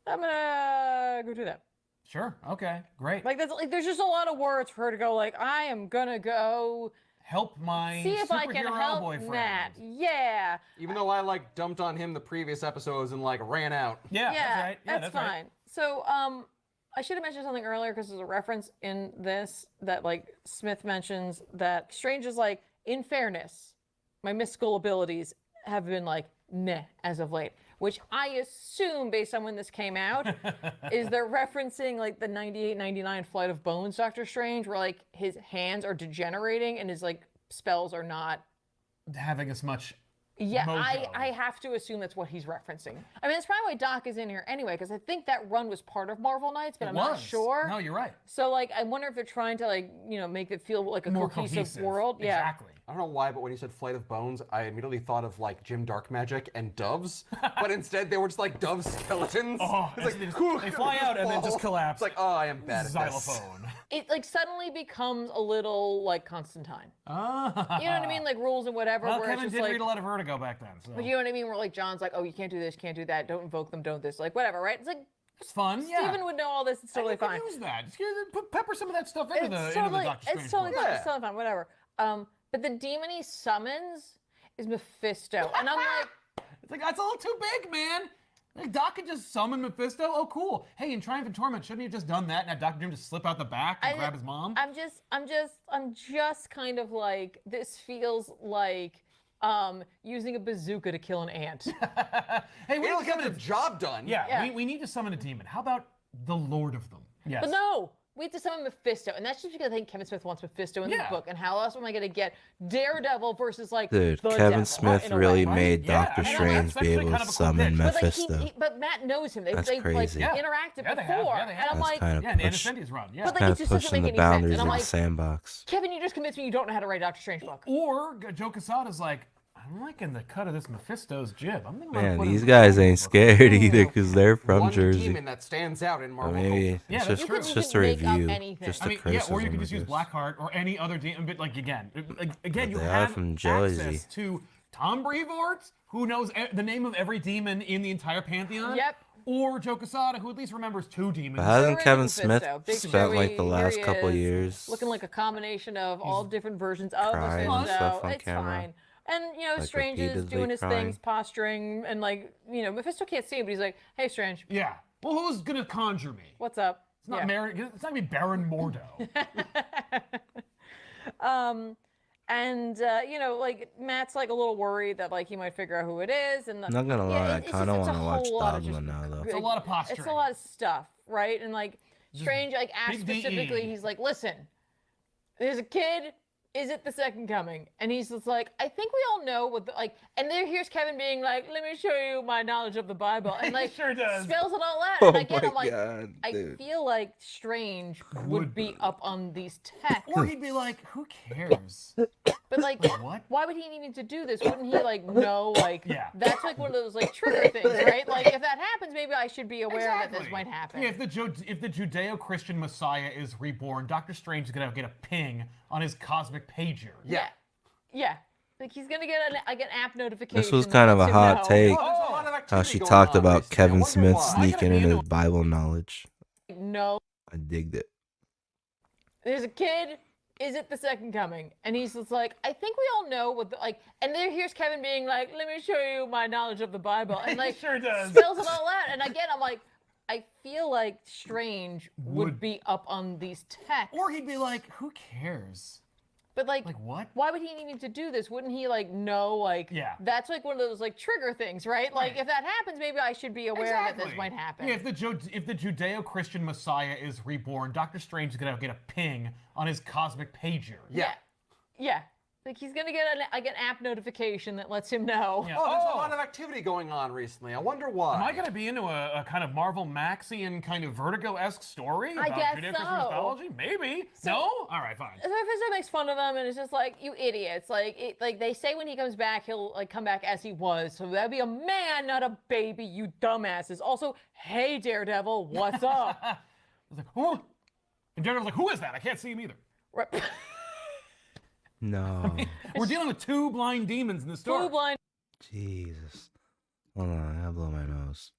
Speaker 8: I'm gonna go do that.
Speaker 6: Sure. Okay. Great.
Speaker 8: Like that's like there's just a lot of words for her to go like I am gonna go
Speaker 6: help my
Speaker 8: See if I can
Speaker 6: superhero
Speaker 8: help
Speaker 6: boyfriend.
Speaker 8: Matt. Yeah.
Speaker 20: Even though I like dumped on him the previous episodes and like ran out.
Speaker 6: Yeah, that's right. Yeah,
Speaker 8: that's
Speaker 6: right.
Speaker 8: fine. So, I should have mentioned something earlier because there's a reference in this that like Smith mentions that Strange is like, in fairness, my mystical abilities have been like meh as of late, which I assume based on when this came out is they're referencing like the 98-99 Flight of Bones Doctor Strange, where like his hands are degenerating and his like spells are not
Speaker 6: having as much.
Speaker 8: Yeah,
Speaker 6: mojo.
Speaker 8: I have to assume that's what he's referencing. I mean, that's probably why Doc is in here anyway, because I think that run was part of Marvel Knights, but I'm not sure.
Speaker 6: No, you're right.
Speaker 8: So, like, I wonder if they're trying to, like, you know, make it feel like a
Speaker 6: More
Speaker 8: cohesive world. Yeah.
Speaker 6: Exactly.
Speaker 20: I don't know why, but when you said Flight of Bones, I immediately thought of like Jim Darkmagic and doves, but instead they were just like dove skeletons.
Speaker 6: Oh,
Speaker 20: it's like
Speaker 6: they fly out and then just collapse.
Speaker 20: It's like, oh, I am bad at this.
Speaker 6: Xylophone.
Speaker 8: It, like, suddenly becomes a little, like, Constantine.
Speaker 6: Ah.
Speaker 8: You know what I mean? Like, rules and whatever.
Speaker 6: Well,
Speaker 8: where
Speaker 6: Kevin
Speaker 8: it's
Speaker 6: did
Speaker 8: just, like,
Speaker 6: read a lot of Vertigo back then. So.
Speaker 8: But you know what I mean? Where, like, John's like, oh, you can't do this, can't do that, don't invoke them, don't this. Like, whatever, right? It's like,
Speaker 6: it's fun, yeah.
Speaker 8: Steven would know all this, it's totally fine.
Speaker 6: Use that. Just pepper some of that stuff into the Doctor Strange
Speaker 8: It's totally
Speaker 6: book.
Speaker 8: fine. It's totally fine. Whatever. But the demon he summons is Mephisto, and I'm like,
Speaker 6: it's like that's a little too big, man. Like Doc could just summon Mephisto. Oh, cool. Hey, in Triumph and Torment, shouldn't he have just done that and had Dr. Doom just slip out the back and grab his mom?
Speaker 8: I'm just kind of like, this feels like using a bazooka to kill an ant.
Speaker 6: Hey, we
Speaker 20: It'll
Speaker 6: need to
Speaker 20: get
Speaker 6: summon
Speaker 20: the job done.
Speaker 6: Yeah. We need to summon a demon. How about the Lord of them? Yes.
Speaker 8: But no, we have to summon Mephisto, and that's just because I think Kevin Smith wants Mephisto in the book. And how else am I going to get Daredevil versus like
Speaker 9: Dude,
Speaker 8: the
Speaker 9: Kevin
Speaker 8: devil,
Speaker 9: Smith
Speaker 8: in a
Speaker 9: really
Speaker 8: way, right?
Speaker 9: made Doctor
Speaker 8: And I'm
Speaker 9: Strange be able to summon
Speaker 8: But, like,
Speaker 9: Mephisto.
Speaker 8: but Matt knows him.
Speaker 9: That's
Speaker 8: They've like
Speaker 9: crazy.
Speaker 8: interacted
Speaker 6: Yeah, they have.
Speaker 8: before,
Speaker 6: Yeah, they have.
Speaker 8: and I'm
Speaker 9: That's
Speaker 8: like,
Speaker 9: kind of
Speaker 6: yeah,
Speaker 9: push,
Speaker 6: Andy Cindy's run. Yeah.
Speaker 8: But, like,
Speaker 9: kind
Speaker 8: it
Speaker 9: of
Speaker 8: just doesn't
Speaker 9: pushing
Speaker 8: make
Speaker 9: the
Speaker 8: any sense.
Speaker 9: boundaries
Speaker 8: And
Speaker 9: of
Speaker 8: I'm
Speaker 9: the
Speaker 8: like,
Speaker 9: sandbox.
Speaker 8: Kevin, you just convinced me you don't know how to write a Doctor Strange book.
Speaker 6: Or Joe Quesada's like, I'm liking the cut of this Mephisto's jib. I'm thinking about
Speaker 9: Man,
Speaker 6: putting
Speaker 9: these
Speaker 6: him
Speaker 9: guys
Speaker 6: in
Speaker 9: ain't
Speaker 6: the book.
Speaker 9: scared either because they're from
Speaker 20: One
Speaker 9: Jersey.
Speaker 20: demon that stands out in
Speaker 9: Or
Speaker 20: Marvel
Speaker 9: maybe
Speaker 20: culture.
Speaker 9: it's just,
Speaker 8: you
Speaker 9: it's
Speaker 8: could
Speaker 9: just a
Speaker 8: make up
Speaker 9: review,
Speaker 8: anything.
Speaker 9: just
Speaker 6: I
Speaker 9: a
Speaker 6: mean,
Speaker 9: criticism.
Speaker 6: or you could just
Speaker 9: I
Speaker 6: use
Speaker 9: guess.
Speaker 6: Blackheart or any other demon. But like again,
Speaker 9: But
Speaker 6: you
Speaker 9: they are
Speaker 6: have
Speaker 9: from Jersey.
Speaker 6: access to Tom Brevoort, who knows the name of every demon in the entire pantheon.
Speaker 8: Yep.
Speaker 6: Or Joe Quesada, who at least remembers 2 demons.
Speaker 9: But hasn't
Speaker 8: Already
Speaker 9: Kevin
Speaker 8: Mephisto.
Speaker 9: Smith
Speaker 8: Big
Speaker 9: spent like the
Speaker 8: Joey,
Speaker 9: last
Speaker 8: here he
Speaker 9: couple
Speaker 8: is,
Speaker 9: years
Speaker 8: looking like a combination of all different versions of
Speaker 9: crying and
Speaker 8: Mephisto.
Speaker 9: stuff on
Speaker 8: It's
Speaker 9: camera?
Speaker 8: fine. And, you know,
Speaker 9: Like,
Speaker 8: Strange is
Speaker 9: repeatedly
Speaker 8: doing his
Speaker 9: crying?
Speaker 8: things, posturing, and, like, you know, Mephisto can't see him, but he's like, hey, Strange,
Speaker 6: Yeah. Well, who's gonna conjure me?
Speaker 8: what's up?
Speaker 6: It's not
Speaker 8: Yeah.
Speaker 6: It's not gonna be Baron Mordo.
Speaker 8: And, you know, like, Matt's, like, a little worried that, like, he might figure out who it is. And
Speaker 9: I'm not gonna lie, I
Speaker 8: it's
Speaker 9: kind of
Speaker 8: just-
Speaker 9: want
Speaker 8: it's
Speaker 9: to
Speaker 8: a
Speaker 9: watch
Speaker 8: whole lot of
Speaker 9: Dogma
Speaker 8: just-
Speaker 9: now, though.
Speaker 6: It's a lot of posturing.
Speaker 8: It's a lot of stuff, right? And, like, Strange, like, asked
Speaker 6: big DE.
Speaker 8: specifically, he's like, listen, there's a kid, is it the second coming? And he's just like, I think we all know what the, like, and then here's Kevin being like, let me show you my knowledge of the Bible. And, like,
Speaker 6: sure does.
Speaker 8: spells it all out.
Speaker 9: Oh
Speaker 8: And again,
Speaker 9: my
Speaker 8: I'm like,
Speaker 9: God,
Speaker 8: I
Speaker 9: dude.
Speaker 8: feel like Strange would be up on these texts.
Speaker 6: Or he'd be like, who cares?
Speaker 8: But like,
Speaker 6: What?
Speaker 8: why would he need to do this? Wouldn't he like know like
Speaker 6: Yeah.
Speaker 8: that's like one of those like trigger things, right? Like if that happens, maybe I should be aware that this
Speaker 6: Exactly.
Speaker 8: might happen.
Speaker 6: Yeah, if the Judeo-Christian Messiah is reborn, Doctor Strange is gonna get a ping on his cosmic pager.
Speaker 8: Yeah. Yeah. Like he's gonna get an app notification.
Speaker 9: This was
Speaker 8: that
Speaker 9: kind of a
Speaker 8: lets him
Speaker 9: hot
Speaker 8: know.
Speaker 9: take.
Speaker 20: Oh, there's a lot of
Speaker 9: How
Speaker 20: activity
Speaker 9: she
Speaker 20: going
Speaker 9: talked
Speaker 20: on
Speaker 9: about
Speaker 20: recently. I
Speaker 9: Kevin
Speaker 20: wonder
Speaker 9: Smith
Speaker 20: why.
Speaker 9: sneaking in his Bible knowledge.
Speaker 8: No,
Speaker 9: I digged it.
Speaker 8: there's a kid. Is it the second coming? And he's just like, I think we all know what the, like. And then here's Kevin being like, let me show you my knowledge of the Bible, and like
Speaker 6: sure does.
Speaker 8: spells it all out. And again, I'm like, I feel like Strange would be up on these texts.
Speaker 6: Or he'd be like, who cares?
Speaker 8: But like
Speaker 6: what?
Speaker 8: Why would he need to do this? Wouldn't he like know like
Speaker 6: Yeah.
Speaker 8: that's like one of those like trigger things, right? Like if that happens, maybe I should be aware that this might happen.
Speaker 6: Yeah, if the Judeo-Christian Messiah is reborn, Doctor Strange is gonna get a ping on his cosmic pager.
Speaker 8: Yeah. Yeah. Like he's gonna get an app notification that lets him know.
Speaker 6: Yeah.
Speaker 20: Oh, there's a lot of activity going on recently. I wonder why.
Speaker 6: Am I gonna be into a kind of Marvel Maxian kind of Vertigo-esque story
Speaker 8: I
Speaker 6: about
Speaker 8: guess
Speaker 6: Judeo-Christian
Speaker 8: so.
Speaker 6: mythology? Maybe.
Speaker 8: So-
Speaker 6: No? All right, fine.
Speaker 8: So Mephisto makes fun of them, and it's just like, you idiots. Like, like they say when he comes back, he'll like come back as he was. So that'd be a man, not a baby, you dumbasses. Also, hey Daredevil, what's up?
Speaker 6: I was like, who? And Daredevil's like, who is that? I can't see him either.
Speaker 8: Right.
Speaker 9: No.
Speaker 6: We're dealing with 2 blind demons in the story.
Speaker 8: Blue blind.
Speaker 9: Jesus. Hold on, I gotta blow my nose.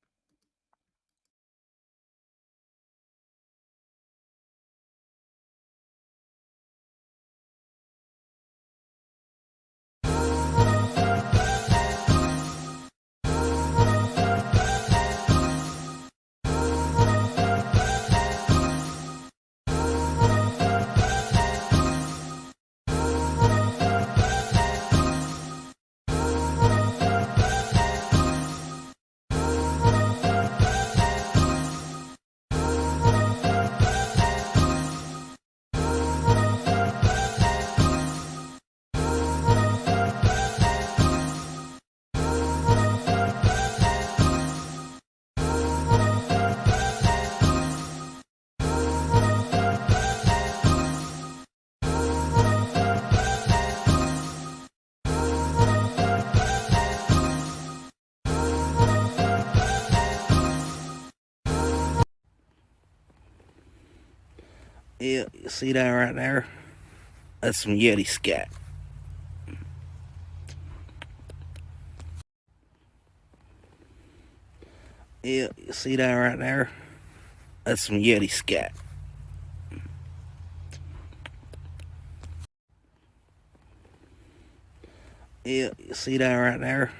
Speaker 9: Yeah, you see that right there? That's some Yeti scat. Yeah, you see that right there? That's some Yeti scat. Yeah, you see that right there?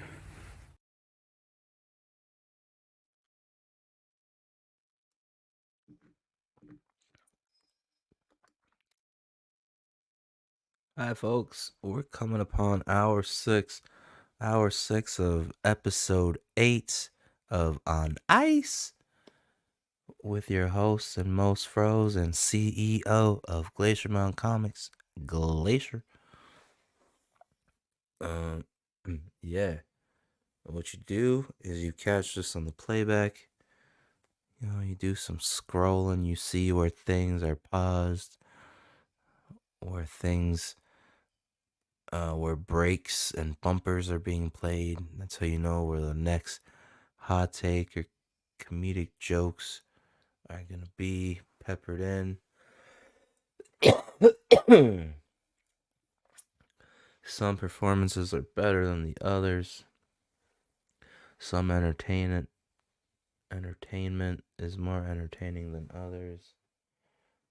Speaker 9: Hi, folks. We're coming upon hour six of episode 8 of On Ice with your host and most froze and CEO of Glacier Mountain Comics, Glacier. Yeah. What you do is you catch this on the playback. You know, you do some scrolling, you see where things are paused, where things, where breaks and bumpers are being played. That's how you know where the next hot take or comedic jokes are gonna be peppered in. Some performances are better than the others. Some entertainment is more entertaining than others.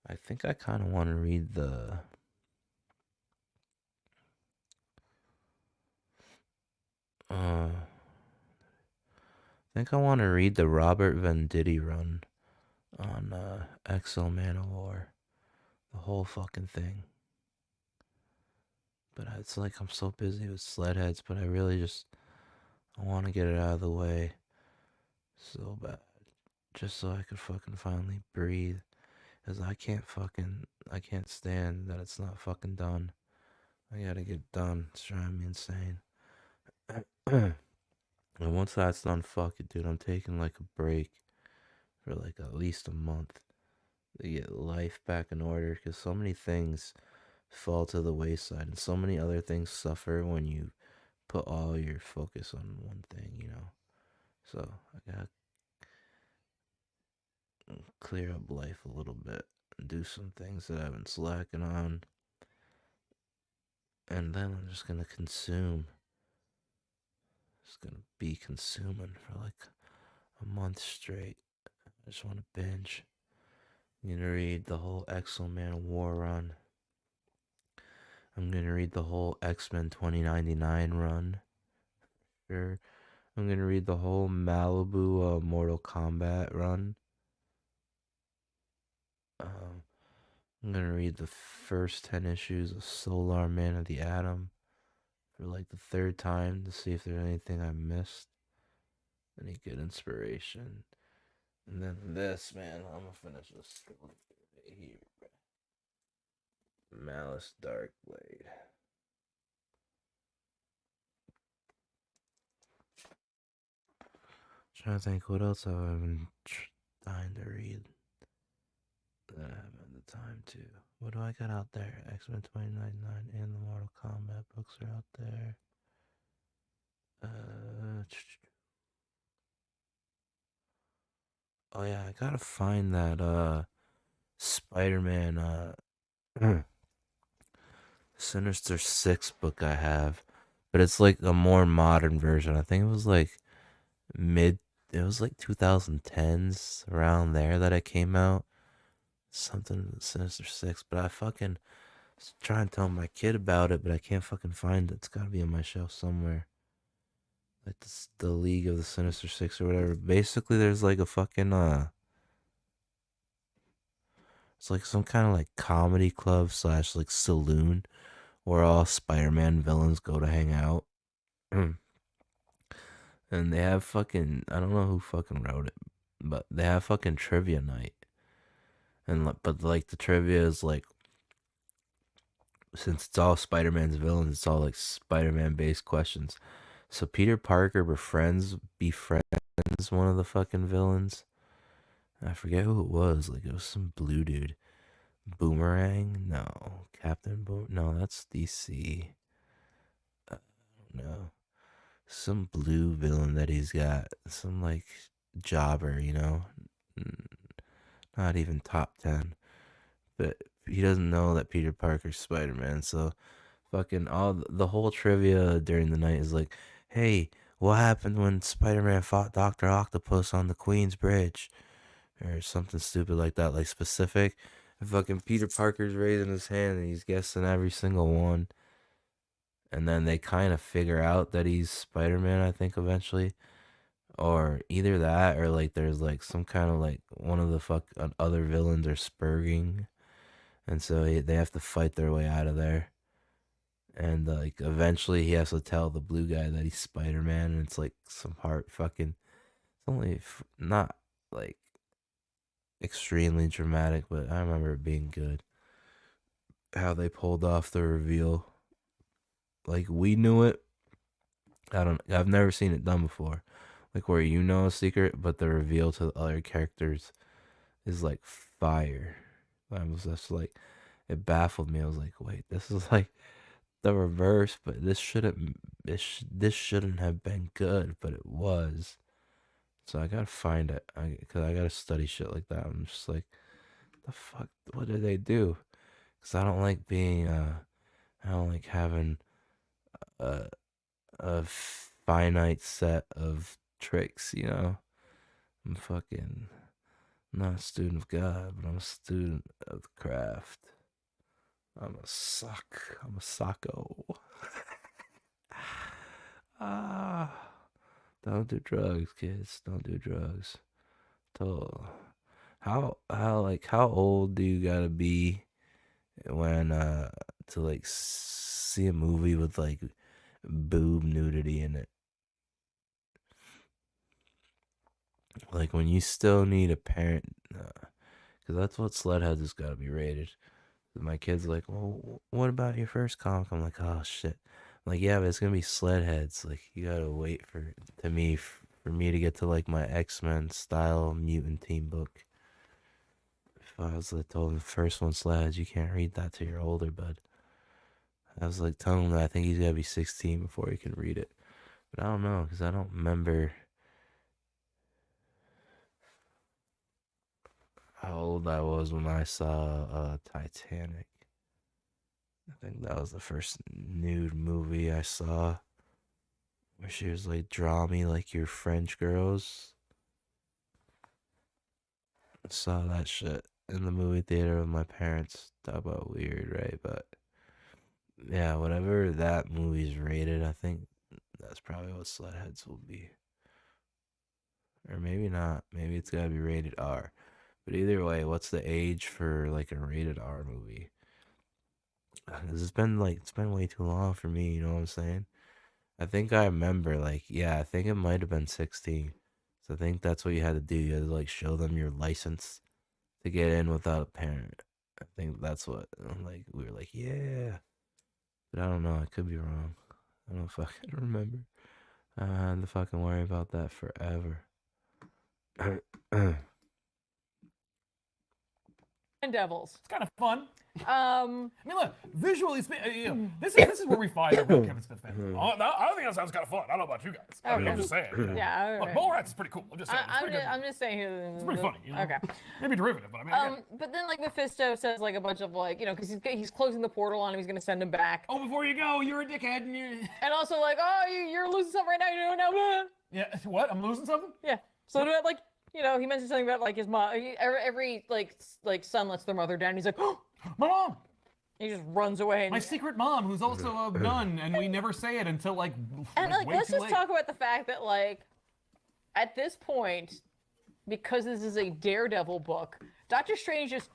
Speaker 9: I think I kind of want to read the I think I want to read the Robert Venditti run on Exo Manowar. The whole fucking thing. But it's like I'm so busy with Sledheads, but I really just I want to get it out of the way so bad. Just so I could fucking finally breathe. Because I can't stand that it's not fucking done. I gotta get done. It's driving me insane. And once that's done, fuck it, dude. I'm taking like a break for like at least a month to get life back in order. Because so many things fall to the wayside and so many other things suffer when you put all your focus on one thing, you know. So I gotta clear up life a little bit and do some things that I've been slacking on. And then I'm just gonna consume. Just gonna be consuming for like a month straight. I just want to binge. I'm gonna read the whole Exo Man War run. I'm gonna read the whole X-Men 2099 run. Sure. I'm gonna read the whole Malibu Mortal Kombat run. I'm gonna read the first 10 issues of Solar Man of the Atom for like the third time to see if there's anything I missed. Any good inspiration. And then this, man, I'm gonna finish this right here. Malice Darkblade. Trying to think what else I've been trying to read that I haven't had the time to. What do I got out there? X-Men 2099 and the Mortal Kombat books are out there. Oh yeah, I gotta find that Spider-Man Sinister Six book I have, but it's like a more modern version. I think it was like it was like 2010s around there that it came out. Something Sinister Six, but I fucking try and tell my kid about it, but I can't fucking find it. It's gotta be on my shelf somewhere. Like the League of the Sinister Six or whatever. Basically, there's like a fucking it's like some kind of like comedy club / like saloon where all Spider-Man villains go to hang out. And they have fucking, I don't know who fucking wrote it, but they have fucking trivia night. But like the trivia is like, since it's all Spider-Man's villains, it's all like Spider-Man based questions. So Peter Parker befriends one of the fucking villains. I forget who it was. Like it was some blue dude. Boomerang? No. Captain Boom? No, that's DC. No. Some blue villain that he's got. Some like jobber, you know? Not even top 10. but he doesn't know that Peter Parker's Spider-Man. So fucking all the whole trivia during the night is like, hey, what happened when Spider-Man fought Dr. Octopus on the Queens Bridge? Or something stupid like that, like specific. And fucking Peter Parker's raising his hand and he's guessing every single one. And then they kind of figure out that he's Spider-Man, I think, eventually. Or either that or like there's like some kind of like one of the other villains are spurging. And so they have to fight their way out of there. And like eventually he has to tell the blue guy that he's Spider-Man, and it's like some part fucking, it's only not like extremely dramatic, but I remember it being good. How they pulled off the reveal. Like we knew it. I've never seen it done before. Like where you know a secret, but the reveal to the other characters is like fire. I was just like, it baffled me. I was like, wait, this is like the reverse, but this shouldn't have been good, but it was. So I gotta find it, cause I gotta study shit like that. I'm just like, the fuck, what did they do? Cause I don't like being, I don't like having a finite set of tricks, you know? I'm not a student of God, but I'm a student of the craft. I'm a socko. Don't do drugs, kids. Don't do drugs. How old do you gotta be when to like see a movie with like boob nudity in it? Like when you still need a parent, because that's what Sledheads has got to be rated. My kid's like, well, what about your first comic? I'm like, oh shit. I'm like, yeah, but it's gonna be Sledheads. Like you gotta wait for me to get to like my X-Men style mutant team book. If I was like told him the first one Sledheads, you can't read that till you're older, bud. I was like telling him that I think he's gotta be 16 before he can read it. But I don't know, because I don't remember how old I was when I saw Titanic. I think that was the first nude movie I saw, where she was like, draw me like your French girls. I saw that shit in the movie theater with my parents. Talk about weird, right? But yeah, whatever that movie's rated, I think that's probably what Sledheads will be. Or maybe not. Maybe it's gotta be rated R. But either way, what's the age for like a rated R movie? Because it's been way too long for me, you know what I'm saying? I think I remember, like, yeah, I think it might have been 16. So I think that's what you had to do. You had to like show them your license to get in without a parent. I think that's what, like, we were like, yeah. But I don't know, I could be wrong. I don't fucking remember. I had to fucking worry about that forever.
Speaker 8: And Devils.
Speaker 6: It's kind of fun. I mean, look, visually, this is where we find our real Kevin Smith fans. I think that sounds kind of fun. I don't know about you guys.
Speaker 8: Okay.
Speaker 6: I'm just saying. You know.
Speaker 8: Yeah.
Speaker 6: Look, Mallrats is pretty cool. I'm just saying.
Speaker 8: I'm just saying.
Speaker 6: It's pretty funny. You know?
Speaker 8: Okay.
Speaker 6: Maybe derivative, but I mean. I
Speaker 8: But then like Mephisto says like a bunch of like, you know, because he's closing the portal on him. He's gonna send him back.
Speaker 6: Oh, before you go, you're a dickhead, and you.
Speaker 8: And also like, oh, you're losing something right now. You don't know.
Speaker 6: Yeah. What? I'm losing something?
Speaker 8: Yeah. So like, you know, he mentioned something about like his mom. Every like son lets their mother down. And he's like, oh,
Speaker 6: my mom.
Speaker 8: He just runs away.
Speaker 6: My secret mom, who's also a nun, and we never say it until like.
Speaker 8: And like,
Speaker 6: way
Speaker 8: let's
Speaker 6: too
Speaker 8: just
Speaker 6: late.
Speaker 8: talk about the fact that like, at this point, because this is a Daredevil book, Doctor Strange just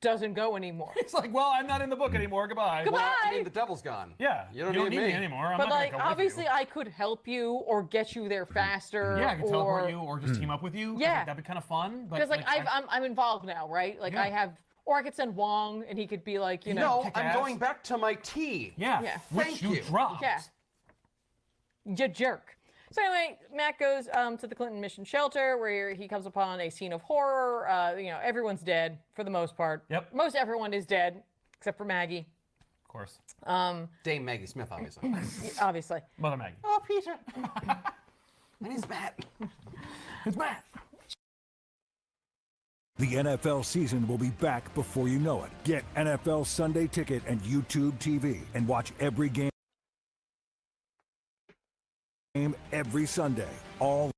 Speaker 8: doesn't go anymore.
Speaker 6: It's like, well, I'm not in the book anymore. Goodbye.
Speaker 8: Goodbye.
Speaker 20: Well, I mean, the devil's gone.
Speaker 6: Yeah.
Speaker 20: You don't need me
Speaker 6: anymore. I'm
Speaker 8: But
Speaker 6: not gonna
Speaker 8: like,
Speaker 6: go with
Speaker 8: obviously,
Speaker 6: you.
Speaker 8: I could help you or get you there faster.
Speaker 6: Yeah, I can teleport you or just team up with you.
Speaker 8: Yeah.
Speaker 6: That'd be kind of fun.
Speaker 8: Because like I'm involved now, right? Like
Speaker 6: Yeah.
Speaker 8: I have, or I could send Wong and he could be like, you know.
Speaker 20: No,
Speaker 6: kick
Speaker 20: I'm
Speaker 6: ass.
Speaker 20: going back to my tea.
Speaker 6: Yeah. Which
Speaker 20: Thank
Speaker 6: you
Speaker 20: you.
Speaker 6: dropped.
Speaker 8: Yeah. You jerk. So anyway, Matt goes to the Clinton Mission shelter where he comes upon a scene of horror. You know, everyone's dead for the most part.
Speaker 6: Yep.
Speaker 8: Most everyone is dead except for Maggie.
Speaker 6: Of course.
Speaker 20: Dame Maggie Smith, obviously.
Speaker 8: Obviously.
Speaker 6: Mother Maggie.
Speaker 20: Oh, Peter. My name's Matt.
Speaker 6: It's Matt.
Speaker 15: The NFL season will be back before you know it. Get NFL Sunday Ticket and YouTube TV and watch every game every Sunday. All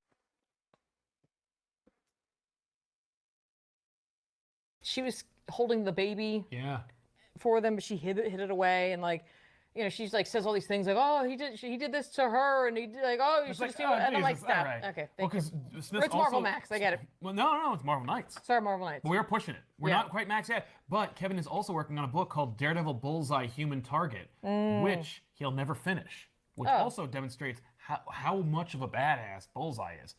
Speaker 8: She was holding the baby
Speaker 6: Yeah.
Speaker 8: for them, but she hid it away, and like, you know, she's like says all these things like, oh, he did this to her, and he did like, oh, you
Speaker 6: It's
Speaker 8: should
Speaker 6: like,
Speaker 8: see
Speaker 6: oh,
Speaker 8: what, and I'm like,
Speaker 6: Jesus, all
Speaker 8: stop.
Speaker 6: right.
Speaker 8: Okay,
Speaker 6: Well,
Speaker 8: thank you.
Speaker 6: 'cause Smith
Speaker 8: It's Marvel
Speaker 6: also-
Speaker 8: Max. I get it.
Speaker 6: Well, no, it's Marvel Knights.
Speaker 8: Sorry, Marvel Knights.
Speaker 6: But we are pushing it. We're
Speaker 8: Yeah.
Speaker 6: not quite max yet. But Kevin is also working on a book called Daredevil Bullseye Human Target,
Speaker 8: Mm.
Speaker 6: which he'll never finish, which
Speaker 8: Oh.
Speaker 6: also demonstrates how much of a badass Bullseye is.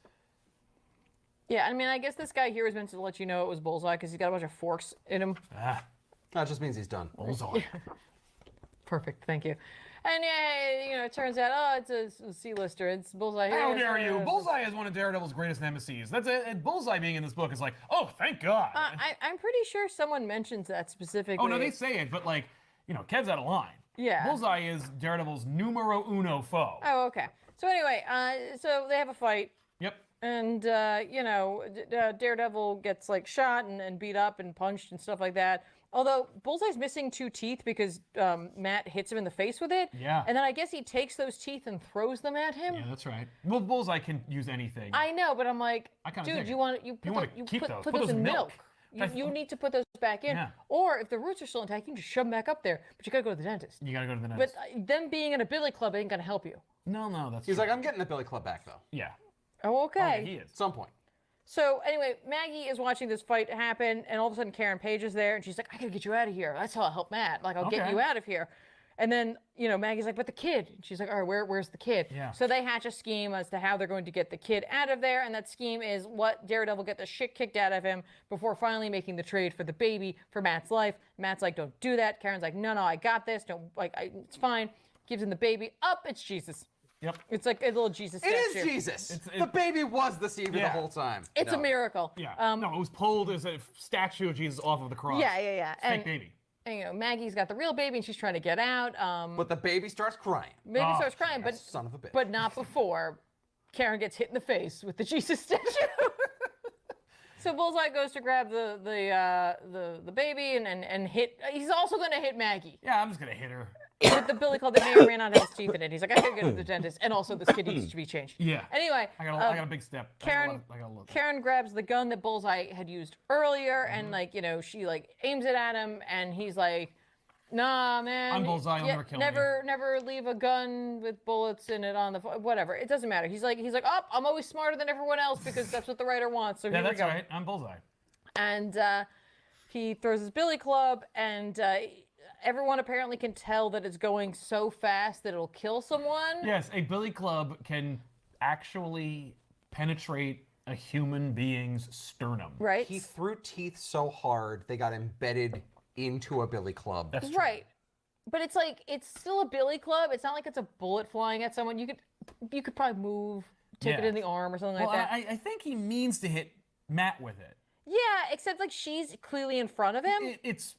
Speaker 8: Yeah, I mean, I guess this guy here was meant to let you know it was Bullseye because he's got a bunch of forks in him.
Speaker 20: That just means he's done.
Speaker 6: Bullseye.
Speaker 8: Perfect, thank you. And yeah, you know, it turns out, oh, it's a C-lister. It's Bullseye here.
Speaker 6: How dare you? Bullseye is one of Daredevil's greatest nemesis. That's it. And Bullseye being in this book is like, oh, thank God.
Speaker 8: I'm pretty sure someone mentions that specifically.
Speaker 6: Oh no, they say it, but like, you know, Kev's out of line.
Speaker 8: Yeah.
Speaker 6: Bullseye is Daredevil's numero uno foe.
Speaker 8: Oh, okay. So anyway, so they have a fight.
Speaker 6: Yep.
Speaker 8: And, you know, Daredevil gets, like, shot and beat up and punched and stuff like that. Although, Bullseye's missing 2 teeth because Matt hits him in the face with it.
Speaker 6: Yeah.
Speaker 8: And then I guess he takes those teeth and throws them at him.
Speaker 6: Yeah, that's right. Well, Bullseye can use anything.
Speaker 8: I know, but I'm like,
Speaker 6: I kinda
Speaker 8: dude,
Speaker 6: dig
Speaker 8: you
Speaker 6: it.
Speaker 8: want
Speaker 6: You wanna keep those.
Speaker 8: put
Speaker 6: Put
Speaker 8: those
Speaker 6: those
Speaker 8: in
Speaker 6: in
Speaker 8: milk.
Speaker 6: milk.
Speaker 8: You need to put those back in.
Speaker 6: Yeah.
Speaker 8: Or if the roots are still intact, you can just shove them back up there. But you gotta go to the dentist.
Speaker 6: You gotta go to the
Speaker 8: But
Speaker 6: dentist.
Speaker 8: them being in a billy club ain't gonna help you.
Speaker 6: No, that's
Speaker 20: He's like, I'm getting the Billy Club back, though.
Speaker 6: Yeah.
Speaker 8: Oh, okay.
Speaker 6: He is.
Speaker 20: At some point.
Speaker 8: So anyway, Maggie is watching this fight happen, and all of a sudden Karen Page is there, and she's like, I gotta get you out of here. That's how I'll help Matt. Like, I'll get
Speaker 6: Okay.
Speaker 8: you out of here. And then, you know, Maggie's like, but the kid. And she's like, all right, where's the kid?
Speaker 6: Yeah.
Speaker 8: So they hatch a scheme as to how they're going to get the kid out of there, and that scheme is what Daredevil get the shit kicked out of him before finally making the trade for the baby for Matt's life. Matt's like, don't do that. Karen's like, no, I got this. It's fine. Gives him the baby. It's Jesus.
Speaker 6: Yep.
Speaker 8: It's like a little Jesus
Speaker 20: It is
Speaker 8: statue.
Speaker 20: Jesus. The baby was the Savior the
Speaker 6: Yeah.
Speaker 20: whole time.
Speaker 8: It's a miracle.
Speaker 6: Yeah. No, it was pulled as a statue of Jesus off of the cross.
Speaker 8: Yeah.
Speaker 6: It's a fake baby.
Speaker 8: And, you know, Maggie's got the real baby, and she's trying to get out.
Speaker 20: But the baby starts crying.
Speaker 8: Baby starts crying, but
Speaker 20: Son of a bitch.
Speaker 8: but not before Karen gets hit in the face with the Jesus statue. So Bullseye goes to grab the baby and hit. He's also going to hit Maggie.
Speaker 6: Yeah, I'm just gonna hit her.
Speaker 8: With the billy club that may or may not have his teeth in it. He's like, I gotta go to the dentist, and also this kid needs to be changed.
Speaker 6: Yeah.
Speaker 8: Anyway,
Speaker 6: I got a big step.
Speaker 8: Karen
Speaker 6: I got a look.
Speaker 8: Karen grabs the gun that Bullseye had used earlier, and like, you know, she like aims it at him, and he's like, nah, man.
Speaker 6: I'm Bullseye, I'll never kill you.
Speaker 8: Never leave a gun with bullets in it on the whatever. It doesn't matter. He's like, oh, I'm always smarter than everyone else because that's what the writer wants. So
Speaker 6: Yeah,
Speaker 8: here we
Speaker 6: that's
Speaker 8: go.
Speaker 6: right. I'm Bullseye.
Speaker 8: And he throws his billy club, and everyone apparently can tell that it's going so fast that it'll kill someone.
Speaker 6: Yes, a billy club can actually penetrate a human being's sternum.
Speaker 8: Right.
Speaker 20: He threw teeth so hard they got embedded into a Billy Club.
Speaker 6: That's
Speaker 8: Right. But it's like, it's still a billy club. It's not like it's a bullet flying at someone. You could probably move, take it
Speaker 6: Yeah.
Speaker 8: in the arm or something
Speaker 6: Well,
Speaker 8: like that.
Speaker 6: I think he means to hit Matt with it.
Speaker 8: Yeah, except like she's clearly in front of him.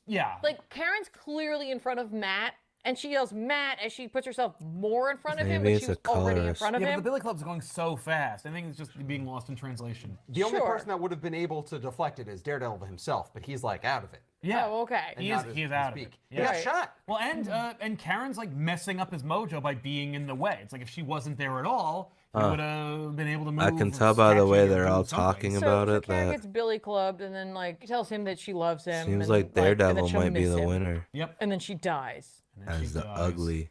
Speaker 6: Yeah.
Speaker 8: Like Karen's clearly in front of Matt, and she yells Matt as she puts herself more in front of him,
Speaker 9: Maybe
Speaker 8: but she was
Speaker 9: it's a
Speaker 8: already in
Speaker 9: colorist.
Speaker 8: front of
Speaker 6: Yeah, but
Speaker 8: him.
Speaker 6: the billy club's going so fast. I think it's just being lost in translation.
Speaker 20: The only
Speaker 8: Sure.
Speaker 20: person that would have been able to deflect it is Daredevil himself, but he's like out of it.
Speaker 6: Yeah.
Speaker 8: Oh, okay.
Speaker 20: And
Speaker 6: He
Speaker 20: not
Speaker 6: is
Speaker 20: his
Speaker 6: out of
Speaker 20: beak.
Speaker 6: it.
Speaker 20: He got shot.
Speaker 6: Well, and Karen's like messing up his mojo by being in the way. It's like if she wasn't there at all, he would have been able to move.
Speaker 9: I can
Speaker 6: or
Speaker 9: tell by the
Speaker 6: statue
Speaker 9: way
Speaker 6: or
Speaker 9: they're
Speaker 6: do
Speaker 9: all
Speaker 6: something.
Speaker 9: talking
Speaker 8: So
Speaker 9: about it
Speaker 8: Karen
Speaker 9: that
Speaker 8: gets billy clubbed, and then like tells him that she loves him.
Speaker 9: seems
Speaker 8: and,
Speaker 9: like
Speaker 8: and that
Speaker 9: Daredevil
Speaker 8: she'll
Speaker 9: might be
Speaker 8: miss
Speaker 9: the
Speaker 8: him.
Speaker 9: winner.
Speaker 6: Yep.
Speaker 8: And then she dies.
Speaker 9: As the ugly.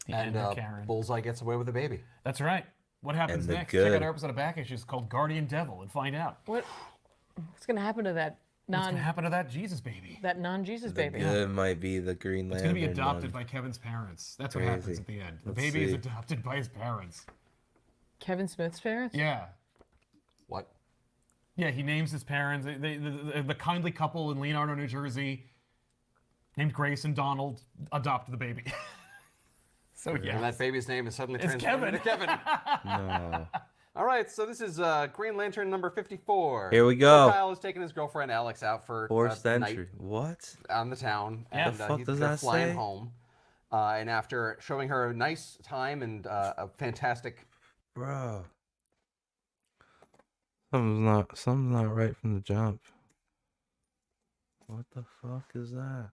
Speaker 20: And
Speaker 6: Karen.
Speaker 20: Bullseye gets away with the baby.
Speaker 6: That's right. What happens
Speaker 9: And the
Speaker 6: next? Check out
Speaker 9: good.
Speaker 6: our episode of Back Issues called Guardian Devil and find out.
Speaker 8: What's gonna happen to that
Speaker 6: What's going to happen to that Jesus baby?
Speaker 8: that non-Jesus
Speaker 9: The
Speaker 8: baby?
Speaker 9: good might be the Green
Speaker 6: It's
Speaker 9: Lantern.
Speaker 6: going to be adopted
Speaker 9: one.
Speaker 6: by Kevin's parents. That's what happens
Speaker 9: Crazy.
Speaker 6: at the end. The
Speaker 9: Let's
Speaker 6: baby is
Speaker 9: see.
Speaker 6: adopted by his parents.
Speaker 8: Kevin Smith's parents?
Speaker 6: Yeah.
Speaker 20: What?
Speaker 6: Yeah, he names his parents. The kindly couple in Leonardo, New Jersey, named Grace and Donald, adopt the baby. So yeah.
Speaker 20: And that baby's name is suddenly
Speaker 6: It's
Speaker 20: transformed into Kevin.
Speaker 9: No.
Speaker 20: All right, so this is Green Lantern number 54.
Speaker 9: Here we go.
Speaker 20: Kyle is taking his girlfriend Alex out for
Speaker 9: Fourth
Speaker 20: a night
Speaker 9: century. What?
Speaker 20: on the town,
Speaker 9: Yeah.
Speaker 20: and
Speaker 9: The fuck does
Speaker 20: they're
Speaker 9: that
Speaker 20: flying
Speaker 9: say?
Speaker 20: home. And after showing her a nice time and a fantastic,
Speaker 9: Bro. Something's not right from the jump. What the fuck is that?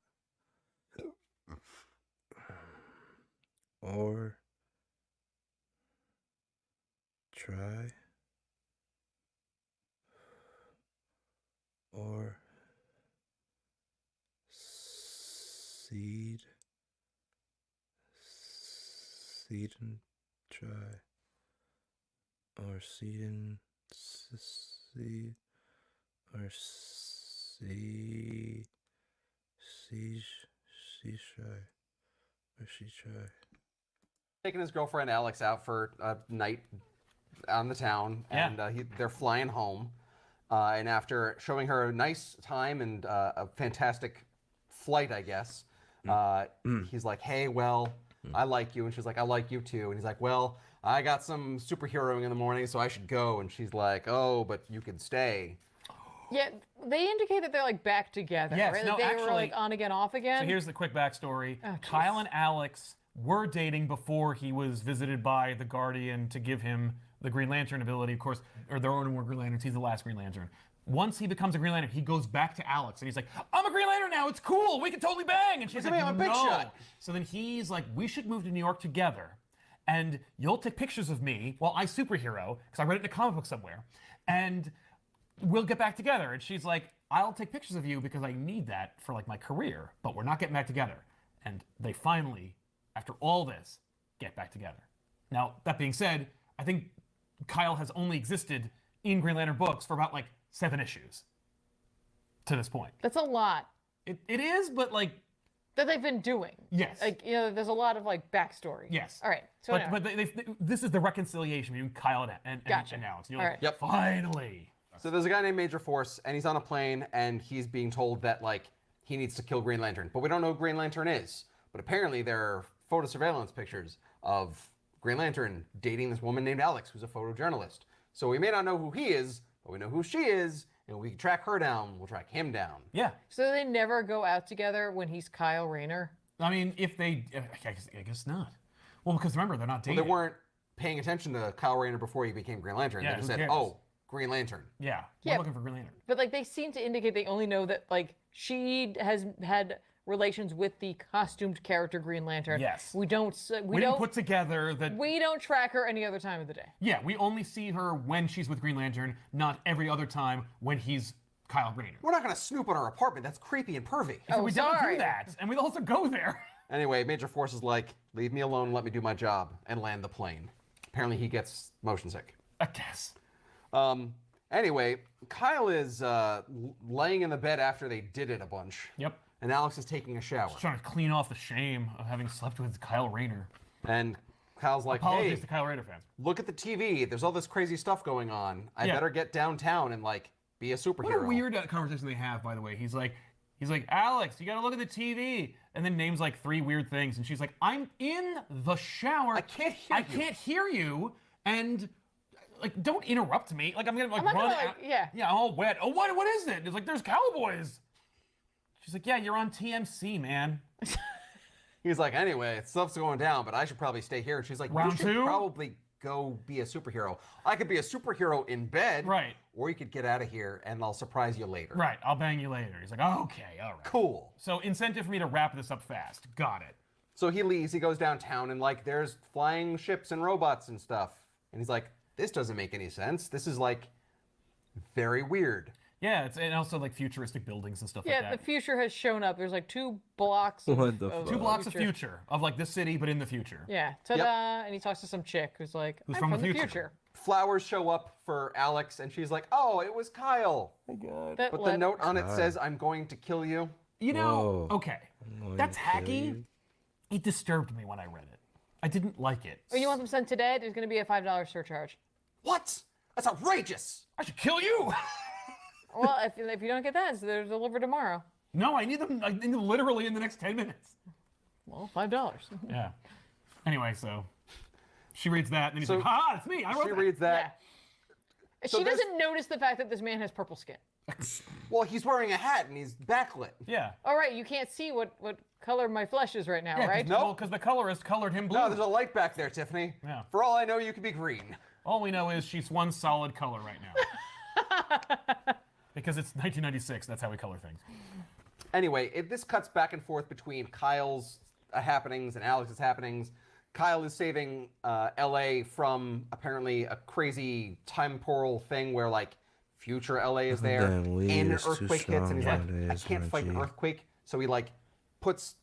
Speaker 9: Or try or seed and try or seed and seed or see try or she try.
Speaker 20: Taking his girlfriend Alex out for a night on the town, and they're flying home. And after showing her a nice time and a fantastic flight, I guess, he's like, "Hey, well, I like you," and she's like, "I like you too." And he's like, "Well, I got some superheroing in the morning, so I should go." And she's like, "Oh, but you can stay."
Speaker 8: Yeah, they indicate that they're like back together,
Speaker 6: Yes,
Speaker 8: right?
Speaker 6: no,
Speaker 8: Like they were
Speaker 6: actually-
Speaker 8: like on again, off again.
Speaker 6: So here's the quick backstory.
Speaker 8: Oh,
Speaker 6: Kyle and Alex were dating before he was visited by the Guardian to give him the Green Lantern ability, of course, or there are no more Green Lanterns. He's the last Green Lantern. Once he becomes a Green Lantern, he goes back to Alex and he's like, "I'm a Green Lantern now. It's cool. We can totally bang." And she's
Speaker 20: Look
Speaker 6: like,
Speaker 20: at me, I'm a big
Speaker 6: "No."
Speaker 20: shot.
Speaker 6: So then he's like, "We should move to New York together, and you'll take pictures of me while I superhero because I read it in a comic book somewhere, and we'll get back together." And she's like, "I'll take pictures of you because I need that for like my career, but we're not getting back together." And they finally, after all this, get back together. Now, that being said, I think Kyle has only existed in Green Lantern books for about like 7 issues to this point.
Speaker 8: That's a lot.
Speaker 6: It is, but like
Speaker 8: that they've been doing.
Speaker 6: Yes.
Speaker 8: Like, you know, there's a lot of like backstory.
Speaker 6: Yes.
Speaker 8: All right. So
Speaker 6: but
Speaker 8: anyway.
Speaker 6: this is the reconciliation between Kyle and
Speaker 8: Gotcha.
Speaker 6: Alex. You're
Speaker 8: All
Speaker 6: like,
Speaker 8: right.
Speaker 20: Yep.
Speaker 6: Finally.
Speaker 20: So there's a guy named Major Force, and he's on a plane, and he's being told that like he needs to kill Green Lantern, but we don't know who Green Lantern is. But apparently there are photo surveillance pictures of Green Lantern dating this woman named Alex, who's a photojournalist. So we may not know who he is, but we know who she is, and we can track her down. We'll track him down.
Speaker 6: Yeah.
Speaker 8: So they never go out together when he's Kyle Rayner?
Speaker 6: I mean, if they, I guess not. Well, because remember, they're not
Speaker 20: Well,
Speaker 6: dating.
Speaker 20: they weren't paying attention to Kyle Rayner before he became Green Lantern.
Speaker 6: Yeah,
Speaker 20: They just
Speaker 6: who
Speaker 20: said,
Speaker 6: cares?
Speaker 20: "Oh, Green Lantern."
Speaker 6: Yeah. We're
Speaker 8: Yeah.
Speaker 6: looking for Green Lantern.
Speaker 8: But like they seem to indicate they only know that like she has had relations with the costumed character Green Lantern.
Speaker 6: Yes.
Speaker 8: We don't
Speaker 6: We didn't put together that.
Speaker 8: we don't track her any other time of the day.
Speaker 6: Yeah, we only see her when she's with Green Lantern, not every other time when he's Kyle Rayner.
Speaker 20: We're not going to snoop on her apartment. That's creepy and pervy.
Speaker 6: So we don't do that, and we also go there.
Speaker 20: Anyway, Major Force is like, "Leave me alone, let me do my job," and land the plane. Apparently he gets motion sick.
Speaker 6: I guess.
Speaker 20: Anyway, Kyle is laying in the bed after they did it a bunch.
Speaker 6: Yep.
Speaker 20: And Alex is taking a shower.
Speaker 6: Trying to clean off the shame of having slept with Kyle Rayner.
Speaker 20: And Kyle's like,
Speaker 6: Apologies
Speaker 20: "Hey,
Speaker 6: to Kyle Rayner fans.
Speaker 20: look at the TV. There's all this crazy stuff going on. I
Speaker 6: Yeah.
Speaker 20: better get downtown and like be a superhero."
Speaker 6: What a weird conversation they have, by the way. He's like, "Alex, you gotta look at the TV," and then names like 3 weird things, and she's like, "I'm in the shower. I can't hear you, and like, don't interrupt me. Like, I'm gonna like
Speaker 8: I'm not
Speaker 6: run
Speaker 8: gonna,
Speaker 6: out.
Speaker 8: like, yeah.
Speaker 6: Yeah, I'm all wet. Oh, what is it?" It's like, "There's cowboys." She's like, "Yeah, you're on TMC, man."
Speaker 20: He's like, "Anyway, stuff's going down, but I should probably stay here." And she's like,
Speaker 6: Round
Speaker 20: "You should
Speaker 6: 2?
Speaker 20: probably go be a superhero. I could be a superhero in bed.
Speaker 6: Right.
Speaker 20: Or you could get out of here and I'll surprise you later."
Speaker 6: Right, I'll bang you later. He's like, "Okay, all right."
Speaker 20: Cool.
Speaker 6: So incentive for me to wrap this up fast. Got it.
Speaker 20: So he leaves, he goes downtown, and like there's flying ships and robots and stuff. And he's like, "This doesn't make any sense. This is like very weird."
Speaker 6: Yeah, and also like futuristic buildings and stuff
Speaker 8: Yeah,
Speaker 6: like
Speaker 8: the
Speaker 6: that.
Speaker 8: future has shown up. There's like 2 blocks of,
Speaker 9: What the
Speaker 8: of
Speaker 9: fuck?
Speaker 6: 2 blocks of future of like this city, but in the future.
Speaker 8: Yeah, ta-da! And he talks to some chick who's like,
Speaker 6: Who's
Speaker 8: I'm
Speaker 6: from the future.
Speaker 20: Flowers show up for Alex, and she's like, "Oh, it was Kyle."
Speaker 6: Oh God.
Speaker 8: That
Speaker 20: But the
Speaker 8: led-
Speaker 20: note on it
Speaker 9: God.
Speaker 20: says, "I'm going to kill you."
Speaker 6: You know,
Speaker 9: Whoa.
Speaker 6: okay,
Speaker 9: going
Speaker 6: that's
Speaker 9: to kill
Speaker 6: hacky.
Speaker 9: you.
Speaker 6: It disturbed me when I read it. I didn't like it.
Speaker 8: Oh, you want them sent today? There's going to be a $5 surcharge.
Speaker 20: What? That's outrageous.
Speaker 6: I should kill you.
Speaker 8: Well, if you don't get that, so they're delivered tomorrow.
Speaker 6: No, I need them. I need them literally in the next 10 minutes.
Speaker 8: Well, $5.
Speaker 6: Yeah. Anyway, so she reads that, and then he's
Speaker 20: So
Speaker 6: like, "Ha, it's me. I wrote
Speaker 20: She
Speaker 6: that."
Speaker 20: reads that. So
Speaker 8: She
Speaker 20: there's-
Speaker 8: doesn't notice the fact that this man has purple skin.
Speaker 20: Well, he's wearing a hat and he's backlit.
Speaker 6: Yeah.
Speaker 8: All right, you can't see what color my flesh is right now,
Speaker 6: Yeah,
Speaker 8: right?
Speaker 6: because the colorist colored him blue.
Speaker 20: No, there's a light back there, Tiffany.
Speaker 6: Yeah.
Speaker 20: For all I know, you could be green.
Speaker 6: All we know is she's one solid color right now. Because it's 1996. That's how we color things.
Speaker 20: Anyway, this cuts back and forth between Kyle's happenings and Alex's happenings. Kyle is saving LA from apparently a crazy temporal thing where like future LA is there
Speaker 9: Damn, weed
Speaker 20: and an
Speaker 9: is too
Speaker 20: earthquake hits and he's like,
Speaker 9: strong
Speaker 20: I
Speaker 9: nowadays,
Speaker 20: can't
Speaker 9: my
Speaker 20: fight an
Speaker 9: G.
Speaker 20: earthquake. So he like puts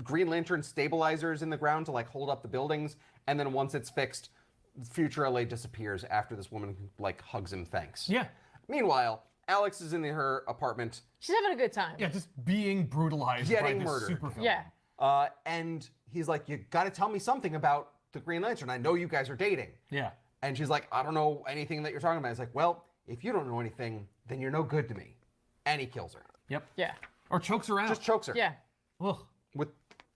Speaker 20: Green Lantern stabilizers in the ground to like hold up the buildings. And then once it's fixed, future LA disappears after this woman like hugs him thanks.
Speaker 6: Yeah.
Speaker 20: Meanwhile, Alex is in her apartment.
Speaker 8: She's having a good time.
Speaker 6: Yeah, just being brutalized
Speaker 20: Getting
Speaker 6: by this
Speaker 20: murdered.
Speaker 6: supervillain.
Speaker 8: Yeah.
Speaker 20: And he's like, you got to tell me something about the Green Lantern. I know you guys are dating.
Speaker 6: Yeah.
Speaker 20: And she's like, I don't know anything that you're talking about. He's like, well, if you don't know anything, then you're no good to me. And he kills her.
Speaker 6: Yep.
Speaker 8: Yeah.
Speaker 6: Or chokes her out.
Speaker 20: Just chokes her.
Speaker 8: Yeah.
Speaker 6: Ugh.
Speaker 20: With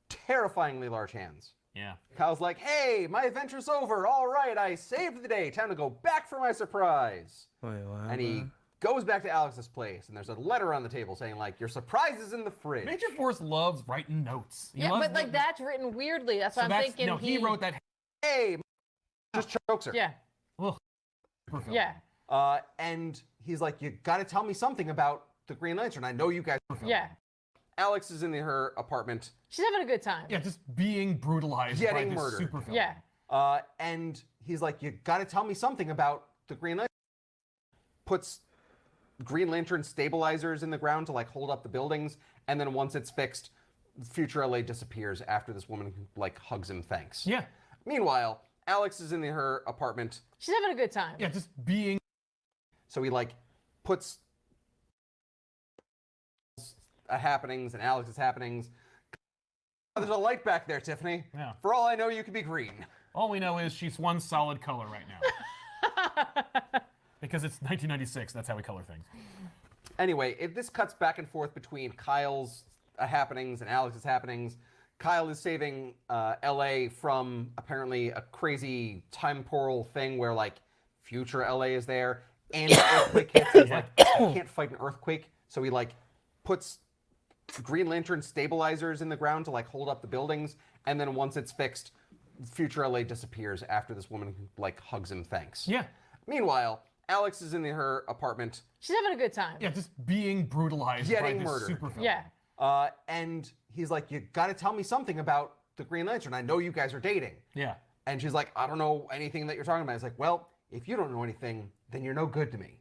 Speaker 20: terrifyingly large hands.
Speaker 6: Yeah.
Speaker 20: Kyle's like, hey, my adventure's over. All right, I saved the day. Time to go back for my surprise.
Speaker 9: Wait, what?
Speaker 20: And he goes back to Alex's place, and there's a letter on the table saying, like, your surprise is in the fridge.
Speaker 6: Major Force loves writing notes. He
Speaker 8: Yeah,
Speaker 6: loves
Speaker 8: but like that's written weirdly. That's why I'm thinking.
Speaker 6: No, he wrote that.
Speaker 20: Hey, just chokes her.
Speaker 8: Yeah.
Speaker 6: Ugh.
Speaker 8: Yeah.
Speaker 20: And he's like, you got to tell me something about the Green Lantern. I know you guys.
Speaker 8: Yeah.
Speaker 20: Alex is in her apartment.
Speaker 8: She's having a good time.
Speaker 6: Yeah, just being brutalized by
Speaker 20: Getting
Speaker 6: this
Speaker 20: murdered.
Speaker 6: supervillain.
Speaker 8: Yeah.
Speaker 20: And he's like, you got to tell me something about the Green Lantern. Puts Green Lantern stabilizers in the ground to like hold up the buildings. And then once it's fixed, future LA disappears after this woman like hugs him thanks.
Speaker 6: Yeah.
Speaker 20: Meanwhile, Alex is in her apartment.
Speaker 8: She's having a good time.
Speaker 6: Yeah, just being.
Speaker 20: So he like puts happenings and Alex's happenings. There's a light back there, Tiffany.
Speaker 6: Yeah.
Speaker 20: For all I know, you could be green.
Speaker 6: All we know is she's one solid color right now. Because it's 1996. That's how we color things.
Speaker 20: Anyway, this cuts back and forth between Kyle's happenings and Alex's happenings. Kyle is saving LA from apparently a crazy temporal thing where like future LA is there and an earthquake hits. He's like, I can't fight an earthquake. So he like puts Green Lantern stabilizers in the ground to like hold up the buildings. And then once it's fixed, future LA disappears after this woman like hugs him thanks.
Speaker 6: Yeah.
Speaker 20: Meanwhile, Alex is in her apartment.
Speaker 8: She's having a good time.
Speaker 6: Yeah, just being brutalized by
Speaker 20: Getting
Speaker 6: this
Speaker 20: murdered.
Speaker 6: supervillain.
Speaker 8: Yeah.
Speaker 20: And he's like, you got to tell me something about the Green Lantern. I know you guys are dating.
Speaker 6: Yeah.
Speaker 20: And she's like, I don't know anything that you're talking about. He's like, well, if you don't know anything, then you're no good to me.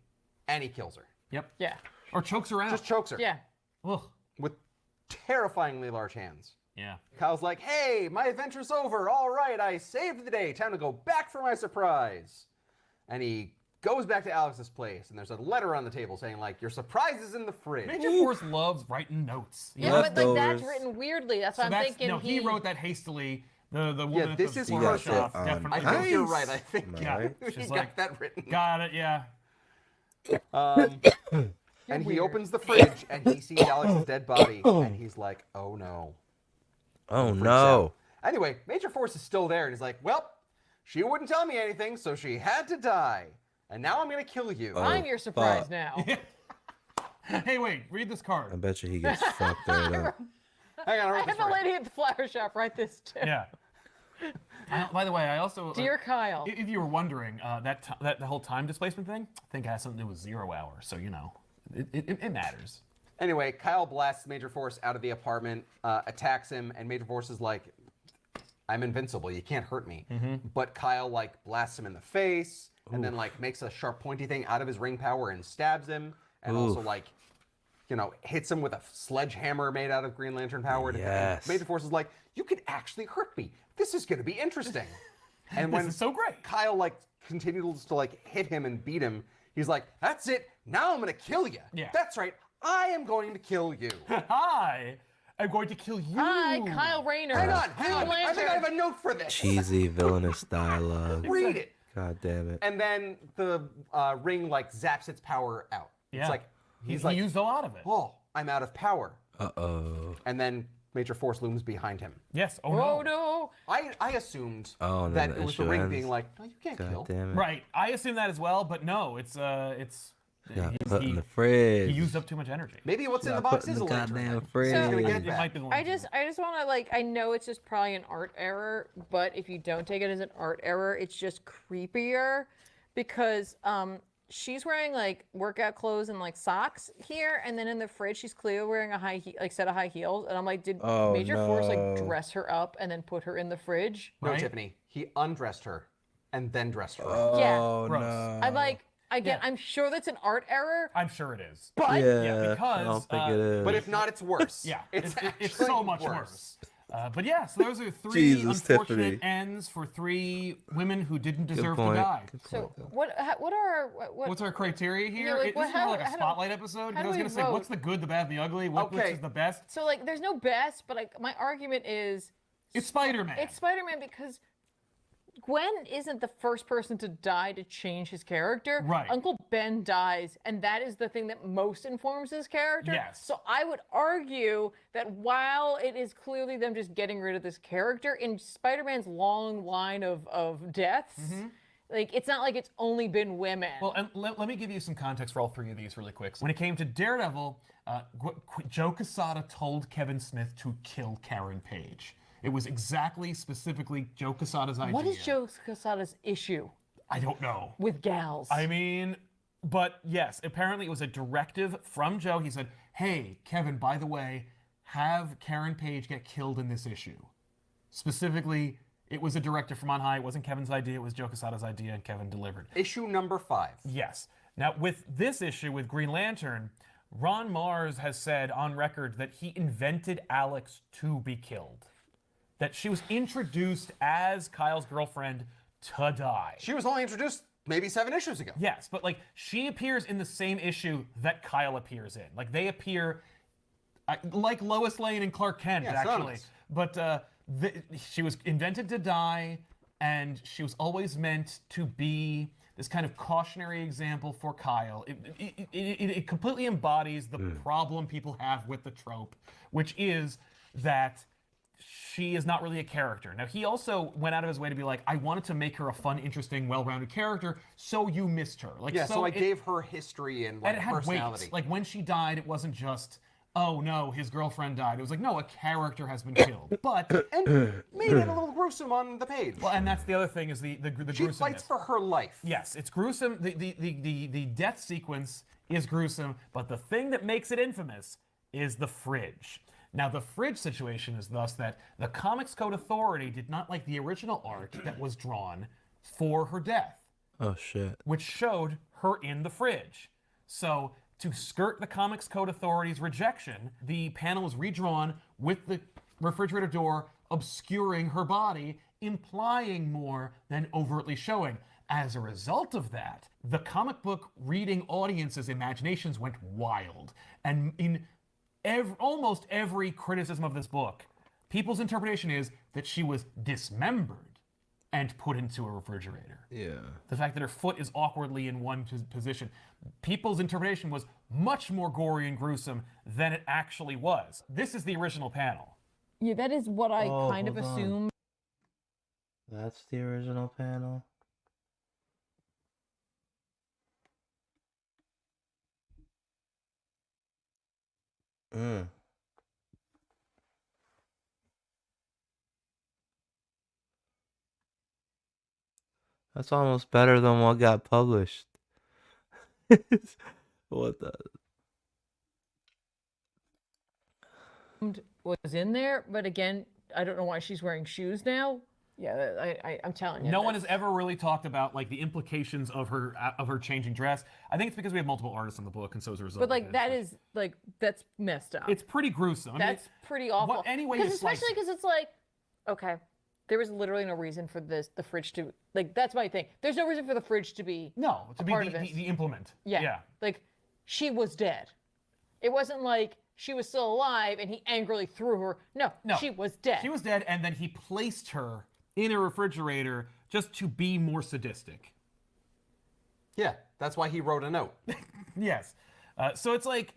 Speaker 20: And he kills her.
Speaker 6: Yep.
Speaker 8: Yeah.
Speaker 6: Or chokes her out.
Speaker 20: Just chokes her.
Speaker 8: Yeah.
Speaker 6: Ugh.
Speaker 20: With terrifyingly large hands.
Speaker 6: Yeah.
Speaker 20: Kyle's like, hey, my adventure's over. All right, I saved the day. Time to go back for my surprise. And he goes back to Alex's place, and there's a letter on the table saying, like, your surprise is in the fridge.
Speaker 6: Major Force loves writing notes. He
Speaker 8: Yeah,
Speaker 6: loves
Speaker 8: but like that's
Speaker 9: Leftovers.
Speaker 8: written weirdly. That's
Speaker 6: So
Speaker 8: why I'm
Speaker 6: that's,
Speaker 8: thinking
Speaker 6: no, he wrote that hastily. The woman
Speaker 20: Yeah,
Speaker 6: at
Speaker 20: this
Speaker 6: the
Speaker 20: is
Speaker 6: floor
Speaker 20: partial.
Speaker 6: shop
Speaker 9: I
Speaker 6: definitely.
Speaker 20: I think you're
Speaker 9: Nice.
Speaker 20: right. I think
Speaker 6: Yeah.
Speaker 20: he
Speaker 6: She's
Speaker 20: got
Speaker 6: like,
Speaker 20: that written.
Speaker 6: Got it, yeah.
Speaker 20: And he opens the fridge, and he sees Alex's dead body, and he's like, oh no.
Speaker 9: Oh
Speaker 20: Freaks
Speaker 9: no.
Speaker 20: out. Anyway, Major Force is still there, and he's like, well, she wouldn't tell me anything, so she had to die. And now I'm going to kill you.
Speaker 9: Oh,
Speaker 8: I'm your surprise
Speaker 9: fuck.
Speaker 8: now.
Speaker 6: Hey, wait, read this
Speaker 9: I
Speaker 6: card.
Speaker 9: bet you he gets fucked right up.
Speaker 20: Hang on, I
Speaker 8: I
Speaker 20: wrote
Speaker 8: had
Speaker 20: this
Speaker 8: the
Speaker 20: right.
Speaker 8: lady at the flower shop write this too.
Speaker 6: Yeah. By the way, I also.
Speaker 8: Dear Kyle.
Speaker 6: If you were wondering, that whole time displacement thing, I think it has something to do with 0 hour. So, you know, it matters.
Speaker 20: Anyway, Kyle blasts Major Force out of the apartment, attacks him, and Major Force is like, I'm invincible. You can't hurt me. But Kyle, like, blasts him in the face, and then, like, makes a sharp, pointy thing out of his ring power and stabs him, and also, like, you know, hits him with a sledgehammer made out of Green Lantern power.
Speaker 9: Yes.
Speaker 20: And Major Force is like, you could actually hurt me. This is going to be interesting. And when
Speaker 6: This is so great.
Speaker 20: Kyle, like, continues to, like, hit him and beat him, he's like, that's it. Now I'm going to kill you.
Speaker 6: Yeah.
Speaker 20: That's right. I am going to kill you.
Speaker 6: Hi, I'm going to kill you.
Speaker 8: Hi, Kyle Rayner.
Speaker 20: Hang on.
Speaker 8: Green
Speaker 20: I think I have
Speaker 8: Lantern.
Speaker 20: a note for this.
Speaker 9: Cheesy villainous dialogue.
Speaker 20: Read it.
Speaker 9: God damn it.
Speaker 20: And then the ring, like, zaps its power out.
Speaker 6: Yeah.
Speaker 20: It's like, he's
Speaker 6: He
Speaker 20: like,
Speaker 6: used a lot of it.
Speaker 20: oh, I'm out of power.
Speaker 9: Uh-oh.
Speaker 20: And then Major Force looms behind him.
Speaker 6: Yes. Oh,
Speaker 8: Oh
Speaker 6: no.
Speaker 8: no.
Speaker 20: I assumed
Speaker 9: Oh, and
Speaker 20: that
Speaker 9: then
Speaker 20: it
Speaker 9: the
Speaker 20: was the
Speaker 9: issue
Speaker 20: ring
Speaker 9: ends.
Speaker 20: being like, no, you can't kill.
Speaker 9: God damn it.
Speaker 6: Right. I assumed that as well, but no, it's
Speaker 9: Got
Speaker 6: he-
Speaker 9: put in
Speaker 6: he-
Speaker 9: the fridge.
Speaker 6: he used up too much energy.
Speaker 20: Maybe what's in the
Speaker 9: Got
Speaker 20: box
Speaker 9: put in
Speaker 20: is a
Speaker 9: the
Speaker 20: lantern.
Speaker 9: goddamn
Speaker 20: then.
Speaker 9: fridge.
Speaker 20: He's gonna
Speaker 6: It
Speaker 20: get
Speaker 6: might
Speaker 20: back.
Speaker 6: be the one.
Speaker 8: I just want to like, I know it's just probably an art error, but if you don't take it as an art error, it's just creepier because she's wearing like workout clothes and like socks here, and then in the fridge she's clearly wearing a set of high heels, and I'm like, did
Speaker 9: Oh,
Speaker 8: Major Force like
Speaker 9: no.
Speaker 8: dress her up and then put her in the fridge?
Speaker 20: No, Tiffany. He undressed her and then dressed her.
Speaker 8: Yeah.
Speaker 9: Oh,
Speaker 6: Gross.
Speaker 9: no.
Speaker 8: I'm like, again, I'm sure that's an art error.
Speaker 6: I'm sure it is.
Speaker 8: But
Speaker 9: Yeah,
Speaker 6: because
Speaker 9: I don't think it is.
Speaker 20: But if not, it's worse.
Speaker 6: Yeah,
Speaker 20: it's
Speaker 6: it's so much worse. But yeah, so those are three
Speaker 9: Jesus,
Speaker 6: unfortunate
Speaker 9: Tiffany.
Speaker 6: ends for three women who didn't deserve to
Speaker 9: point.
Speaker 6: die.
Speaker 8: So what are
Speaker 6: What's our criteria here?
Speaker 8: Yeah, like,
Speaker 6: This is
Speaker 8: how-
Speaker 6: more like a
Speaker 8: how do-
Speaker 6: spotlight episode.
Speaker 8: how
Speaker 6: I
Speaker 8: do
Speaker 6: was
Speaker 8: we
Speaker 6: gonna say,
Speaker 8: vote?
Speaker 6: what's the good, the bad, and the ugly? Which is the best?
Speaker 8: So like, there's no best, but like my argument is
Speaker 6: It's Spider-Man.
Speaker 8: It's Spider-Man because Gwen isn't the first person to die to change his character.
Speaker 6: Right.
Speaker 8: Uncle Ben dies, and that is the thing that most informs his character.
Speaker 6: Yes.
Speaker 8: So I would argue that while it is clearly them just getting rid of this character, in Spider-Man's long line of deaths, like it's not like it's only been women.
Speaker 6: Well, and let me give you some context for all three of these really quick. When it came to Daredevil, Joe Quesada told Kevin Smith to kill Karen Page. It was specifically Joe Quesada's idea.
Speaker 8: What is Joe Quesada's issue
Speaker 6: I don't know.
Speaker 8: with gals?
Speaker 6: I mean, but yes, apparently it was a directive from Joe. He said, hey, Kevin, by the way, have Karen Page get killed in this issue. Specifically, it was a directive from on high. It wasn't Kevin's idea. It was Joe Quesada's idea, and Kevin delivered.
Speaker 20: Issue number 5.
Speaker 6: Yes. Now, with this issue, with Green Lantern, Ron Mars has said on record that he invented Alex to be killed. That she was introduced as Kyle's girlfriend to die.
Speaker 20: She was only introduced maybe 7 issues ago.
Speaker 6: Yes, but like she appears in the same issue that Kyle appears in. Like they appear like Lois Lane and Clark Kent,
Speaker 20: Yeah,
Speaker 6: actually.
Speaker 20: synonymous.
Speaker 6: But she was invented to die, and she was always meant to be this kind of cautionary example for Kyle. It completely embodies the problem people have with the trope, which is that she is not really a character. Now, he also went out of his way to be like, I wanted to make her a fun, interesting, well-rounded character, so you missed her. Like,
Speaker 20: Yeah, so I gave her history and like
Speaker 6: and it had
Speaker 20: personality.
Speaker 6: weight. Like, when she died, it wasn't just, oh no, his girlfriend died. It was like, no, a character has been killed. But,
Speaker 20: and made it a little gruesome on the page.
Speaker 6: well, and that's the other thing is the
Speaker 20: She
Speaker 6: gruesomeness.
Speaker 20: fights for her life.
Speaker 6: Yes, it's gruesome. The death sequence is gruesome, but the thing that makes it infamous is the fridge. Now, the fridge situation is thus that the Comics Code Authority did not like the original art that was drawn for her death,
Speaker 9: Oh shit.
Speaker 6: which showed her in the fridge. So, to skirt the Comics Code Authority's rejection, the panel was redrawn with the refrigerator door obscuring her body, implying more than overtly showing. As a result of that, the comic book reading audience's imaginations went wild. And in almost every criticism of this book, people's interpretation is that she was dismembered and put into a refrigerator.
Speaker 9: Yeah.
Speaker 6: The fact that her foot is awkwardly in one position. People's interpretation was much more gory and gruesome than it actually was. This is the original panel.
Speaker 8: Yeah, that is what I
Speaker 9: Oh,
Speaker 8: kind of
Speaker 9: hold on.
Speaker 8: assumed.
Speaker 9: That's the original panel. That's almost better than what got published. What the?
Speaker 8: Was in there, but again, I don't know why she's wearing shoes now. Yeah, I'm telling you.
Speaker 6: No one has ever really talked about like the implications of her changing dress. I think it's because we have multiple artists in the book, and so as a result.
Speaker 8: But like that is like that's messed up.
Speaker 6: It's pretty gruesome. I mean,
Speaker 8: That's pretty awful.
Speaker 6: anyway,
Speaker 8: Because
Speaker 6: you slice
Speaker 8: especially because it's like, okay, there was literally no reason for the fridge to like. That's my thing. There's no reason for the fridge to be
Speaker 6: to be
Speaker 8: part of it.
Speaker 6: the implement.
Speaker 8: Yeah. Like she was dead. It wasn't like she was still alive and he angrily threw her. No, she was dead.
Speaker 6: She was dead, and then he placed her in a refrigerator just to be more sadistic.
Speaker 20: Yeah, that's why he wrote a note.
Speaker 6: Yes. So it's like,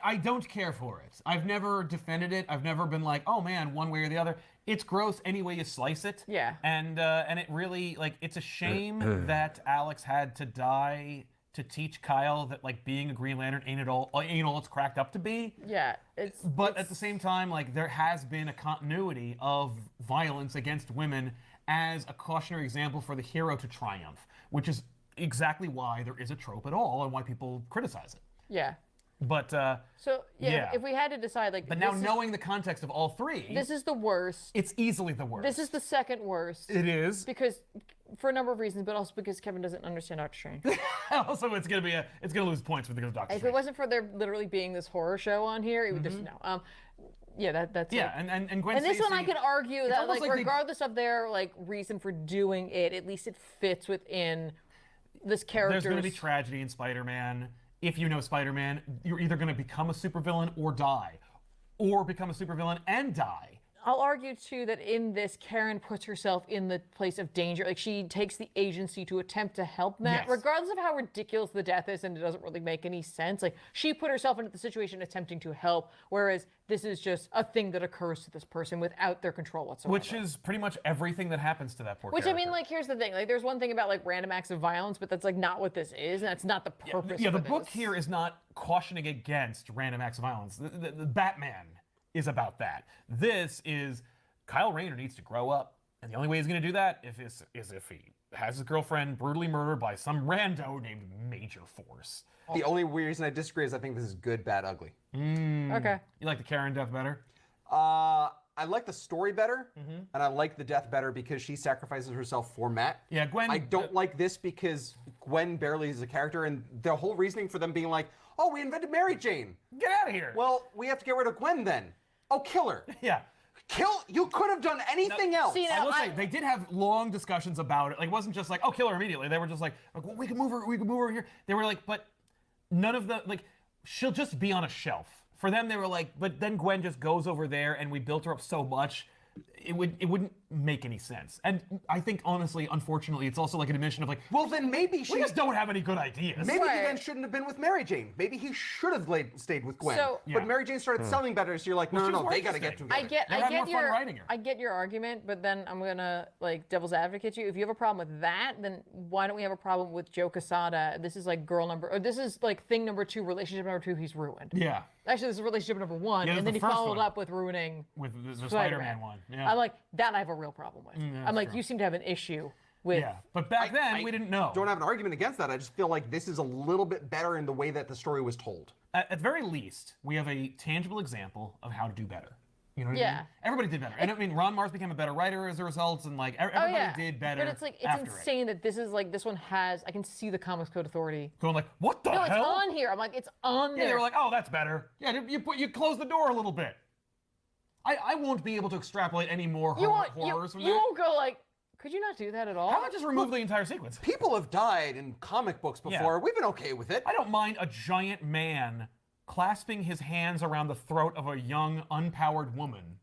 Speaker 6: I don't care for it. I've never defended it. I've never been like, oh man, one way or the other. It's gross any way you slice it.
Speaker 8: Yeah.
Speaker 6: And it really, like, it's a shame that Alex had to die to teach Kyle that, like, being a Green Lantern ain't all it's cracked up to be.
Speaker 8: Yeah,
Speaker 6: But at the same time, like, there has been a continuity of violence against women as a cautionary example for the hero to triumph, which is exactly why there is a trope at all and why people criticize it.
Speaker 8: Yeah.
Speaker 6: But
Speaker 8: So if we had to decide, like,
Speaker 6: but now knowing the context of all three,
Speaker 8: this is the worst.
Speaker 6: It's easily the worst.
Speaker 8: This is the second worst.
Speaker 6: It is
Speaker 8: because for a number of reasons, but also because Kevin doesn't understand Doctor Strange.
Speaker 6: Also, it's gonna lose points because of Doctor
Speaker 8: If
Speaker 6: Strange.
Speaker 8: it wasn't for there literally being this horror show on here, it would just no. Yeah, that's
Speaker 6: Yeah,
Speaker 8: like,
Speaker 6: and Gwen
Speaker 8: and this one I
Speaker 6: Stacy-
Speaker 8: could argue
Speaker 6: it's
Speaker 8: that
Speaker 6: almost
Speaker 8: like
Speaker 6: like they-
Speaker 8: regardless of their like reason for doing it, at least it fits within this character's.
Speaker 6: There's going to be tragedy in Spider-Man. If you know Spider-Man, you're either going to become a supervillain or die, or become a supervillain and die.
Speaker 8: I'll argue too that in this, Karen puts herself in the place of danger. Like she takes the agency to attempt to help Matt,
Speaker 6: Yes.
Speaker 8: regardless of how ridiculous the death is, and it doesn't really make any sense. Like she put herself into the situation attempting to help, whereas this is just a thing that occurs to this person without their control whatsoever.
Speaker 6: Which is pretty much everything that happens to that poor
Speaker 8: Which
Speaker 6: character.
Speaker 8: I mean, like, here's the thing. Like, there's one thing about like random acts of violence, but that's like not what this is, and that's not the purpose.
Speaker 6: Yeah, the
Speaker 8: for
Speaker 6: book
Speaker 8: this.
Speaker 6: here is not cautioning against random acts of violence. The Batman is about that. This is Kyle Rayner needs to grow up, and the only way he's going to do that is if he has his girlfriend brutally murdered by some rando named Major Force.
Speaker 20: The only reason I disagree is I think this is good, bad, ugly.
Speaker 8: Okay.
Speaker 6: You like the Karen death better?
Speaker 20: I like the story better, and I like the death better because she sacrifices herself for Matt.
Speaker 6: Yeah, Gwen.
Speaker 20: I don't like this because Gwen barely is a character, and the whole reasoning for them being like, "Oh, we invented Mary Jane.
Speaker 6: Get out of here."
Speaker 20: Well, we have to get rid of Gwen then. Oh, kill her.
Speaker 6: Yeah.
Speaker 20: Kill. You could have done anything else.
Speaker 6: I will say they did have long discussions about it. Like, it wasn't just like, "Oh, kill her immediately." They were just like, well, "We can move her. We can move her here." They were like, but none of the like, she'll just be on a shelf. For them, they were like, but then Gwen just goes over there, and we built her up so much, it wouldn't make any sense. And I think honestly, unfortunately, it's also like an admission of like,
Speaker 20: well, then maybe
Speaker 6: we just don't have any good ideas.
Speaker 20: Maybe he then shouldn't have been with Mary Jane. Maybe he should have stayed with Gwen.
Speaker 8: So-
Speaker 20: But Mary Jane started selling better, so you're like, no, they got to get together.
Speaker 8: I get your argument, but then I'm gonna like devil's advocate you. If you have a problem with that, then why don't we have a problem with Joe Quesada? This is like this is like thing number 2, relationship number 2. He's ruined.
Speaker 6: Yeah.
Speaker 8: Actually, this is relationship number 1,
Speaker 6: Yeah, this
Speaker 8: and
Speaker 6: is
Speaker 8: then
Speaker 6: the
Speaker 8: he
Speaker 6: first
Speaker 8: followed
Speaker 6: one.
Speaker 8: up with ruining
Speaker 6: With the Spider-Man one. Yeah.
Speaker 8: I'm like that. I have a real problem with.
Speaker 6: Yeah,
Speaker 8: I'm like,
Speaker 6: true.
Speaker 8: you seem to have an issue with.
Speaker 6: Yeah, but back then we didn't know.
Speaker 20: Don't have an argument against that. I just feel like this is a little bit better in the way that the story was told.
Speaker 6: At the very least, we have a tangible example of how to do better. You know what I
Speaker 8: Yeah.
Speaker 6: mean? Everybody did better. And I mean, Ron Mars became a better writer as a result, and like everybody did better.
Speaker 8: But it's like it's
Speaker 6: after
Speaker 8: insane that this is like this one has. I can see the Comics Code Authority
Speaker 6: going like, what the
Speaker 8: no,
Speaker 6: hell?
Speaker 8: it's on here. I'm like, it's on
Speaker 6: Yeah,
Speaker 8: there.
Speaker 6: they were like, oh, that's better. Yeah, you close the door a little bit. I won't be able to extrapolate any more horrors from
Speaker 8: you
Speaker 6: that.
Speaker 8: won't go like, could you not do that at all?
Speaker 6: How about just remove the entire sequence?
Speaker 20: People have died in comic books before. We've been okay with it.
Speaker 6: I don't mind a giant man clasping his hands around the throat of a young, unpowered woman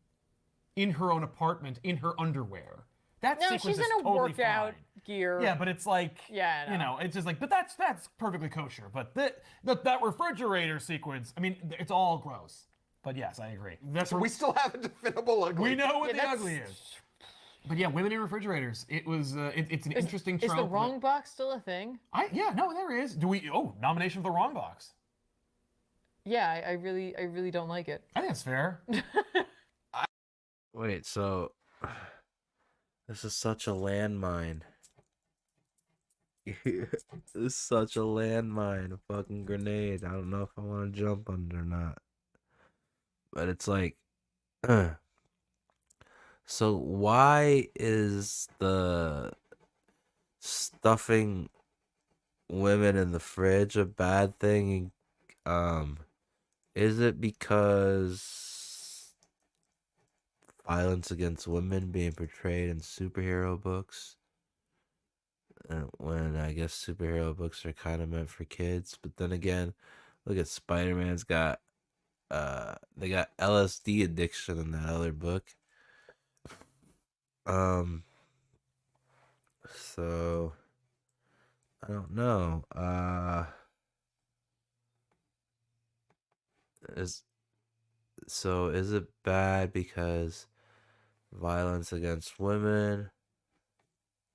Speaker 6: in her own apartment in her underwear. That
Speaker 8: No,
Speaker 6: sequence
Speaker 8: she's
Speaker 6: is
Speaker 8: in a
Speaker 6: totally
Speaker 8: workout
Speaker 6: fine.
Speaker 8: gear.
Speaker 6: Yeah, but it's like,
Speaker 8: Yeah, I
Speaker 6: you
Speaker 8: know.
Speaker 6: know, it's just like, but that's perfectly kosher. But that refrigerator sequence, I mean, it's all gross. But yes, I agree.
Speaker 20: So we still have a definable ugly.
Speaker 6: We know what
Speaker 8: Yeah,
Speaker 6: the
Speaker 8: that's-
Speaker 6: ugly is. But yeah, women in refrigerators. It was. It's an interesting trope.
Speaker 8: Is the
Speaker 6: that-
Speaker 8: wrong box still a thing?
Speaker 6: Yeah, no, there is. Do we? Oh, nomination for the wrong box.
Speaker 8: Yeah, I really don't like it.
Speaker 6: I think that's fair.
Speaker 9: Wait, so this is such a landmine. This is such a landmine, a fucking grenade. I don't know if I want to jump on it or not. But it's like, so why is the stuffing women in the fridge a bad thing? Is it because violence against women being portrayed in superhero books? When I guess superhero books are kind of meant for kids, but then again, look at Spider-Man's got they got LSD addiction in that other book. So I don't know. Is it bad because violence against women,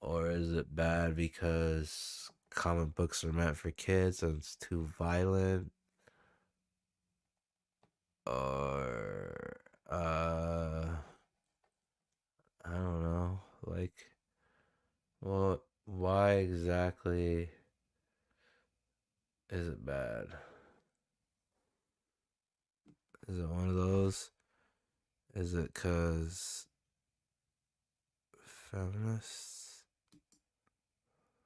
Speaker 9: or is it bad because comic books are meant for kids and it's too violent? Or I don't know, like, well, why exactly Is it bad? Is it one of those? Is it because feminists?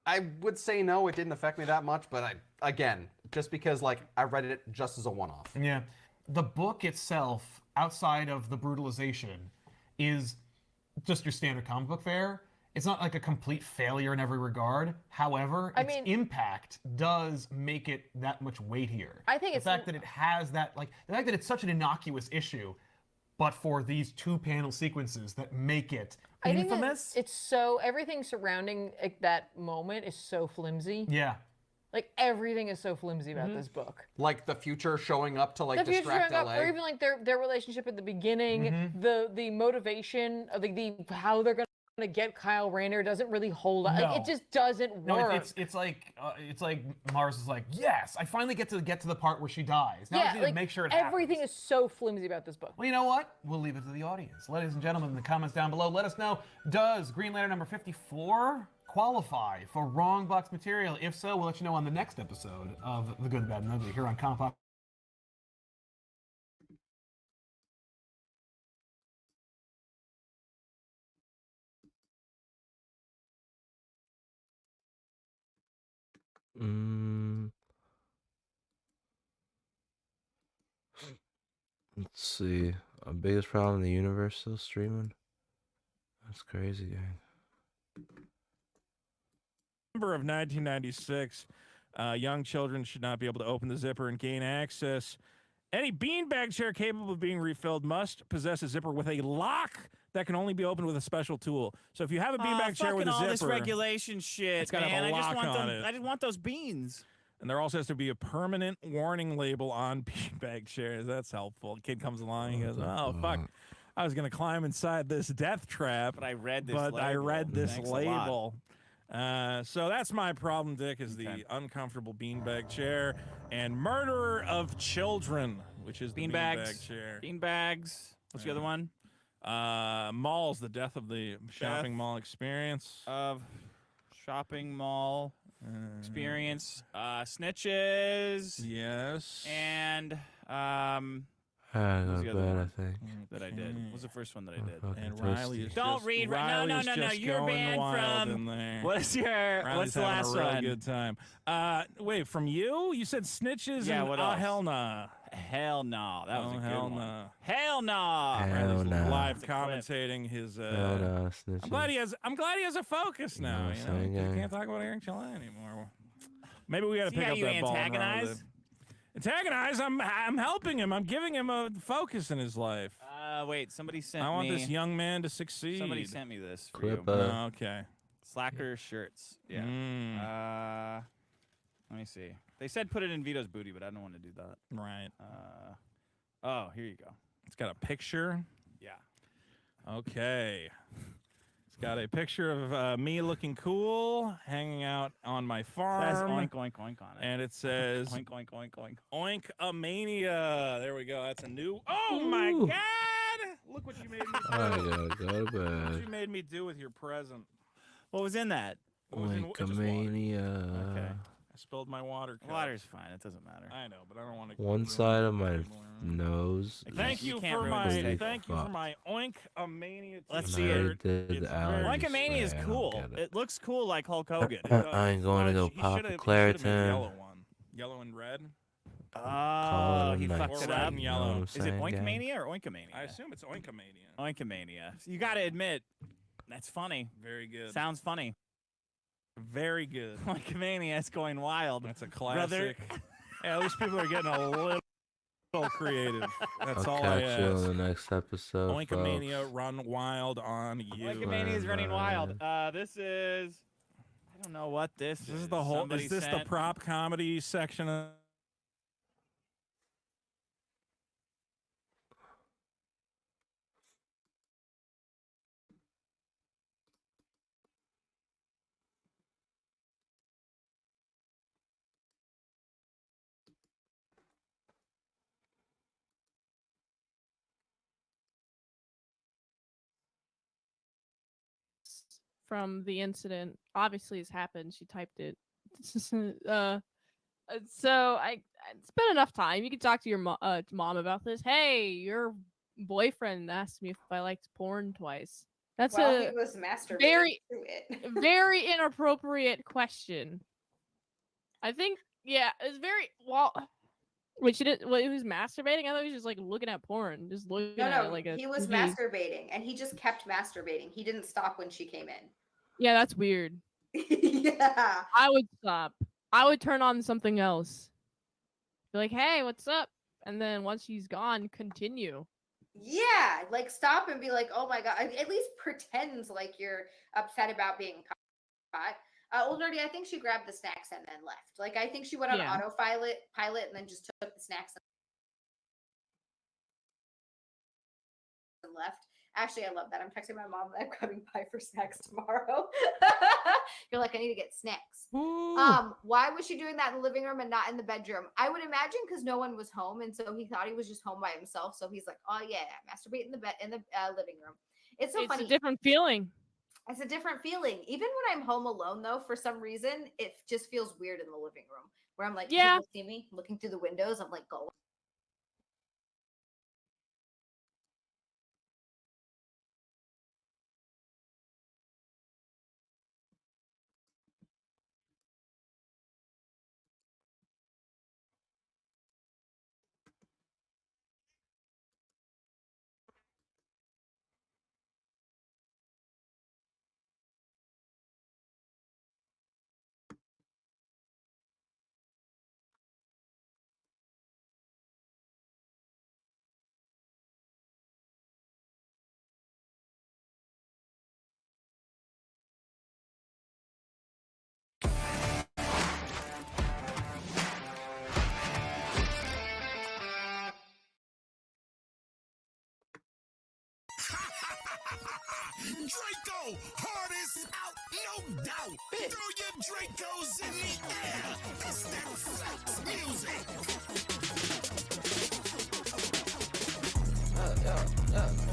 Speaker 20: I would say no, it didn't affect me that much, but again, just because like I read it just as a one-off.
Speaker 6: Yeah. The book itself, outside of the brutalization, is just your standard comic book fare. It's not like a complete failure in every regard. However, its impact does make it that much weightier.
Speaker 8: I think
Speaker 6: the fact that it has that, like, the fact that it's such an innocuous issue, but for these 2 panel sequences that make it
Speaker 8: I think
Speaker 6: infamous.
Speaker 8: that it's so everything surrounding that moment is so flimsy.
Speaker 6: Yeah.
Speaker 8: Like everything is so flimsy about this book.
Speaker 20: Like the future showing up to like
Speaker 8: The future
Speaker 20: distract
Speaker 8: showing up,
Speaker 20: LA.
Speaker 8: or even like their relationship at the beginning, the motivation of the how they're gonna get Kyle Rayner doesn't really hold up.
Speaker 6: No.
Speaker 8: Like, it just doesn't work.
Speaker 6: No, it's like Mars is like, yes, I finally get to the part where she dies. Now I just need to make sure it happens.
Speaker 8: everything is so flimsy about this book.
Speaker 6: Well, you know what? We'll leave it to the audience. Ladies and gentlemen, in the comments down below, let us know, does Green Lantern number 54 qualify for wrong box material? If so, we'll let you know on the next episode of The Good, the Bad, and the Ugly here on Comic Pop.
Speaker 9: Let's see. Our biggest problem in the universe still streaming. That's crazy, gang.
Speaker 22: November of 1996, young children should not be able to open the zipper and gain access. Any beanbag chair capable of being refilled must possess a zipper with a lock that can only be opened with a special tool. So if you have a beanbag chair with a
Speaker 25: all
Speaker 22: zipper,
Speaker 25: this regulation shit,
Speaker 22: it's got to
Speaker 25: man.
Speaker 22: have a
Speaker 25: I just
Speaker 22: lock
Speaker 25: want
Speaker 22: on
Speaker 25: them.
Speaker 22: it.
Speaker 25: I just want those beans.
Speaker 22: And there also has to be a permanent warning label on beanbag chairs. That's helpful. A kid comes along, he goes, "Oh fuck, I was gonna climb inside this death trap,
Speaker 25: but I read this.
Speaker 22: I read this
Speaker 25: Thanks a lot.
Speaker 22: label." So that's my problem, Dick, is the uncomfortable beanbag chair and murderer of children, which is the beanbag chair.
Speaker 25: Beanbags. What's the other one?
Speaker 22: Malls, the death of the shopping mall experience.
Speaker 25: Of shopping mall experience. Snitches.
Speaker 22: Yes.
Speaker 25: And
Speaker 9: I
Speaker 25: what was
Speaker 9: got
Speaker 25: the other
Speaker 9: bad, I
Speaker 25: one
Speaker 9: think.
Speaker 25: that I did? What was the first one that I did?
Speaker 9: Fucking
Speaker 22: Riley is
Speaker 25: Don't
Speaker 22: just,
Speaker 25: read.
Speaker 22: Riley's
Speaker 25: No.
Speaker 22: just
Speaker 25: You're
Speaker 22: going
Speaker 25: banned
Speaker 22: wild in
Speaker 25: from.
Speaker 22: there.
Speaker 25: What's your?
Speaker 22: Riley's
Speaker 25: What's the
Speaker 22: having
Speaker 25: last
Speaker 22: a real
Speaker 25: one?
Speaker 22: good time. Wait, from you? You said snitches
Speaker 25: Yeah,
Speaker 22: and
Speaker 25: what else?
Speaker 22: hell nah.
Speaker 25: Hell no. That was a good
Speaker 22: hell
Speaker 25: one.
Speaker 22: nah.
Speaker 25: Hell no.
Speaker 9: Hell nah.
Speaker 22: Live commentating his
Speaker 9: Hell nah, snitches.
Speaker 22: I'm glad he has a focus now.
Speaker 9: No,
Speaker 22: You
Speaker 9: saying,
Speaker 22: know, you
Speaker 9: gang.
Speaker 22: can't talk about Eric Chile anymore. Maybe we got to
Speaker 25: See
Speaker 22: pick
Speaker 25: how
Speaker 22: up
Speaker 25: you
Speaker 22: that ball. and run with
Speaker 25: antagonize?
Speaker 22: it. Antagonize? I'm helping him. I'm giving him a focus in his life.
Speaker 25: Wait, somebody sent me.
Speaker 22: I want this young man to succeed.
Speaker 25: Somebody sent me this for
Speaker 9: Clip
Speaker 25: you.
Speaker 9: up.
Speaker 22: Oh, okay.
Speaker 25: Slacker shirts. Yeah.
Speaker 22: Mm.
Speaker 25: Let me see. They said put it in Vito's booty, but I don't want to do that.
Speaker 22: Right.
Speaker 25: Oh, here you go.
Speaker 22: It's got a picture.
Speaker 25: Yeah.
Speaker 22: Okay. It's got a picture of me looking cool, hanging out on my farm.
Speaker 25: It says oink oink oink on it.
Speaker 22: And it says
Speaker 25: oink oink oink oink.
Speaker 22: Oink-a-mania. There we go. That's a new. Oh my
Speaker 9: Ooh.
Speaker 22: God! Look what you made me do.
Speaker 9: I gotta go to
Speaker 22: Look what
Speaker 9: bed.
Speaker 22: you made me do with your present.
Speaker 25: What was in that?
Speaker 22: It was in- just water.
Speaker 9: Oink-a-mania.
Speaker 25: Okay.
Speaker 22: I spilled my water cup.
Speaker 25: Water's fine. It doesn't matter.
Speaker 22: I know, but I don't want to.
Speaker 9: One side of my nose.
Speaker 22: Thank
Speaker 9: is
Speaker 22: you
Speaker 25: can't
Speaker 22: for
Speaker 25: ruin
Speaker 22: my
Speaker 25: the steak.
Speaker 22: thank you for
Speaker 9: fucked.
Speaker 22: my Oink-a-mania.
Speaker 25: Let's
Speaker 9: And
Speaker 25: see
Speaker 9: I
Speaker 25: it.
Speaker 9: already did
Speaker 22: It's
Speaker 9: the
Speaker 22: very-
Speaker 9: allergy
Speaker 25: Oink-a-mania is
Speaker 9: spray. I don't
Speaker 25: cool.
Speaker 9: get
Speaker 25: It looks cool like Hulk Hogan.
Speaker 9: I ain't going to go
Speaker 22: He
Speaker 9: pop
Speaker 22: should've-
Speaker 9: a
Speaker 22: he should've made the
Speaker 9: Claritin.
Speaker 22: yellow one. Yellow and red.
Speaker 25: Oh,
Speaker 9: it
Speaker 25: he
Speaker 9: a
Speaker 25: fucked
Speaker 9: night.
Speaker 25: it
Speaker 22: Or red
Speaker 25: up.
Speaker 22: and
Speaker 9: You know what
Speaker 22: yellow.
Speaker 9: I'm
Speaker 25: Is it
Speaker 9: saying, gang?
Speaker 25: Oink-a-mania or Oink-a-mania?
Speaker 22: I assume it's Oink-a-mania.
Speaker 25: Oink-a-mania. You got to admit, that's funny.
Speaker 22: Very good.
Speaker 25: Sounds funny.
Speaker 22: Very good.
Speaker 25: Oink-a-mania is going wild.
Speaker 22: That's a
Speaker 25: Brother.
Speaker 22: classic. Yeah, at least people are getting a little creative. That's
Speaker 9: I'll
Speaker 22: all I
Speaker 9: catch you on
Speaker 22: ask.
Speaker 9: the next episode.
Speaker 22: Oink-a-mania
Speaker 9: folks.
Speaker 22: run wild on you.
Speaker 25: Oink-a-mania is running wild. This is. I don't know what this is.
Speaker 22: This is the whole.
Speaker 25: Somebody
Speaker 22: Is this the
Speaker 25: sent-
Speaker 22: prop comedy section of?
Speaker 4: From the incident obviously has happened. She typed it. So it's been enough time. You can talk to your mom about this. Hey, your boyfriend asked me if I liked porn twice. That's
Speaker 16: Well, he was masturbating through it.
Speaker 4: very inappropriate question. I think, yeah, it's very well. Wait, she did. Well, he was masturbating. I thought he was just like looking at porn, just looking at it like a.
Speaker 16: He was
Speaker 4: TV.
Speaker 16: masturbating, and he just kept masturbating. He didn't stop when she came in.
Speaker 4: Yeah, that's weird.
Speaker 16: Yeah.
Speaker 4: I would stop. I would turn on something else. Be like, hey, what's up? And then once she's gone, continue.
Speaker 16: Yeah, like stop and be like, oh my god. At least pretend like you're upset about being caught. Old Nerdy, I think she grabbed the snacks and then left. Like, I think she went on autopilot and then just took the snacks and left. Actually, I love that. I'm texting my mom that I'm grabbing pie for snacks tomorrow. You're like, I need to get snacks. Why was she doing that in the living room and not in the bedroom? I would imagine because no one was home, and so he thought he was just home by himself. So he's like, oh yeah, masturbate in the living room. It's so funny.
Speaker 4: It's a different feeling.
Speaker 16: It's a different feeling. Even when I'm home alone, though, for some reason, it just feels weird in the living room where I'm like, people see me looking through the windows. I'm like, go.
Speaker 1: Draco, hardest out, no doubt. Throw your Dracos in the air. It's that flex music.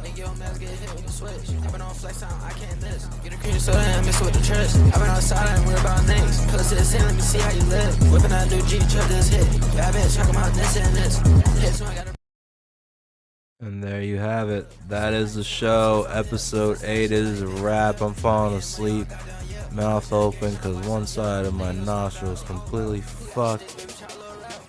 Speaker 1: Nigga, your mask get hit with the switch. I've been on flex time, I can't miss. Get a cream soda and mix it with the tricks. I've been outside and worry about niggas. Pull to the scene, let me see how you live. Whipping out new G, trip this hit. Yeah, I been talking about this and this. Hit, so I gotta.
Speaker 9: And there you have it. That is the show. Episode 8 is a wrap. I'm falling asleep. Mouth open because one side of my nostril is completely fucked.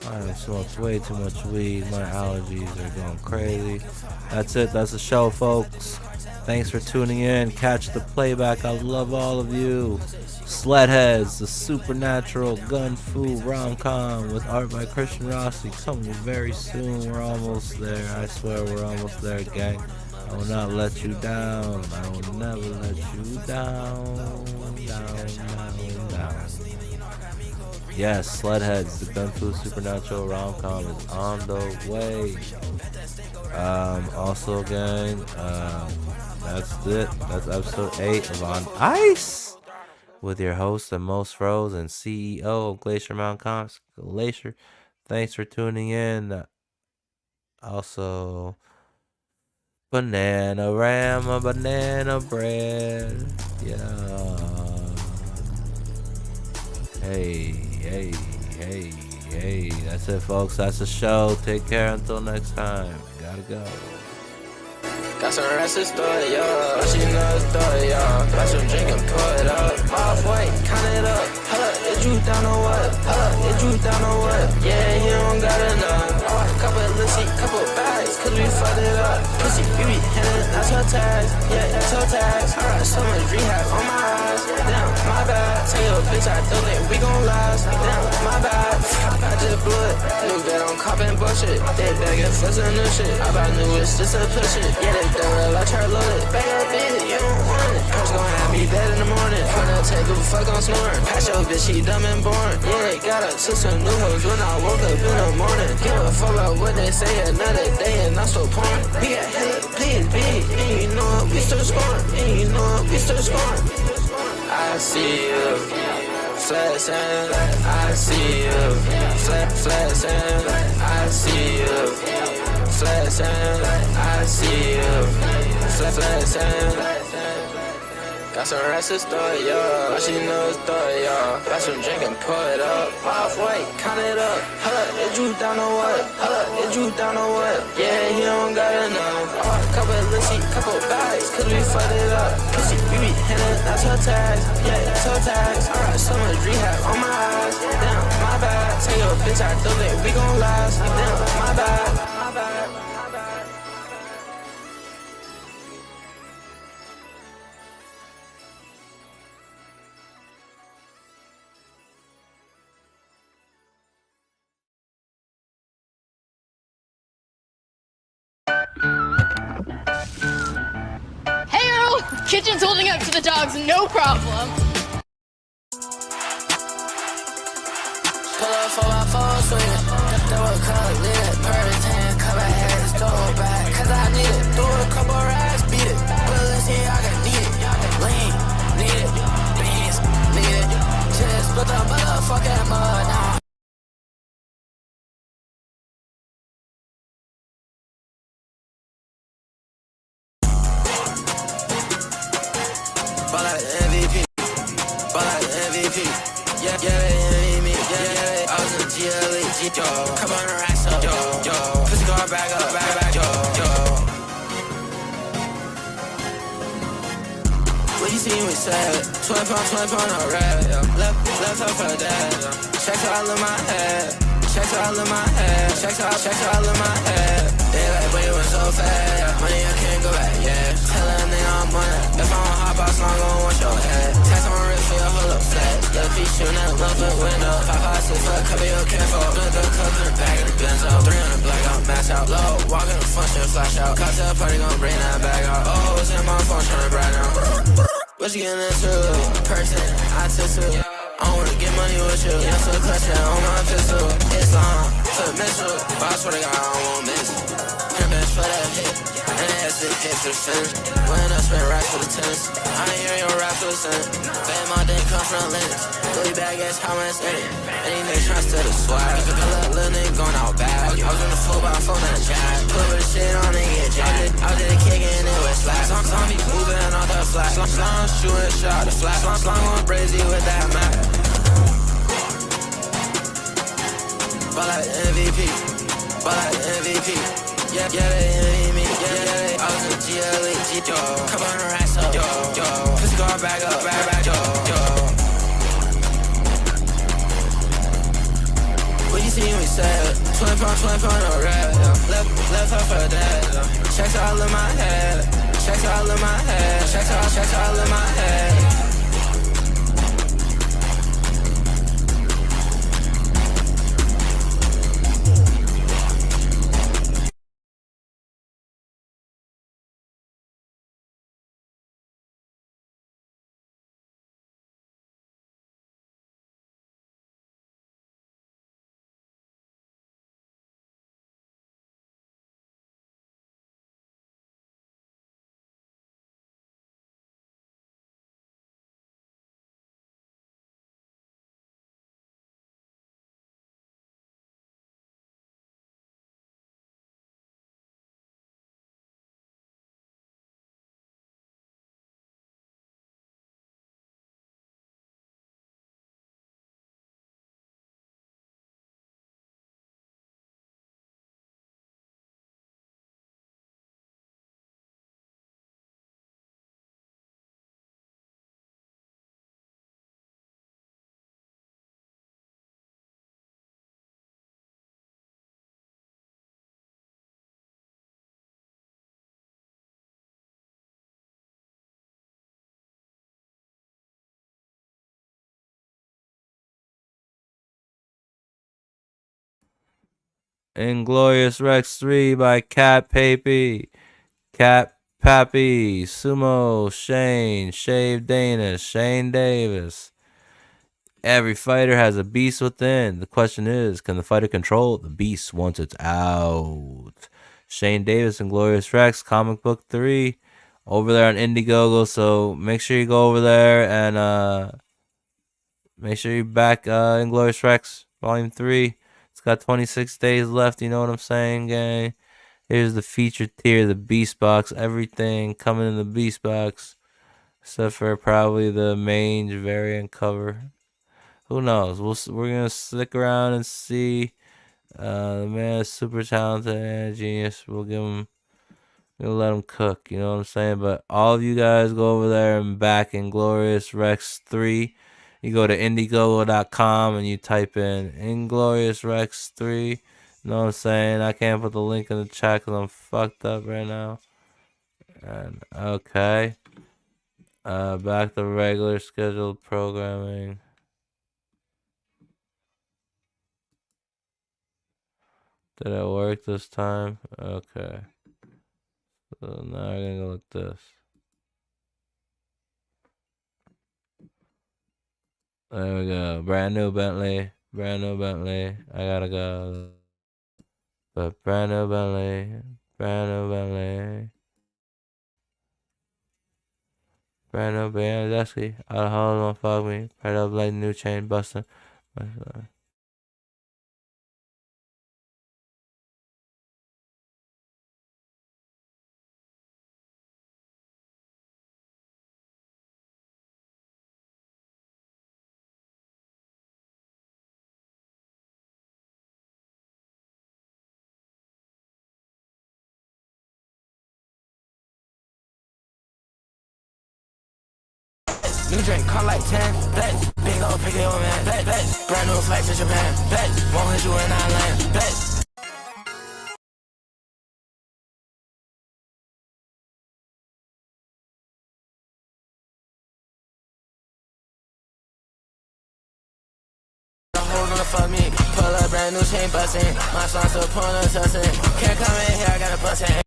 Speaker 9: I have smoked way too much weed. My allergies are going crazy. That's it. That's the show, folks. Thanks for tuning in. Catch the playback. I love all of you. Sledheads, the supernatural gun fu rom-com with art by Christian Rossi, coming very soon. We're almost there. I swear we're almost there, gang. I will not let you down. I will never let you down. Yes, Sledheads, the gun fu supernatural rom-com is on the way. Also, gang, that's it. That's episode 8 of On Ice with your host and most froze and CEO of Glacier Mountain Comics, Glacier. Thanks for tuning in. Also, Bananarama, banana bread. Yeah. Hey. That's it, folks. That's the show. Take care until next time. Gotta go.
Speaker 1: Got some rest of story, yo. She knows story, yo. Got some drink and pour it up. Halfway, count it up. Hold up, is you down or what? Hold up, is you down or what? Yeah, you don't got enough. Couple of Lissy, couple bags, cause we fucked it up. Pussy, we be hitting, that's her tags. Yeah, that's her tags. Alright, so much rehab on my eyes. Damn, my bad. Tell your bitch I don't think we gon' last. Damn, my bad. I just blew it. New bed on copping bullshit. They begging for some new shit. I bought new wrist just to push it. Yeah, they done real, I try to load it. Back up, bitch, you don't want it. Purse gon' have me dead in the morning. Finna take a fuck on snoring. Pass your bitch, she dumb and boring. Yeah, got her to some new hoes when I woke up in the morning. Give a fuck about what they say, another day and I'm so porn. We got hella please, big, and you know it, we still scoring. And you know it, we still scoring. I see you, flashing. I see you, flashing. I see you, flashing. I see you, flashing. Got some rest of story, yeah. All she knows story, yeah. Got some drink and pour it up. Off white, count it up. Hold up, is you down or what? Hold up, is you down or what? Yeah, he don't got enough. Couple of little couple bags, cause we fucked it up. Pussy, we be handling, that's her tags. Yeah, that's her tags. I got so much rehab on my eyes. Damn, my bad. Tell your bitch I do it, we gon' last. Damn, my bad. My bad.
Speaker 12: Hey Earl! Kitchen's holding up to the dogs, no problem.
Speaker 1: Pull up 4x4 swinging. Throw a cup lit. Purse hand, cover hands, throw it back. Cause I need it. Do a couple racks, beat it. Bullets here, I can need it. Lean, need it. Beans, need it. Just put the motherfucking mud now. Ball like the MVP. Ball like the MVP. Yeah, they envy me. Yeah, I was in GLE, yo. Come on, racks up, yo. Pussy go back up, back, yo. What you see me sad? 20 pound, no red, yo. Left up for that, yo. Checks all in my head. Checks all in my head. Checks all in my head. They like, but it was so fast. Money, I can't go back, yeah. Tell a nigga I'm on it. If I'm hot box, I'm gon' want your head. Tax on my wrist for your whole up flat. Your feet shooting at love the window. 5, 6 foot, cover your careful. Look the cup in the back of the Benzo. 300 black out, mash out low. Walk in the function, flash out. Cocktail party gon' bring that bag out. Oh, it's in my phone, tryna brag now. What you getting into? Person, I took to. I wanna get money with you. Yes, a clutch on my pistol. It's long, flip missile. But I swear to God, I won't miss. Her bitch for that hit. And ass it hit for the finish. When I spent racks for the tennis. I ain't hear your rap for the sin. Fame my day come from Linux. Louis bag ass, how much in it? Any nigga tryna steal the swag. Little nigga going out bad. I was on the 4x4 and a jack. Put the shit on and get jacked. I did a kick and it was flat. Zombie moving on the flat. Slime shooting shot the flat. Slime on brazy with that Mac. Ball like the MVP. Ball like the MVP. Yeah, they envy me. Yeah, I was in GLE, yo. Come on, racks up, yo. Pussy go back up, back, yo. What you see me sad? 20 pound, no red, yo. Left up for that, yo. Checks all in my head. Checks all in my head. Checks all in my head.
Speaker 9: Inglorious Rex 3 by Cat Pappy, Sumo, Shane, Shave Dana, Shane Davis. Every fighter has a beast within. The question is, can the fighter control the beast once it's out? Shane Davis, Inglorious Rex, Comic Book 3, over there on Indiegogo. So make sure you go over there and make sure you back Inglorious Rex Volume 3. It's got 26 days left, you know what I'm saying, gang? Here's the featured tier, the Beast Box. Everything coming in the Beast Box. except for probably the mange variant cover. Who knows? We're gonna stick around and see. The man is super talented and a genius. We'll let him cook. You know what I'm saying? But all of you guys go over there and back Inglorious Rex 3. You go to Indiegogo.com and you type in Inglorious Rex 3. You know what I'm saying? I can't put the link in the chat because I'm fucked up right now. And okay. Back to regular scheduled programming. Did it work this time? Okay. So now we're gonna go like this. There we go. Brand new Bentley. Brand new Bentley. I gotta go. But brand new Bentley. Brand new Bentley. Brand new BMW. All the hoes won't fuck me. Right up like new chain busting.
Speaker 1: New drink, call like 10, bet. Big old pick your man, bet. Brand new flight to Japan, bet. Won't hit you in Thailand, bet. Fuck me, pull up brand new chain bustin'. My son's a porno tussin'. Can't come in here, I gotta bust it.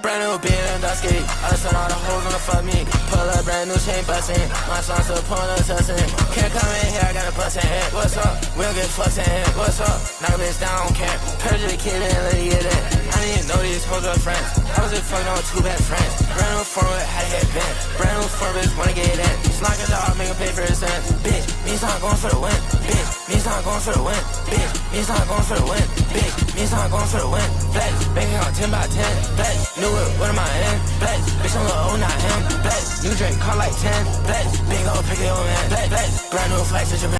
Speaker 1: Brand new BMW, I send all the hoes wanna fuck me. Pull up brand new chain bustin'. My son's a porno tussin'. Can't come in here, I gotta bust it. What's up? We don't get fucked in here. What's up? Now bitch down, don't care. Perjury the kid and let it get in. I didn't even know these hoes were friends. I was just fucking on two best friends. Brand new form with how to hit bent. Brand new form bitch wanna get in. Snog a dog, make him pay for his cents. Bitch, me's not going for the win. Bitch, me's not going for the win. Bitch, me's not going for the win. Bitch, me's not going for the win. Flex, banking on 10 by 10. Flex, new it, what am I in? Flex, bitch, I'm a little old, not him. Flex, new drink, call like 10. Flex, big old pick your man. Flex, brand new flex to Japan.